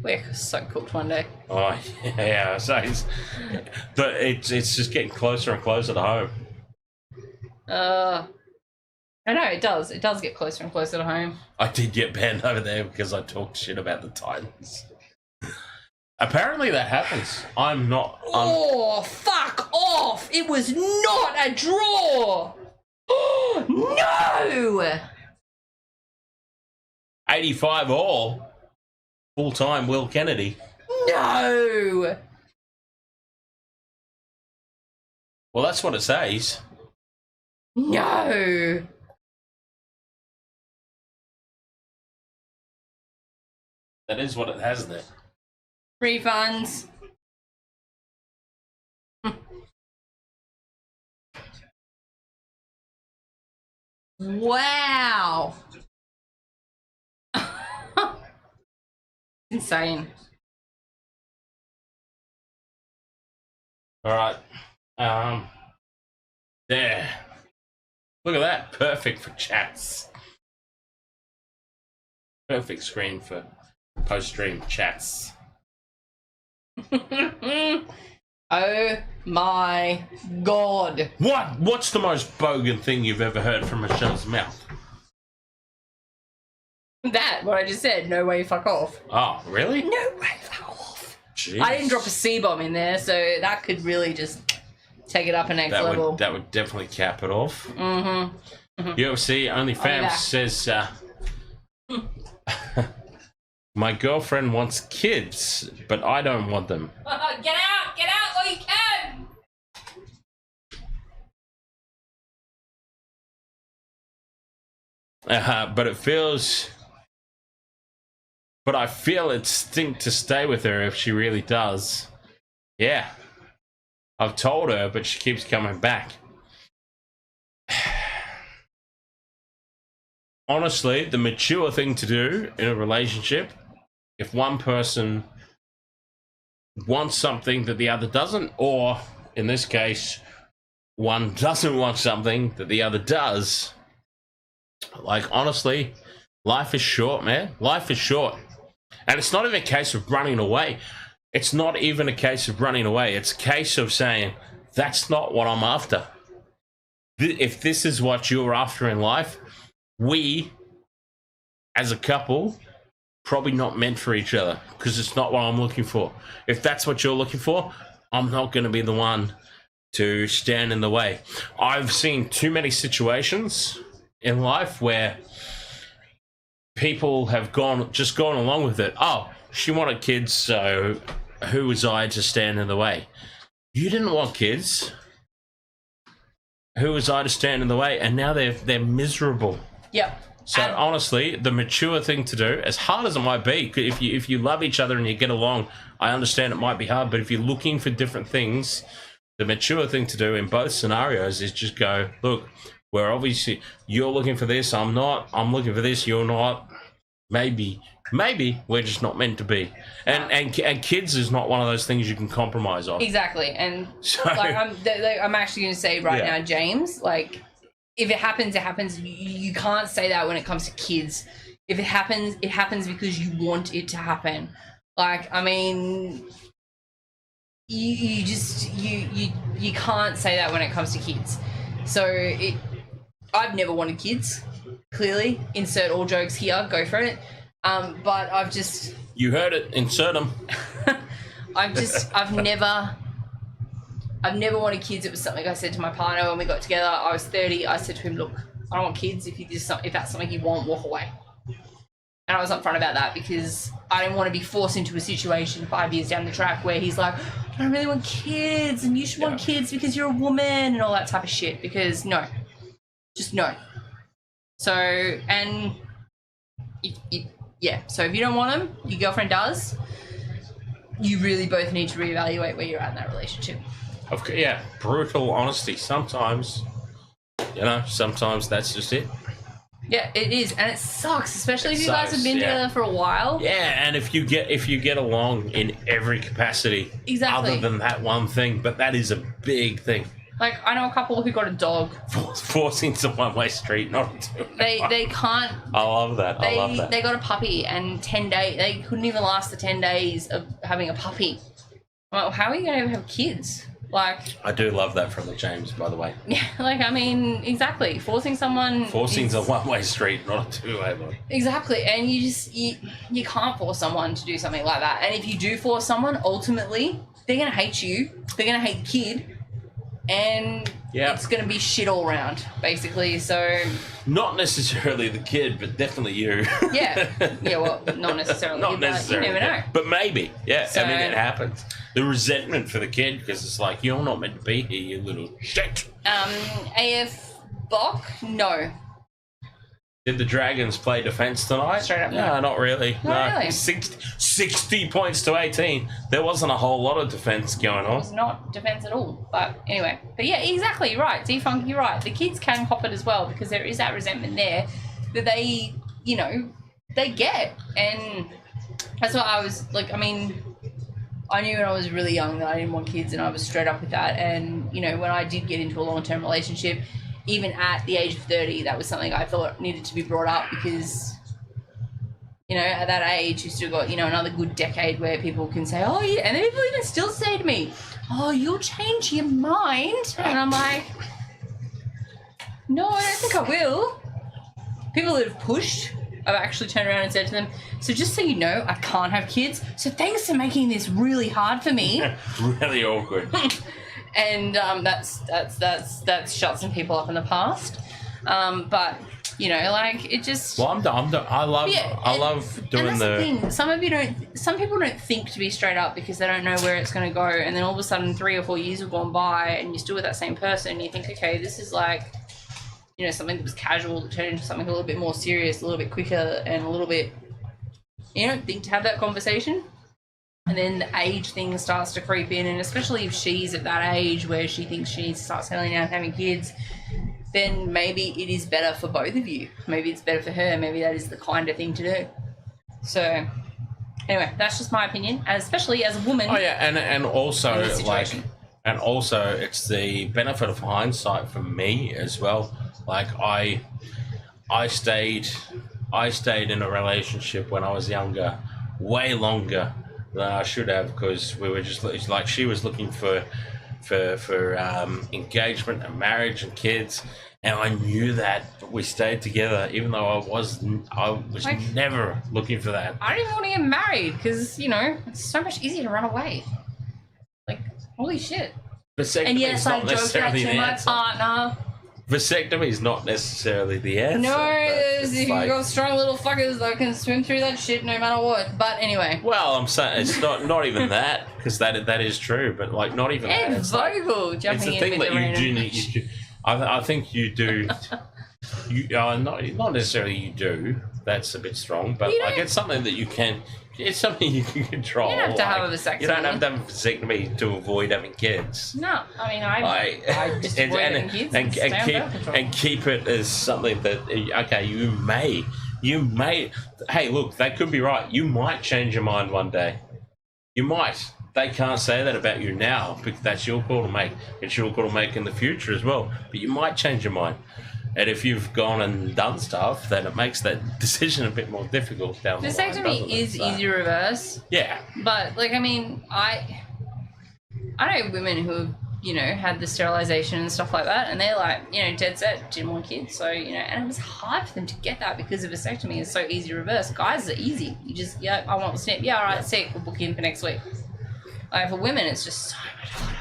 G: We're so cooked one day.
B: Oh yeah. So it's just getting closer and closer to home.
G: I know it does. It does get closer and closer to home.
B: I did get banned over there because I talked shit about the Titans. Apparently that happens. I'm not.
G: Oh, fuck off! It was not a draw! No!
B: 85 all. full-time Will Kennedy.
G: No.
B: Well, that's what it says.
G: No.
B: That is what it has there.
G: Refunds. Wow. Insane.
B: All right. There. Look at that. Perfect for chats. Perfect screen for post-stream chats.
G: Oh my god.
B: What's the most bogan thing you've ever heard from Michelle's mouth?
G: That, what I just said, no way fuck off.
B: Oh, really?
G: No way fuck off.
B: Jeez.
G: I didn't drop a C-bomb in there, so that could really just take it up a next level.
B: That would definitely cap it off.
G: Mm-hmm.
B: UFC OnlyFans says, my girlfriend wants kids, but I don't want them.
G: Get out while you can!
B: But I feel it stink to stay with her if she really does. Yeah. I've told her, but she keeps coming back. Honestly, the mature thing to do in a relationship, if one person wants something that the other doesn't, or in this case, one doesn't want something that the other does, like, honestly, life is short, man. Life is short. And it's not even a case of running away. It's not even a case of running away. It's a case of saying, that's not what I'm after. If this is what you're after in life, we, as a couple, probably not meant for each other, because it's not what I'm looking for. If that's what you're looking for, I'm not going to be the one to stand in the way. I've seen too many situations in life where people have just gone along with it. Oh, she wanted kids, so who was I to stand in the way? You didn't want kids. Who was I to stand in the way? And now they're miserable.
G: Yep.
B: So honestly, the mature thing to do, as hard as it might be, if you love each other and you get along, I understand it might be hard, but if you're looking for different things, the mature thing to do in both scenarios is just go, look, we're obviously, you're looking for this, I'm not, I'm looking for this, you're not. Maybe we're just not meant to be. And kids is not one of those things you can compromise on.
G: Exactly. And
B: so,
G: I'm actually going to say right now, James, like, if it happens, it happens. You can't say that when it comes to kids. If it happens because you want it to happen. Like, I mean, you can't say that when it comes to kids. So I've never wanted kids. Clearly, insert all jokes here. Go for it. But I've just.
B: You heard it. Insert them.
G: I've never wanted kids. It was something I said to my partner when we got together. I was 30. I said to him, look, I don't want kids. If that's something you want, walk away. And I was upfront about that because I didn't want to be forced into a situation 5 years down the track where he's like, I don't really want kids and you should want kids because you're a woman and all that type of shit. Because no. Just no. So, and so if you don't want them, your girlfriend does, you really both need to reevaluate where you're at in that relationship.
B: Yeah, brutal honesty. Sometimes that's just it.
G: Yeah, it is, and it sucks, especially if you guys have been together for a while.
B: Yeah, and if you get along in every capacity,
G: exactly,
B: other than that one thing, but that is a big thing.
G: Like, I know a couple who got a dog.
B: Forcing to one-way street, not a two-way.
G: They can't.
B: I love that.
G: They got a puppy, and 10 days they couldn't even last the 10 days of having a puppy. Well, how are you going to have kids? Like,
B: I do love that from the James, by the way.
G: Yeah, like, I mean, exactly. Forcing
B: a one-way street, not a two-way one.
G: Exactly, and you can't force someone to do something like that. And if you do force someone, ultimately, they're going to hate you. They're going to hate the kid. and it's going to be shit all round, basically. So
B: not necessarily the kid, but definitely you.
G: yeah, well, not necessarily.
B: Not necessarily.
G: You never know.
B: But maybe, yeah.
G: So,
B: I mean, it happens. The resentment for the kid because it's like you're not meant to be here, you little shit.
G: AF Bok, no.
B: Did the Dragons play defence tonight?
G: Straight up,
B: no, not really.
G: Not really.
B: 60 points to 18. There wasn't a whole lot of defence going on.
G: It was not defence at all. But anyway. But yeah, exactly. You're right. D-Funk, you're right. The kids can cop it as well because there is that resentment there that they, you know, they get. And that's what I was like, I mean, I knew when I was really young that I didn't want kids and I was straight up with that. And, you know, when I did get into a long-term relationship, even at the age of 30, that was something I thought needed to be brought up because, you know, at that age, you still got, you know, another good decade where people can say, oh, yeah. And then people even still say to me, oh, you'll change your mind. And I'm like, no, I don't think I will. People that have pushed, I've actually turned around and said to them, so just so you know, I can't have kids. So thanks for making this really hard for me.
B: Really awkward.
G: And that's shut some people up in the past. But you know, like it just.
B: Well, I love doing
G: and that's the thing. Some people don't think to be straight up because they don't know where it's going to go, and then all of a sudden 3 or 4 years have gone by, and you're still with that same person, and you think, okay, this is like, you know, something that was casual that turned into something a little bit more serious, a little bit quicker, and a little bit. You don't think to have that conversation. And then the age thing starts to creep in, and especially if she's at that age where she thinks she needs to start settling down and having kids, then maybe it is better for both of you. Maybe it's better for her. Maybe that is the kinder thing to do. So, anyway, that's just my opinion, especially as a woman.
B: Oh yeah, and also it's the benefit of hindsight for me as well. Like I stayed in a relationship when I was younger, way longer than I should have, because we were just like, she was looking for engagement and marriage and kids, and I knew that, but we stayed together even though I was like, never looking for that.
G: I don't even want to get married because, you know, it's so much easier to run away. Like, holy shit.
B: And yes,
G: I joked that to my partner.
B: Vasectomy is not necessarily the answer.
G: No, you've got strong little fuckers that can swim through that shit no matter what. But anyway.
B: Well, I'm saying it's not even that, because that is true, but like not even that.
G: It's vocal jumping in.
B: It's the thing that you do need. I think you do. Not necessarily you do. That's a bit strong, but like it's something that you can. It's something you can control.
G: You don't have to have a vasectomy.
B: You don't have to have a vasectomy to avoid having kids.
G: No, I mean I just avoid having kids
B: and keep it as something that okay, you may. Hey, look, that could be right. You might change your mind one day. You might. They can't say that about you now because that's your call to make. It's your call to make in the future as well. But you might change your mind. And if you've gone and done stuff, then it makes that decision a bit more difficult down the line.
G: Vasectomy is easy reverse.
B: Yeah.
G: But, like, I mean, I know women who have, you know, had the sterilisation and stuff like that, and they're like, you know, dead set, didn't want kids. So, you know, and it was hard for them to get that because of vasectomy is so easy reverse. Guys are easy. You just, yeah, I want a snip. Yeah, all right, sick. We'll book you in for next week. Like, for women, it's just so much harder.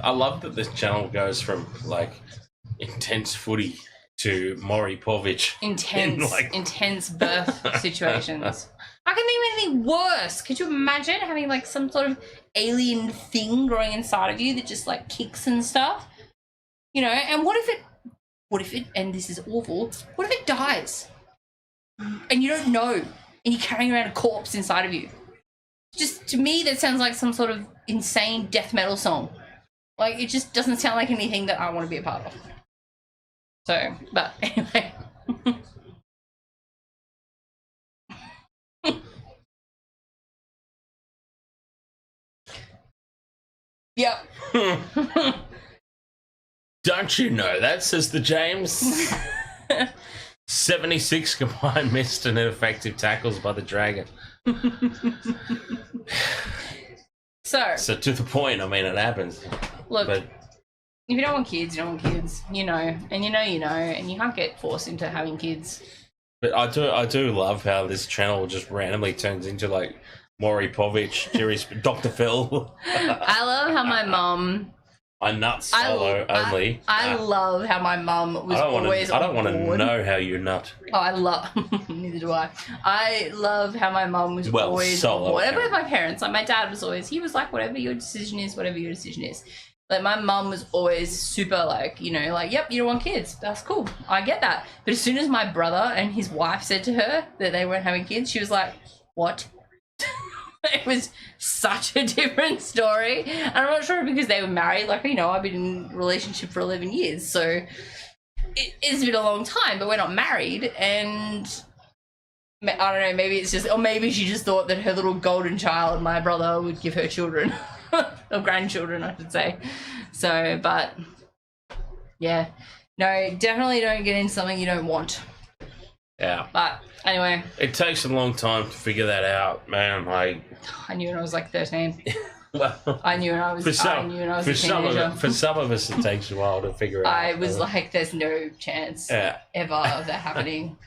B: I love that this channel goes from, like, intense footy to Maury Povich.
G: Intense birth situations. How can they do anything worse? Could you imagine having like some sort of alien thing growing inside of you that just like kicks and stuff? You know, and what if it, and this is awful, what if it dies? And you don't know, and you're carrying around a corpse inside of you? Just, to me, that sounds like some sort of insane death metal song. Like, it just doesn't sound like anything that I want to be a part of. So, but anyway. Yep.
B: Don't you know that, says the James? 76 combined missed and ineffective tackles by the Dragon.
G: So
B: to the point, I mean, it happens.
G: Look, if you don't want kids, you don't want kids. You know, and you know, and you can't get forced into having kids.
B: But I do love how this channel just randomly turns into like Maury Povich, Dr. Phil.
G: I love how my mum
B: I nut solo only.
G: I love how my mum was always
B: I don't want to
G: board.
B: know how you nut.
G: Oh, I love. Neither do I. I love how my mum was always
B: solo.
G: bored. With my parents, like my dad was always. He was like, whatever your decision is, whatever your decision is. Like my mum was always super like, you know, like, yep, you don't want kids. That's cool. I get that. But as soon as my brother and his wife said to her that they weren't having kids, she was like, what? It was such a different story. And I'm not sure because they were married. Like, you know, I've been in a relationship for 11 years. So it's been a long time, but we're not married. And I don't know, maybe it's just, or maybe she just thought that her little golden child, my brother, would give her children. Or grandchildren, I should say. So, but yeah. No, definitely don't get into something you don't want.
B: Yeah.
G: But anyway.
B: It takes a long time to figure that out, man. Like,
G: I knew when I was like 13.
B: well,
G: I knew when I was a teenager.
B: For some of us, it takes a while to figure out.
G: I was like, there's no chance ever of that happening.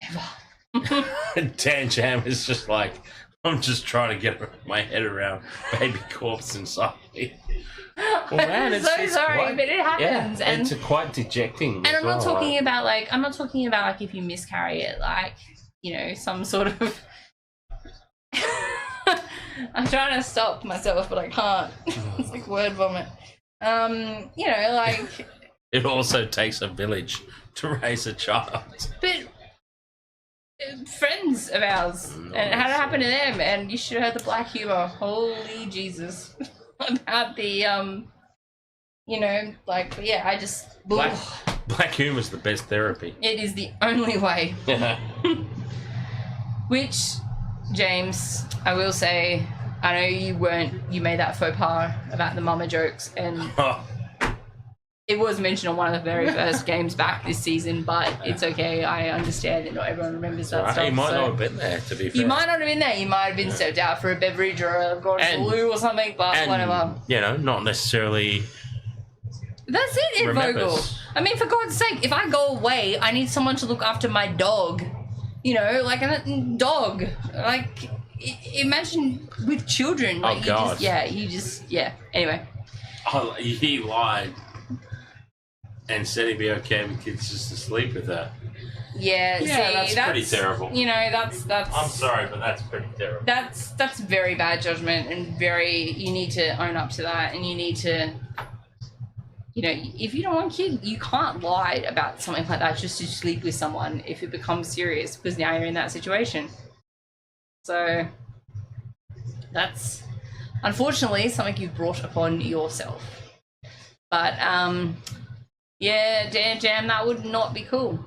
G: Ever.
B: Dan Jam is just like, I'm just trying to get my head around baby corpse inside me. Well, man,
G: I'm so sorry, but it happens.
B: Yeah,
G: and
B: it's quite dejecting.
G: And I'm not talking about like, if you miscarry it, like, you know, some sort of. I'm trying to stop myself, but I can't. It's like word vomit. You know, like.
B: It also takes a village to raise a child.
G: But friends of ours, and it had to happen to them, and you should have heard the black humor. Holy Jesus. About the you know, like, yeah, I just
B: black humor's the best therapy.
G: It is the only way. Which, James, I will say, I know you made that faux pas about the mama jokes, and it was mentioned on one of the very first games back this season, but it's okay. I understand that not everyone remembers that stuff.
B: You might not have been there, to be fair.
G: You might not have been there. You might have been stepped out for a beverage or gone to the loo or something, but whatever.
B: You know, not necessarily.
G: That's it, Ed Vogel. I mean, for God's sake, if I go away, I need someone to look after my dog. You know, like a dog. Like, imagine with children. Like,
B: God.
G: Anyway.
B: Oh, he lied. And said he'd be okay with kids just to sleep with her.
G: Yeah,
B: that's pretty terrible.
G: You know, that's.
B: I'm sorry, but that's pretty terrible.
G: That's very bad judgment, and you need to own up to that, and you need to, you know, if you don't want kids, you can't lie about something like that just to sleep with someone if it becomes serious, because now you're in that situation. So that's unfortunately something you've brought upon yourself. But yeah, Dan Jam, that would not be cool.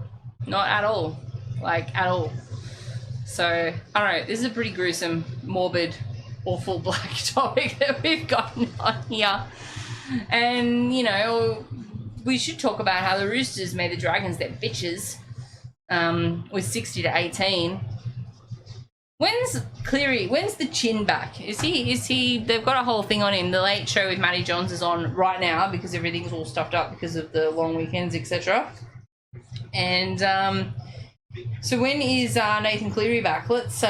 G: Not at all. Like, at all. So, I don't know. This is a pretty gruesome, morbid, awful black topic that we've gotten on here. And, you know, we should talk about how the Roosters made the Dragons their bitches with 60-18. When's the chin back? Is he, they've got a whole thing on him. The Late Show with Matty Johns is on right now because everything's all stuffed up because of the long weekends, etc. And so when is Nathan Cleary back? Let's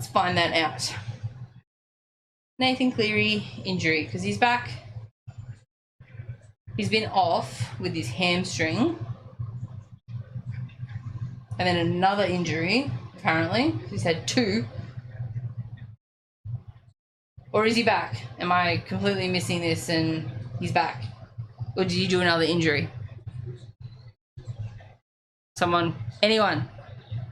G: find that out. Nathan Cleary injury, because he's back. He's been off with his hamstring. And then another injury, apparently. He's had 2. Or is he back? Am I completely missing this and he's back? Or did he do another injury? Anyone,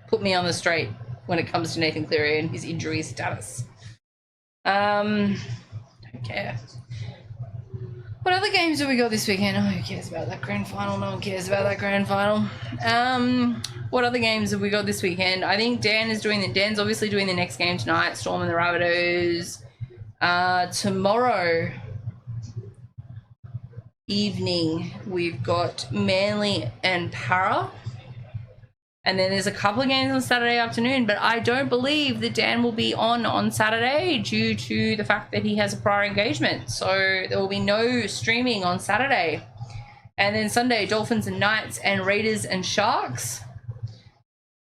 G: put me on the straight when it comes to Nathan Cleary and his injury status. Don't care. What other games have we got this weekend? Oh, who cares about that grand final? No one cares about that grand final. What other games have we got this weekend? I think Dan's obviously doing the next game tonight, Storm and the Rabbitohs. Tomorrow evening, we've got Manly and Para. And then there's a couple of games on Saturday afternoon, but I don't believe that Dan will be on Saturday due to the fact that he has a prior engagement. So there will be no streaming on Saturday. And then Sunday, Dolphins and Knights and Raiders and Sharks.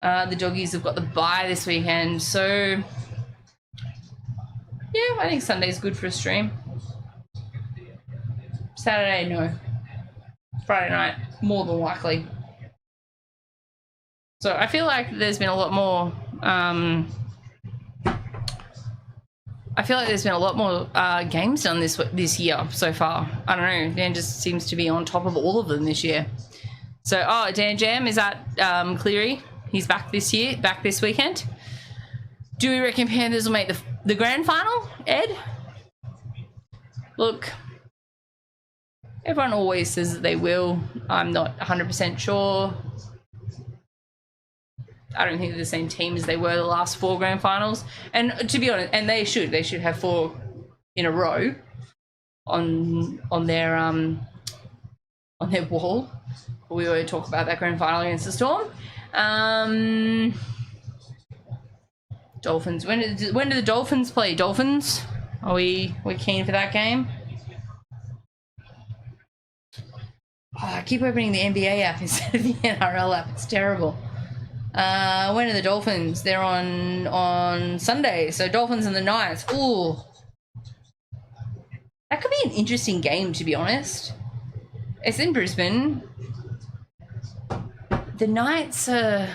G: The doggies have got the bye this weekend. So, yeah, I think Sunday's good for a stream. Saturday, no. Friday night, more than likely. So I feel like there's been a lot more. Games done this year so far. I don't know. Dan just seems to be on top of all of them this year. So, Dan Jam, is that Cleary? He's back this weekend. Do we reckon Panthers will make the grand final, Ed? Look, everyone always says that they will. I'm not 100% sure. I don't think they're the same team as they were the last 4 grand finals. And to be honest, and they should have 4 in a row on their wall. We always talk about that grand final against the Storm. Dolphins. When do the Dolphins play? Dolphins? Are we keen for that game? I keep opening the NBA app instead of the NRL app. It's terrible. When are the Dolphins? They're on Sunday. So Dolphins and the Knights. Ooh. That could be an interesting game, to be honest. It's in Brisbane. The Knights are...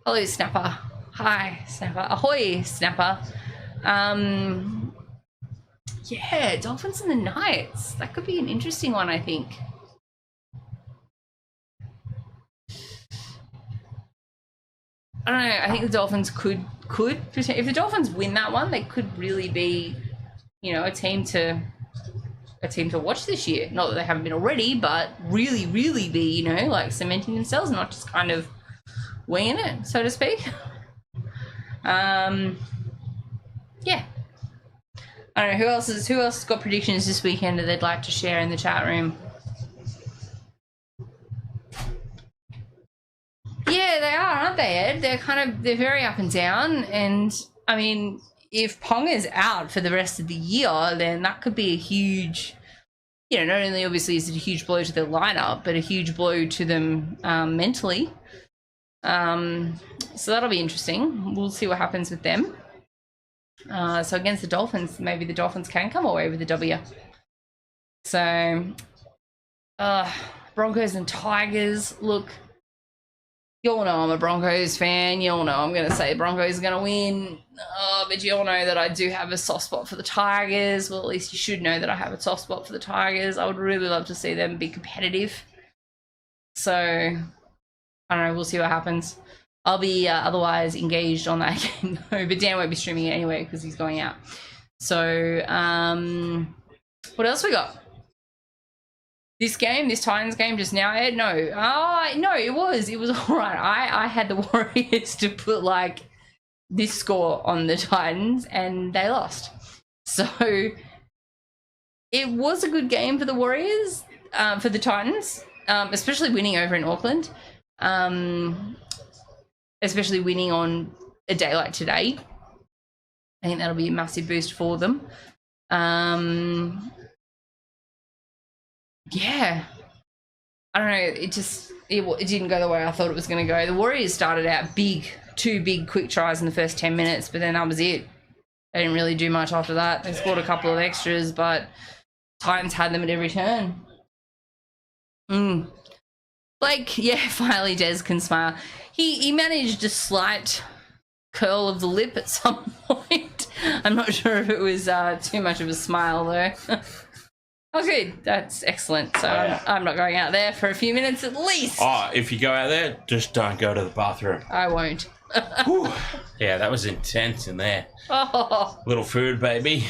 G: Hello, Snapper. Hi, Snapper. Ahoy, Snapper. Yeah, Dolphins and the Knights. That could be an interesting one, I think. I don't know. I think the Dolphins could if the Dolphins win that one, they could really be, a team to watch this year. Not that they haven't been already, but really, really be, cementing themselves, not just kind of winging it, so to speak. Yeah. I don't know who else has got predictions this weekend that they'd like to share in the chat room. Yeah, they are, aren't they, Ed? They're very up and down. And I mean, if Ponga's out for the rest of the year, then that could be a huge, not only obviously is it a huge blow to their lineup, but a huge blow to them mentally. So that'll be interesting. We'll see what happens with them. So against the Dolphins, maybe the Dolphins can come away with the W. So, Broncos and Tigers. Look, you all know I'm a Broncos fan. You all know I'm going to say Broncos are going to win. But you all know that I do have a soft spot for the Tigers. Well, at least you should know that I have a soft spot for the Tigers. I would really love to see them be competitive. So, I don't know. We'll see what happens. I'll be otherwise engaged on that game though, but Dan won't be streaming it anyway because he's going out. So, what else we got? This Titans game just now, Ed? No. No, it was all right. I had the Warriors to put this score on the Titans and they lost. So, it was a good game for the Warriors, for the Titans, especially winning over in Auckland. Especially winning on a day like today. I think that'll be a massive boost for them. Yeah. I don't know. It didn't go the way I thought it was going to go. The Warriors started out two big quick tries in the first 10 minutes, but then that was it. They didn't really do much after that. They scored a couple of extras, but Titans had them at every turn. Finally Des can smile. He managed a slight curl of the lip at some point. I'm not sure if it was too much of a smile though. Oh, good. That's excellent. So I'm not going out there for a few minutes at least.
B: Oh, if you go out there, just don't go to the bathroom.
G: I won't.
B: Yeah, that was intense in there.
G: Oh.
B: Little food, baby.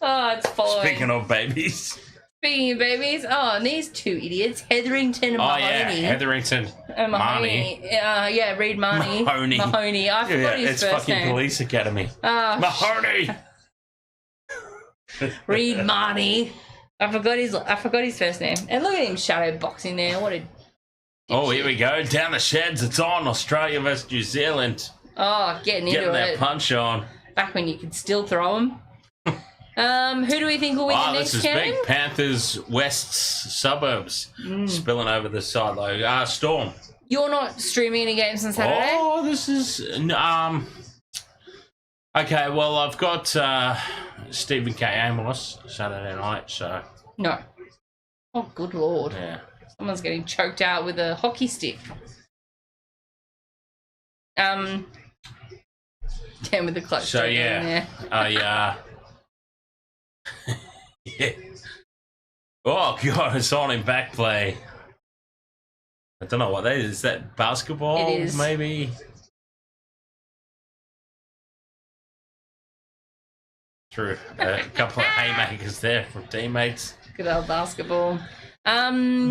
G: Oh, it's following.
B: Speaking of babies.
G: Speaking of babies, and these two idiots, Hetherington and Mahoney.
B: Oh, yeah, Hetherington.
G: And Mahoney. Reed Mahoney. Mahoney. I forgot his first name.
B: It's fucking Police Academy. Mahoney!
G: Reed Mahoney. I forgot his first name. And look at him shadow boxing there. What a...
B: Oh, here we go. Down the sheds. It's on. Australia versus New Zealand.
G: Oh, getting into it.
B: Getting that punch on.
G: Back when you could still throw them. Who do we think will win the next game?
B: This is big. Panthers, West's suburbs. Spilling over the side though. Storm.
G: You're not streaming any games on Saturday?
B: Oh, this is... Okay, well, I've got Stephen K. Amos Saturday night, so
G: No. Oh, good lord.
B: yeah.
G: Someone's getting choked out with a hockey stick. Damn with the clutch.
B: So
G: in
B: yeah,
G: there.
B: yeah. Oh god, it's on in back play. I don't know what that is. Is that basketball?
G: It is.
B: Maybe. True. A couple of haymakers there from teammates.
G: Good old basketball.
B: So I'm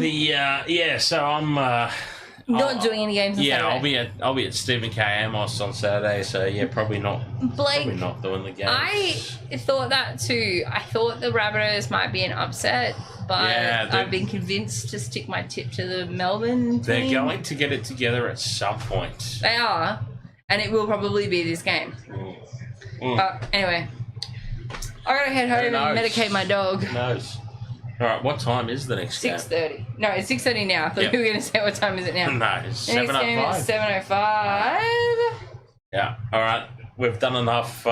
G: Not doing any games on Saturday.
B: I'll be at Stephen K. Amos on Saturday, so yeah, probably not doing the game.
G: I thought that too. I thought the Rabbitohs might be an upset, but
B: Yeah,
G: I've been convinced to stick my tip to the Melbourne team.
B: They're going to get it together at some point.
G: They are, and it will probably be this game. But anyway, I gotta head home and medicate my dog.
B: Who knows? All right, what time is the next game?
G: 6:30. No, it's 6:30 now. I thought you were going to say what time is it now.
B: No, it's
G: The next game is 7:05.
B: Yeah, all right. We've done enough,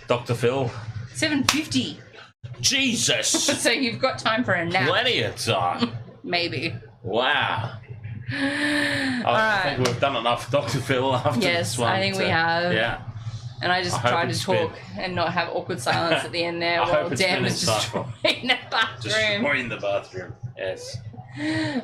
B: Dr. Phil.
G: 7:50.
B: Jesus!
G: So you've got time for a nap.
B: Plenty of time.
G: Maybe.
B: Wow. I think we've done enough Dr. Phil after this one.
G: I think we have.
B: Yeah.
G: And I just
B: I hope
G: tried to
B: it's
G: talk
B: been-
G: and not have awkward silence at the end there
B: I
G: while
B: hope it's
G: Dan
B: been
G: was
B: insightful.
G: destroying the bathroom.
B: Destroying the bathroom. Yes.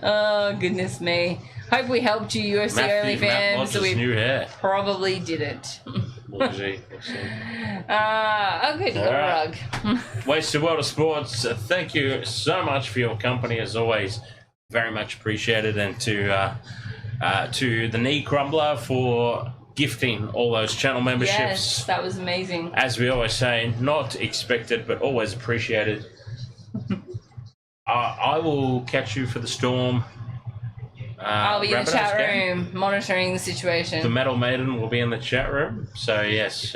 G: Oh, goodness me. Hope we helped you, UFC
B: Matt
G: OnlyFans.
B: Lodge's
G: So we
B: new hair.
G: probably didn't.
B: We'll see.
G: Okay, you got a rug.
B: Wasted World of Sports, thank you so much for your company as always. Very much appreciated. And to the Knee Crumbler for gifting all those channel memberships.
G: Yes, that was amazing.
B: As we always say, not expected but always appreciated. I will catch you for the Storm.
G: I'll be in the
B: Rabbitohs
G: chat
B: game.
G: room monitoring the situation.
B: The Metal Maiden will be in the chat room. So yes,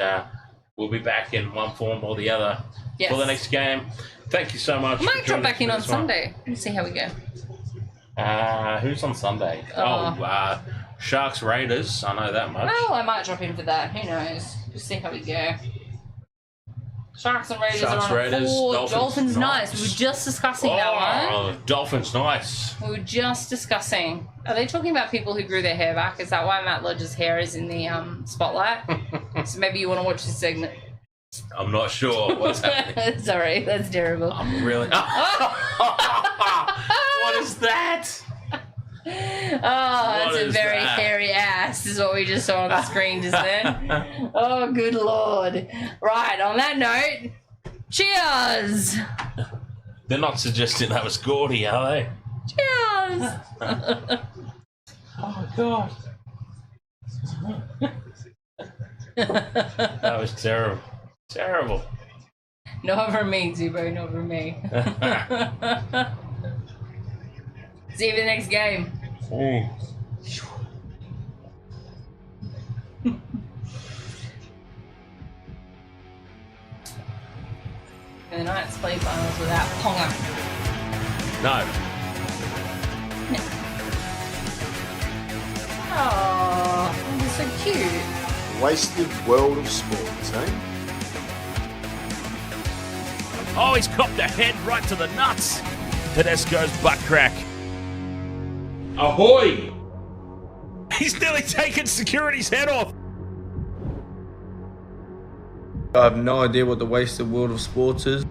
B: we'll be back in one form or the other for the next game. Thank you so much.
G: Might
B: for
G: drop
B: joining
G: back in
B: us
G: on
B: for this one.
G: Sunday. Let's see how we go.
B: Who's on Sunday? Sharks Raiders. I know that much.
G: Well, I might drop in for that. Who knows? Just see how we go. Sharks and Raiders
B: Sharks,
G: are on
B: Raiders,
G: 4.
B: Dolphins,
G: Dolphins Knights.
B: Knights.
G: We were just discussing that one.
B: Oh, Dolphins Knights.
G: We were just discussing. Are they talking about people who grew their hair back? Is that why Matt Lodge's hair is in the spotlight? So maybe you want to watch this segment.
B: I'm not sure what's happening.
G: Sorry, that's terrible.
B: I'm really. What is that?
G: Oh, that's a
B: is
G: very
B: that?
G: hairy ass, is what we just saw on the screen just then. Oh, good lord. Right, on that note, cheers!
B: They're not suggesting that was gaudy, are they?
G: Cheers!
B: Oh, God. That was terrible. Terrible.
G: Not for me, Zubo, not for me. See you for the next game. And the Knights play finals without Ponga.
B: No.
G: Oh, he's so cute.
A: Wasted World of Sports, eh?
I: Oh, he's copped a head right to the nuts. Tedesco's butt crack.
B: Ahoy!
I: He's nearly taken security's head off.
C: I have no idea what the wasted world of sports is.